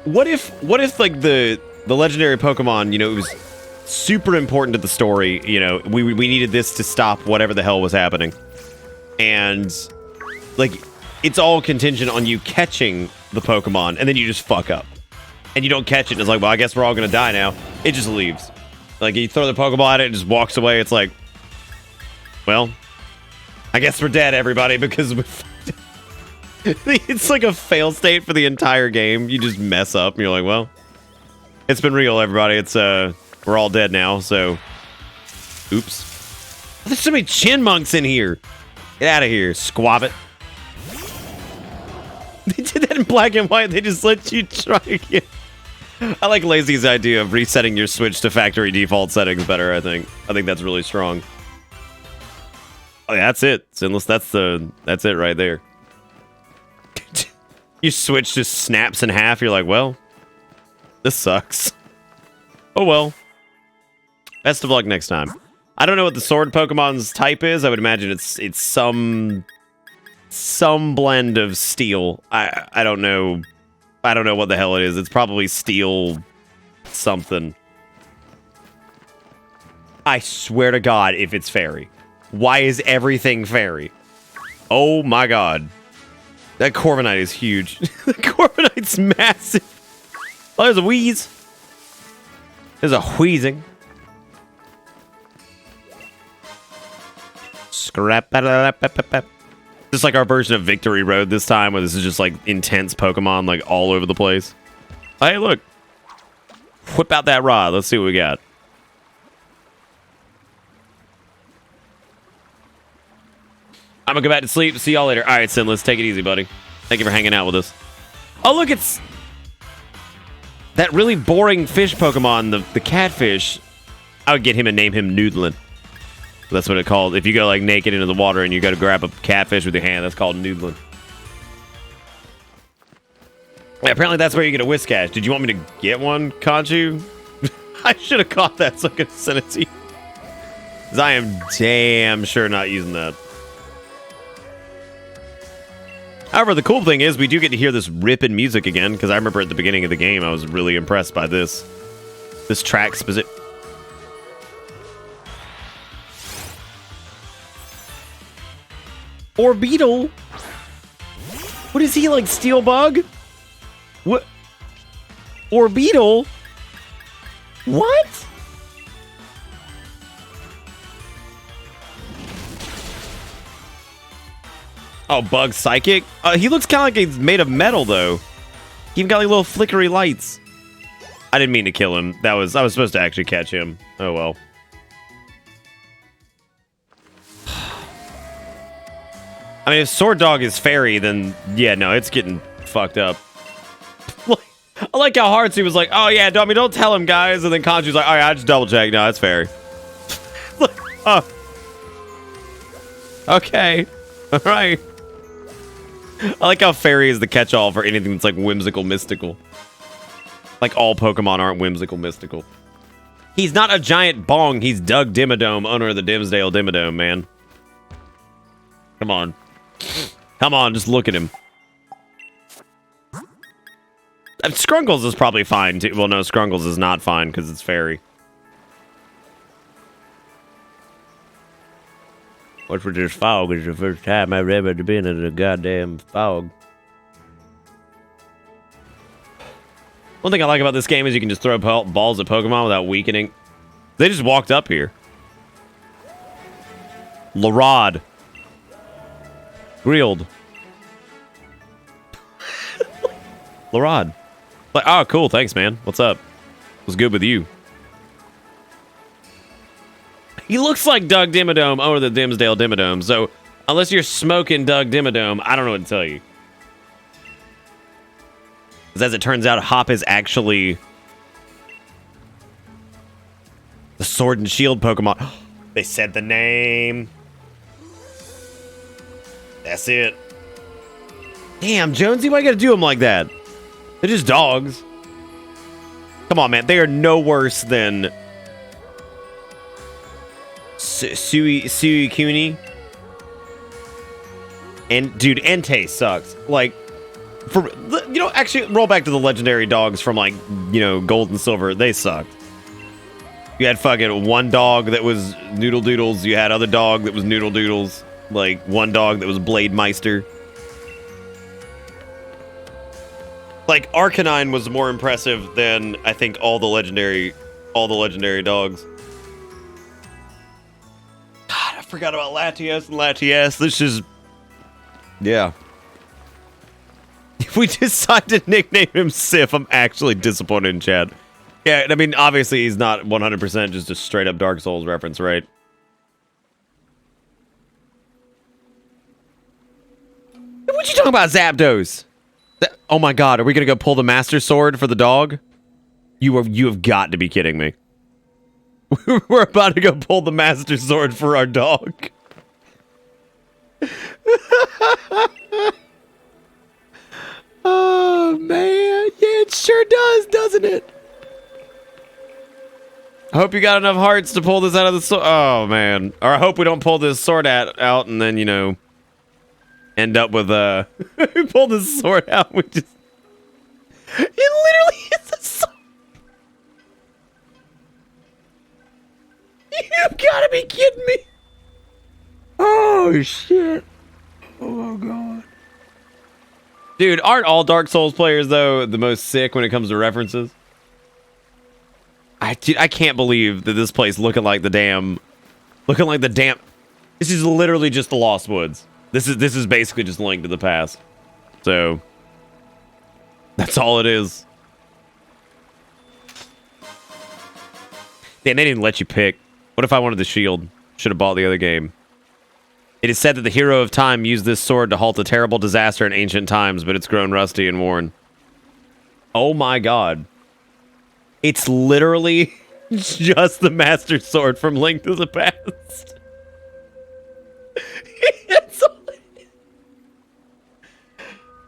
what if like the legendary Pokemon, you know, it was super important to the story, you know, we needed this to stop whatever the hell was happening, and like it's all contingent on you catching the Pokemon, and then you just fuck up and you don't catch it, and it's like, well, I guess we're all gonna die now. It just leaves. Like, you throw the Pokeball at it, it just walks away. It's like, well, I guess we're dead, everybody, because it's like a fail state for the entire game. You just mess up and you're like, well, it's been real, everybody. It's we're all dead now, so oops. There's so many Chinmunks in here. Get out of here, squab it. They did that in black and white. They just let you try again. I like Lazy's idea of resetting your Switch to factory default settings better. I think that's really strong. Oh, yeah, that's it. Sinless, that's it right there. Your Switch just snaps in half. You're like, well, this sucks. Oh well. Best of luck next time. I don't know what the sword Pokemon's type is. I would imagine it's some blend of steel. I don't know. I don't know what the hell it is. It's probably steel something. I swear to God, if it's fairy. Why is everything fairy? Oh my God. That Corviknight is huge. The Corviknight's massive. Oh, there's a wheeze. There's a wheezing. Scrap. Just like our version of Victory Road this time, where this is just like intense Pokemon like all over the place. Hey, look. Whip out that rod. Let's see what we got. I'm gonna go back to sleep. See y'all later. All right, Sin, let's take it easy, buddy. Thank you for hanging out with us. Oh, look, it's that really boring fish Pokemon, the catfish. I would get him and name him Noodlin. That's what it's called. If you go like naked into the water and you go to grab a catfish with your hand, that's called Noodlin. Yeah, apparently that's where you get a Whiscash. Did you want me to get one, Conchu? I should have caught that so I could send it to you. Because I am damn sure not using that. However, the cool thing is we do get to hear this ripping music again, because I remember at the beginning of the game I was really impressed by this track specific. Orbeetle? What is he, like Steel Bug? What? Orbeetle? What? Oh, Bug Psychic? He looks kind of like he's made of metal, though. He even got like little flickery lights. I didn't mean to kill him. I was supposed to actually catch him. Oh well. I mean, if Sword Dog is fairy, then yeah, no, it's getting fucked up. I like how Heartsy was like, oh yeah, don't tell him, guys. And then Kanju's like, all right, I just double check. No, that's fairy. Oh. Okay. All right. I like how fairy is the catch-all for anything that's like whimsical, mystical. Like all Pokemon aren't whimsical, mystical. He's not a giant bong. He's Doug Dimmadome, owner of the Dimsdale Dimmadome, man. Come on. Come on, just look at him. Scrunkles is probably fine, too. Well, no, Scrunkles is not fine because it's fairy. What's with this fog? It's the first time I've ever been in a goddamn fog. One thing I like about this game is you can just throw balls at Pokemon without weakening. They just walked up here. Larod. Grilled. Larod. Like, oh, cool. Thanks, man. What's up? What's good with you? He looks like Doug Dimmadome, owner of the Dimsdale Dimmadome. So, unless you're smoking Doug Dimmadome, I don't know what to tell you. Because as it turns out, Hop is actually the Sword and Shield Pokemon. They said the name. That's it. Damn, Jonesy, why you gotta do them like that? They're just dogs. Come on, man. They are no worse than Suicune. And, dude, Entei sucks. Like, actually, roll back to the legendary dogs from, like, Gold and Silver. They sucked. You had fucking one dog that was Noodle Doodles. You had other dog that was Noodle Doodles. Like, one dog that was Blade Meister. Like, Arcanine was more impressive than, I think, all the legendary dogs. God, I forgot about Latias and Latias. This is... Yeah. If we decide to nickname him Sif, I'm actually disappointed in Chad. Yeah, I mean, obviously he's not 100% just a straight-up Dark Souls reference, right? What you talking about, Zapdos? Oh my god, are we gonna go pull the Master Sword for the dog? You have got to be kidding me. We're about to go pull the Master Sword for our dog. Oh man, yeah, it sure does, doesn't it? I hope you got enough hearts to pull this out of the sword. Oh man, or I hope we don't pull this sword out and then end up with we pull this sword out. We just it literally is a sword. You've got to be kidding me. Oh shit. Oh my god. Dude, aren't all Dark Souls players though the most sick when it comes to references? I can't believe that this place looking like the damn. This is literally just the Lost Woods. This is basically just Link to the Past. So that's all it is. Damn, they didn't let you pick. What if I wanted the shield? Should have bought the other game. It is said that the hero of time used this sword to halt a terrible disaster in ancient times, but it's grown rusty and worn. Oh my god. It's literally just the Master Sword from Link to the Past. It's all it is.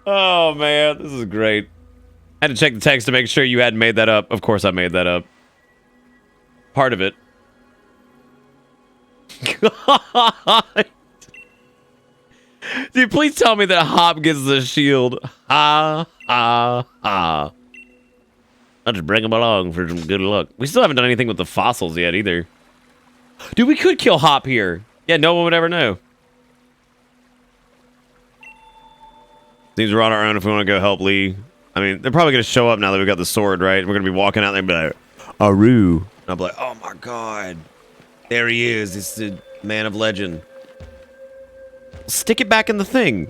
Oh man, this is great. I had to check the text to make sure you hadn't made that up. Of course I made that up. Part of it. God. Dude, please tell me that Hop gets the shield. Ha, ha, ha. I'll just bring him along for some good luck. We still haven't done anything with the fossils yet, either. Dude, we could kill Hop here. Yeah, no one would ever know. Seems we're on our own if we want to go help Lee. I mean, they're probably going to show up now that we've got the sword, right? We're going to be walking out there and be like, Aru. And I'll be like, oh my god. There he is. It's the man of legend. Stick it back in the thing.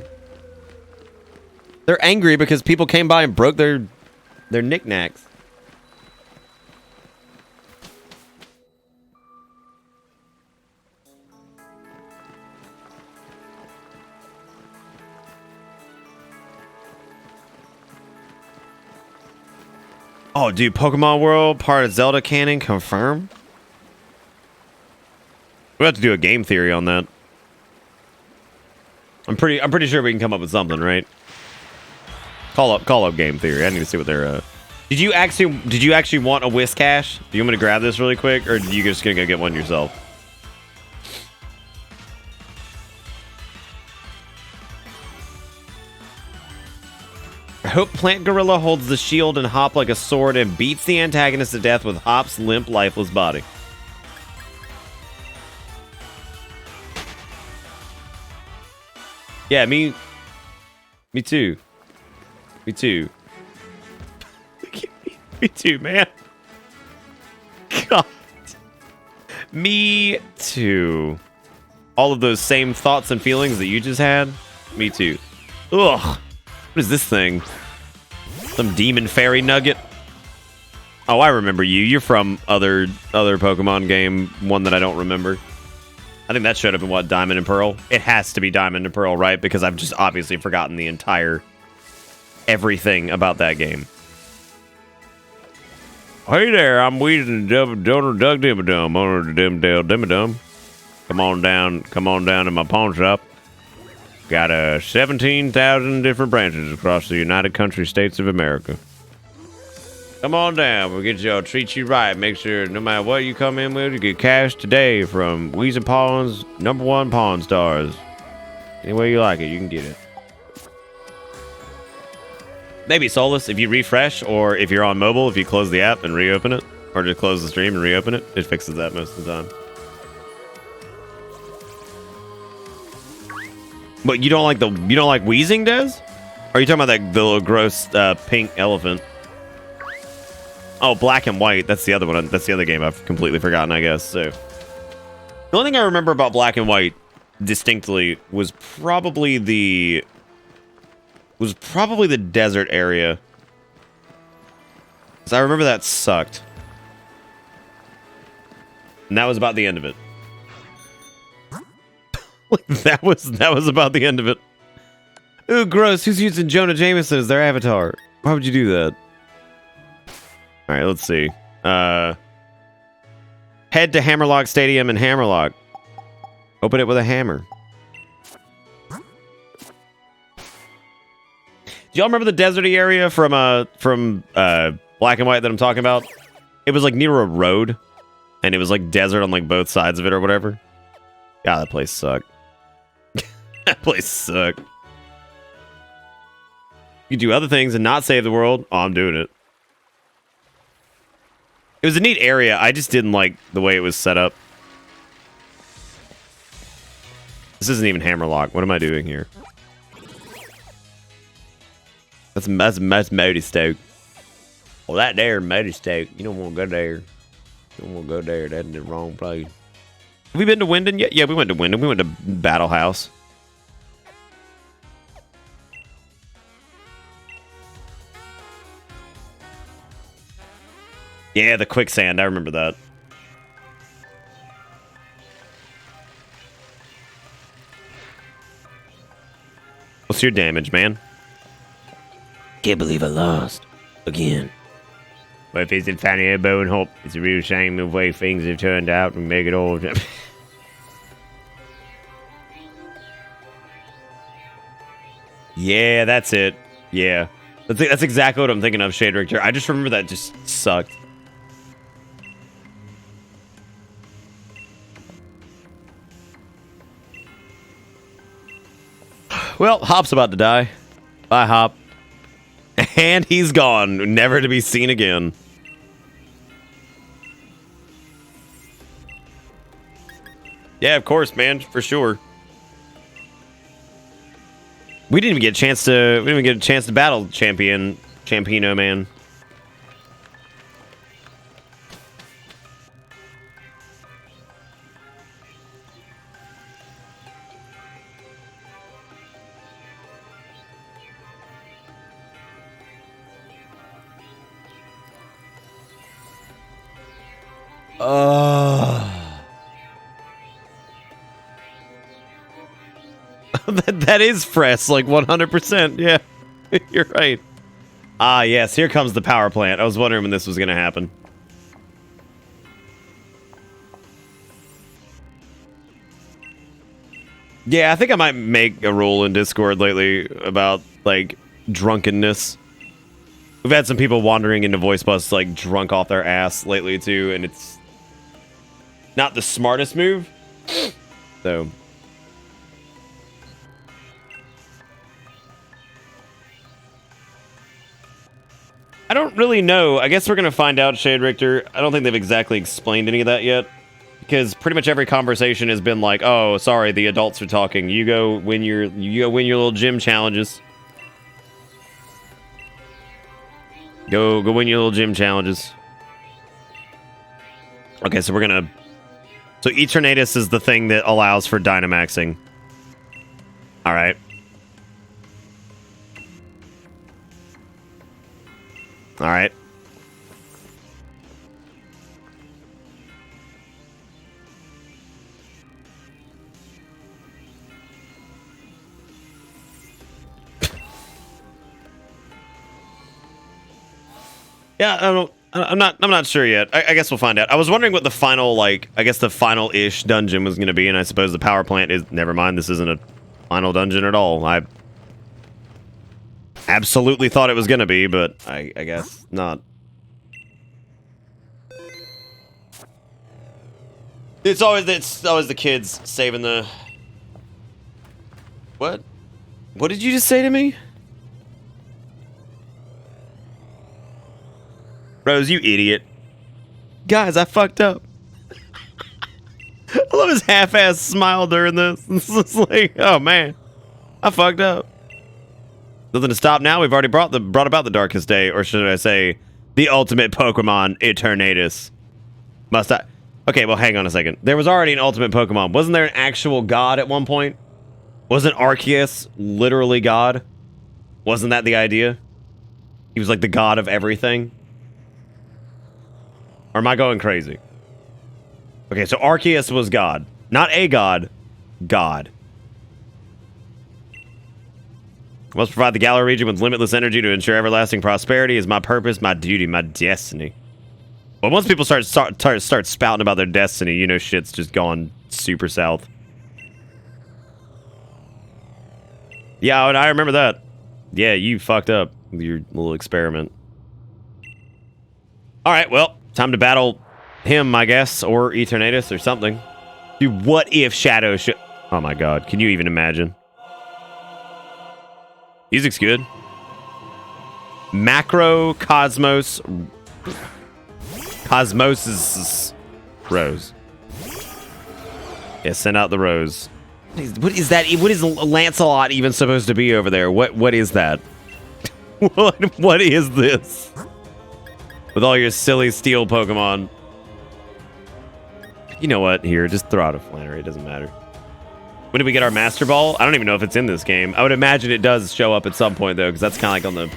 They're angry because people came by and broke their knickknacks. Oh, dude, Pokemon World, part of Zelda canon, confirm? We have to do a game theory on that. I'm pretty sure we can come up with something, right? Call up game theory. I need to see what they're Did you actually want a Whiscash? Do you want me to grab this really quick, or are you just gonna go get one yourself? I hope Plant Gorilla holds the shield and Hop like a sword and beats the antagonist to death with Hop's limp, lifeless body. Yeah, me too. Me too. Me too, man. God. Me too. All of those same thoughts and feelings that you just had. Me too. Ugh. What is this thing? Some demon fairy nugget? Oh, I remember you. You're from other Pokemon game, one that I don't remember. I think that showed up in what, Diamond and Pearl? It has to be Diamond and Pearl, right? Because I've just obviously forgotten the entire everything about that game. Hey there, I'm Weedon Donor Doug Dimmadum, owner of the Dimdale Dimmadum. Come on down to my pawn shop. Got 17,000 different branches across the United Country States of America. Come on down, we'll get you, treat you right. Make sure no matter what you come in with, you get cash today from Weezy Pawn's #1 Pawn Stars. Any way you like it, you can get it. Maybe Solus, if you refresh, or if you're on mobile, if you close the app and reopen it, or just close the stream and reopen it, it fixes that most of the time. But you don't like wheezing, Des? Or are you talking about the little gross pink elephant? Oh, Black and White. That's the other one. That's the other game I've completely forgotten, I guess. So the only thing I remember about Black and White distinctly was probably the desert area. 'Cause I remember that sucked. And that was about the end of it. that was about the end of it. Ooh, gross. Who's using Jonah Jameson as their avatar? Why would you do that? All right, let's see. Head to Hammerlock Stadium in Hammerlock. Open it with a hammer. Do y'all remember the deserty area from Black and White that I'm talking about? It was like near a road, and it was like desert on like both sides of it or whatever. God, that place sucked. That place sucked. You do other things and not save the world. Oh, I'm doing it. It was a neat area. I just didn't like the way it was set up. This isn't even Hammerlock. What am I doing here? That's Moody Stoke. Well, that there, Moody Stoke. You don't want to go there. You don't want to go there. That's in the wrong place. Have we been to Wyndon yet? Yeah, we went to Wyndon. We went to Battle House. Yeah, the quicksand. I remember that. What's your damage, man? Can't believe I lost. Again. Well, if it's in Fanny Elbow and Hope, it's a real shame the way things have turned out and make it all. Yeah, that's it. Yeah. That's exactly what I'm thinking of, Shade Richter. I just remember that just sucked. Well, Hop's about to die. Bye, Hop. And he's gone, never to be seen again. Yeah, of course, man, for sure. We didn't even get a chance to battle Champino, man. That is Fress, like 100%. Yeah, you're right. Ah, yes, here comes the power plant. I was wondering when this was going to happen. Yeah, I think I might make a rule in Discord lately about, like, drunkenness. We've had some people wandering into voice bus, like, drunk off their ass lately, too, and it's not the smartest move. So... I don't really know. I guess we're going to find out, Shade Richter. I don't think they've exactly explained any of that yet. Because pretty much every conversation has been like, oh, sorry, the adults are talking. You go win your little gym challenges. Go win your little gym challenges. Okay, so we're going to... So Eternatus is the thing that allows for Dynamaxing. Alright. Alright. Yeah, I'm not sure yet. I guess we'll find out. I was wondering what the final, like, I guess the final-ish dungeon was going to be, and I suppose the power plant is... Never mind, this isn't a final dungeon at all. I absolutely thought it was going to be, but I guess not. It's always the kids saving the... What? What did you just say to me? Rose, you idiot. Guys, I fucked up. I love his half-ass smile during this. It's just like, oh man, I fucked up. Nothing to stop now. We've already brought about the darkest day, or should I say, the ultimate Pokemon, Eternatus. Must I? Okay, well, hang on a second. There was already an ultimate Pokemon. Wasn't there an actual god at one point? Wasn't Arceus literally God? Wasn't that the idea? He was like the god of everything? Or am I going crazy? Okay, so Arceus was God. Not a god. God. I must provide the Galar region with limitless energy to ensure everlasting prosperity is my purpose, my duty, my destiny. Well, once people start spouting about their destiny, you know shit's just gone super south. Yeah, I remember that. Yeah, you fucked up with your little experiment. Alright, well, time to battle him, I guess, or Eternatus or something. Dude, what if Shadow should... Oh my god, can you even imagine? Music's good. Macro Cosmos... Cosmos' Rose. Yeah, send out the Rose. What is that? What is Lancelot even supposed to be over there? What is that? What is this? With all your silly steel Pokemon. You know what? Here, just throw out a Flannery. It doesn't matter. When did we get our Master Ball? I don't even know if it's in this game. I would imagine it does show up at some point, though, because that's kind of like on the...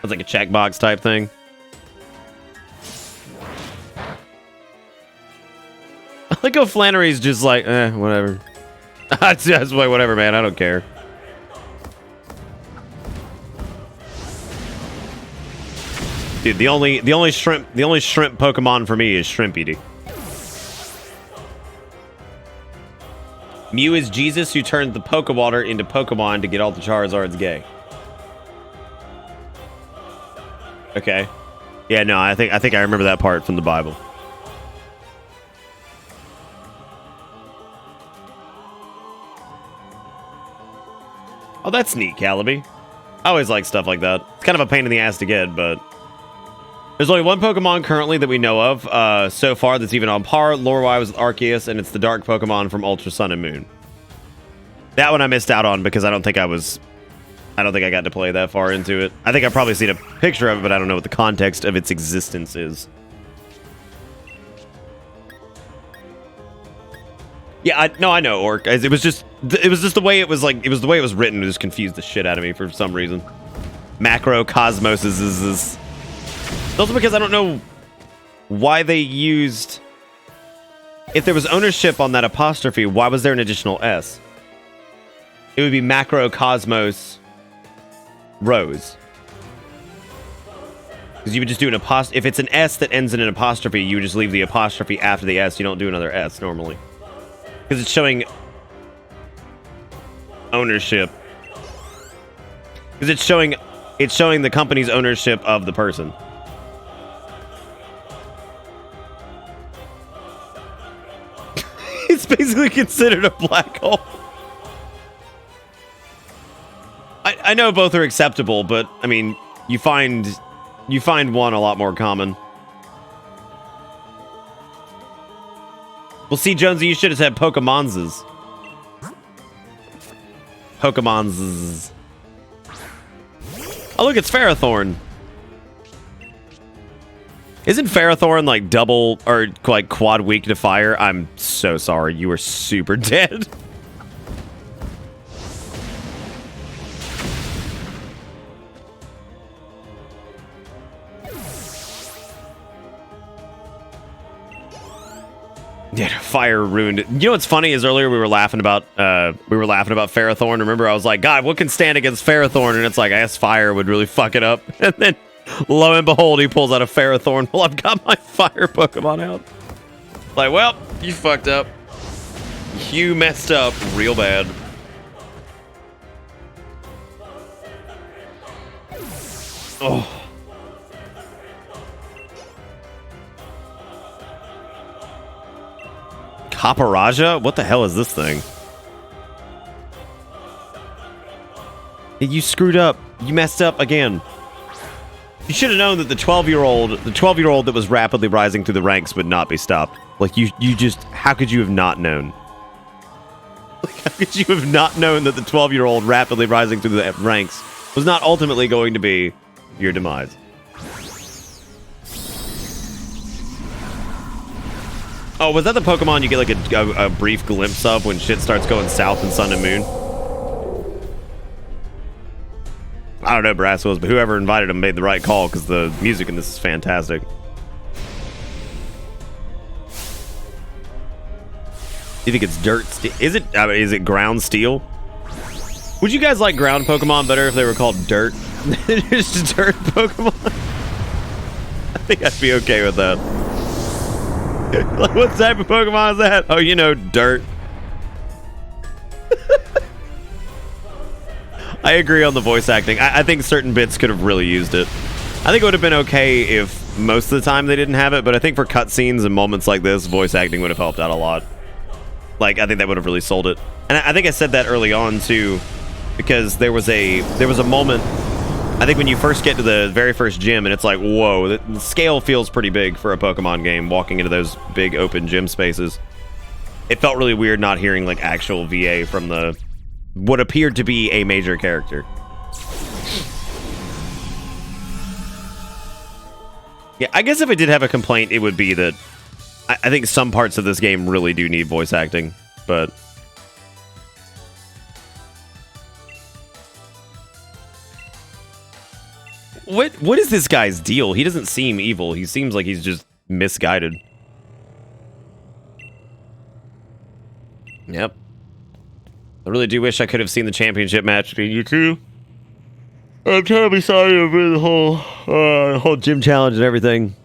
That's like a checkbox type thing. I like how Flannery's just like, whatever. That's like, whatever, man. I don't care. Dude, the only shrimp Pokemon for me is Shrimpy. Mew is Jesus who turned the Pokewater into Pokemon to get all the Charizards gay. Okay. Yeah, no, I think I remember that part from the Bible. Oh, that's neat, Calabi. I always like stuff like that. It's kind of a pain in the ass to get, but... There's only one Pokemon currently that we know of so far that's even on par lore-wise with Arceus, and it's the dark Pokemon from Ultra Sun and Moon. That one I missed out on because I don't think I got to play that far into it. I think I've probably seen a picture of it, but I don't know what the context of its existence is. Yeah, I know, Orc. It was just the way it was like, it was the way it was written. It just confused the shit out of me for some reason. Macro Cosmos is also because I don't know why they used... If there was ownership on that apostrophe, why was there an additional S? It would be Macro Cosmos Rose. Because you would just do an apostrophe. If it's an S that ends in an apostrophe, you would just leave the apostrophe after the S. You don't do another S normally. Because it's showing ownership. Because it's showing the company's ownership of the person. It's basically considered a black hole. I know both are acceptable, but I mean, you find one a lot more common. Well, see, Jonesy, you should have said Pokemon's. Pokemon's. Oh, look, it's Ferrothorn. Isn't Ferrothorn like double or like quad weak to fire? I'm so sorry. You are super dead. Yeah, fire ruined it. You know what's funny is earlier we were laughing about Ferrothorn. Remember, I was like, God, what can stand against Ferrothorn? And it's like, I guess fire would really fuck it up. And then, lo and behold, he pulls out a Ferrothorn. Well, I've got my fire Pokemon out. Like, well, you fucked up. You messed up real bad. Oh. Paparaja? What the hell is this thing? You screwed up. You messed up again. You should have known that the 12-year-old that was rapidly rising through the ranks would not be stopped. Like, you just, how could you have not known? Like, how could you have not known that the 12-year-old rapidly rising through the ranks was not ultimately going to be your demise? Oh, was that the Pokemon you get like a brief glimpse of when shit starts going south in Sun and Moon? I don't know, Braswells, but whoever invited him made the right call because the music in this is fantastic. You think it's dirt? Is it ground steel? Would you guys like ground Pokemon better if they were called dirt? Just dirt Pokemon? I think I'd be okay with that. Like, what type of Pokemon is that? Oh, you know, dirt. I agree on the voice acting. I think certain bits could have really used it. I think it would have been okay if most of the time they didn't have it, but I think for cutscenes and moments like this, voice acting would have helped out a lot. Like, I think that would have really sold it. And I think I said that early on, too, because there was a moment, I think when you first get to the very first gym, and it's like, whoa, the scale feels pretty big for a Pokemon game, walking into those big open gym spaces. It felt really weird not hearing, like, actual VA from the what appeared to be a major character. Yeah, I guess if I did have a complaint, it would be that I think some parts of this game really do need voice acting, but... What is this guy's deal? He doesn't seem evil. He seems like he's just misguided. Yep. I really do wish I could have seen the championship match between you two. I'm terribly sorry over the whole gym challenge and everything.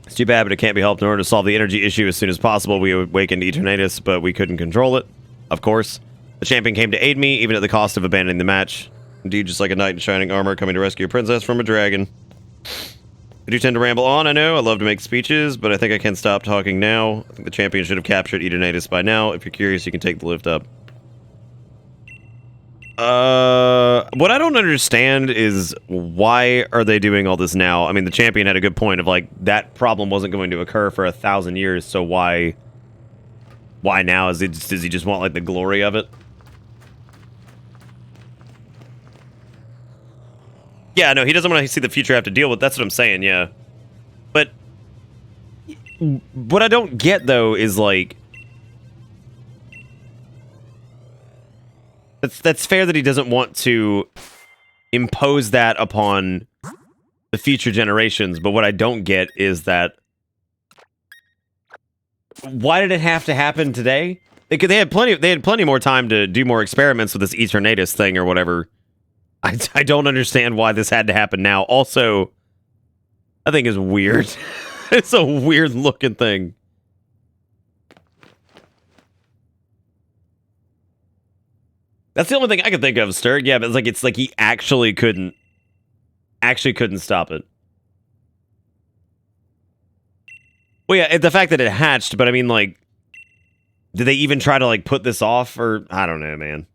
It's too bad, but it can't be helped. In order to solve the energy issue as soon as possible, we awakened Eternatus, but we couldn't control it. Of course. The champion came to aid me, even at the cost of abandoning the match. Indeed, just like a knight in shining armor coming to rescue a princess from a dragon. I do tend to ramble on, I know. I love to make speeches, but I think I can stop talking now. I think the champion should have captured Eternatus by now. If you're curious, you can take the lift up. What I don't understand is why are they doing all this now? I mean, the champion had a good point of like, that problem wasn't going to occur for 1,000 years, so why now? Does he just want like the glory of it? Yeah, no, he doesn't want to see the future have to deal with. That's what I'm saying, yeah. But what I don't get, though, is, like... That's fair that he doesn't want to impose that upon the future generations, but what I don't get is that... Why did it have to happen today? They had plenty more time to do more experiments with this Eternatus thing or whatever. I don't understand why this had to happen now. Also, That thing is weird. It's a weird looking thing. That's the only thing I could think of, Sturg. Yeah, but it's like he actually couldn't stop it. Well, yeah, the fact that it hatched, but I mean, like, did they even try to, like, put this off? Or, I don't know, man.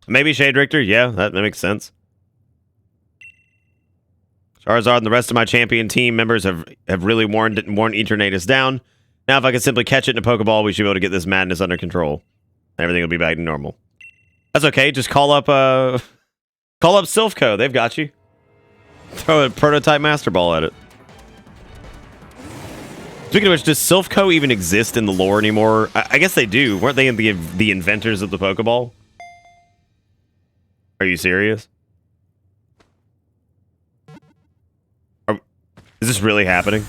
Maybe Shade Richter? Yeah, that makes sense. Charizard and the rest of my champion team members have really worn Eternatus down. Now, if I could simply catch it in a Pokeball, we should be able to get this madness under control. Everything will be back to normal. That's okay, just call up Silphco. They've got you. Throw a prototype Master Ball at it. Speaking of which, does Silphco even exist in the lore anymore? I guess they do. Weren't they the inventors of the Pokeball? Are you serious? Is this really happening?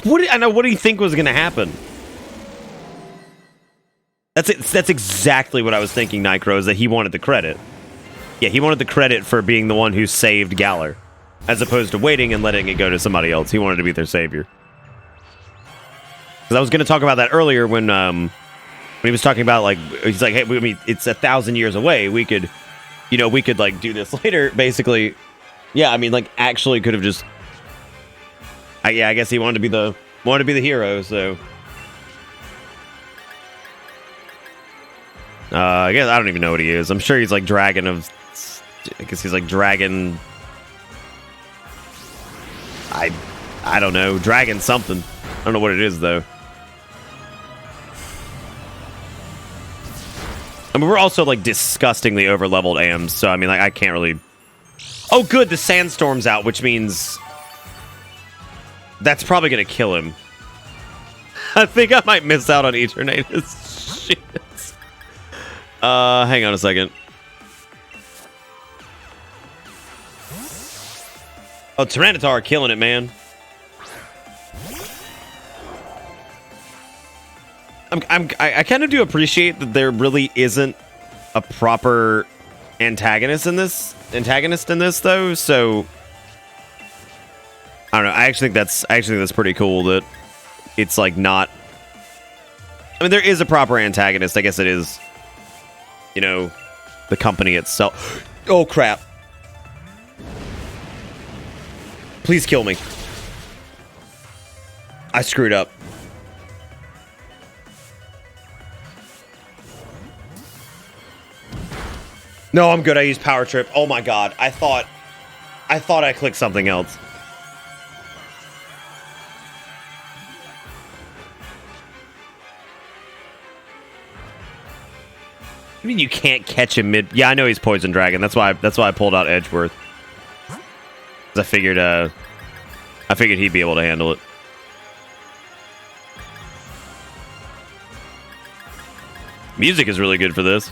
What do you think was going to happen? That's exactly what I was thinking, Nycro, is that he wanted the credit. Yeah, he wanted the credit for being the one who saved Galar, as opposed to waiting and letting it go to somebody else. He wanted to be their savior. Because I was going to talk about that earlier when he was talking about, like, he's like, hey, I mean, it's 1,000 years away. We could, like, do this later, basically. Yeah, I mean, like, actually could have just... I guess he wanted to be the hero, so... I guess I don't even know what he is. I'm sure he's like Dragon of... I guess he's like Dragon... I don't know. Dragon something. I don't know what it is, though. I mean, we're also, like, disgustingly over-leveled AMs, so, I mean, like, I can't really... Oh, good! The Sandstorm's out, which means... That's probably gonna kill him. I think I might miss out on Eternatus. Shit. Hang on a second. Oh, Tyranitar killing it, man. I kind of do appreciate that there really isn't a proper antagonist in this, though. So I don't know. I actually think that's pretty cool that it's like not. I mean, there is a proper antagonist. I guess it is. The company itself. Oh, crap. Please kill me. I screwed up. No, I'm good. I used Power Trip. Oh my god. I thought I clicked something else. I mean, you can't catch him mid. Yeah, I know he's Poison Dragon. That's why I pulled out Edgeworth. I figured he'd be able to handle it. Music is really good for this.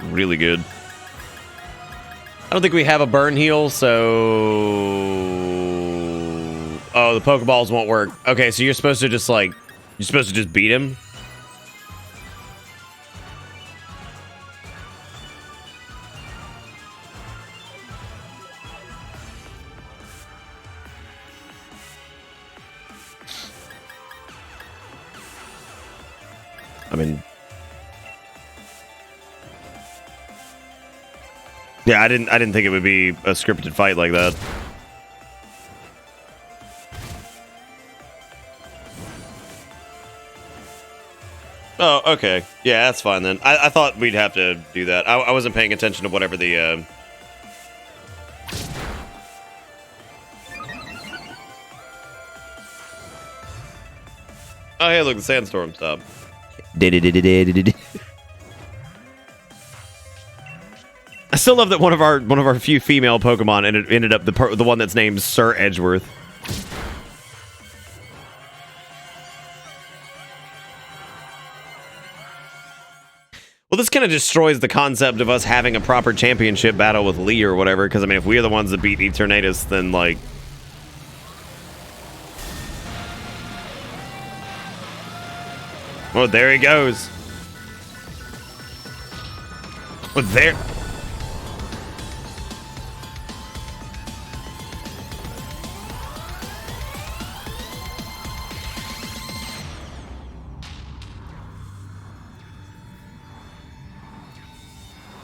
Really good. I don't think we have a burn heal, so... Oh, the Pokeballs won't work. Okay, so you're supposed to just, like... You're supposed to just beat him? I mean... Yeah, I didn't think it would be a scripted fight like that. Oh, okay. Yeah, that's fine then. I thought we'd have to do that. I wasn't paying attention to whatever the... Oh, hey, look, the sandstorm stopped. I still love that one of our few female Pokemon ended up the one that's named Sir Edgeworth. Well, this kind of destroys the concept of us having a proper championship battle with Lee or whatever, because I mean, if we are the ones that beat Eternatus, then like... Oh, there he goes. Oh, there.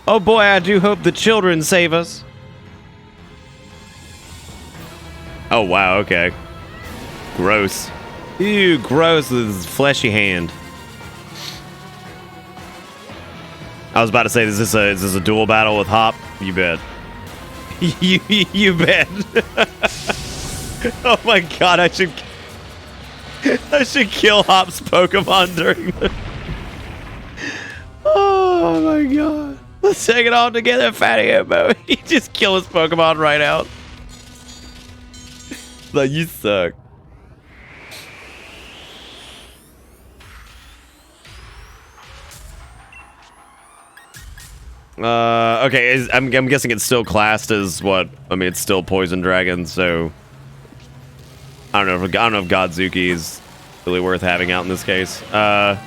Oh boy, I do hope the children save us. Oh wow, okay. Gross. Ew, gross with his fleshy hand. I was about to say, is this a duel battle with Hop? You bet. you bet. Oh my god, I should kill Hop's Pokemon during the... Oh my god. Let's take it all together, Fatty Hippo. He just kill his Pokemon right out. Like, you suck. Okay, I'm guessing it's still classed as what? I mean, it's still Poison Dragon, so I don't know if Godzuki is really worth having out in this case. I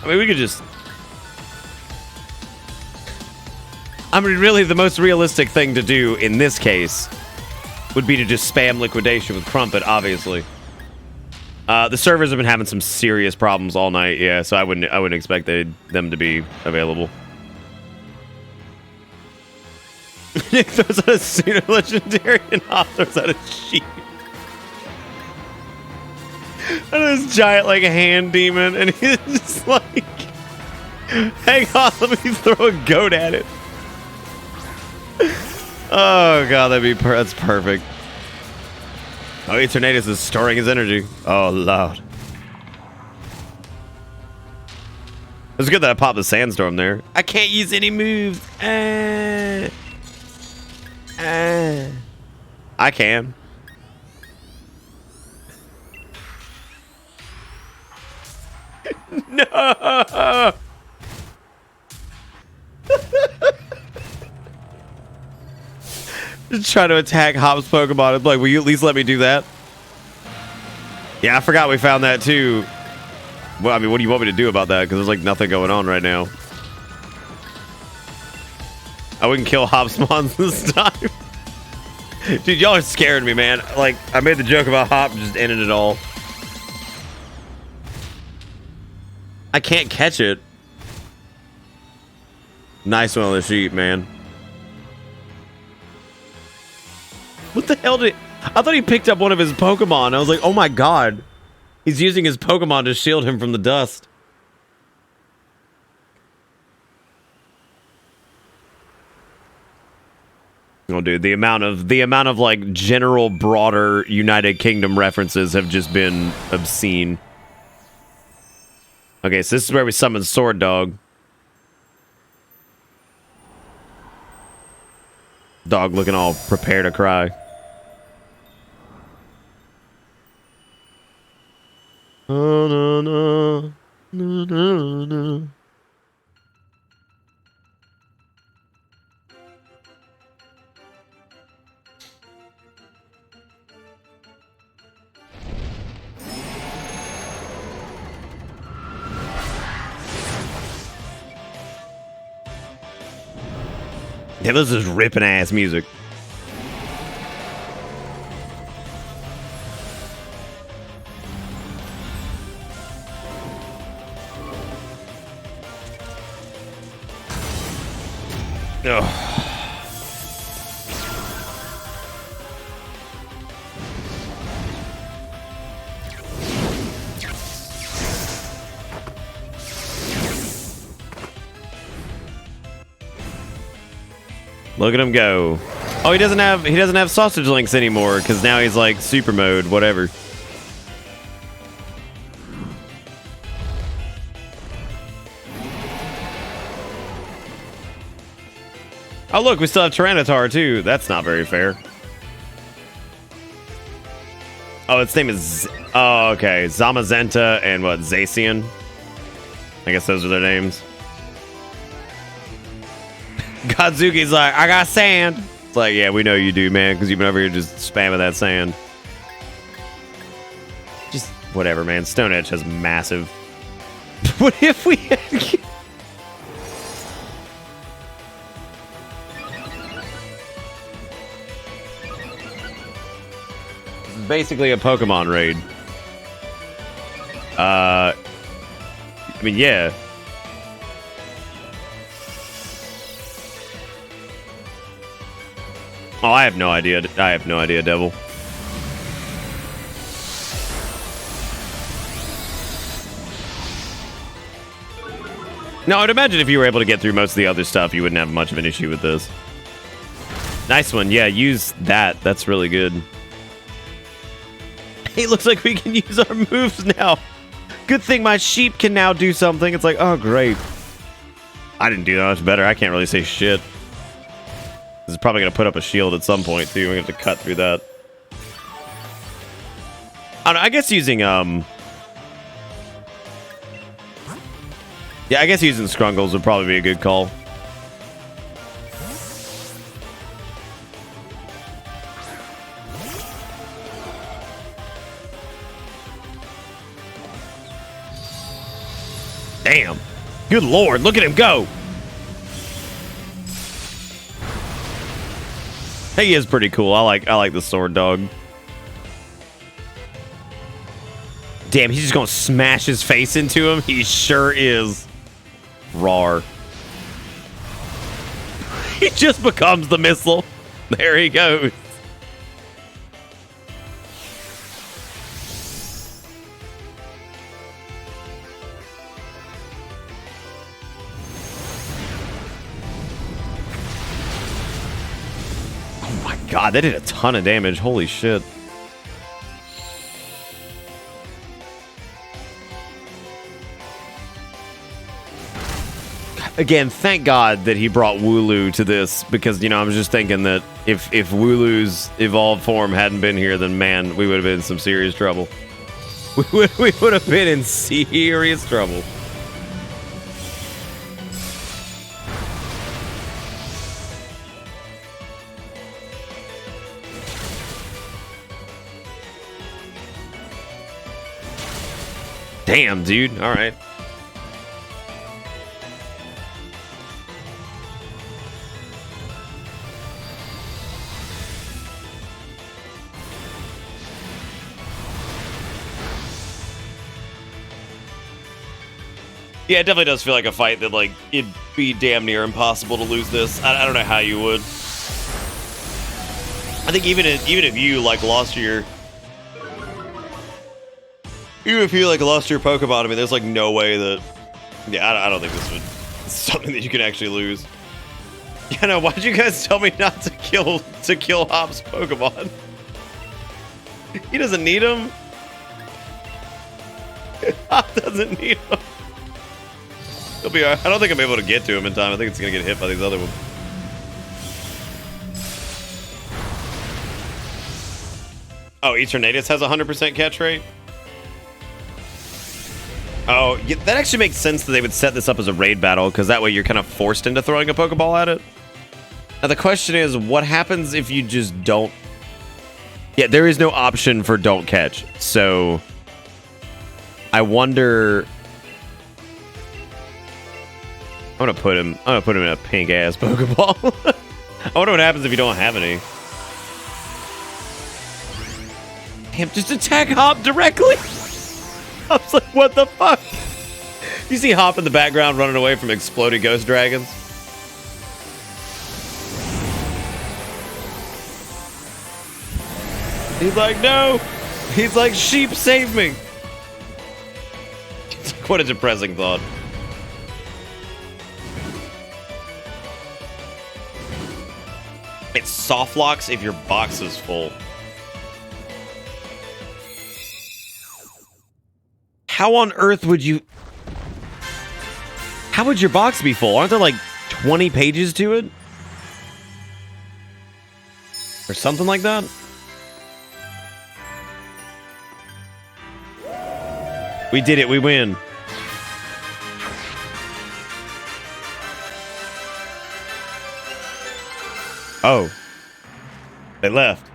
mean, we could just... I mean, really, the most realistic thing to do in this case would be to just spam Liquidation with Crumpet, obviously. The servers have been having some serious problems all night, yeah, so I wouldn't expect them to be available. Nick throws out a Pseudo Legendary and Hop throws out a sheep. And this giant, like, hand demon, and he's just like, hang on, let me throw a goat at it. Oh god, that's perfect. Oh, Eternatus is storing his energy. Oh, Lord. It's good that I popped the Sandstorm there. I can't use any moves. I can. No! Just trying to attack Hop's Pokemon. I'm like, will you at least let me do that? Yeah, I forgot we found that too. Well, I mean, what do you want me to do about that? Because there's like nothing going on right now. I wouldn't kill Hop's Mons this time. Dude, y'all are scaring me, man. Like, I made the joke about Hop just ending it all. I can't catch it. Nice one on the sheep, man. What the hell did... I thought he picked up one of his Pokemon. I was like, oh my god. He's using his Pokemon to shield him from the dust. Oh, dude, the amount of like general broader United Kingdom references have just been obscene. Okay, so this is where we summon Sword Dog. Dog looking all prepared to cry. Oh, no, no. No, no, no. Yeah, this is ripping ass music. Ugh. Look at him go. Oh, he doesn't have sausage links anymore because now he's like super mode, whatever. Oh, look, we still have Tyranitar, too. That's not very fair. Oh, its name is... Oh, okay. Zamazenta and what? Zacian? I guess those are their names. Godzuki's like, I got sand. It's like, yeah, we know you do, man, because you've been over here just spamming that sand. whatever, man. Stone Edge has massive. What if we had... This is basically a Pokemon raid. I mean, yeah. Oh, I have no idea. I have no idea, Devil. No, I'd imagine if you were able to get through most of the other stuff, you wouldn't have much of an issue with this. Nice one. Yeah, use that. That's really good. Hey, looks like we can use our moves now. Good thing my sheep can now do something. It's like, oh, great. I didn't do that much better. I can't really say shit. This is probably going to put up a shield at some point, too. We're going to have to cut through that. I don't know, I guess using, Yeah, I guess using Scrungles would probably be a good call. Damn. Good lord, look at him go. He is pretty cool. I like the sword dog. Damn, he's just gonna smash his face into him. He sure is. Rawr. He just becomes the missile. There he goes. Oh my god, that did a ton of damage. Holy shit. Again, thank God that he brought Wooloo to this, because, you know, I was just thinking that if Wooloo's evolved form hadn't been here, then, man, we would have been in some serious trouble. We would have been in serious trouble. Damn, dude. All right. Yeah, it definitely does feel like a fight that, like, it'd be damn near impossible to lose this. I don't know how you would. I think even if you, like, lost your... Even if you, like, lost your Pokemon, I mean, there's, like, no way that... Yeah, I don't think this would... It's something that you can actually lose. Yeah, no, why'd you guys tell me not to kill Hop's Pokemon? He doesn't need him. Hop doesn't need him. He'll be alright. I don't think I'm able to get to him in time. I think it's gonna get hit by these other ones. Oh, Eternatus has a 100% catch rate? Oh, yeah, that actually makes sense that they would set this up as a raid battle, because that way you're kind of forced into throwing a Pokeball at it. Now the question is, what happens if you just don't... Yeah, there is no option for don't catch. So... I wonder... I'm gonna put him in a pink ass Pokeball. I wonder what happens if you don't have any. Damn, just attack Hop directly. I was like, what the fuck? You see Hop in the background running away from exploding ghost dragons? He's like, no. He's like, sheep, save me. What a depressing thought. It soft locks if your box is full. How on earth would you... How would your box be full? Aren't there like 20 pages to it? Or something like that? We did it, we win. Oh. They left.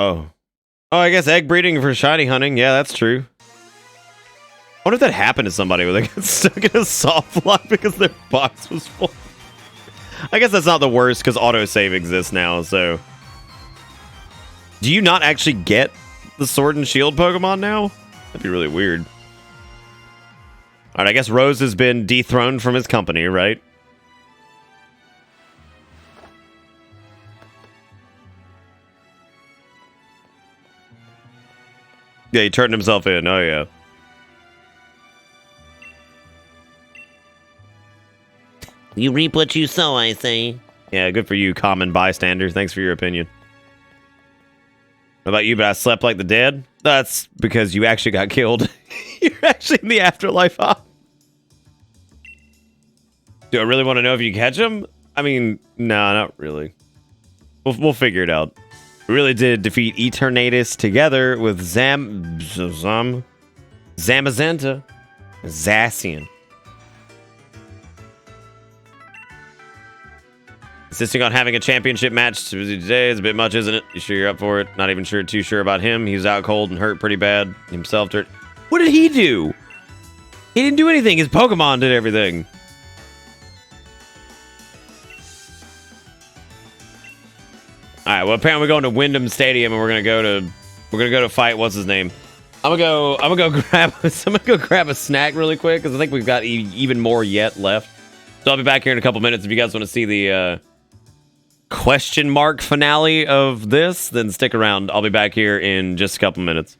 Oh. Oh, I guess egg breeding for shiny hunting. Yeah, that's true. I wonder if that happened to somebody where they got stuck in a soft lock because their box was full. I guess that's not the worst because autosave exists now, so. Do you not actually get the Sword and Shield Pokemon now? That'd be really weird. Alright, I guess Rose has been dethroned from his company, right? Yeah, he turned himself in. Oh, yeah. You reap what you sow, I say. Yeah, good for you, common bystander. Thanks for your opinion. What about you, but I slept like the dead? That's because you actually got killed. You're actually in the afterlife, huh? Do I really want to know if you catch him? I mean, no, not really. We'll figure it out. We really did defeat Eternatus together with Zamazenta. Zacian. Insisting on having a championship match today is a bit much, isn't it? You sure you're up for it? Not even too sure about him. He was out cold and hurt pretty bad. Himself hurt. What did he do? He didn't do anything. His Pokemon did everything. All right. Well, apparently we're going to Wyndham Stadium and we're gonna go to fight. What's his name? I'm gonna go grab a snack really quick because I think we've got even more yet left. So I'll be back here in a couple minutes if you guys want to see the question mark finale of this, then stick around. I'll be back here in just a couple minutes.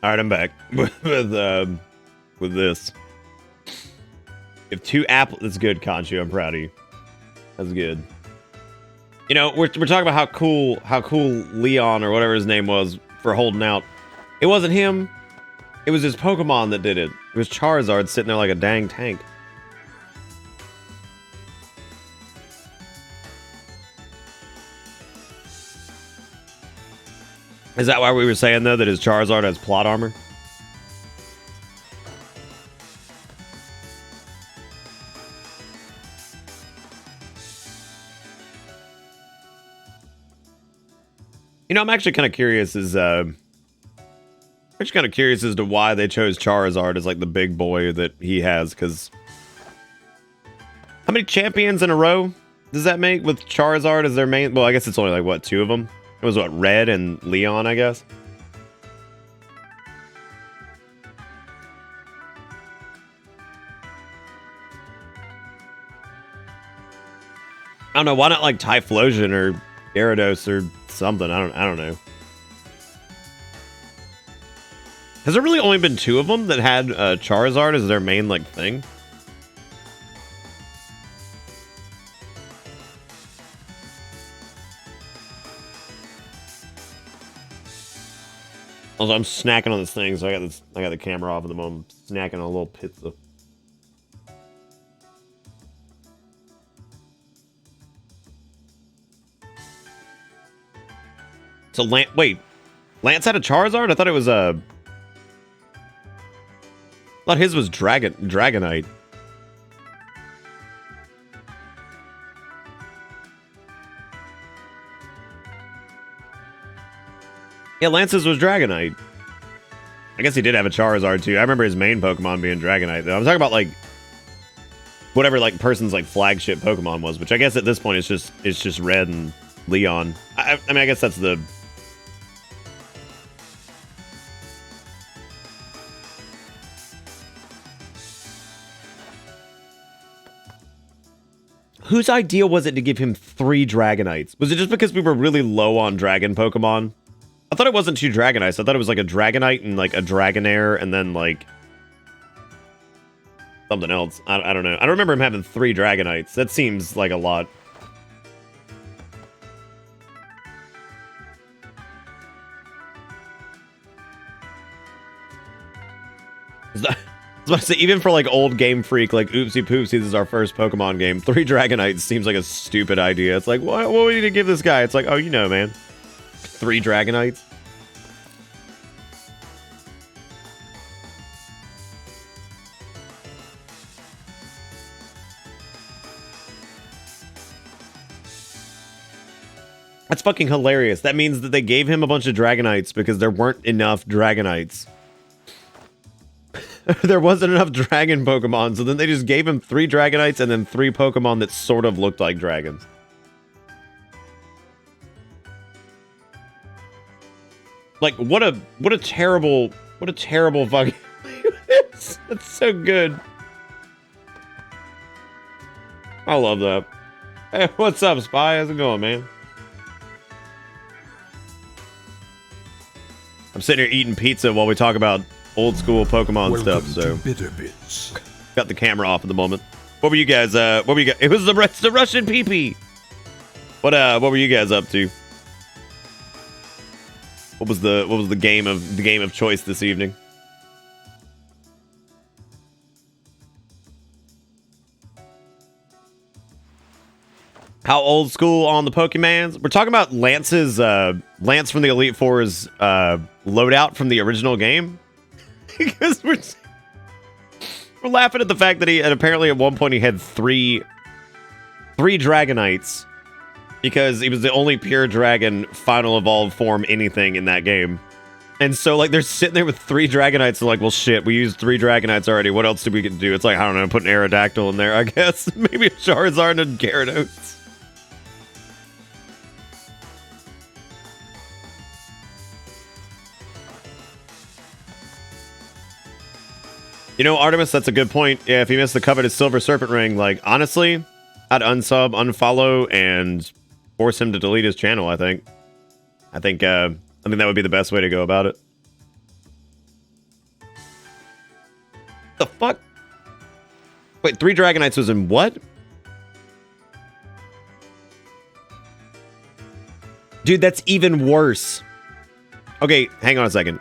All right, I'm back with this. If two apple, that's good, Conchu. I'm proud of you. That's good. You know, we're talking about how cool Leon or whatever his name was for holding out. It wasn't him. It was his Pokemon that did it. It was Charizard sitting there like a dang tank. Is that why we were saying, though, that his Charizard has plot armor? You know, I'm actually kind of curious as to why they chose Charizard as like the big boy that he has, because how many champions in a row does that make with Charizard as their main? Well, I guess it's only like what, 2 of them? It was what, Red and Leon, I guess. I don't know, why not like Typhlosion or Gyarados or something? I don't know. Has there really only been 2 of them that had Charizard as their main like thing? Also, I'm snacking on this thing, so I got the camera off at the moment. I'm snacking on a little pizza. So wait, Lance had a Charizard? I thought it was I thought his was Dragonite. Yeah, Lance's was Dragonite. I guess he did have a Charizard too. I remember his main Pokemon being Dragonite though. I'm talking about like whatever like person's like flagship Pokemon was, which I guess at this point it's just Red and Leon. I mean, I guess that's the. Whose idea was it to give him 3 Dragonites? Was it just because we were really low on Dragon Pokemon? I thought it wasn't 2 Dragonites. I thought it was like a Dragonite and like a Dragonair and then like something else. I don't know. I don't remember him having 3 Dragonites. That seems like a lot. I was about to say, even for like old Game Freak, like Oopsie Poopsie, this is our first Pokemon game. 3 Dragonites seems like a stupid idea. It's like, what do we need to give this guy? It's like, oh, you know, man. 3 Dragonites. That's fucking hilarious. That means that they gave him a bunch of Dragonites because there weren't enough Dragonites. There wasn't enough dragon Pokemon, so then they just gave him 3 Dragonites and then 3 Pokemon that sort of looked like dragons. Like, what a terrible fucking... It's so good. I love that. Hey, what's up, Spy? How's it going, man? I'm sitting here eating pizza while we talk about old school Pokemon stuff, so Bitter Bits. got the camera off at the moment. What were you guys? What were you guys? It was the Russian pee-pee. What were you guys up to? What was the game of choice this evening? How old school on the Pokemans? We're talking about Lance's Lance from the Elite Four's loadout from the original game. Because we're laughing at the fact that and apparently at one point he had three Dragonites because he was the only pure dragon final evolved form anything in that game. And so like they're sitting there with 3 Dragonites and like, well shit, we used 3 Dragonites already. What else do we get to do? It's like, I don't know, put an Aerodactyl in there, I guess. Maybe a Charizard and a Gyarados. You know, Artemis, that's a good point. Yeah, if he missed the coveted Silver Serpent Ring, like, honestly, I'd unsub, unfollow, and force him to delete his channel, I think. I think that would be the best way to go about it. The fuck? Wait, 3 Dragonites was in what? Dude, that's even worse. Okay, hang on a second.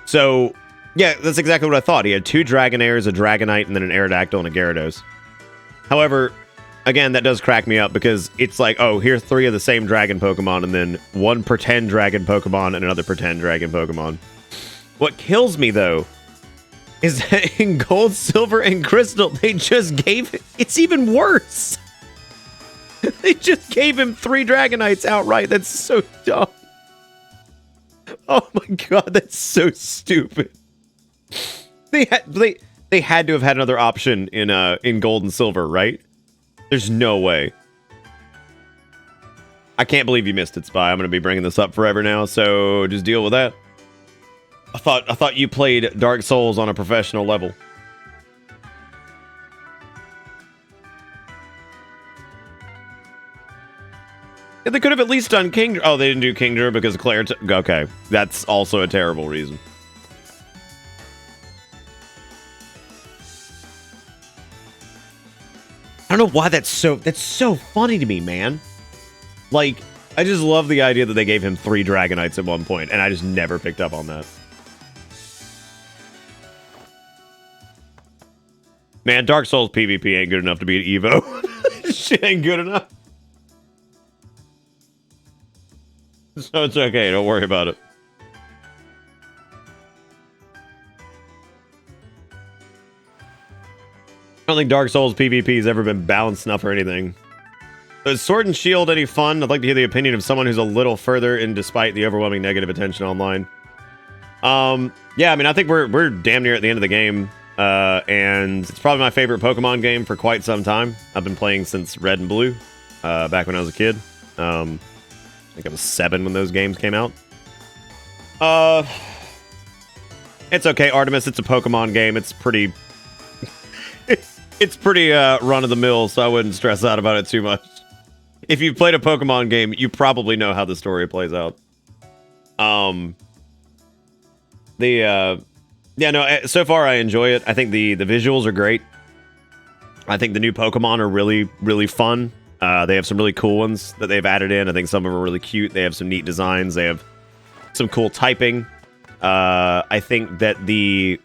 So, yeah, that's exactly what I thought. He had 2 Dragonairs, a Dragonite, and then an Aerodactyl and a Gyarados. However, again, that does crack me up because it's like, oh, here's 3 of the same dragon Pokemon and then 1 pretend dragon Pokemon and another pretend dragon Pokemon. What kills me, though, is that in Gold, Silver, and Crystal, they just gave it... It's even worse! They just gave him 3 Dragonites outright. That's so dumb. Oh my god, that's so stupid. They had to have had another option in Gold and Silver, right? There's no way. I can't believe you missed it, Spy. I'm gonna be bringing this up forever now, so just deal with that. I thought you played Dark Souls on a professional level. Yeah, they could have at least done King... Oh, they didn't do Kingdra because Claire... Okay, that's also a terrible reason. I don't know why that's so funny to me, man. Like, I just love the idea that they gave him 3 Dragonites at one point, and I just never picked up on that. Man, Dark Souls PvP ain't good enough to beat Evo. Shit ain't good enough. So it's okay, don't worry about it. I don't think Dark Souls PvP has ever been balanced enough or anything. Is Sword and Shield any fun? I'd like to hear the opinion of someone who's a little further in despite the overwhelming negative attention online. Yeah, I mean, I think we're damn near at the end of the game. And it's probably my favorite Pokemon game for quite some time. I've been playing since Red and Blue, back when I was a kid. I think I was 7 when those games came out. It's okay, Artemis. It's a Pokemon game. It's pretty... it's pretty run-of-the-mill, so I wouldn't stress out about it too much. If you've played a Pokemon game, you probably know how the story plays out. Yeah, no, so far I enjoy it. I think the visuals are great. I think the new Pokemon are really, really fun. They have some really cool ones that they've added in. I think some of them are really cute. They have some neat designs. They have some cool typing. I think the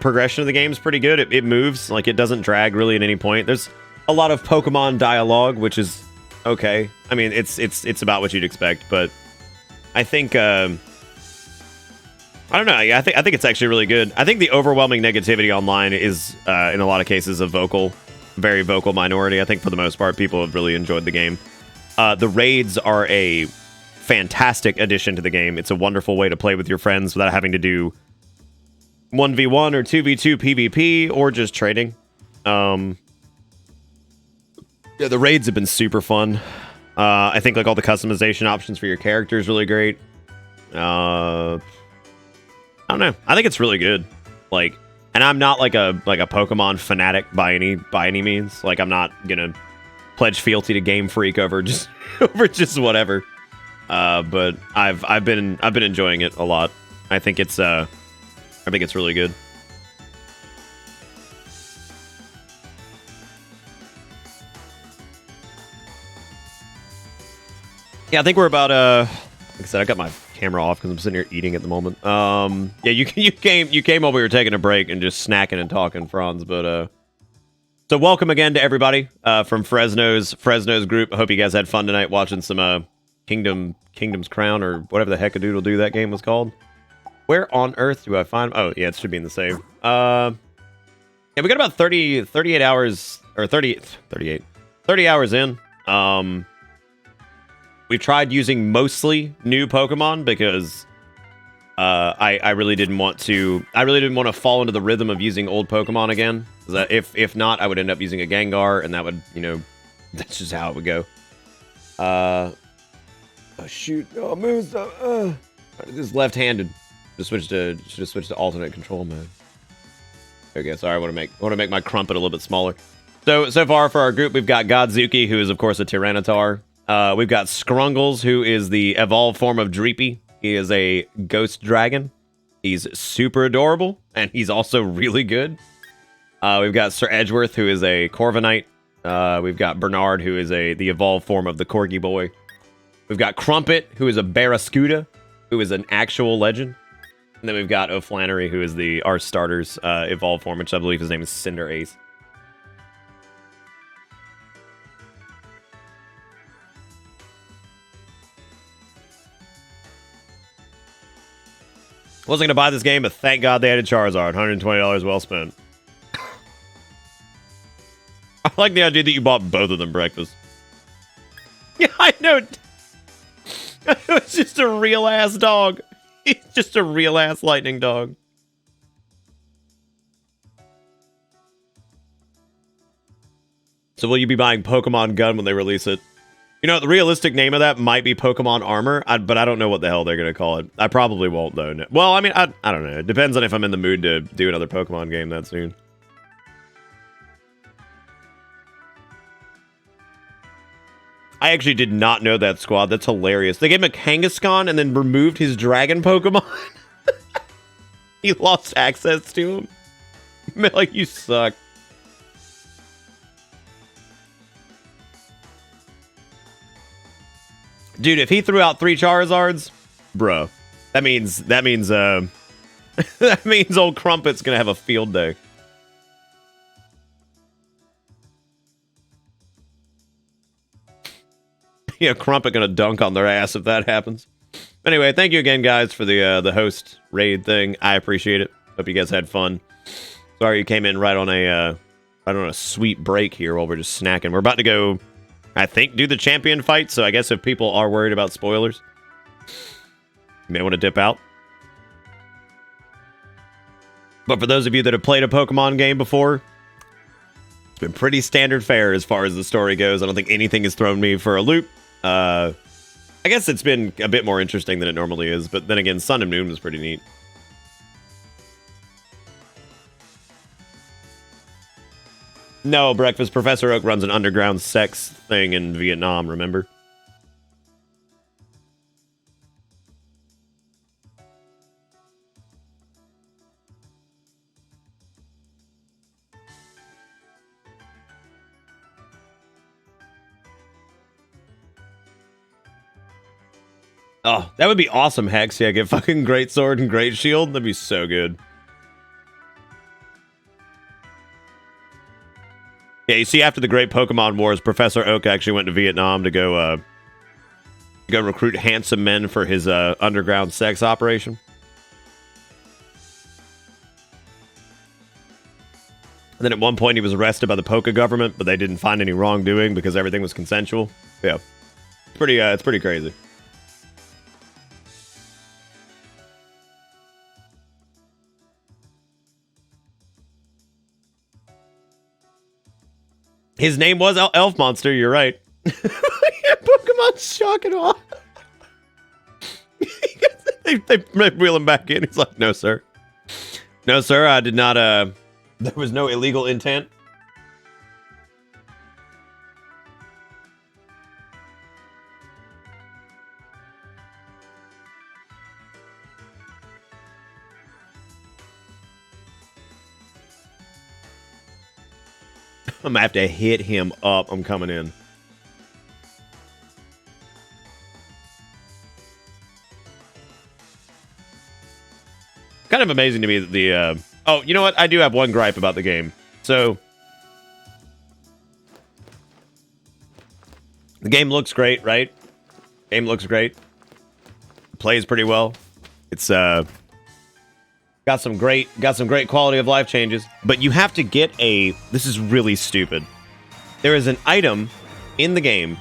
progression of the game is pretty good. It moves. Like, it doesn't drag really at any point. There's a lot of Pokemon dialogue, which is okay. I mean, it's about what you'd expect, but I think... I don't know. I think it's actually really good. I think the overwhelming negativity online is, in a lot of cases, a very vocal minority. I think for the most part, people have really enjoyed the game. The raids are a fantastic addition to the game. It's a wonderful way to play with your friends without having to do 1v1 or 2v2 PvP or just trading. Yeah, the raids have been super fun. I think like all the customization options for your character is really great. I don't know. I think it's really good. Like, and I'm not like a Pokemon fanatic by any means. Like, I'm not gonna pledge fealty to Game Freak over just whatever. But I've been enjoying it a lot. I think it's really good. Yeah, I think we're about like I said, I got my camera off because I'm sitting here eating at the moment. Yeah, you came while we were taking a break and just snacking and talking, Franz. But so welcome again to everybody from Fresno's group. I hope you guys had fun tonight watching some Kingdom's Crown or whatever the heck a doodle do that game was called. Where on earth do I find? Oh yeah, it should be in the save. Yeah, we got about 38 hours or 30 hours in. We've tried using mostly new Pokemon because I really didn't want to fall into the rhythm of using old Pokemon again. If not, I would end up using a Gengar, and that would, that's just how it would go. Oh shoot! Oh, moves. This is left-handed. Should have switched to alternate control mode. Okay, sorry. I want to make my Crumpet a little bit smaller. So far for our group, we've got Godzuki, who is of course a Tyranitar. We've got Scrungles, who is the evolved form of Dreepy. He is a ghost dragon. He's super adorable, and he's also really good. We've got Sir Edgeworth, who is a Corviknight. We've got Bernard, who is the evolved form of the Corgi Boy. We've got Crumpet, who is a Barraskewda, who is an actual legend. And then we've got O'Flannery, who is our starter's evolved form, which I believe his name is Cinder Ace. Wasn't going to buy this game, but thank God they added Charizard. $120 well spent. I like the idea that you bought both of them breakfast. Yeah, I know. It's just a real-ass dog. He's just a real-ass lightning dog. So will you be buying Pokemon Gun when they release it? You know, the realistic name of that might be Pokemon Armor, but I don't know what the hell they're going to call it. I probably won't, though. No. Well, I mean, I don't know. It depends on if I'm in the mood to do another Pokemon game that soon. I actually did not know that squad. That's hilarious. They gave him a Kangaskhan and then removed his dragon Pokemon. He lost access to him. Man, like, you suck. Dude, if he threw out 3 Charizards, bro, that means that means old Crumpet's gonna have a field day. Yeah, Crumpet gonna dunk on their ass if that happens. Anyway, thank you again, guys, for the host raid thing. I appreciate it. Hope you guys had fun. Sorry you came in right on a sweet break here while we're just snacking. We're about to go, I think, do the champion fight. So I guess if people are worried about spoilers, you may want to dip out. But for those of you that have played a Pokemon game before, it's been pretty standard fare as far as the story goes. I don't think anything has thrown me for a loop. I guess it's been a bit more interesting than it normally is, but then again, Sun and Moon was pretty neat. No, Breakfast. Professor Oak runs an underground sex thing in Vietnam, remember? Oh, that would be awesome, Hex. Yeah, get fucking Great Sword and Great Shield. That'd be so good. Yeah, you see, after the Great Pokemon Wars, Professor Oak actually went to Vietnam to go recruit handsome men for his underground sex operation. And then at one point he was arrested by the Poke government, but they didn't find any wrongdoing because everything was consensual. Yeah, it's pretty crazy. His name was Elf Monster, you're right. Yeah, Pokemon's shocking off. they wheel him back in. He's like, no, sir. No, sir, I did not, there was no illegal intent. I'm gonna have to hit him up. I'm coming in. Kind of amazing to me that the... Oh, you know what? I do have one gripe about the game. So... The game looks great, right? Game looks great. Plays pretty well. It's, got some great quality of life changes, but you have to get this is really stupid. There is an item in the game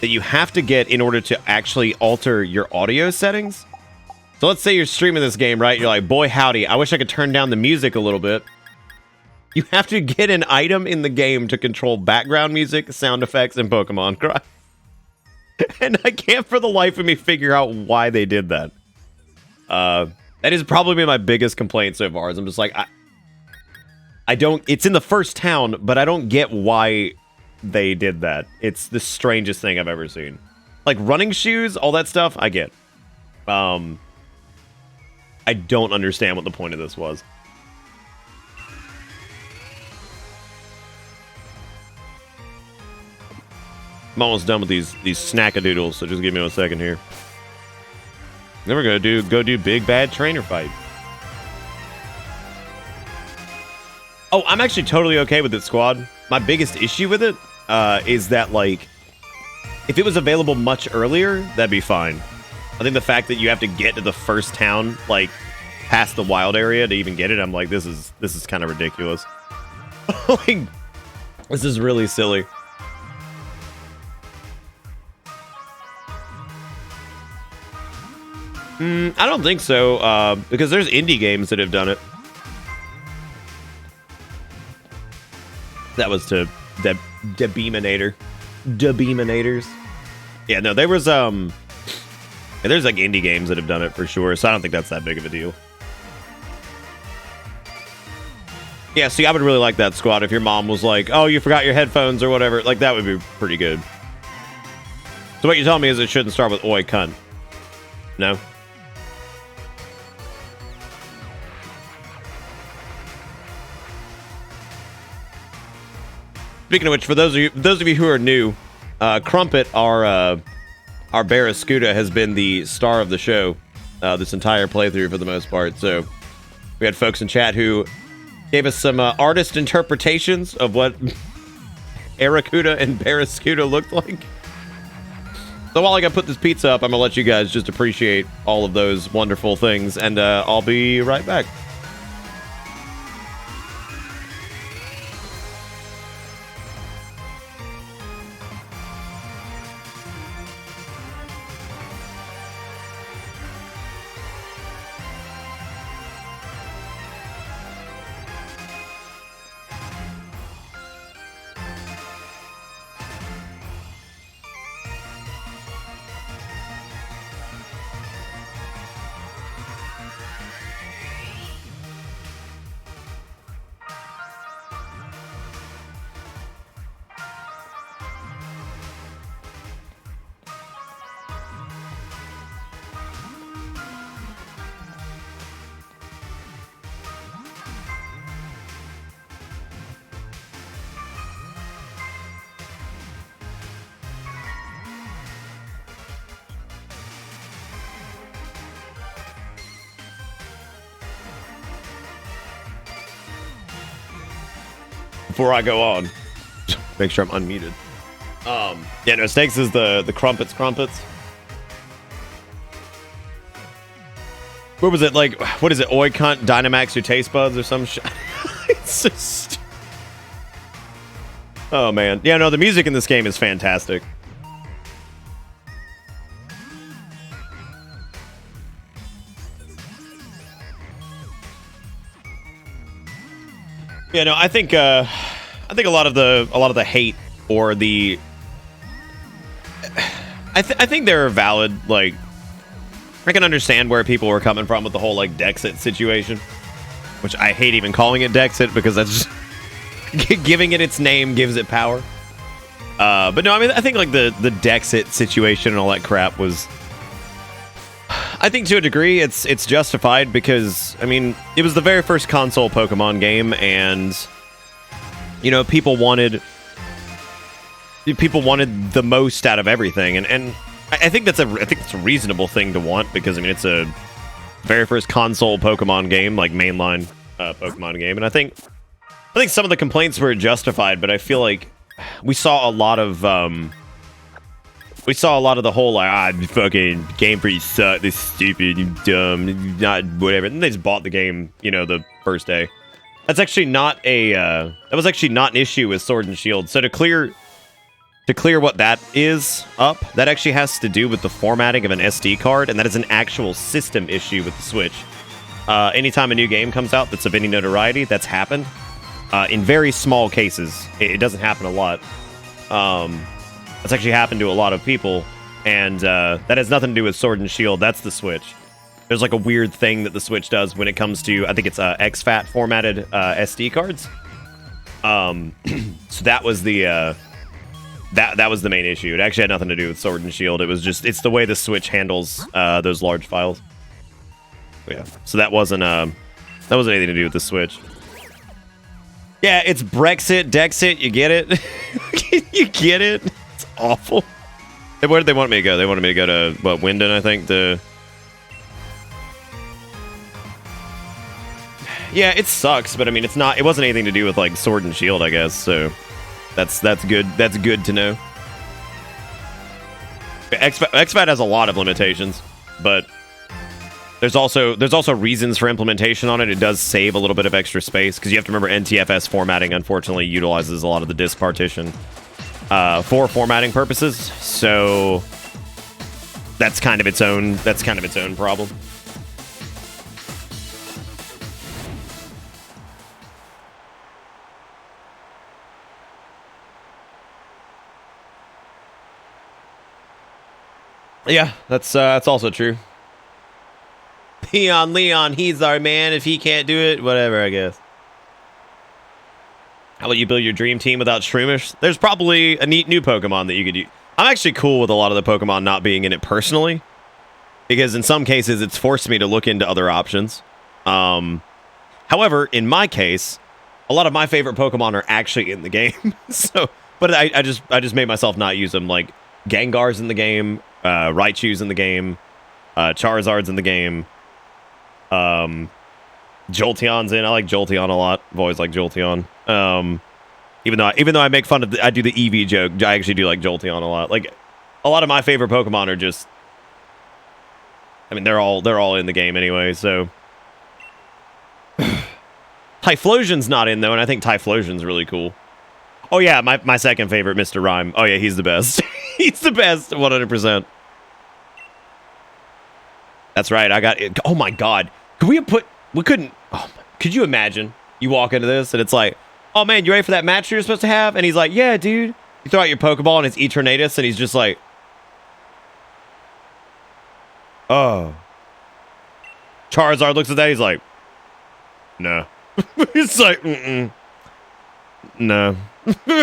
that you have to get in order to actually alter your audio settings. So let's say you're streaming this game, right? You're like, boy, howdy, I wish I could turn down the music a little bit. You have to get an item in the game to control background music, sound effects, and Pokemon cry. And I can't for the life of me figure out why they did that. That has probably been my biggest complaint so far. Is I'm just like, I don't. It's in the first town, but I don't get why they did that. It's the strangest thing I've ever seen. Like running shoes, all that stuff, I get. I don't understand what the point of this was. I'm almost done with these snackadoodles, so just give me 1 second here. Then we're gonna go do big bad trainer fight. Oh, I'm actually totally okay with it, squad. My biggest issue with it is that, like, if it was available much earlier, that'd be fine. I think the fact that you have to get to the first town, like, past the wild area to even get it, I'm like, this is kind of ridiculous. Like, this is really silly. I don't think so, because there's indie games that have done it. That was to Debeaminator. Debeaminators. Yeah, no, there was, there's like indie games that have done it for sure, so I don't think that's that big of a deal. Yeah, see, I would really like that, squad, if your mom was like, oh, you forgot your headphones or whatever. Like, that would be pretty good. So what you're telling me is it shouldn't start with oi cunt. No? Speaking of which, for those of you who are new, Crumpet, our Barracuda, has been the star of the show this entire playthrough for the most part. So we had folks in chat who gave us some artist interpretations of what Aracuda and Barracuda looked like. So while I gotta put this pizza up, I'm gonna let you guys just appreciate all of those wonderful things, and I'll be right back. Before I go on, make sure I'm unmuted. Yeah, no, Snakes is the Crumpets. What was it, like, what is it, oi cunt, Dynamax your taste buds or some shit? It's just... Oh, man. Yeah, no, the music in this game is fantastic. Yeah, no, I think a lot of the hate or the I think they're valid. Like, I can understand where people were coming from with the whole, like, Dexit situation, which I hate even calling it Dexit because that's just giving it its name gives it power. But no, I mean, I think, like, the Dexit situation and all that crap was, I think to a degree it's justified because, I mean, it was the very first console Pokemon game, and, you know, people wanted the most out of everything, and I think that's a reasonable thing to want because, I mean, it's a very first console Pokemon game, like mainline Pokemon game, and I think some of the complaints were justified, but I feel like we saw a lot of the whole, like, fucking game for you suck, this stupid, you dumb, not whatever. And they just bought the game, you know, the first day. That's actually not that was actually not an issue with Sword and Shield. So to clear what that is up, that actually has to do with the formatting of an SD card, and that is an actual system issue with the Switch. Anytime a new game comes out that's of any notoriety, that's happened. In very small cases. It doesn't happen a lot. That's actually happened to a lot of people, and that has nothing to do with Sword and Shield. That's the Switch. There's like a weird thing that the Switch does when it comes to, I think it's exFAT formatted SD cards. So that was the that was the main issue. It actually had nothing to do with Sword and Shield. It was just, it's the way the Switch handles those large files. Yeah. So that wasn't anything to do with the Switch. Yeah, it's Brexit, Dexit. You get it? You get it? It's awful. Where did they want me to go? They wanted me to go to what, Wyndon, I think. Yeah, it sucks, but I mean, it's not. It wasn't anything to do with like Sword and Shield, I guess. So that's good. That's good to know. XFAT has a lot of limitations, but there's also reasons for implementation on it. It does save a little bit of extra space because you have to remember NTFS formatting unfortunately utilizes a lot of the disk partition for formatting purposes. So that's kind of its own problem. Yeah, that's also true. Leon, he's our man. If he can't do it, whatever, I guess. How about you build your dream team without Shroomish? There's probably a neat new Pokemon that you could use. I'm actually cool with a lot of the Pokemon not being in it personally, because in some cases it's forced me to look into other options. However, in my case, a lot of my favorite Pokemon are actually in the game. But I just made myself not use them. Like Gengar's in the game. Raichu's in the game, Charizard's in the game, Jolteon's in. I like Jolteon a lot. I've always liked Jolteon. Even though I make fun of I do the Eevee joke, I actually do like Jolteon a lot. Like a lot of my favorite Pokemon are just, I mean, they're all in the game anyway. So Typhlosion's not in though, and I think Typhlosion's really cool. Oh yeah, my second favorite, Mr. Rhyme. Oh yeah, he's the best. He's the best, 100%. That's right. I got it. Oh my god. We couldn't. Oh, could you imagine? You walk into this and it's like, oh man, you ready for that match you're supposed to have? And he's like, yeah, dude. You throw out your Pokeball and it's Eternatus, and he's just like, oh. Charizard looks at that. He's like, no. He's like, no.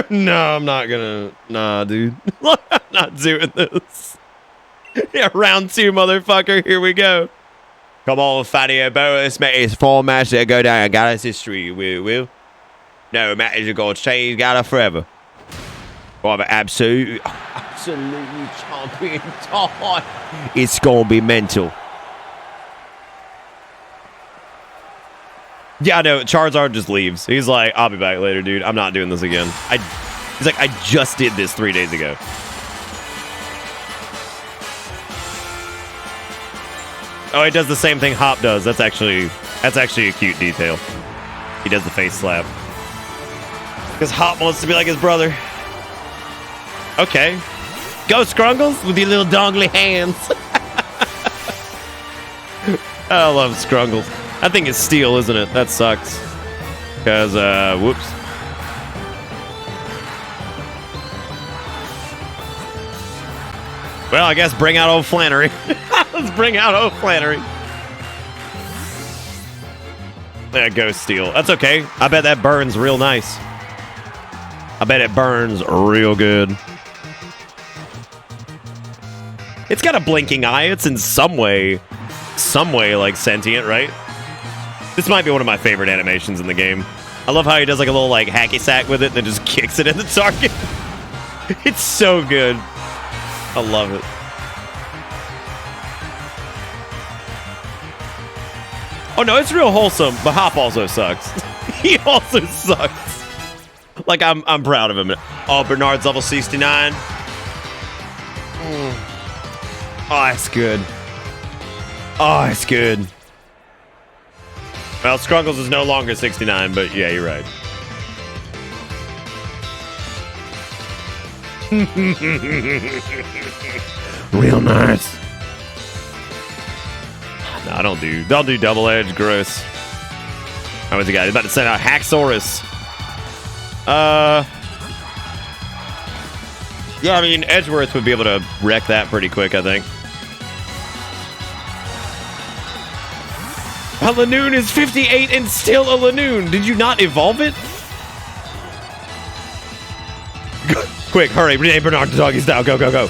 No, I'm not gonna. Nah, dude. I'm not doing this. Yeah, round 2, motherfucker. Here we go. Come on, Fatty Bow. This mate is 4 matches that go down. Got us history. Will. No, matches are gonna change. Got us forever. We'll have an absolutely champion time. It's gonna be mental. Yeah, no, Charizard just leaves. He's like, I'll be back later, dude. I'm not doing this again. He's like, I just did this 3 days ago. Oh, he does the same thing Hop does. That's actually a cute detail. He does the face slap. Because Hop wants to be like his brother. Okay. Go, Scrungles, with your little dongly hands. I love Scrungles. I think it's Steel, isn't it? That sucks. Because, whoops. Well, I guess bring out old Flannery. Let's bring out old Flannery. There goes Steel. That's okay. I bet that burns real nice. I bet it burns real good. It's got a blinking eye. It's in some way like sentient, right? This might be one of my favorite animations in the game. I love how he does like a little like hacky sack with it and then just kicks it in the target. It's so good. I love it. Oh no, it's real wholesome, but Hop also sucks. He also sucks. Like I'm proud of him. Oh, Bernard's level 69. Oh, that's good. Oh, it's good. Well, Scrunkles is no longer 69, but yeah, you're right. Real nice. No, don't do double edge. Gross. How was the guy? He's about to send out Haxorus. Yeah, I mean, Edgeworth would be able to wreck that pretty quick, I think. A Lanoon is 58 and still a Lanoon. Did you not evolve it? Quick, hurry. Renee Bernard, the doggy style. Go, go, go.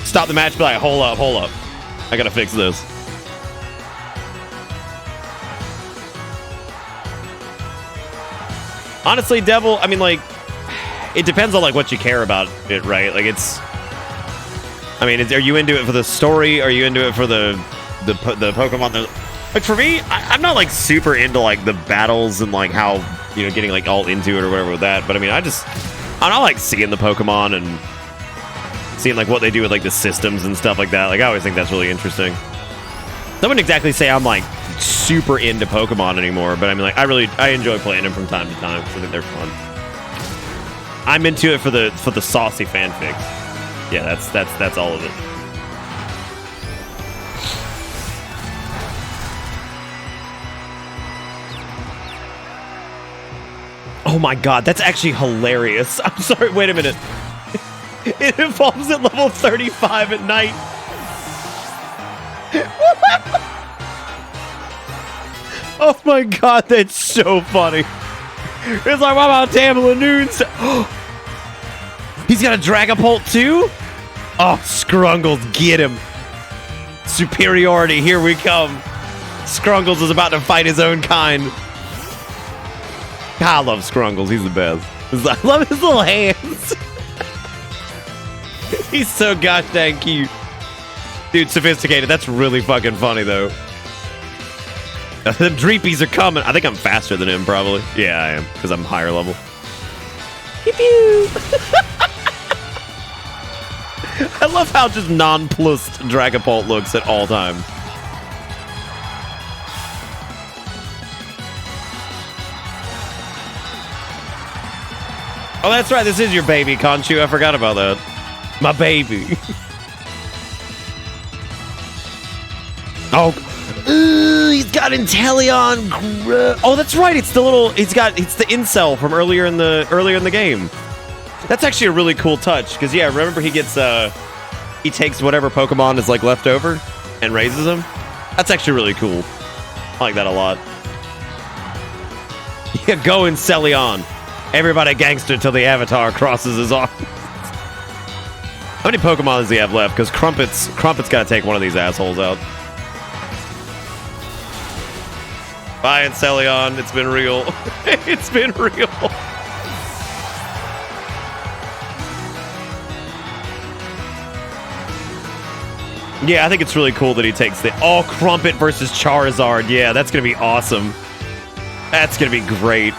Stop the match. Be like, hold up. I gotta fix this. Honestly, Devil, I mean, like, it depends on, like, what you care about it, right? Like, it's... I mean, are you into it for the story? Are you into it for the Pokemon? Like, for me, I'm not, like, super into, like, the battles and, like, how, you know, getting, like, all into it or whatever with that. But, I mean, I like seeing the Pokemon and seeing, like, what they do with, like, the systems and stuff like that. Like, I always think that's really interesting. I wouldn't exactly say I'm, like, super into Pokemon anymore, but I mean, like, I enjoy playing them from time to time because I think they're fun. I'm into it for the saucy fanfics. Yeah, that's all of it. Oh my god, that's actually hilarious. I'm sorry, wait a minute. It evolves at level 35 at night. Oh my god, that's so funny. It's like, what about Tamaloon's? He's got a Dragapult too? Oh, Scrungles, get him. Superiority, here we come. Scrungles is about to fight his own kind. I love Scrungles, he's the best. I love his little hands. He's so gosh dang cute. Dude, sophisticated, that's really fucking funny though. The Dreepies are coming. I think I'm faster than him, probably. Yeah, I am, because I'm higher level. Pew pew. I love how just nonplussed Dragapult looks at all times. Oh, that's right. This is your baby, Conchu. I forgot about that. My baby. Oh. Ooh, he's got Inteleon. Oh, that's right. It's the little. It's the incel from earlier in the game. That's actually a really cool touch because yeah, remember he gets he takes whatever Pokemon is like left over and raises them. That's actually really cool. I like that a lot. Yeah, go Inteleon. Everybody gangster till the avatar crosses his arm. How many Pokemon does he have left? Because Crumpet's got to take one of these assholes out. Bye, Inteleon. It's been real. It's been real. Yeah, I think it's really cool that he takes the... Oh, Crumpet versus Charizard. Yeah, that's going to be awesome. That's going to be great.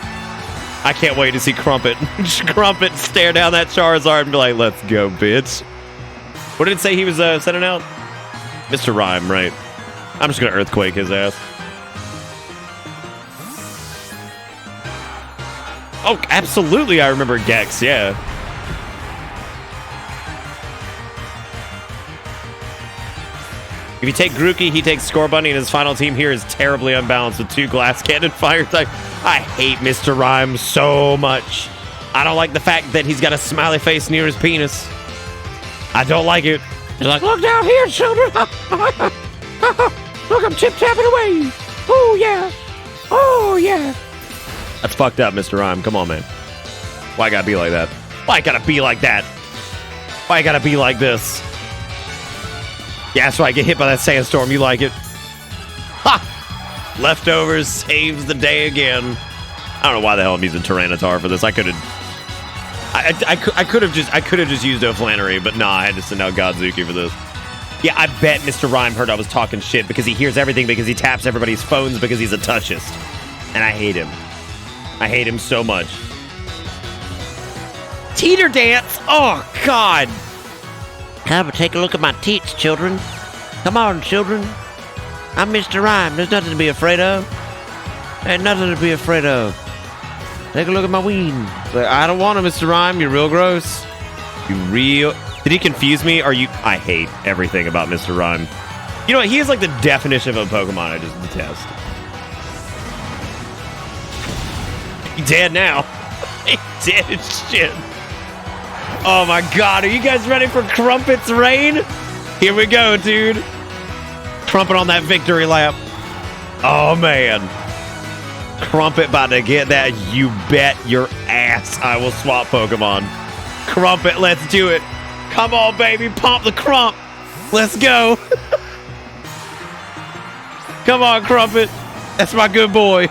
I can't wait to see Crumpet. Crumpet stare down that Charizard and be like, let's go, bitch. What did it say he was sending out? Mr. Rhyme, right. I'm just going to Earthquake his ass. Oh, absolutely, I remember Gex, yeah. If you take Grookey, he takes Scorbunny, and his final team here is terribly unbalanced with 2 Glass Cannon Fire type. I hate Mr. Rhyme so much. I don't like the fact that he's got a smiley face near his penis. I don't like it. He's like, look down here, children. Look, I'm tip-tapping away. Oh, yeah. Oh, yeah. That's fucked up, Mr. Rhyme. Come on, man. Why I gotta be like that? Why I gotta be like that? Why I gotta be like this? Yeah, that's right. Get hit by that sandstorm. You like it? Ha! Leftovers saves the day again. I don't know why the hell I'm using Tyranitar for this. I could have just used O'Flannery, but nah, I had to send out Godzuki for this. Yeah, I bet Mr. Rhyme heard I was talking shit because he hears everything because he taps everybody's phones because he's a touchist. And I hate him. I hate him so much. Teeter dance? Oh, God. Come and take a look at my teats, children. Come on, children. I'm Mr. Rhyme. There's nothing to be afraid of. Ain't nothing to be afraid of. Take a look at my ween. Like, I don't want to, Mr. Rhyme. You're real gross. You real... Did he confuse me? Or you... I hate everything about Mr. Rhyme. You know what? He is like the definition of a Pokemon I just detest. He's dead now. He's dead as shit. Oh my god, are you guys ready for Crumpet's reign? Here we go, dude. Crumpet on that victory lap. Oh man. Crumpet about to get that. You bet your ass I will swap Pokemon. Crumpet, let's do it. Come on, baby. Pump the crump. Let's go. Come on, Crumpet. That's my good boy.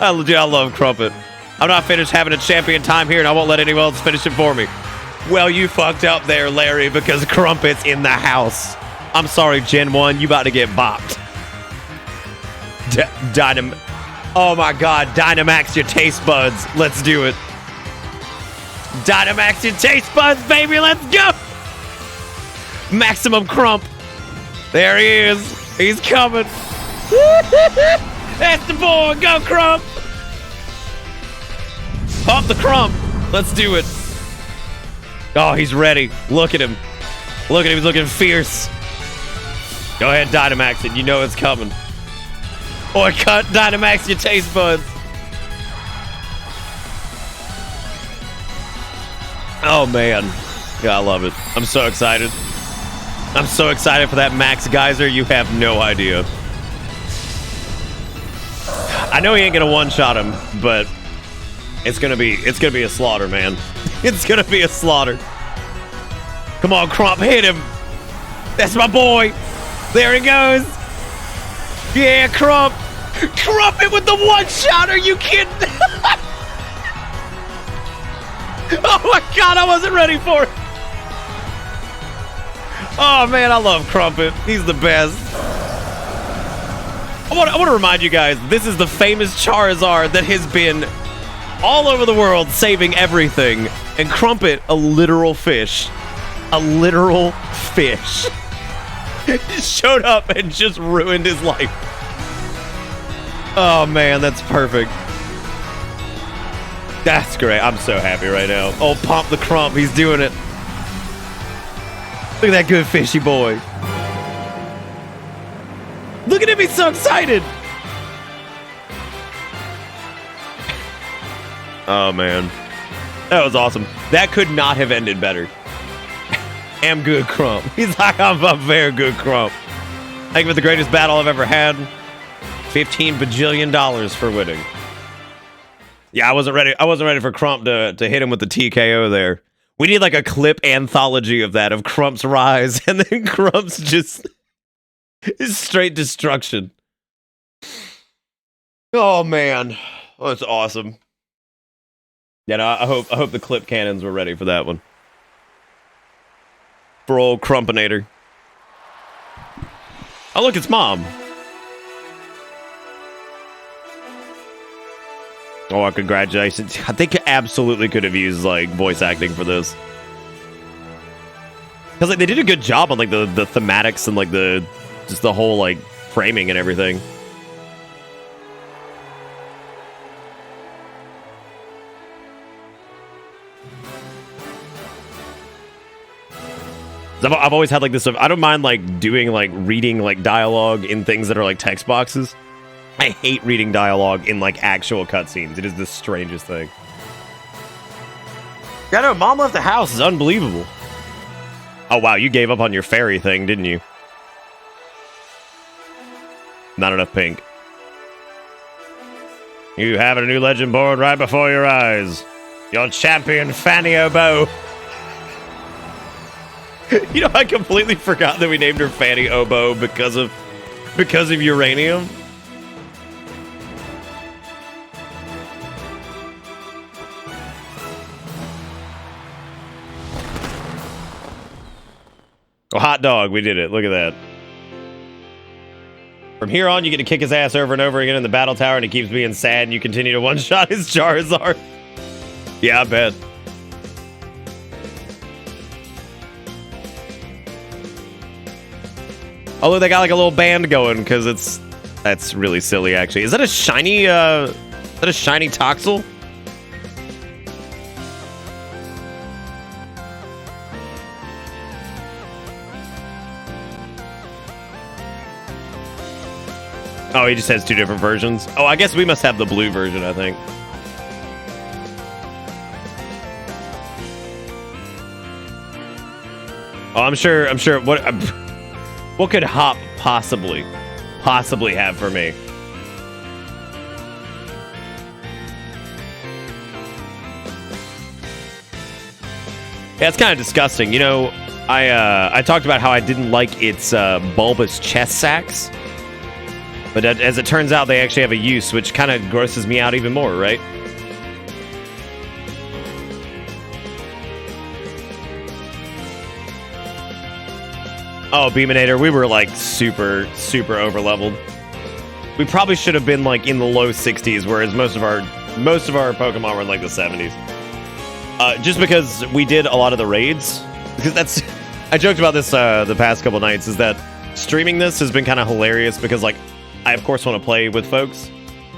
I love Crumpet. I'm not finished having a champion time here, and I won't let anyone else finish it for me. Well, you fucked up there, Larry, because Crumpet's in the house. I'm sorry, Gen 1, you about to get bopped. Oh my god, Dynamax your taste buds. Let's do it. Dynamax your taste buds, baby, let's go! Maximum Crump. There he is. He's coming. That's the boy. Go, Crump. Pop the Crump. Let's do it. Oh, he's ready. Look at him. Look at him. He's looking fierce. Go ahead, Dynamax it. You know it's coming. Or cut Dynamax your taste buds. Oh, man. Yeah, I love it. I'm so excited. I'm so excited for that Max Geyser. You have no idea. I know he ain't gonna one-shot him, but it's gonna be a slaughter, man. It's gonna be a slaughter. Come on, Crump, hit him. That's my boy. There he goes. Yeah, Crump. Crump it with the one-shot. Are you kidding? Oh my god, I wasn't ready for it. Oh man, I love Crumpet. He's the best. I want to remind you guys, this is the famous Charizard that has been all over the world saving everything. And Crumpet, a literal fish. A literal fish. Showed up and just ruined his life. Oh man, that's perfect. That's great. I'm so happy right now. Oh, Pump the Crump. He's doing it. Look at that good fishy boy. Look at him. He's so excited. Oh, man. That was awesome. That could not have ended better. Am good Crump. He's like, I'm a very good Crump. I think it was the greatest battle I've ever had. $15 bajillion for winning. Yeah, I wasn't ready for Crump to hit him with the TKO there. We need like a clip anthology of that, of Crump's rise, and then Crump's just straight destruction. Oh man, oh, that's awesome. Yeah, no, I hope the clip cannons were ready for that one. For old Crumpinator. Oh look, it's Mom. Oh, congratulations. I think I absolutely could have used, like, voice acting for this. Because, like, they did a good job on, like, the thematics and, like, just the whole, like, framing and everything. I've always had, like, this stuff. I don't mind, like, doing, like, reading, like, dialogue in things that are, like, text boxes. I hate reading dialogue in, like, actual cutscenes. It is the strangest thing. Yeah, no, Mom left the house is unbelievable. Oh, wow, you gave up on your fairy thing, didn't you? Not enough pink. You have a new legend board right before your eyes. Your champion, Fanny Oboe. You know, I completely forgot that we named her Fanny Oboe because of uranium. Oh, hot dog, we did it. Look at that. From here on, you get to kick his ass over and over again in the battle tower, and he keeps being sad, and you continue to one-shot his Charizard. Yeah, I bet. Oh, look, they got like a little band going, because that's really silly, actually. Is that a shiny, Toxel? Oh, he just has two different versions. Oh, I guess we must have the blue version, I think. Oh, I'm sure. What could Hop possibly have for me? Yeah, it's kind of disgusting. You know, I talked about how I didn't like its bulbous chest sacks. But as it turns out, they actually have a use, which kind of grosses me out even more, right? Oh, Beaminator, we were like super over leveled. We probably should have been like in the low 60s, whereas most of our Pokemon were in like the 70s. Just because we did a lot of the raids, because I joked about this the past couple nights, is that streaming this has been kind of hilarious because like I of course want to play with folks,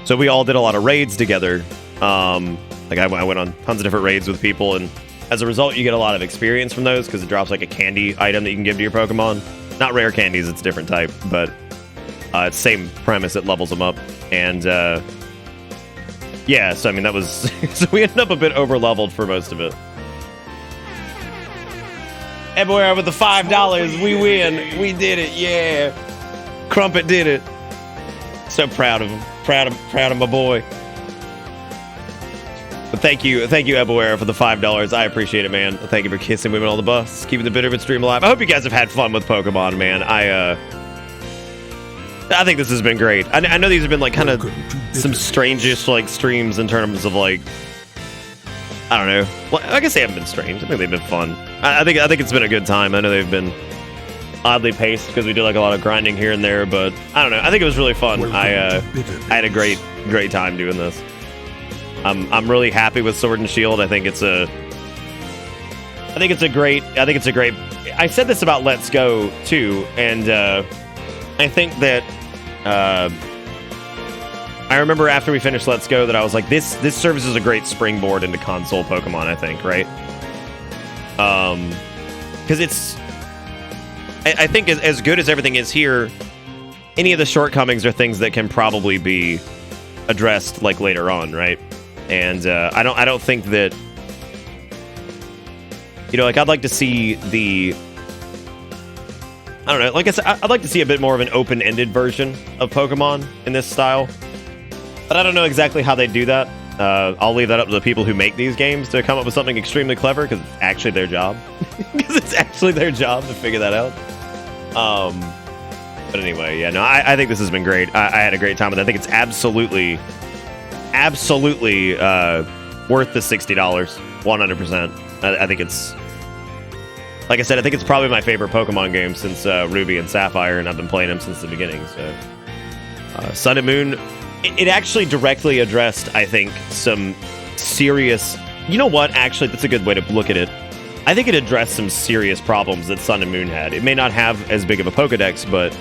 so we all did a lot of raids together. Like I went on tons of different raids with people, and as a result, you get a lot of experience from those because it drops like a candy item that you can give to your Pokemon. Not rare candies, it's a different type, but it's same premise, it levels them up. And yeah, so I mean that was so we ended up a bit over leveled for most of it. Everywhere with the $5, we win. We did it, yeah. Crumpet did it. So proud of him. Proud of my boy. But thank you, Ebuera, for the $5. I appreciate it, man. Thank you for kissing women on the bus, keeping the Bitterford stream alive. I hope you guys have had fun with Pokemon, man. I think this has been great. I know these have been like kind of some strangish like streams in terms of like, I don't know. Well, I guess they haven't been strange. I think they've been fun. I think it's been a good time. I know they've been oddly paced because we did like a lot of grinding here and there, but I don't know. I think it was really fun. I had a great time doing this. I'm really happy with Sword and Shield. I think it's a great. I said this about Let's Go too, and I think that I remember after we finished Let's Go that I was like, this serves as a great springboard into console Pokemon. I think, right? Because I think as good as everything is here, any of the shortcomings are things that can probably be addressed like later on, right? And I don't think that, you know, like I'd like to see I don't know, like I said, I'd like to see a bit more of an open-ended version of Pokemon in this style, but I don't know exactly how they do that. I'll leave that up to the people who make these games to come up with something extremely clever, because it's actually their job. Because it's actually their job to figure that out. But anyway, yeah, no, I think this has been great. I had a great time with it. I think it's absolutely worth the $60, 100%. I think it's, like I said, I think it's probably my favorite Pokemon game since Ruby and Sapphire, and I've been playing them since the beginning. So, Sun and Moon, it actually directly addressed, I think, some serious. You know what? Actually, that's a good way to look at it. I think it addressed some serious problems that Sun and Moon had. It may not have as big of a Pokedex, but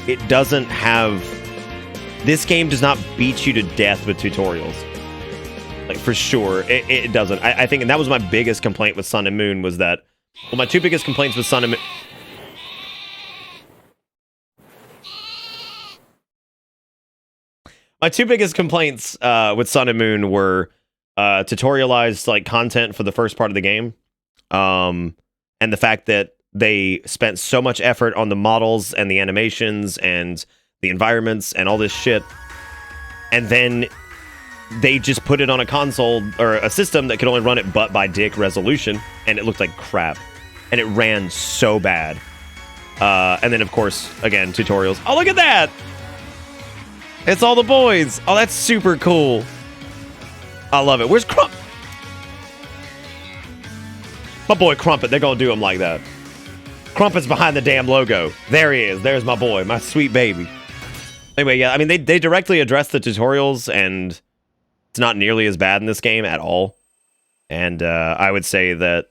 it doesn't have. This game does not beat you to death with tutorials. Like, for sure. It doesn't. I think, and that was my biggest complaint with Sun and Moon, was that, well, my two biggest complaints with Sun and Moon. My two biggest complaints with Sun and Moon were tutorialized like content for the first part of the game, and the fact that they spent so much effort on the models and the animations and the environments and all this shit, and then they just put it on a console or a system that could only run it but by dick resolution, and it looked like crap, and it ran so bad. And then of course, again, tutorials. Oh, look at that! It's all the boys! Oh, that's super cool. I love it. Where's Crump? My boy Crumpet, they're gonna do him like that. Crumpet's behind the damn logo. There he is. There's my boy, my sweet baby. Anyway, yeah, I mean, they directly address the tutorials, and it's not nearly as bad in this game at all. And I would say that,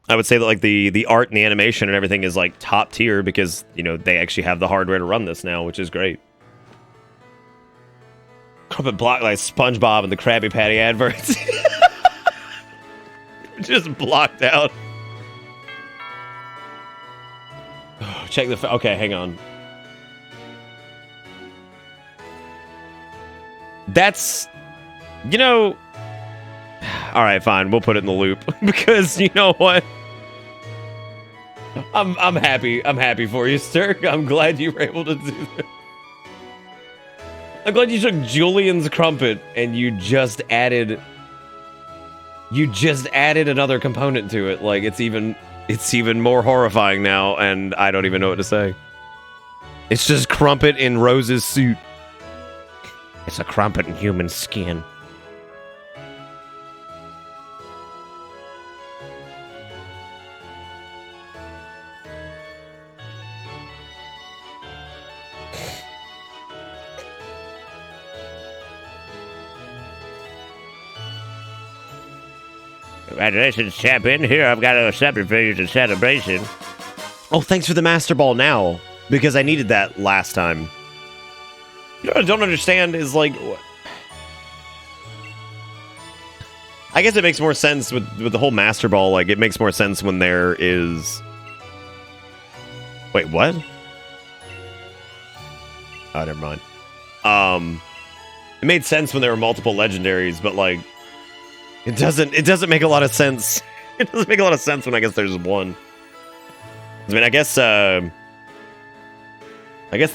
like the art and the animation and everything is like top tier, because, you know, they actually have the hardware to run this now, which is great. Crumpet blocked like SpongeBob and the Krabby Patty adverts. Just blocked out. Check the. Okay, hang on. That's, you know. All right, fine. We'll put it in the loop because you know what. I'm happy. I'm happy for you, sir. I'm glad you were able to do that. I'm glad you took Julian's Crumpet and you just added another component to it. Like, it's even It's even more horrifying now, and I don't even know what to say. It's just Crumpet in Rose's suit. It's a Crumpet in human skin. Congratulations, champion. Here, I've got a separate for you to celebration. Oh, thanks for the Master Ball now, because I needed that last time. You know what I don't understand is, like... I guess it makes more sense with the whole Master Ball. Like, it makes more sense when there is... Wait, what? Oh, never mind. It made sense when there were multiple legendaries, but, like... It doesn't make a lot of sense. It doesn't make a lot of sense when I guess there's one. I mean, I guess the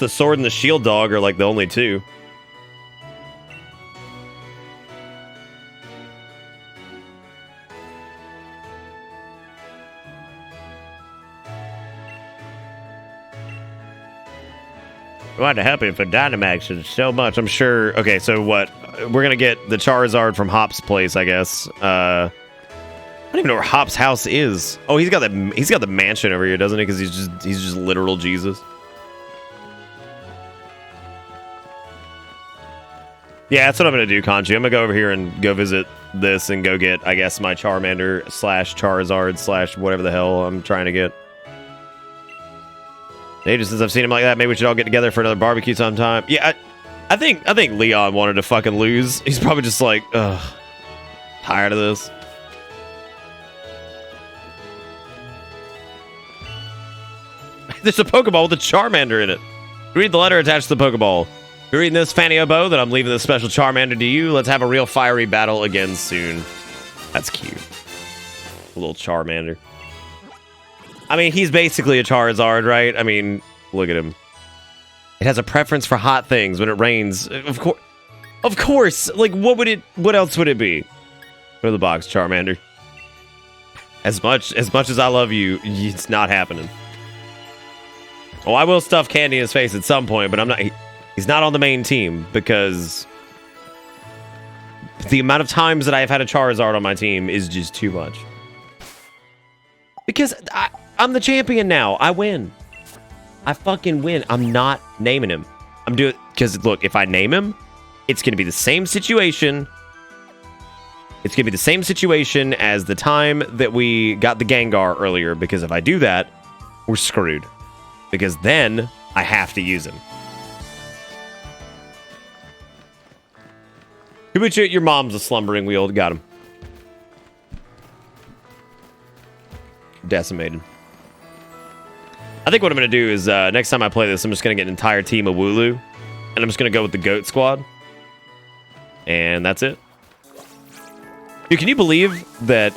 sword and the shield dog are like the only two. I wanted to help him for Dynamax so much. I'm sure. Okay, so what? We're gonna get the Charizard from Hop's place, I guess. I don't even know where Hop's house is. Oh, he's got the mansion over here, doesn't he? Because he's just literal Jesus. Yeah, that's what I'm gonna do, Kanji. I'm gonna go over here and go visit this and go get, I guess, my Charmander / Charizard / whatever the hell I'm trying to get. Ages since I've seen him like that. Maybe we should all get together for another barbecue sometime. Yeah, I think Leon wanted to fucking lose. He's probably just like, ugh, tired of this. There's a Pokeball with a Charmander in it. Read the letter attached to the Pokeball. You're reading this, Fanny Obo, that I'm leaving this special Charmander to you. Let's have a real fiery battle again soon. That's cute. A little Charmander. I mean, he's basically a Charizard, right? I mean, look at him. It has a preference for hot things when it rains. Of course. Like, what else would it be? Go to the box, Charmander. As much as I love you, it's not happening. Oh, I will stuff candy in his face at some point, but I'm not. He's not on the main team because the amount of times that I have had a Charizard on my team is just too much. Because I'm the champion now. I win. I fucking win. I'm not naming him. I'm doing because look, if I name him, it's gonna be the same situation. It's gonna be the same situation as the time that we got the Gengar earlier. Because if I do that, we're screwed. Because then I have to use him. Who bet your mom's a slumbering weald? Got him. Decimated. I think what I'm going to do is next time I play this, I'm just going to get an entire team of Wooloo. And I'm just going to go with the Goat Squad. And that's it. Dude, can you believe that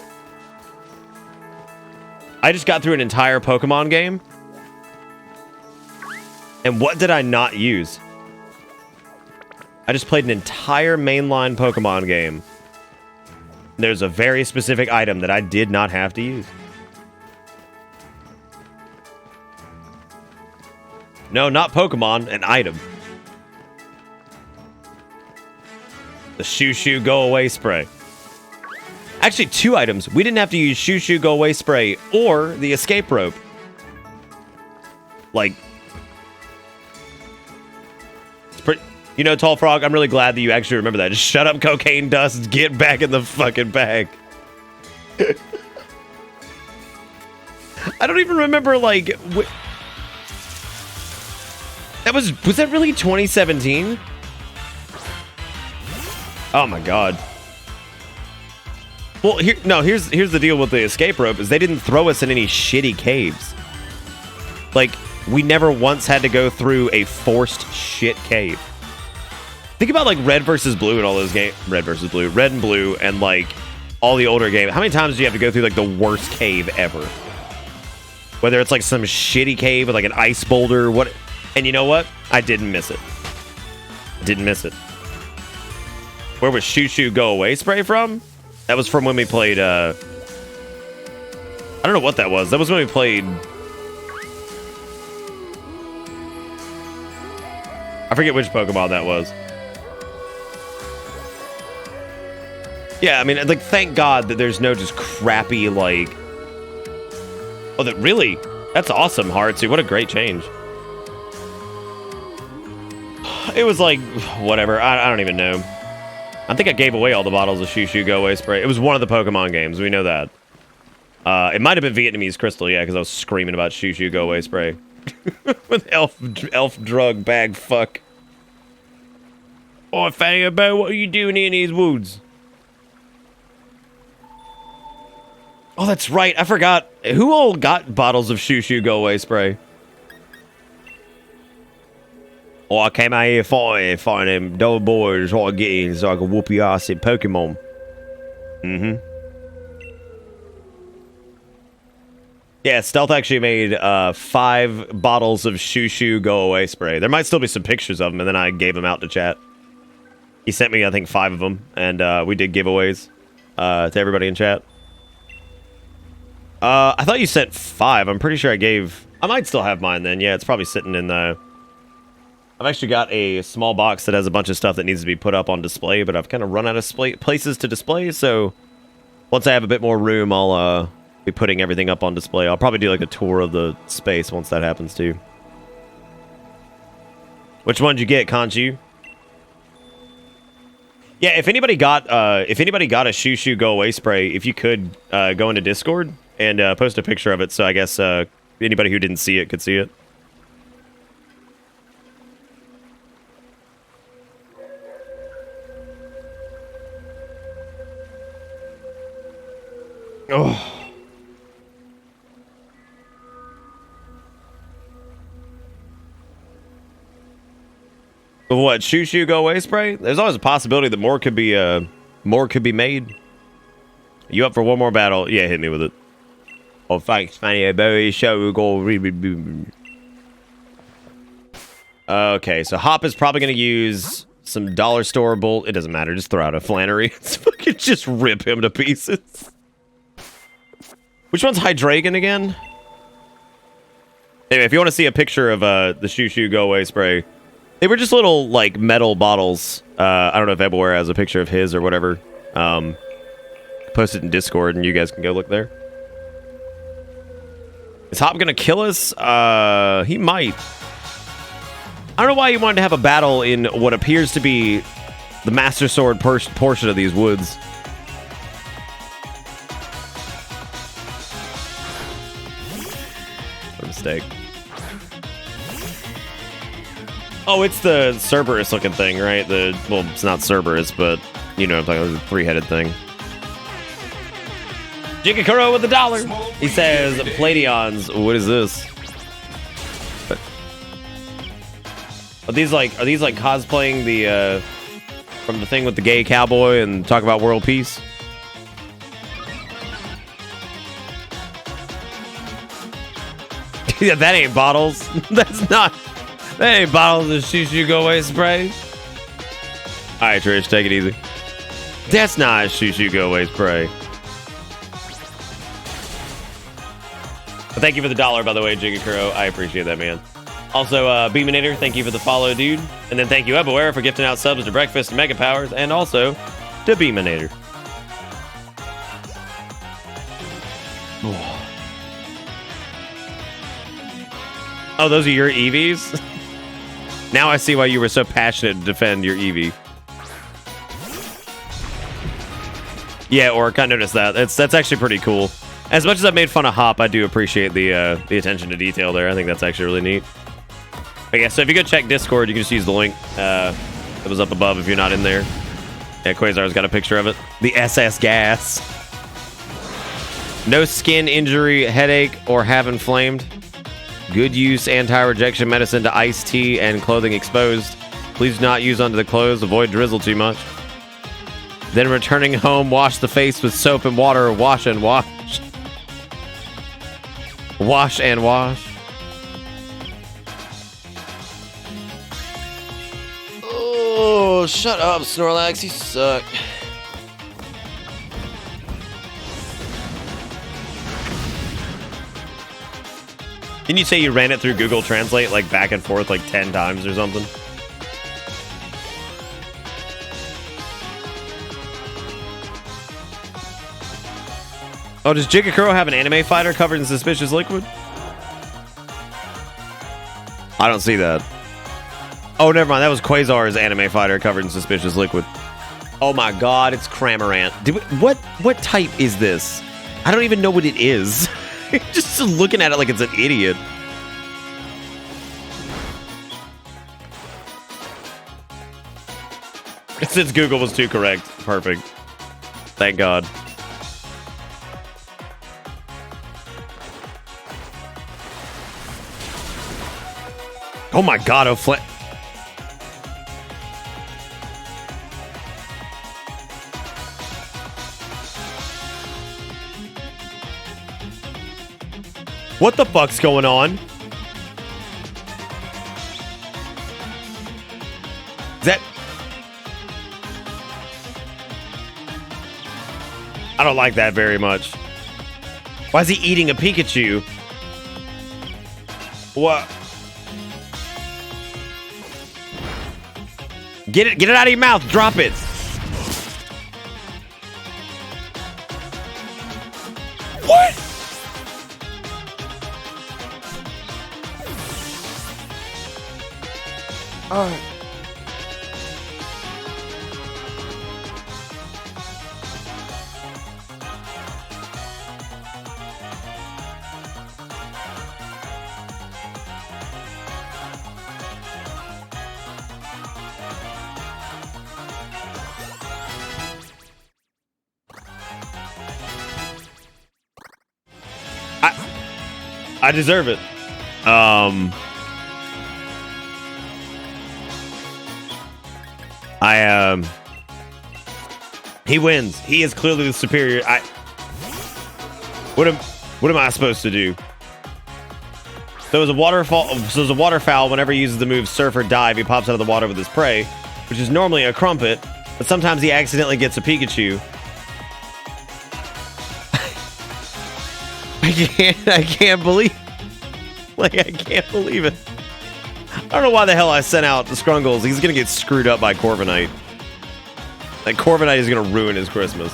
I just got through an entire Pokemon game? And what did I not use? I just played an entire mainline Pokemon game. There's a very specific item that I did not have to use. No, not Pokemon, an item. The Shoo Shoo Go Away Spray. Actually, 2 items. We didn't have to use Shoo Shoo Go Away Spray or the Escape Rope. Like... You know, Tall Frog, I'm really glad that you actually remember that. Just shut up, cocaine dust. Get back in the fucking bag. I don't even remember, like... Was that really 2017? Oh my god. Well, here's the deal with the escape rope is they didn't throw us in any shitty caves. Like, we never once had to go through a forced shit cave. Think about like Red versus Blue and all those games. Red and Blue, and like all the older games. How many times do you have to go through like the worst cave ever? Whether it's like some shitty cave with like an ice boulder, what? And you know what? I didn't miss it. Where was Shoo Shoo Go Away Spray from? That was from when we played I don't know what that was. That was when we played... I forget which Pokemon that was. Yeah, I mean, like, thank God that there's no just crappy, like... Oh, that really? That's awesome, Heartsy. What a great change. It was like, whatever. I don't even know. I think I gave away all the bottles of Shoo Shoo Go Away spray. It was one of the Pokemon games. We know that. It might have been Vietnamese Crystal, yeah, because I was screaming about Shoo Shoo Go Away spray. With elf drug bag fuck. Oh, Fanny Bear, what are you doing in these woods? Oh, that's right. I forgot. Who all got bottles of Shoo Shoo Go Away spray? Oh, I came out here fighting them double boys hard getting so I could whoop your ass in Pokemon. Mm-hmm. Yeah, Stealth actually made 5 bottles of Shoo Shoo Go Away spray. There might still be some pictures of them, and then I gave them out to chat. He sent me, I think, 5 of them, and we did giveaways to everybody in chat. I thought you sent 5. I'm pretty sure I gave... I might still have mine then. Yeah, it's probably sitting in the... I've actually got a small box that has a bunch of stuff that needs to be put up on display, but I've kind of run out of places to display, so... Once I have a bit more room, I'll be putting everything up on display. I'll probably do like a tour of the space once that happens too. Which one did you get, Kanju? Yeah, if anybody got a Shoo Shoo Go Away spray, if you could go into Discord and post a picture of it, so I guess anybody who didn't see it could see it. Oh. What, Shoo Shoo Go Away spray? There's always a possibility that more could be made. You up for one more battle? Yeah, hit me with it. Oh, thanks, Fanny. Berry show go. Okay, so Hop is probably gonna use some dollar store bolt. It doesn't matter. Just throw out a Flannery. Fucking just rip him to pieces. Which one's Hydreigon again? Anyway, if you want to see a picture of the Shoo Shoo Go Away spray, they were just little like metal bottles. I don't know if Ebaware has a picture of his or whatever. Post it in Discord and you guys can go look there. Is Hop gonna kill us? He might. I don't know why he wanted to have a battle in what appears to be the Master Sword portion of these woods. What a mistake. Oh, it's the Cerberus looking thing, right? Well, it's not Cerberus, but you know what I'm talking about, the 3-headed thing. Jigakuro with $1. He says, Pladeons, what is this? Are these like cosplaying the from the thing with the gay cowboy and talk about world peace? Yeah, that ain't bottles. That ain't bottles of Shoo Shoo Go Away spray. Alright, Trish, take it easy. That's not Shoo Shoo Go Away spray. Thank you for the $1, by the way, Jigakuro. I appreciate that, man. Also, Beaminator, thank you for the follow, dude. And then thank you, Ebaware, for gifting out subs to Breakfast and Mega Powers, and also to Beaminator. Oh, those are your EVs? Now I see why you were so passionate to defend your EV. Yeah, Orc, I noticed that. That's actually pretty cool. As much as I've made fun of Hop, I do appreciate the attention to detail there. I think that's actually really neat. But yeah, so if you go check Discord, you can just use the link that was up above if you're not in there. Yeah, Quasar's got a picture of it. The SS gas. No skin injury, headache, or have inflamed. Good use anti-rejection medicine to iced tea and clothing exposed. Please do not use under the clothes. Avoid drizzle too much. Then returning home, wash the face with soap and water. Wash and wash. Wash and wash. Oh, shut up, Snorlax. You suck. Didn't you say you ran it through Google Translate like back and forth like 10 times or something? Oh, does Jigakuro have an anime fighter covered in suspicious liquid? I don't see that. Oh, never mind. That was Quasar's anime fighter covered in suspicious liquid. Oh my god, it's Cramorant. What type is this? I don't even know what it is. Just looking at it like it's an idiot. Since Google was too correct. Perfect. Thank God. Oh my god, what the fuck's going on? Is that... I don't like that very much. Why is he eating a Pikachu? What? Get it out of your mouth. Drop it. What? I deserve it. He wins. He is clearly the superior. What am I supposed to do? So as a waterfowl, whenever he uses the move surf or dive, he pops out of the water with his prey, which is normally a Crumpet, but sometimes he accidentally gets a Pikachu. I can't believe it. I don't know why the hell I sent out the Scrungles. He's gonna get screwed up by Corviknight. Like, Corviknight is gonna ruin his Christmas.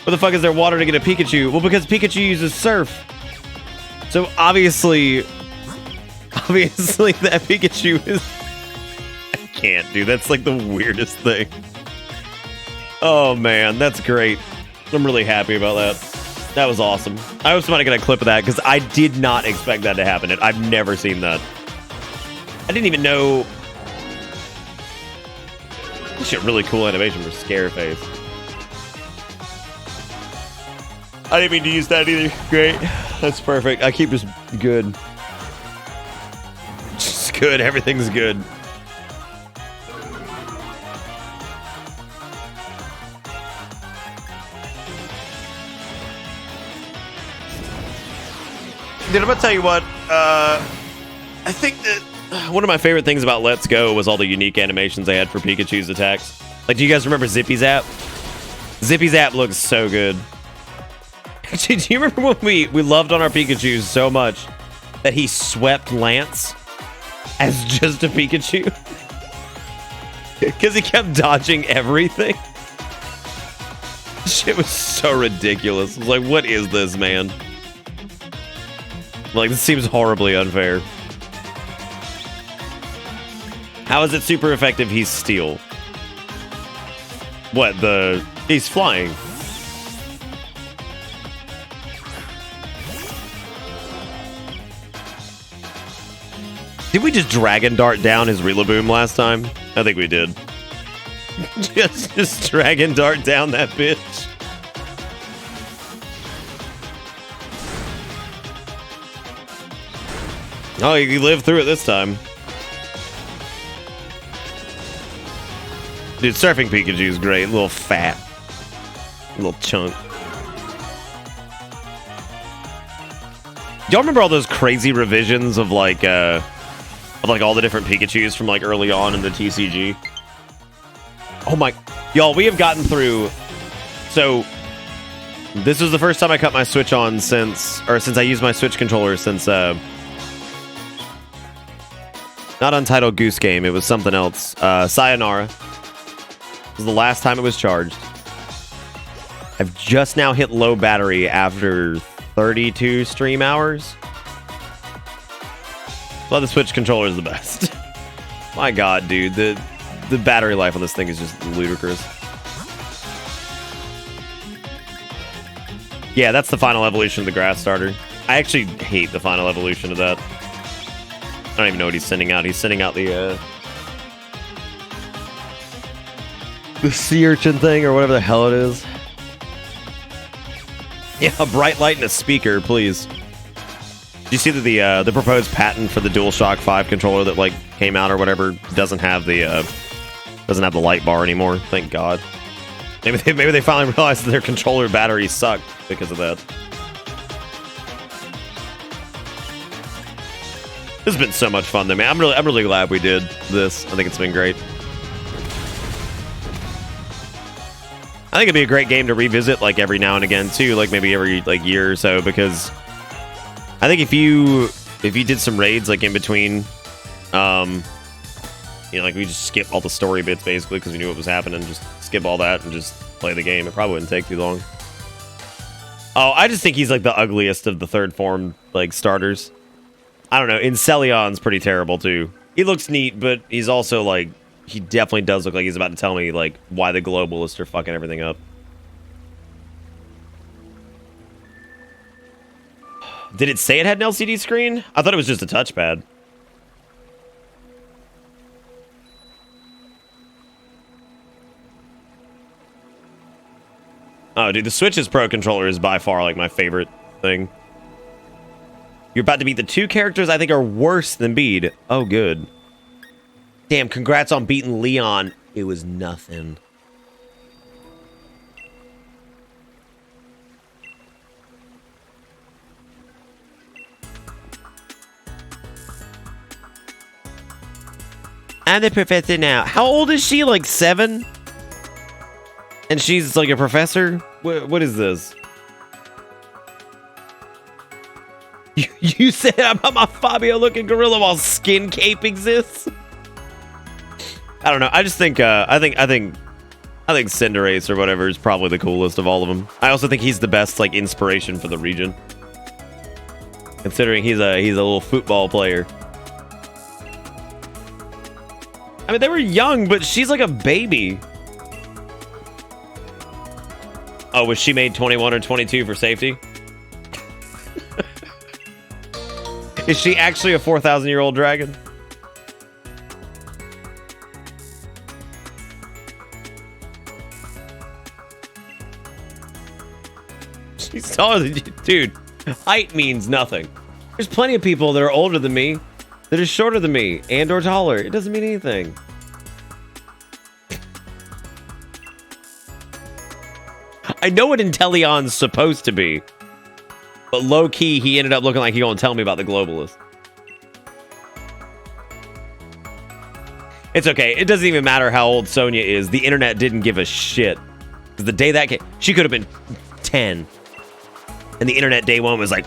What the fuck is there water to get a Pikachu? Well, because Pikachu uses Surf. So obviously that Pikachu is... I can't, dude. That's like the weirdest thing. Oh man, that's great. I'm really happy about that. That was awesome. I hope somebody got a clip of that, because I did not expect that to happen. I've never seen that. I didn't even know... Shit, really cool animation for Scareface. I didn't mean to use that either. Great. That's perfect. I keep just good. Just good. Everything's good. Dude, I'm gonna tell you what, I think that one of my favorite things about Let's Go was all the unique animations they had for Pikachu's attacks. Like, do you guys remember Zippy Zap? Zippy Zap looks so good. Actually, do you remember when we loved on our Pikachus so much that he swept Lance as just a Pikachu? Because he kept dodging everything. Shit was so ridiculous. I was like, what is this, man? Like, this seems horribly unfair. How is it super effective? He's steel. What, he's flying. Did we just Dragon Dart down his Rillaboom last time? I think we did. just Dragon Dart down that bitch. Oh, you lived through it this time. Dude, Surfing Pikachu is great. A little fat. A little chunk. Do y'all remember all those crazy revisions of like all the different Pikachus from like early on in the TCG? Oh my... Y'all, we have gotten through... So, This was the first time I cut my Switch on since I used my Switch controller since not Untitled Goose Game. It was something else. Sayonara. This was the last time it was charged. I've just now hit low battery after 32 stream hours. Well, the Switch controller is the best. My God, dude, the battery life on this thing is just ludicrous. Yeah, that's the final evolution of the grass starter. I actually hate the final evolution of that. I don't even know what he's sending out. He's sending out the sea urchin thing or whatever the hell it is. Yeah, a bright light and a speaker, please. Did you see that the proposed patent for the DualShock 5 controller that like came out or whatever doesn't have the light bar anymore? Thank God. Maybe they finally realized that their controller batteries suck because of that. This has been so much fun though, man. I'm really glad we did this. I think it's been great. I think it'd be a great game to revisit like every now and again too, like maybe every like year or so, because I think if you did some raids like in between, you know, like we just skip all the story bits basically because we knew what was happening, just skip all that and just play the game. It probably wouldn't take too long. Oh, I just think he's like the ugliest of the third form like starters. I don't know. Incelion's pretty terrible too. He looks neat, but he's also like, he definitely does look like he's about to tell me like why the globalists are fucking everything up. Did it say it had an LCD screen? I thought it was just a touchpad. Oh, dude, the Switch's Pro Controller is by far like my favorite thing. You're about to beat the two characters I think are worse than Bede. Oh, good. Damn, congrats on beating Leon. It was nothing. I'm the professor now. How old is she? Like 7? And she's like a professor? What is this? You said I'm a Fabio-looking gorilla while Skin Cape exists? I don't know. I just think I think Cinderace or whatever is probably the coolest of all of them. I also think he's the best like inspiration for the region, considering he's a little football player. I mean, they were young, but she's like a baby. Oh, was she made 21 or 22 for safety? Is she actually a 4,000-year-old dragon? She's taller than you. Dude, height means nothing. There's plenty of people that are older than me that are shorter than me and or taller. It doesn't mean anything. I know what Intellion's supposed to be, but low-key, he ended up looking like he gonna tell me about the globalists. It's okay. It doesn't even matter how old Sonya is. The internet didn't give a shit. Because the day that came, she could have been 10. And the internet day one was like...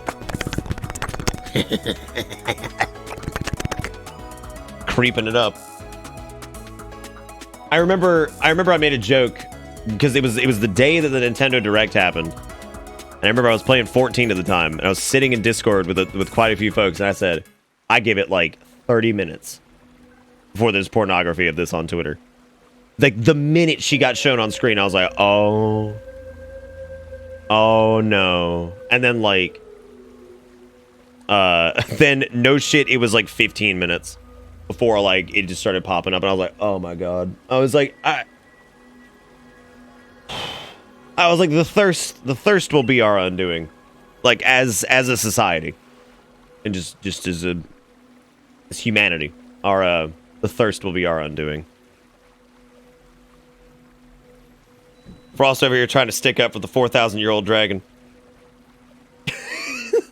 creeping it up. I remember I made a joke because it was the day that the Nintendo Direct happened. And I remember I was playing 14 at the time, and I was sitting in Discord with quite a few folks, and I said, I give it like 30 minutes before there's pornography of this on Twitter. Like, the minute she got shown on screen, I was like, oh no. And then like, then no shit, it was like 15 minutes before like it just started popping up, and I was like, oh my God. I was like, the thirst will be our undoing, like as a society, and just as humanity, the thirst will be our undoing. Frost over here trying to stick up for the 4,000-year-old dragon,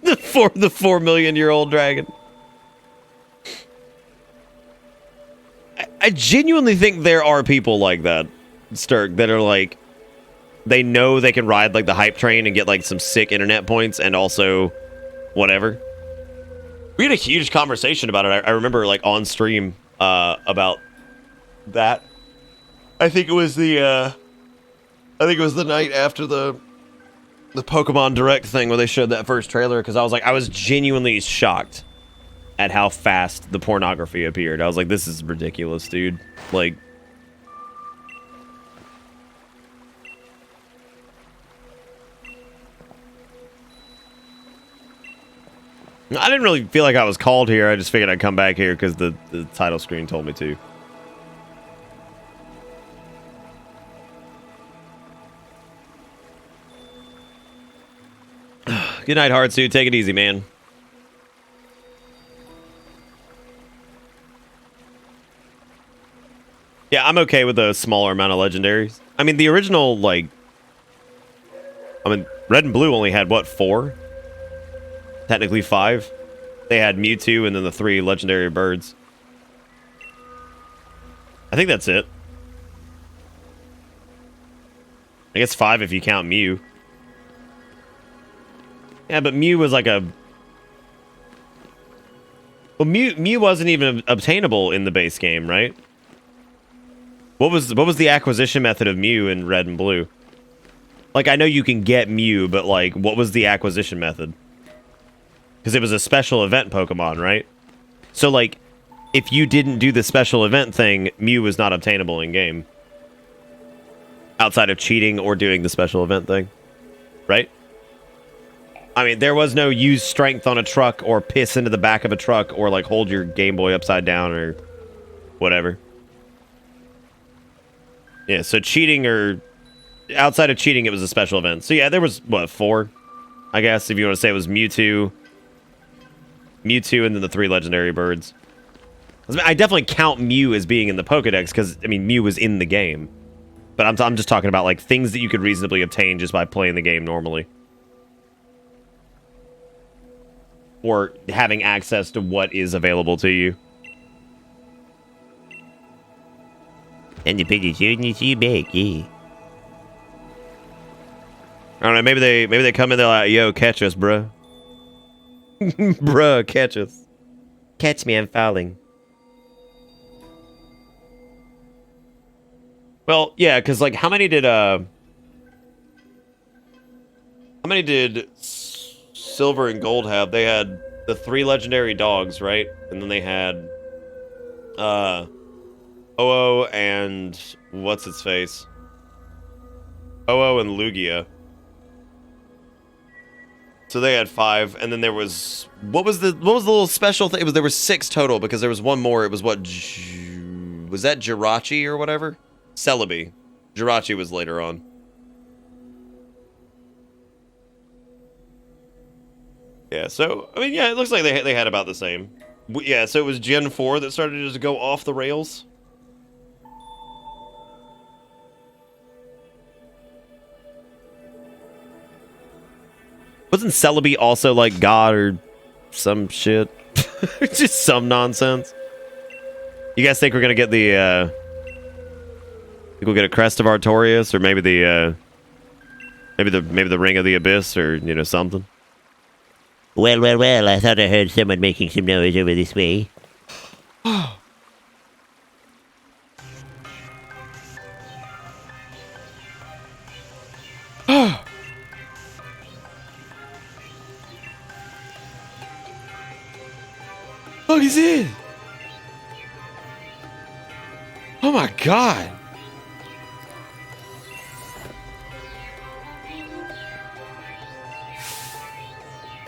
the 4 million-year-old dragon. I genuinely think there are people like that, Sturk, that are like, they know they can ride like the hype train and get like some sick internet points and also whatever. We had a huge conversation about it. I remember like on stream about that. I think it was the night after the Pokemon Direct thing where they showed that first trailer, because I was genuinely shocked at how fast the pornography appeared. I was like, this is ridiculous, dude. Like, I didn't really feel like I was called here. I just figured I'd come back here because the title screen told me to. Good night, Hardsuit. Take it easy, man. Yeah, I'm okay with a smaller amount of legendaries. I mean, the original, like... I mean, Red and Blue only had, what, 4? Technically 5. They had Mewtwo and then the 3 legendary birds. I think that's it. I guess 5 if you count Mew. Yeah, but Mew was like a... Well, Mew wasn't even obtainable in the base game, right? What was the acquisition method of Mew in Red and Blue? Like, I know you can get Mew, but like, what was the acquisition method? Because it was a special event Pokemon, right? So like, if you didn't do the special event thing, Mew was not obtainable in game. Outside of cheating or doing the special event thing, right? I mean, there was no use strength on a truck or piss into the back of a truck or like hold your Game Boy upside down or whatever. Yeah, so cheating or outside of cheating, it was a special event. So yeah, there was what, 4, I guess, if you want to say it was Mewtwo, and then the 3 legendary birds. I definitely count Mew as being in the Pokedex because I mean Mew was in the game, but I'm just talking about like things that you could reasonably obtain just by playing the game normally. Or having access to what is available to you. And the biggest units you make, yeah. I don't know, maybe they come in there like, yo, catch us, bruh. Bruh, catch us. Catch me, I'm falling. Well, yeah, because like how many did Silver and Gold have? They had the 3 legendary dogs, right? And then they had Oo and what's its face? Oo and Lugia. So they had 5, and then there was what was the little special thing? There was 6 total because there was one more. It was what was that Jirachi or whatever? Celebi. Jirachi was later on. Yeah, so, I mean, yeah, it looks like they had about the same. Yeah, so it was Gen 4 that started to just go off the rails. Wasn't Celebi also, like, God or some shit? Just some nonsense. You guys think we're gonna get the, think we'll get a Crest of Artorias, or maybe the, maybe the Ring of the Abyss, or, you know, something? Well, I thought I heard someone making some noise over this way. Look, he's in! Oh my god!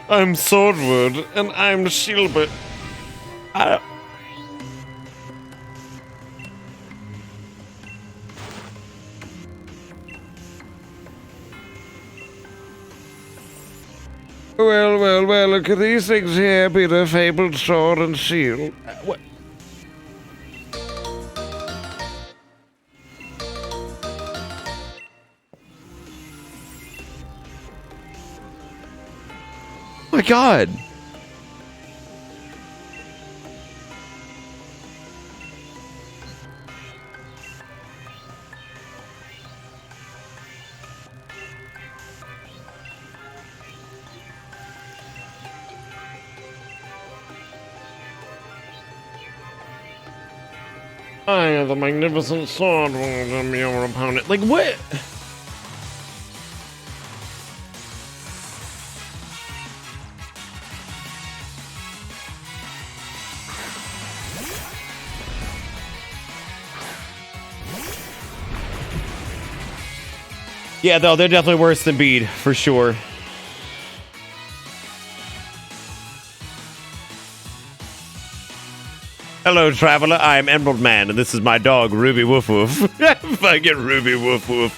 I'm Swordwood, and I'm Shieldbert. Well, look at these things here, be the fabled sword and shield. What? Oh my god! I am the magnificent sword from your opponent. Like, what? Yeah, though, they're definitely worse than Bede, for sure. Hello, traveler. I am Emerald Man, and this is my dog, Ruby Woof Woof. If I get Ruby Woof Woof.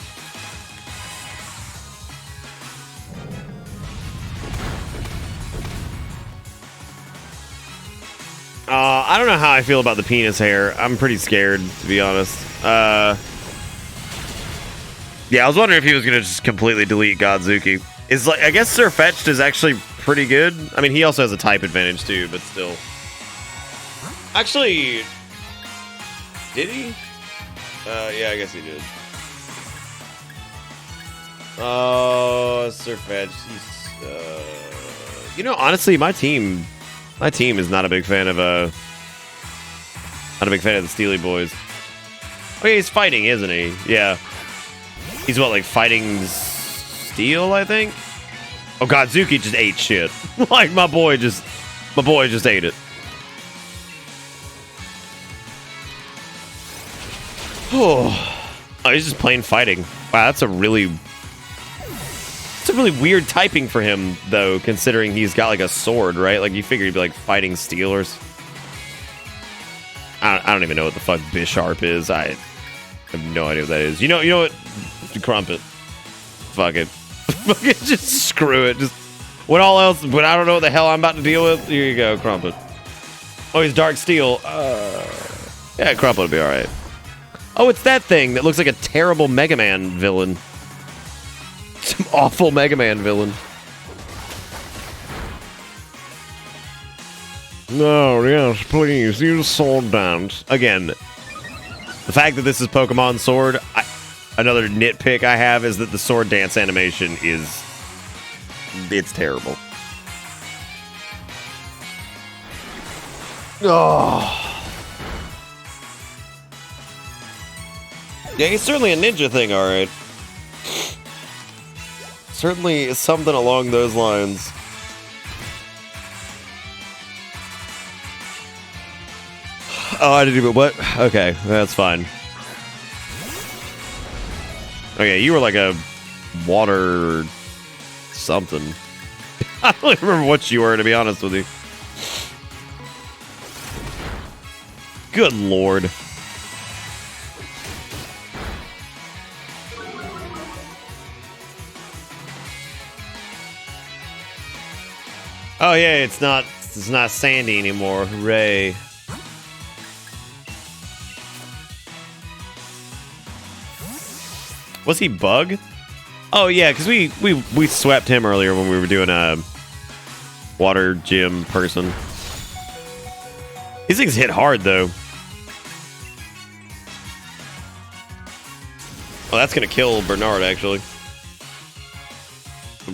I don't know how I feel about the penis hair. I'm pretty scared, to be honest. Yeah, I was wondering if he was gonna just completely delete Godzuki. Is like, I guess Sir Fetched is actually pretty good. I mean, he also has a type advantage too, but still. Actually, did he? Yeah, I guess he did. Oh, Sir Fetched. He's, you know, honestly, my team is not a big fan of the Steely Boys. Oh yeah, he's fighting, isn't he? Yeah. He's what, like fighting Steel, I think? Oh, Godzuki just ate shit. Like my boy just ate it. Oh, he's just plain fighting. Wow, that's a really weird typing for him, though, considering he's got like a sword, right? Like you figure he'd be like fighting Steelers. I don't even know what the fuck Bisharp is. I have no idea what that is. You know what? Crumpet. Fuck it. Fuck it. Just screw it. Just what all else? But I don't know what the hell I'm about to deal with. Here you go, Crumpet. Oh, he's Dark Steel. Yeah, Crumpet will be all right. Oh, it's that thing that looks like a terrible Mega Man villain. Some awful Mega Man villain. No, yes, please, use Sword Dance. Again, the fact that this is Pokemon Sword, another nitpick I have is that the Sword Dance animation it's terrible. Oh. Yeah, he's certainly a ninja thing, alright. Certainly something along those lines. Oh, I didn't even... What? Okay, that's fine. Okay, you were like a water... something. I don't even remember what you were, to be honest with you. Good lord. Oh yeah, it's not sandy anymore. Hooray. Was he bug? Oh yeah, because we swept him earlier when we were doing a water gym person. These things hit hard though. Oh, that's gonna kill Bernard actually.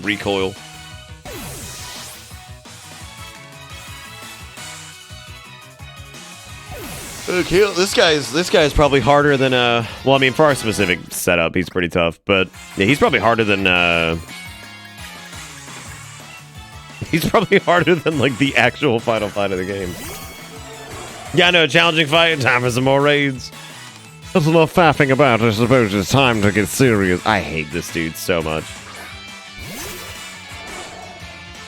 Recoil. Okay, this guy's probably harder than well, I mean, for our specific setup, he's pretty tough, but yeah, he's probably harder than like the actual final fight of the game. Yeah, no, challenging fight, time for some more raids. There's enough faffing about, I suppose it's time to get serious. I hate this dude so much.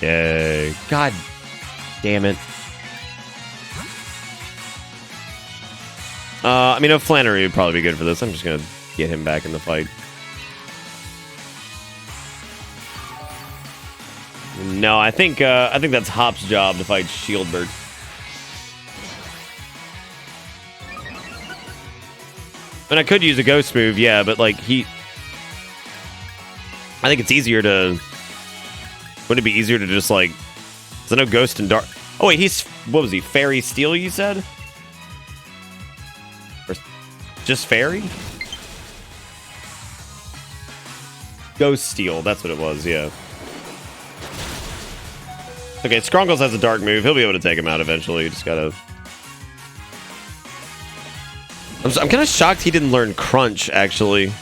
Yay. God damn it. I mean, Flannery would probably be good for this. I'm just gonna get him back in the fight. No, I think that's Hop's job to fight Shieldbert. And I could use a ghost move, yeah, but like I think it's easier to. Wouldn't it be easier to just like? Cause I know Ghost and Dark. Oh wait, what was he? Fairy Steel, you said? Just Fairy? Ghost Steel, that's what it was, yeah. Okay, Scrongles has a dark move. He'll be able to take him out eventually. You just gotta... I'm kind of shocked he didn't learn Crunch, actually.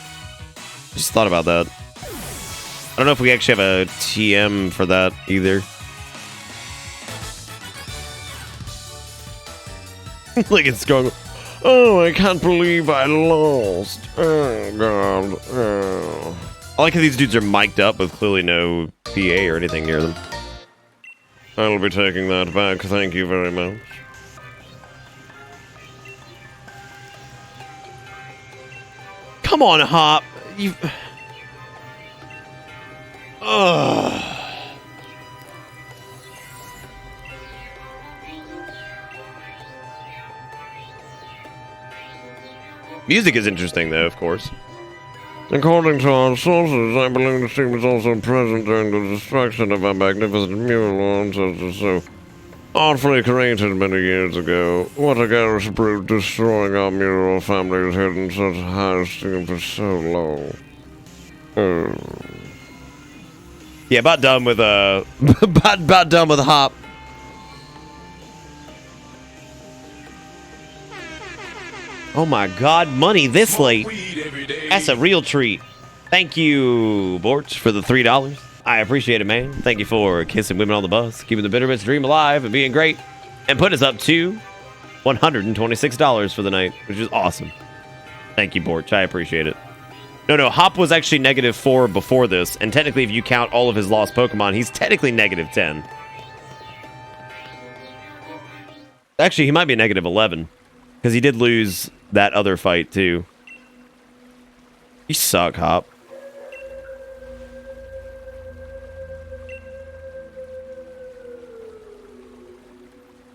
Just thought about that. I don't know if we actually have a TM for that either. Like it's going, oh, I can't believe I lost. Oh, God. Oh. I like how these dudes are mic'd up with clearly no PA or anything near them. I'll be taking that back. Thank you very much. Come on, Hop. You. Ugh. Music is interesting, though, of course. According to our sources, I believe the team was also present during the destruction of our magnificent mural ancestors so artfully created many years ago. What a garish brute destroying our mural families held in such high esteem for so long. Yeah, about done with about done with Hop. Oh my God, money this late. That's a real treat. Thank you, Borch, for the $3. I appreciate it, man. Thank you for kissing women on the bus, keeping the Bitterbits dream alive, and being great, and put us up to $126 for the night, which is awesome. Thank you, Borch. I appreciate it. No, Hop was actually -4 before this, and technically, if you count all of his lost Pokemon, he's technically -10. Actually, he might be -11, because he did lose that other fight, too. You suck, Hop.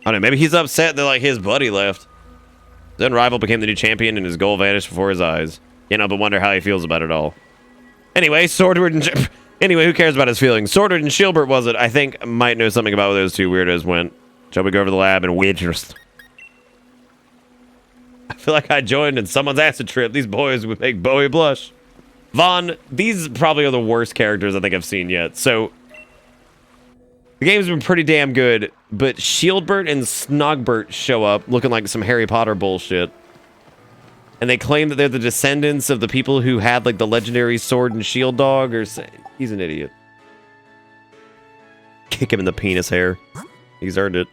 I don't know, maybe he's upset that, like, his buddy left. Then Rival became the new champion and his goal vanished before his eyes. Can't help but wonder how he feels about it all. Anyway, Swordward and... Anyway, who cares about his feelings? Swordward and Shieldbert, was it? I think might know something about where those two weirdos went. Shall we go over to the lab and witness? I feel like I joined in someone's acid trip. These boys would make Bowie blush. Vaughn, these probably are the worst characters I think I've seen yet. So, the game's been pretty damn good, but Shieldbert and Snogbert show up looking like some Harry Potter bullshit. And they claim that they're the descendants of the people who had, like, the legendary sword and shield dog, or... He's an idiot. Kick him in the penis hair. He's earned it.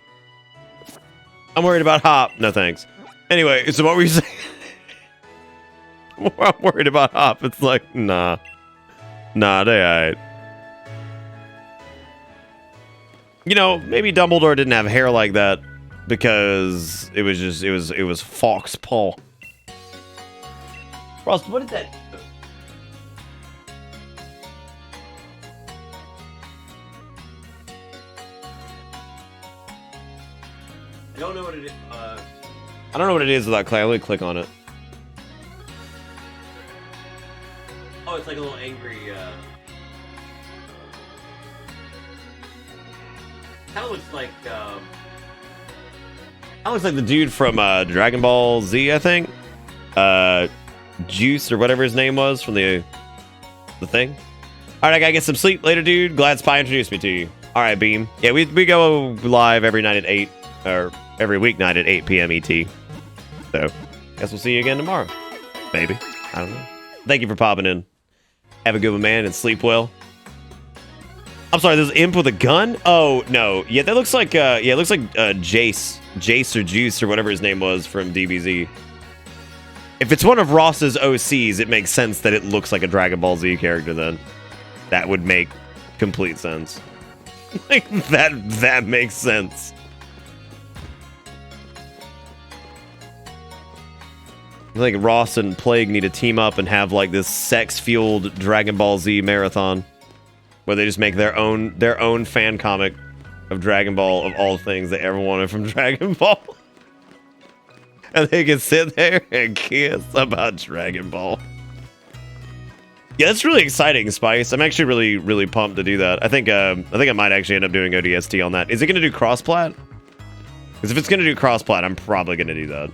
I'm worried about Hop. No, thanks. Anyway, so what were you saying? I'm worried about Hop. It's like, nah. Nah, they ain't. You know, maybe Dumbledore didn't have hair like that because it was just, it was Fox Paw. Frost, what is that? I don't know what it is. I don't know what it is without click. Let me click on it. Oh, it's like a little angry. Kind of looks like. Kind of looks like the dude from Dragon Ball Z, I think. Juice or whatever his name was from the thing. All right, I gotta get some sleep later, dude. Glad Spy introduced me to you. All right, Beam. Yeah, we go live every night at 8, or every weeknight at 8 p.m. ET. So, guess we'll see you again tomorrow. Maybe. I don't know. Thank you for popping in. Have a good one, man, and sleep well. I'm sorry, there's Imp with a gun? Oh, no. Yeah, that looks like, yeah, it looks like Jace or Juice or whatever his name was from DBZ. If it's one of Ross's OCs, it makes sense that it looks like a Dragon Ball Z character then. That would make complete sense. Like, that makes sense. I think Ross and Plague need to team up and have like this sex-fueled Dragon Ball Z marathon where they just make their own fan comic of Dragon Ball of all things they ever wanted from Dragon Ball. And they can sit there and kiss about Dragon Ball. Yeah, that's really exciting, Spice. I'm actually really, really pumped to do that. I think I might actually end up doing ODST on that. Is it going to do cross-plat? Because if it's going to do cross-plat, I'm probably going to do that.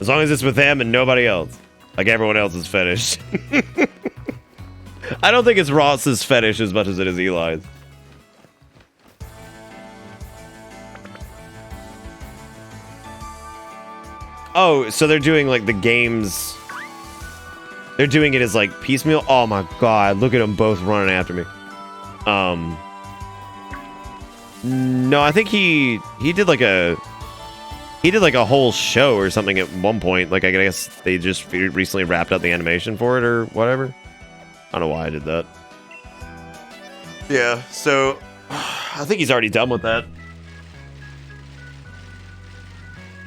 As long as it's with them and nobody else. Like everyone else's fetish. I don't think it's Ross's fetish as much as it is Eli's. Oh, so they're doing like the games. They're doing it as like piecemeal. Oh my god, look at them both running after me. No, I think he did like a whole show or something at one point. Like I guess they just recently wrapped up the animation for it or whatever. I don't know why I did that. Yeah, so I think he's already done with that.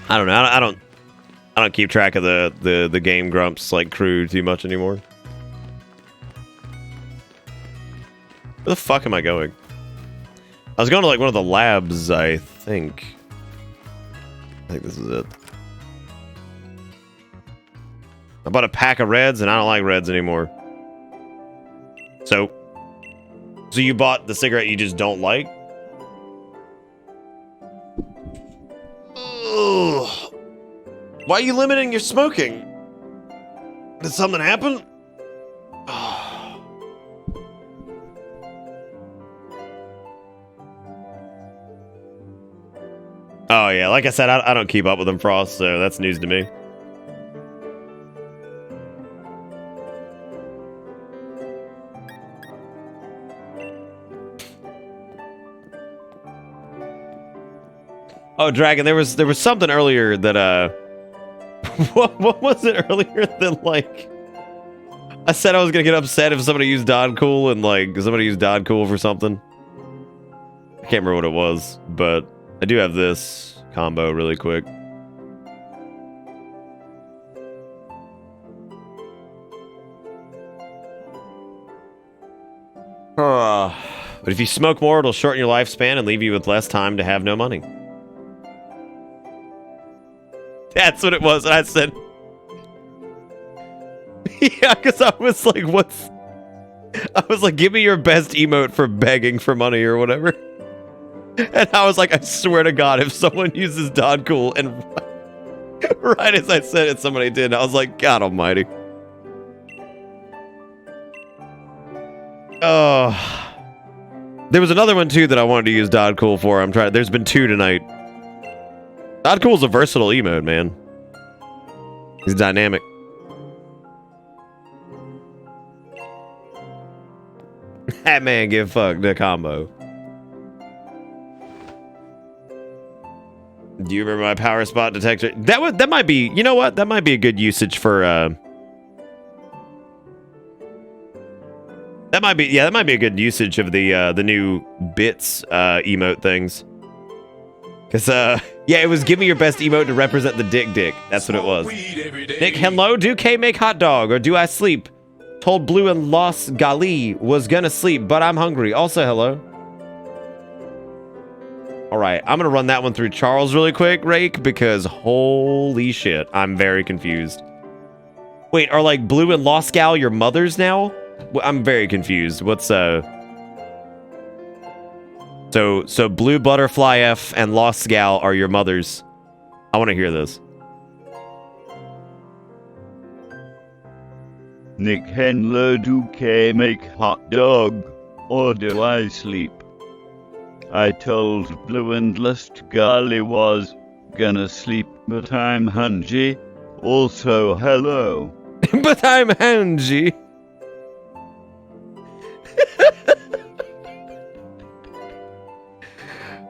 I don't know. I don't keep track of the Game Grumps like crew too much anymore. Where the fuck am I going? I was going to like one of the labs, I think. I think this is it. I bought a pack of Reds and I don't like Reds anymore. So you bought the cigarette you just don't like? Ugh. Why are you limiting your smoking? Did something happen? Oh yeah, like I said, I don't keep up with them, Frost, so that's news to me. Oh, Dragon, there was something earlier that what was it earlier that like I said I was gonna get upset if somebody used Don Cool and like somebody used Don Cool for something. I can't remember what it was, but I do have this combo really quick. But if you smoke more, it'll shorten your lifespan and leave you with less time to have no money. That's what it was. And I said, yeah, because I was like, give me your best emote for begging for money or whatever. And I was like, I swear to God, if someone uses Don Cool, and right as I said it, somebody did. I was like, God almighty. Oh. There was another one too that I wanted to use Don Cool for. There's been two tonight. Don Cool's a versatile emote, man. He's dynamic. That man give fuck the combo. Do you remember my power spot detector? That might be, you know what? That might be a good usage for that might be a good usage of the new bits emote things. Cause yeah, it was give me your best emote to represent the dick. That's what it was. Nick, hello, do K make hot dog or do I sleep? Told Blue and Los Gali was gonna sleep, but I'm hungry. Also, hello. All right, I'm gonna run that one through Charles really quick, Rake, because holy shit, I'm very confused. Wait, are like Blue and Lost Gal your mothers now? I'm very confused. What's So Blue Butterfly F and Lost Gal are your mothers. I want to hear this. Nick Henler, do K make hot dog or do I sleep? I told Blue and Lust Gali was gonna sleep, but I'm hungry. Also, hello. But I'm hungry.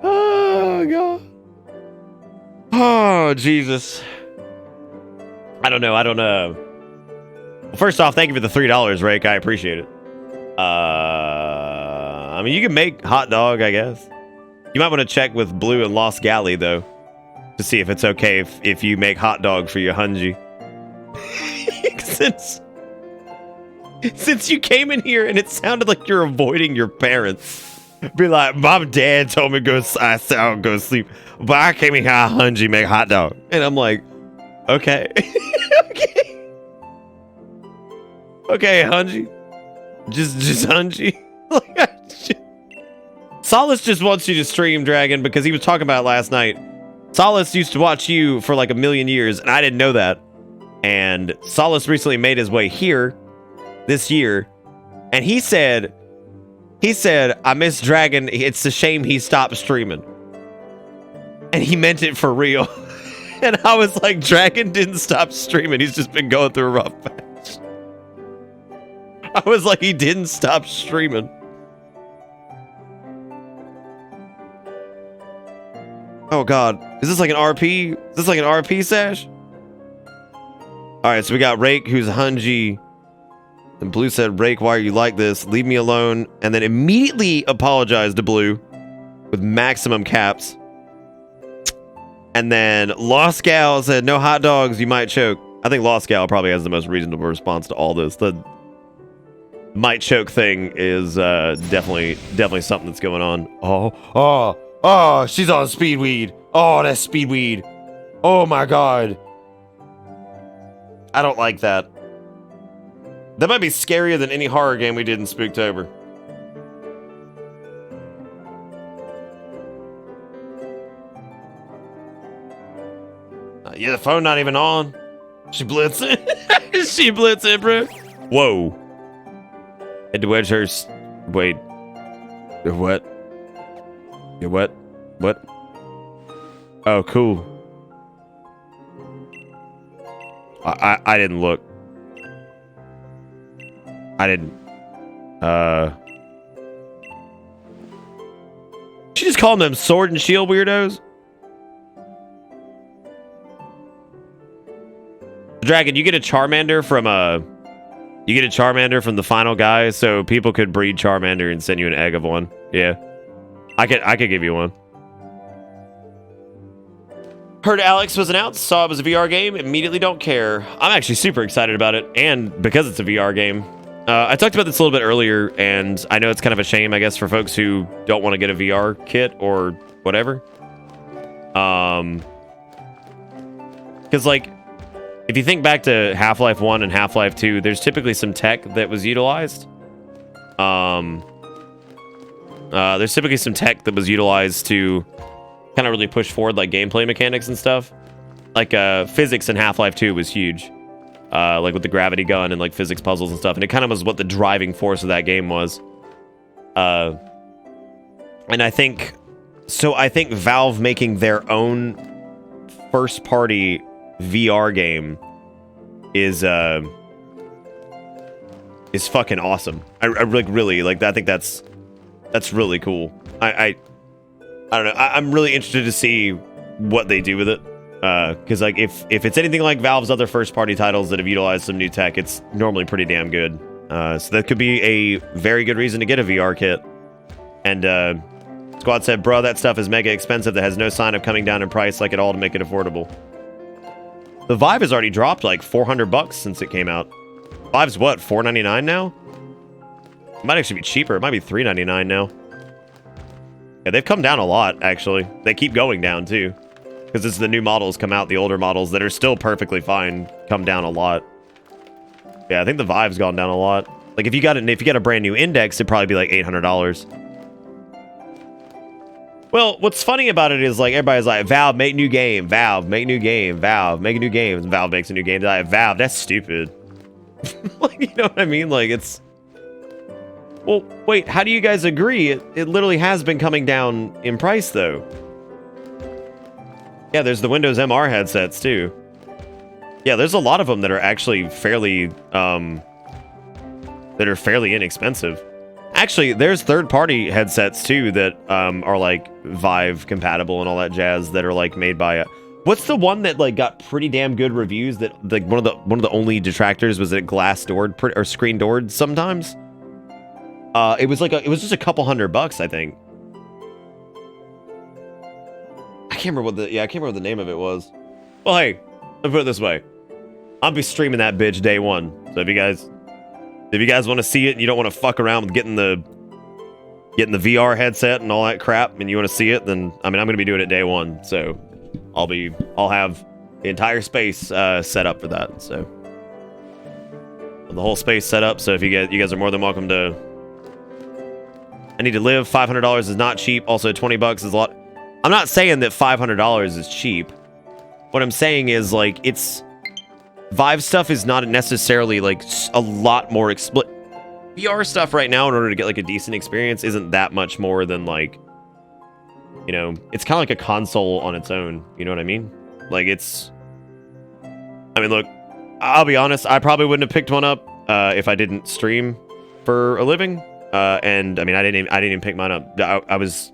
Oh, God. Oh, Jesus. I don't know. First off, thank you for the $3, Rake. I appreciate it. I mean, you can make hot dog, I guess. You might want to check with Blue and Lost Galley, though, to see if it's okay if you make hot dog for your hunji. Since you came in here and it sounded like you're avoiding your parents. Be like, Mom and Dad told me I said I'll go sleep, but I came in here hunji make hot dog. And I'm like, okay. Okay, hunji. Just hunji. Solace just wants you to stream, Dragon, because he was talking about it last night. Solace used to watch you for like a million years, and I didn't know that. And Solace recently made his way here this year, and he said, I miss Dragon. It's a shame he stopped streaming. And he meant it for real. And I was like, Dragon didn't stop streaming. He's just been going through a rough patch. I was like, he didn't stop streaming. Oh God, is this like an RP? Is this like an RP sash? All right, so we got Rake, who's Hunji. And Blue said, Rake, why are you like this? Leave me alone. And then immediately apologized to Blue with maximum caps. And then Lost Gal said, no hot dogs, you might choke. I think Lost Gal probably has the most reasonable response to all this. The might choke thing is definitely something that's going on. Oh, she's on speed weed. Oh, that's speed weed. Oh my God. I don't like that. That might be scarier than any horror game we did in Spooktober. Yeah, the phone not even on. She blitzing. She blitzing, bro. Whoa. Had to wedge her. Wait. What? What? What? Oh, cool. I didn't look. I didn't. She just calling them sword and shield weirdos? Dragon, you get a Charmander from the final guy, so people could breed Charmander and send you an egg of one. Yeah. I could give you one. Heard Alex was announced, saw it was a VR game, immediately don't care. I'm actually super excited about it, and because it's a VR game. I talked about this a little bit earlier, and I know it's kind of a shame, I guess, for folks who don't want to get a VR kit or whatever. Because, like, if you think back to Half-Life 1 and Half-Life 2, there's typically some tech that was utilized. There's typically some tech that was utilized to kind of really push forward, like, gameplay mechanics and stuff. Like, physics in Half-Life 2 was huge. Like, with the gravity gun and, like, physics puzzles and stuff. And it kind of was what the driving force of that game was. And I think Valve making their own first-party VR game is fucking awesome. I really like. I think that's really cool. I don't know. I'm really interested to see what they do with it. Because like if it's anything like Valve's other first-party titles that have utilized some new tech, it's normally pretty damn good. So that could be a very good reason to get a VR kit. And Squad said, bro, that stuff is mega expensive that has no sign of coming down in price like at all to make it affordable. The Vive has already dropped like $400 since it came out. Vive's what, $4.99 now? It might actually be cheaper. It might be $3.99 now. Yeah, they've come down a lot, actually. They keep going down, too. Because as the new models come out, the older models that are still perfectly fine come down a lot. Yeah, I think the Vive's gone down a lot. Like, if you got a brand new Index, it'd probably be like $800. Well, what's funny about it is, like, everybody's like, Valve, make new game. Valve, make new game. Valve, make a new game. And Valve makes a new game. Like, Valve, that's stupid. Like, you know what I mean? Like, it's... Well, wait, how do you guys agree? It literally has been coming down in price, though. Yeah, there's the Windows MR headsets, too. Yeah, there's a lot of them that are actually fairly inexpensive. Actually, there's third-party headsets, too, that are, like, Vive compatible and all that jazz that are, like, made by... What's the one that, like, got pretty damn good reviews that, like, one of the only detractors was that it glass-doored or screen-doored sometimes? It was just a couple $100, I think. I can't remember what the name of it was. Well, hey, let me put it this way. I'll be streaming that bitch day one. So if you guys want to see it and you don't want to fuck around with getting the VR headset and all that crap and you want to see it, then I mean I'm gonna be doing it day one. So I'll have the entire space set up for that. So the whole space set up. So if you guys are more than welcome to. I need to live. $500 is not cheap. Also, $20 is a lot. I'm not saying that $500 is cheap. What I'm saying is, like, it's... Vive stuff is not necessarily, like, a lot more VR stuff right now, in order to get, like, a decent experience, isn't that much more than, like... You know, it's kind of like a console on its own. You know what I mean? Like, it's... I mean, look, I'll be honest, I probably wouldn't have picked one up if I didn't stream for a living. And, I mean, I didn't even pick mine up. I was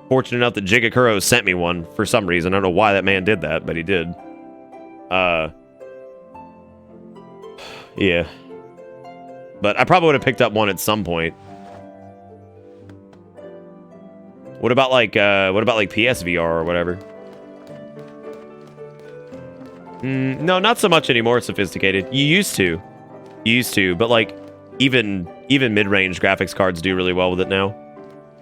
fortunate enough that Jigakuro sent me one for some reason. I don't know why that man did that, but he did. Yeah. But I probably would have picked up one at some point. What about like PSVR or whatever? No, not so much anymore. Sophisticated. You used to, but like even mid-range graphics cards do really well with it now.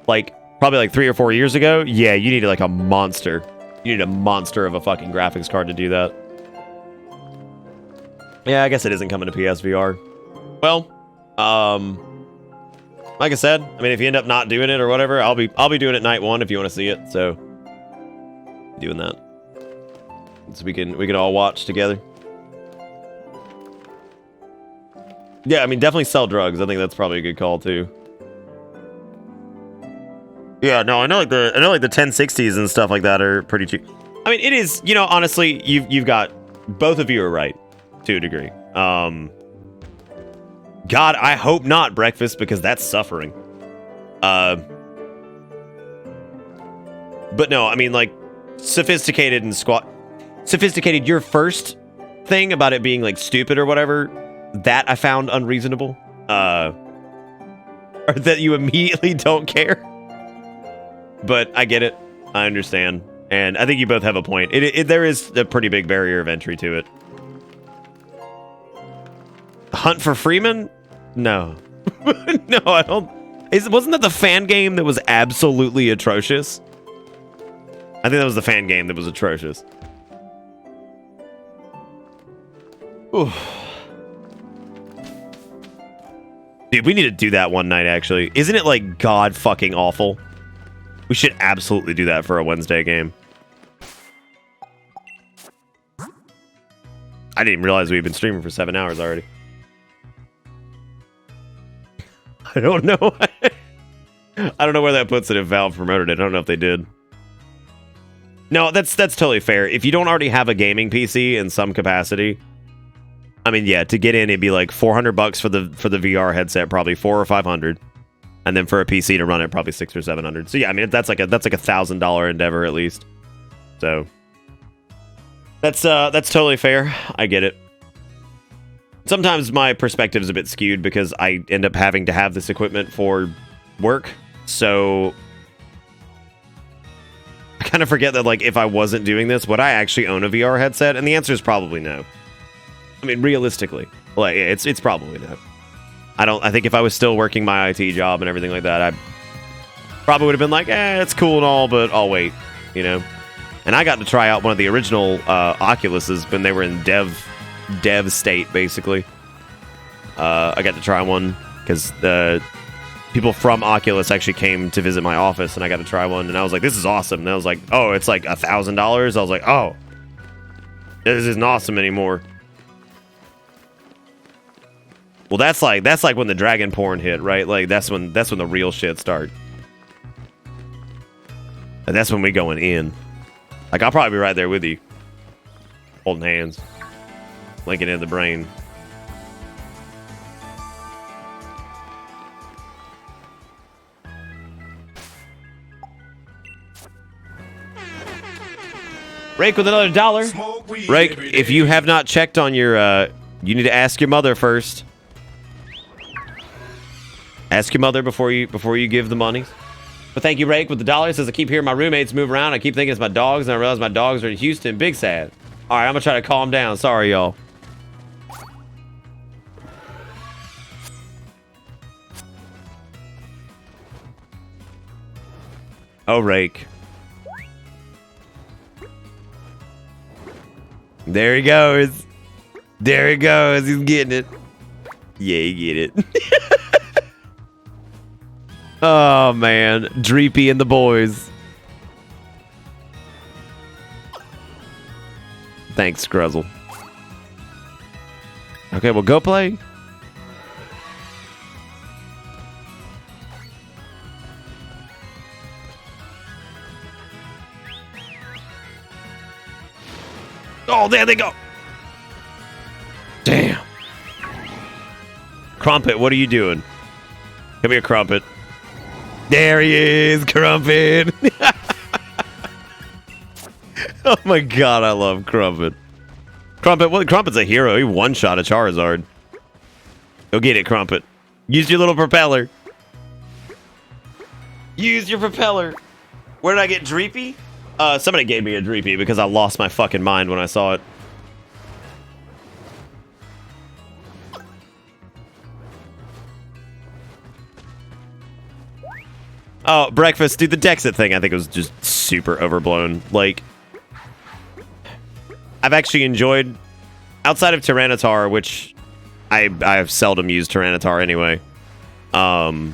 Like probably like 3 or 4 years ago, yeah, you needed like a monster. You need a monster of a fucking graphics card to do that. Yeah, I guess it isn't coming to PSVR. Well, like I said, I mean, if you end up not doing it or whatever, I'll be doing it night 1 if you want to see it. So, doing that, so we can all watch together. Yeah, I mean, definitely sell drugs. I think that's probably a good call too. Yeah, no, I know like the 1060s and stuff like that are pretty cheap. I mean, it is, you know, honestly, you've got both of you are right to a degree. God, I hope not breakfast because that's suffering. But no, I mean like sophisticated and sophisticated. Your first thing about it being like stupid or whatever, that I found unreasonable. Or that you immediately don't care. But I get it. I understand. And I think you both have a point. There is a pretty big barrier of entry to it. Hunt for Freeman? No. No, I don't. Wasn't that the fan game that was absolutely atrocious? I think that was the fan game that was atrocious. Ooh. Dude, we need to do that one night, actually. Isn't it, like, god fucking awful? We should absolutely do that for a Wednesday game. I didn't even realize we've been streaming for 7 hours already. I don't know. I don't know where that puts it if Valve promoted it. I don't know if they did. No, that's totally fair. If you don't already have a gaming PC in some capacity, I mean, yeah, to get in, it'd be like $400 for the VR headset, probably 400 or 500, and then for a PC to run it, probably 600 or 700. So yeah, I mean, that's like a $1,000 endeavor at least. So that's totally fair. I get it. Sometimes my perspective is a bit skewed because I end up having to have this equipment for work. So I kind of forget that, like, if I wasn't doing this, would I actually own a VR headset? And the answer is probably no. I mean, realistically, like, it's probably no. I think if I was still working my IT job and everything like that, I probably would have been like, it's cool and all, but I'll wait, you know? And I got to try out one of the original Oculuses when they were in dev state, basically. I got to try one because the people from Oculus actually came to visit my office, and I got to try one, and I was like, this is awesome. And I was like, oh, it's like $1,000. I was like, oh, this isn't awesome anymore. Well, that's like when the dragon porn hit, right? Like that's when the real shit starts. And that's when we going in. Like, I'll probably be right there with you, holding hands, linking in the brain. Rake with another $1. Rake, if you have not checked on your, you need to ask your mother first. Ask your mother before you give the money. But thank you, Rake, with the $1. Says, I keep hearing my roommates move around. I keep thinking it's my dogs, and I realize my dogs are in Houston. Big sad. All right, I'm gonna try to calm down. Sorry, y'all. Oh, Rake. There he goes. There he goes. He's getting it. Yeah, he get it. Oh, man. Dreepy and the boys. Thanks, Gruzzle. Okay, well, go play. Oh, there they go. Damn. Crumpet, what are you doing? Come here, Crumpet. There he is, Crumpet. Oh my god, I love Crumpet. Crumpet's a hero. He one-shot a Charizard. Go get it, Crumpet. Use your little propeller. Use your propeller. Where did I get Dreepy? Somebody gave me a Dreepy because I lost my fucking mind when I saw it. Oh, breakfast. Dude, the Dexit thing I think was just super overblown. Like, I've actually enjoyed, outside of Tyranitar, which I've seldom used Tyranitar anyway. I've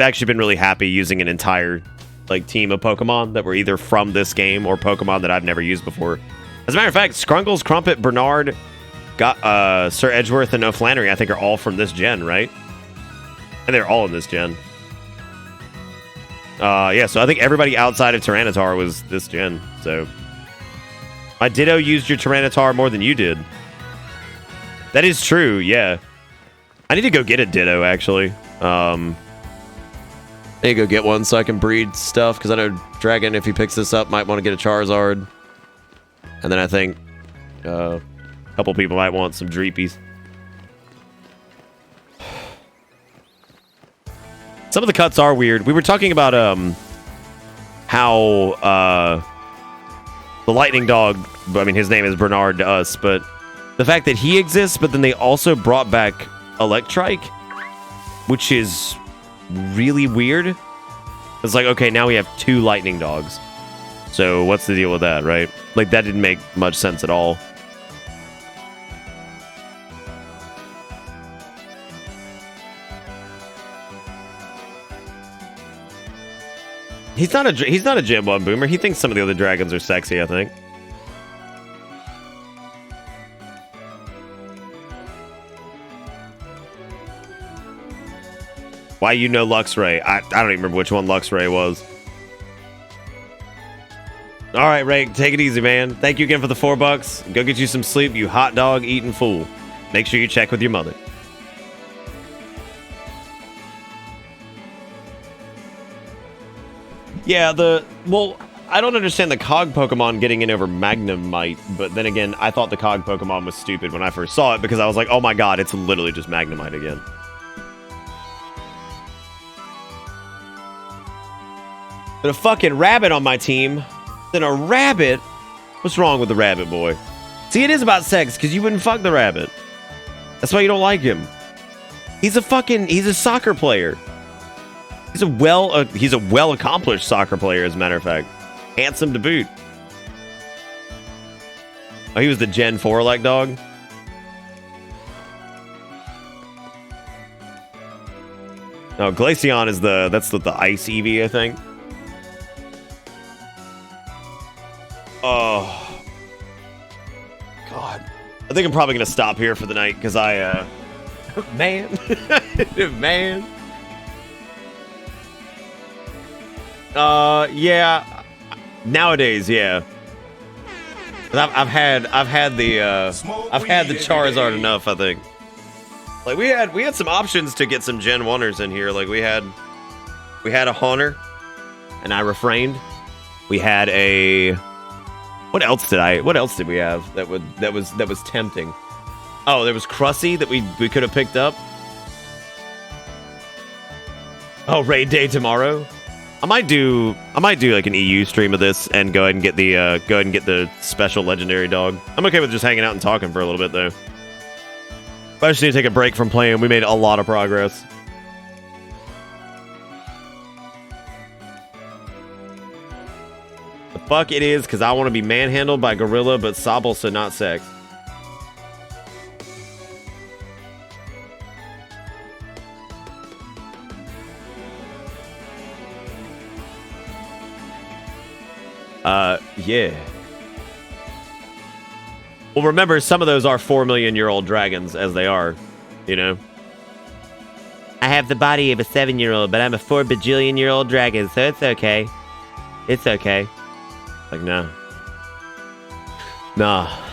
actually been really happy using an entire like team of Pokemon that were either from this game or Pokemon that I've never used before. As a matter of fact, Scrungles, Crumpet, Bernard, Sir Edgeworth, and O'Flannery I think are all from this gen, right? And they're all in this gen. Yeah, so I think everybody outside of Tyranitar was this gen, so... My Ditto used your Tyranitar more than you did. That is true, yeah. I need to go get a Ditto, actually. I need to go get one so I can breed stuff, because I know Dragon, if he picks this up, might want to get a Charizard. And then I think a couple people might want some Dreepies. Some of the cuts are weird. We were talking about how the lightning dog, I mean his name is Bernard to us, but the fact that he exists, but then they also brought back Electrike, which is really weird. It's like, okay, now we have 2 lightning dogs. So what's the deal with that, right? Like, that didn't make much sense at all. He's not a Gen 1 boomer. He thinks some of the other dragons are sexy, I think. Why you know Luxray? I don't even remember which one Luxray was. All right, Ray, take it easy, man. Thank you again for the $4. Go get you some sleep, you hot dog eating fool. Make sure you check with your mother. Yeah, well, I don't understand the Cog Pokemon getting in over Magnemite, but then again, I thought the Cog Pokemon was stupid when I first saw it because I was like, oh my god, it's literally just Magnemite again. But a fucking rabbit on my team, then a rabbit? What's wrong with the rabbit boy? See, it is about sex because you wouldn't fuck the rabbit. That's why you don't like him. He's a soccer player. He's a well-accomplished soccer player, as a matter of fact. Handsome to boot. Oh, he was the Gen 4 like dog? No, Glaceon is that's the ice Eevee, I think. Oh. God. I think I'm probably going to stop here for the night, because man. Man. Yeah. Nowadays, yeah. I've had the Charizard enough, I think. Like we had some options to get some Gen 1ers in here. Like we had a Haunter, and I refrained. We had a what else did we have that was tempting? Oh, there was Crusty that we could have picked up. Oh, raid day tomorrow. I might do like an EU stream of this and go ahead and get the special legendary dog. I'm okay with just hanging out and talking for a little bit though. But I just need to take a break from playing. We made a lot of progress. The fuck it is, because I want to be manhandled by Gorilla, but Sobble, so not sex. Yeah. Well, remember, some of those are 4-million-year-old dragons, as they are, you know? I have the body of a 7-year-old, but I'm a 4-bajillion-year-old dragon, so it's okay. It's okay. Like, no. Nah.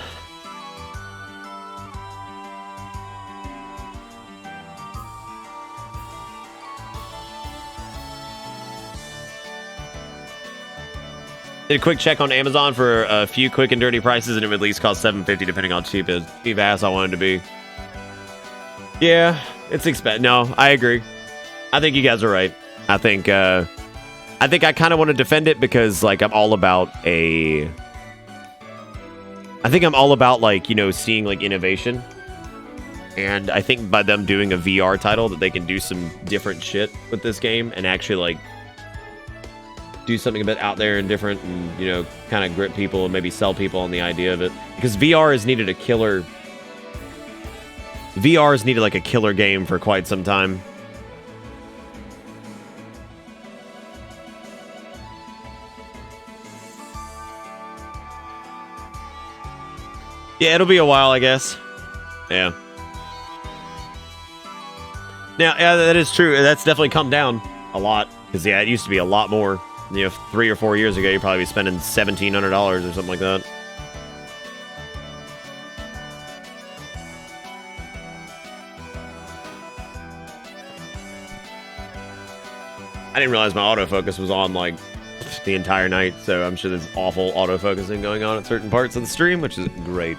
Did a quick check on Amazon for a few quick and dirty prices, and it would at least cost $7.50 depending on cheap ass I wanted to be. Yeah, it's expensive. No, I agree. I think you guys are right. I think I kind of want to defend it because like I'm all about like, you know, seeing like innovation. And I think by them doing a VR title that they can do some different shit with this game and actually like do something a bit out there and different and, you know, kind of grip people and maybe sell people on the idea of it. Because VR has needed like a killer game for quite some time. Yeah, it'll be a while, I guess. Yeah. Now, yeah, that is true. That's definitely come down a lot. Because, yeah, it used to be a lot more. You know, 3 or 4 years ago, you'd probably be spending $1,700 or something like that. I didn't realize my autofocus was on, like, the entire night, so I'm sure there's awful autofocusing going on at certain parts of the stream, which is great.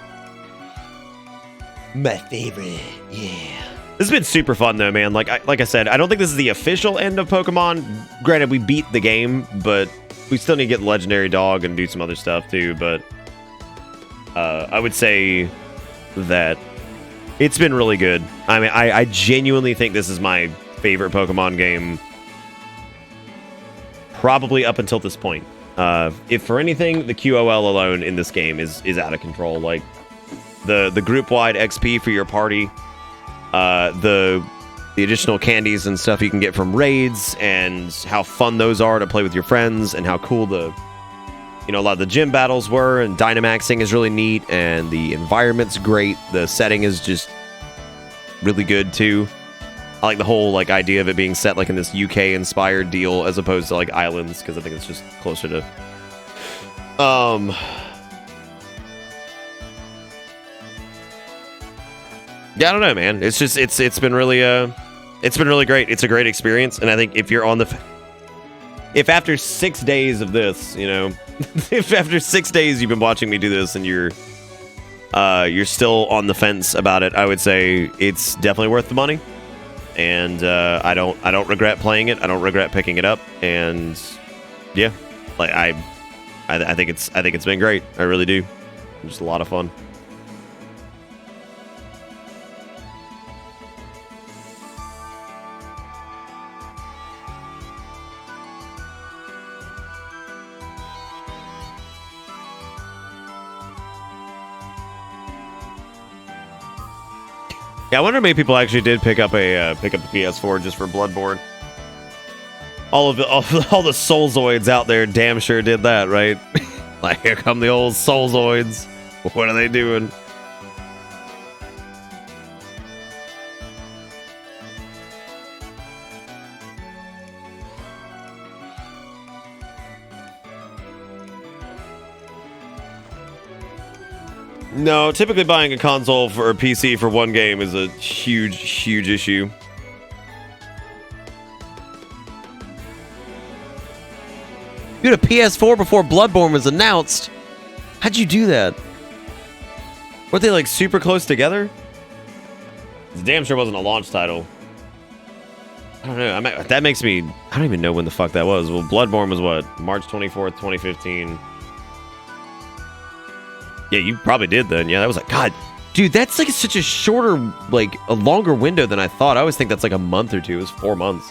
My favorite, yeah. This has been super fun, though, man. Like I said, I don't think this is the official end of Pokemon. Granted, we beat the game, but we still need to get the Legendary Dog and do some other stuff, too. But I would say that it's been really good. I mean, I genuinely think this is my favorite Pokemon game probably up until this point. If for anything, the QOL alone in this game is out of control. Like, the group-wide XP for your party... the additional candies and stuff you can get from raids and how fun those are to play with your friends and how cool a lot of the gym battles were, and Dynamaxing is really neat and the environment's great. The setting is just really good too. I like the whole like idea of it being set like in this UK inspired deal as opposed to like islands, because I think it's just closer to yeah, I don't know, man. It's just it's been really great. It's a great experience, and I think if you're on if after 6 days of this, you know, if after 6 days you've been watching me do this and you're still on the fence about it, I would say it's definitely worth the money. And I don't regret playing it. I don't regret picking it up. And yeah, like I think it's been great. I really do. Just a lot of fun. Yeah, I wonder how many people actually did pick up a PS4 just for Bloodborne. All the Soulzoids out there damn sure did that, right? Like, here come the old Soulzoids. What are they doing? No, typically buying a console for a PC for one game is a huge, huge issue. You had a PS4 before Bloodborne was announced. How'd you do that? Weren't they like super close together? It damn sure wasn't a launch title. I don't know. That makes me... I don't even know when the fuck that was. Well, Bloodborne was what? March 24th, 2015. Yeah, you probably did then. Yeah, that was like, God, dude, that's like such a shorter, like a longer window than I thought. I always think that's like a month or two. It was 4 months.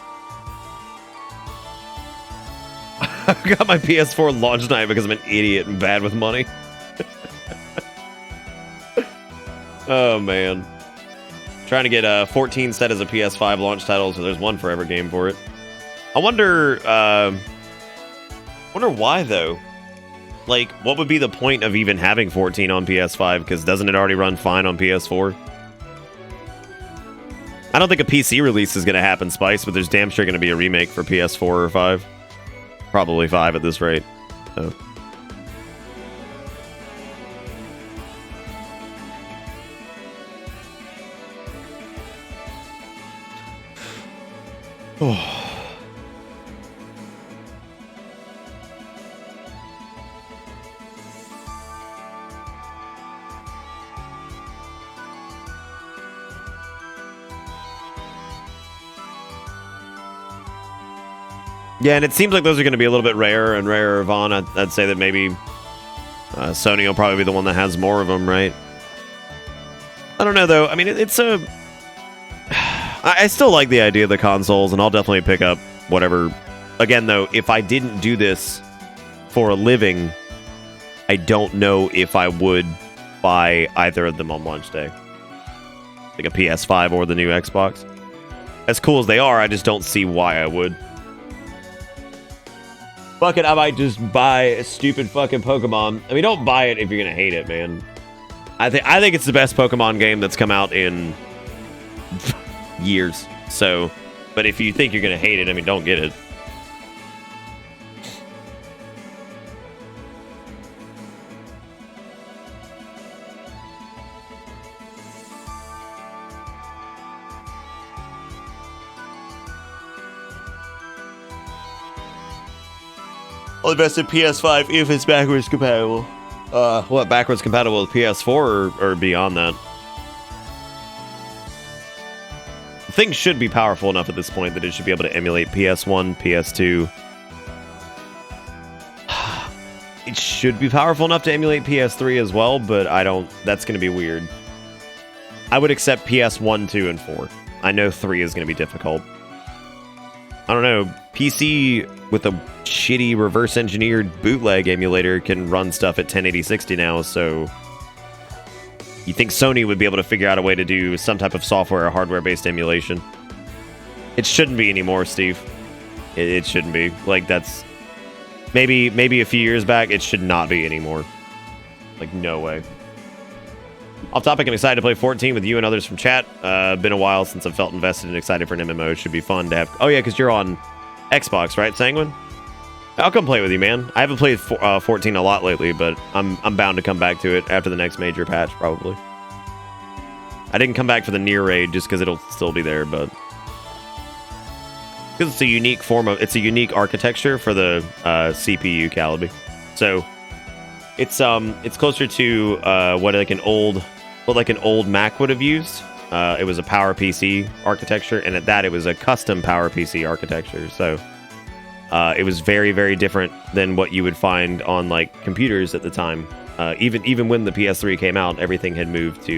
I got my PS4 launch night because I'm an idiot and bad with money. Oh, man. Trying to get 14 set as a PS5 launch title, so there's one forever game for it. I wonder why, though. Like, what would be the point of even having 14 on PS5? Because doesn't it already run fine on PS4? I don't think a PC release is going to happen, Spice, but there's damn sure going to be a remake for PS4 or 5. Probably 5 at this rate. So. Yeah, and it seems like those are going to be a little bit rarer and rarer, Vaughn. I'd say that maybe Sony will probably be the one that has more of them, right? I don't know, though. I mean, it's a... I still like the idea of the consoles, and I'll definitely pick up whatever. Again, though, if I didn't do this for a living, I don't know if I would buy either of them on launch day. Like a PS5 or the new Xbox. As cool as they are, I just don't see why I would. Fuck it, I might just buy a stupid fucking Pokemon. I mean, don't buy it if you're gonna hate it, man. I think it's the best Pokemon game that's come out in years. So, but if you think you're gonna hate it, I mean, don't get it. I'll invest in PS5 if it's backwards compatible. What, backwards compatible with PS4 or beyond that? The thing should be powerful enough at this point that it should be able to emulate PS1, PS2. It should be powerful enough to emulate PS3 as well, but I don't... That's going to be weird. I would accept PS1, 2, and 4. I know 3 is going to be difficult. I don't know. PC with a shitty reverse-engineered bootleg emulator can run stuff at 1080-60 now, so... You think Sony would be able to figure out a way to do some type of software or hardware-based emulation? It shouldn't be anymore, Steve. It shouldn't be. Like, that's... Maybe a few years back, it should not be anymore. Like, no way. Off topic, I'm excited to play 14 with you and others from chat. Been a while since I've felt invested and excited for an MMO. It should be fun to have... Oh, yeah, because you're on Xbox, right, Sanguine? I'll come play with you, man. I haven't played 14 a lot lately, but I'm bound to come back to it after the next major patch, probably. I didn't come back for the near raid just because it'll still be there, but... Because it's a unique form of... It's a unique architecture for the CPU, Calibi. So... It's closer to what an old Mac would have used. It was a PowerPC architecture, and at that it was a custom PowerPC architecture. So it was very, very different than what you would find on like computers at the time. Even when the PS3 came out, everything had moved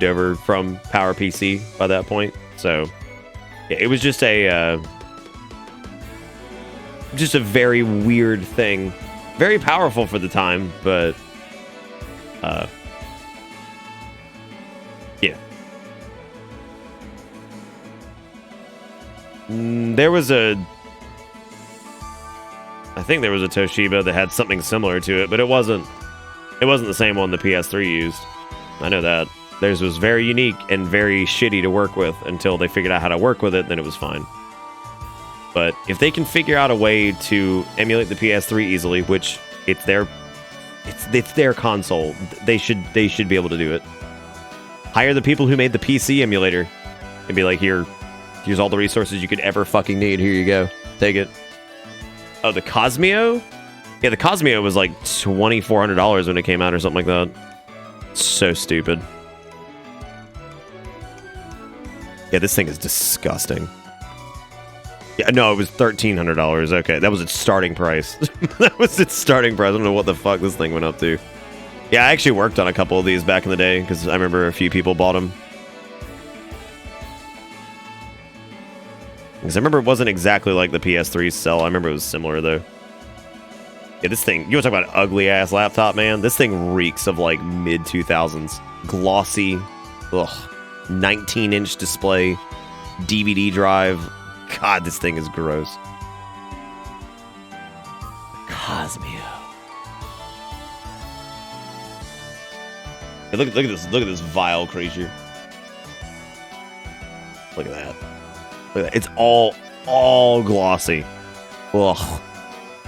over from PowerPC by that point. So yeah, it was just a very weird thing. Very powerful for the time, but yeah. I think there was a Toshiba that had something similar to it, but it wasn't the same one the PS3 used. I know that. Theirs was very unique and very shitty to work with until they figured out how to work with it, then it was fine. But if they can figure out a way to emulate the PS3 easily, which it's their console, they should be able to do it. Hire the people who made the PC emulator and be like, here's all the resources you could ever fucking need. Here you go. Take it. Oh, the Cosmeo? Yeah, the Cosmeo was like $2,400 when it came out or something like that. So stupid. Yeah, this thing is disgusting. Yeah, no, it was $1,300. Okay, that was its starting price. That was its starting price. I don't know what the fuck this thing went up to. Yeah, I actually worked on a couple of these back in the day because I remember a few people bought them. Because I remember it wasn't exactly like the PS3 cell. I remember it was similar though. Yeah, this thing. You want to talk about an ugly ass laptop, man? This thing reeks of like mid 2000s, glossy, 19-inch display, DVD drive. God, this thing is gross. Cosmeo. Hey, look at this. Look at this vile creature. Look at that. Look at that. It's all glossy. Ugh.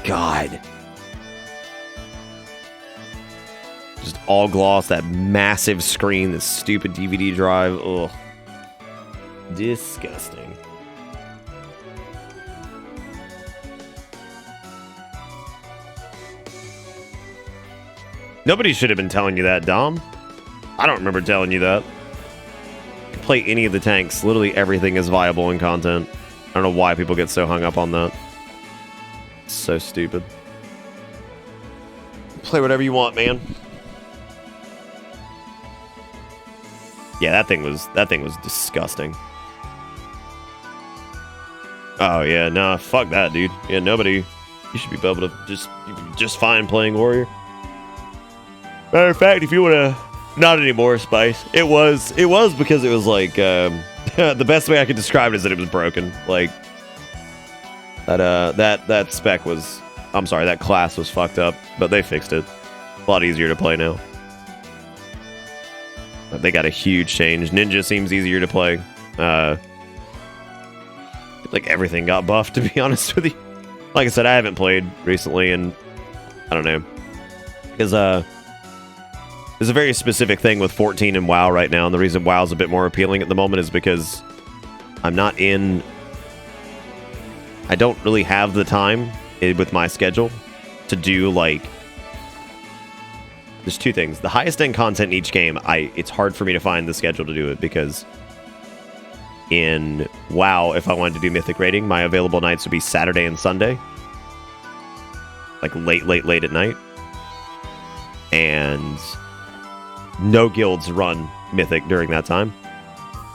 God. Just all gloss. That massive screen. This stupid DVD drive. Ugh. Disgusting. Nobody should have been telling you that, Dom. I don't remember telling you that. You can play any of the tanks. Literally everything is viable in content. I don't know why people get so hung up on that. It's so stupid. Play whatever you want, man. Yeah, that thing was disgusting. Oh yeah, nah, fuck that, dude. Yeah, nobody. You should be able to just fine playing warrior. Matter of fact, if you wanna, not anymore, Spice. It was because it was like the best way I could describe it is that it was broken. Like that spec was. I'm sorry, that class was fucked up, but they fixed it. A lot easier to play now. They got a huge change. Ninja seems easier to play. Like everything got buffed, to be honest with you. Like I said, I haven't played recently, and I don't know. Because there's a very specific thing with 14 and WoW right now, and the reason WoW's a bit more appealing at the moment is because I'm not in... I don't really have the time with my schedule to do, like... There's two things. The highest end content in each game, it's hard for me to find the schedule to do it, because in WoW, if I wanted to do Mythic rating, my available nights would be Saturday and Sunday. Like late at night. And no guilds run Mythic during that time.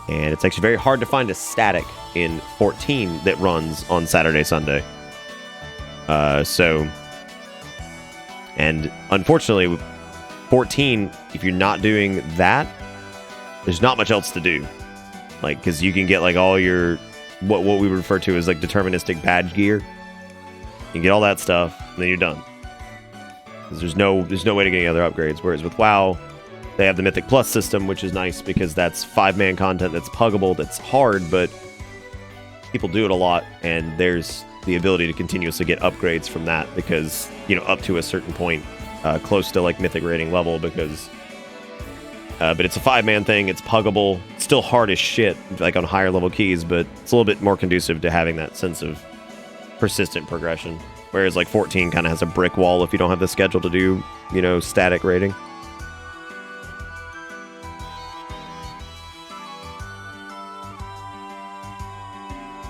And it's actually very hard to find a static in 14 that runs on Saturday, Sunday. And unfortunately, 14, if you're not doing that, there's not much else to do. Like, because you can get like all your what we refer to as like deterministic badge gear. You can get all that stuff, and then you're done. Because there's no way to get any other upgrades. Whereas with WoW, they have the Mythic Plus system, which is nice because that's 5-man content that's puggable, that's hard, but people do it a lot, and there's the ability to continuously get upgrades from that because, you know, up to a certain point, close to like Mythic rating level, because but it's a 5-man thing, it's puggable, it's still hard as shit, like on higher level keys, but it's a little bit more conducive to having that sense of persistent progression. Whereas like 14 kind of has a brick wall if you don't have the schedule to do, you know, static rating.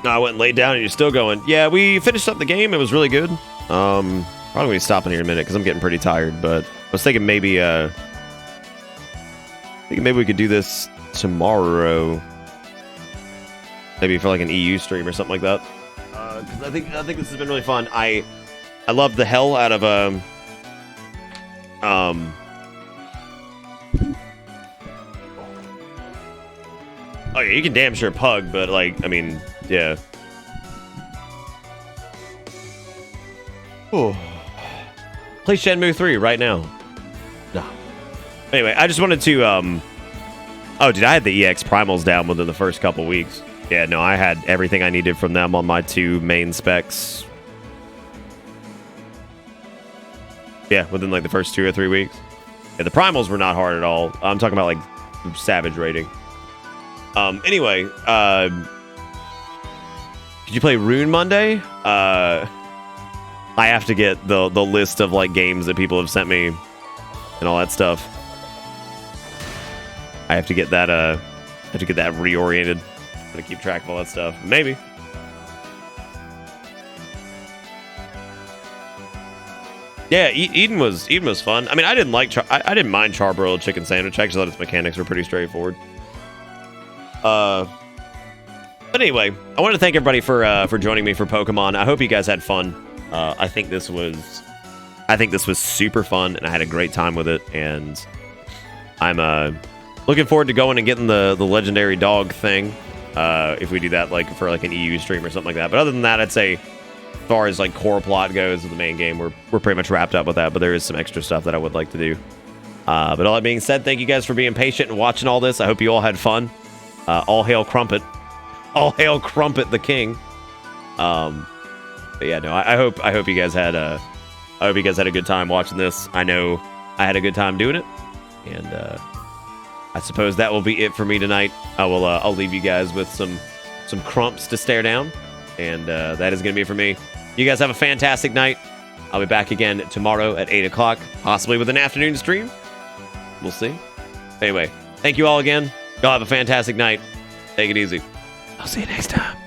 No, I went and laid down and you're still going. Yeah, we finished up the game, it was really good. Probably gonna be stopping here in a minute because I'm getting pretty tired, but I was thinking maybe we could do this tomorrow. Maybe for like an EU stream or something like that. Because I think this has been really fun. I love the hell out of oh yeah, you can damn sure pug, but like, I mean, yeah. Oh. Play Shenmue 3 right now. No. Anyway, I just wanted to oh, dude, I had the EX primals down within the first couple weeks. Yeah, no, I had everything I needed from them on my 2 main specs. Yeah, within like the first 2 or 3 weeks. Yeah, the primals were not hard at all. I'm talking about like savage rating. Anyway, did you play Rune Monday? I have to get the list of like games that people have sent me and all that stuff. I have to get that reoriented. I'm gonna keep track of all that stuff. Maybe. Yeah, Eden was fun. I mean, I didn't mind Charbroiled chicken sandwich. I actually thought its mechanics were pretty straightforward. But anyway, I want to thank everybody for joining me for Pokemon. I hope you guys had fun. I think this was super fun, and I had a great time with it. And I'm looking forward to going and getting the legendary dog thing. If we do that like for like an EU stream or something like that. But other than that, I'd say as far as like core plot goes of the main game, we're pretty much wrapped up with that. But there is some extra stuff that I would like to do. But all that being said, thank you guys for being patient and watching all this. I hope you all had fun. All hail Crumpet. All hail Crumpet the King. But yeah, no, I hope you guys had a good time watching this. I know I had a good time doing it, and I suppose that will be it for me tonight. I'll leave you guys with some crumps to stare down, and that is gonna be it for me. You guys have a fantastic night. I'll be back again tomorrow at 8 o'clock, possibly with an afternoon stream. We'll see. Anyway, thank you all again. Y'all have a fantastic night. Take it easy. I'll see you next time.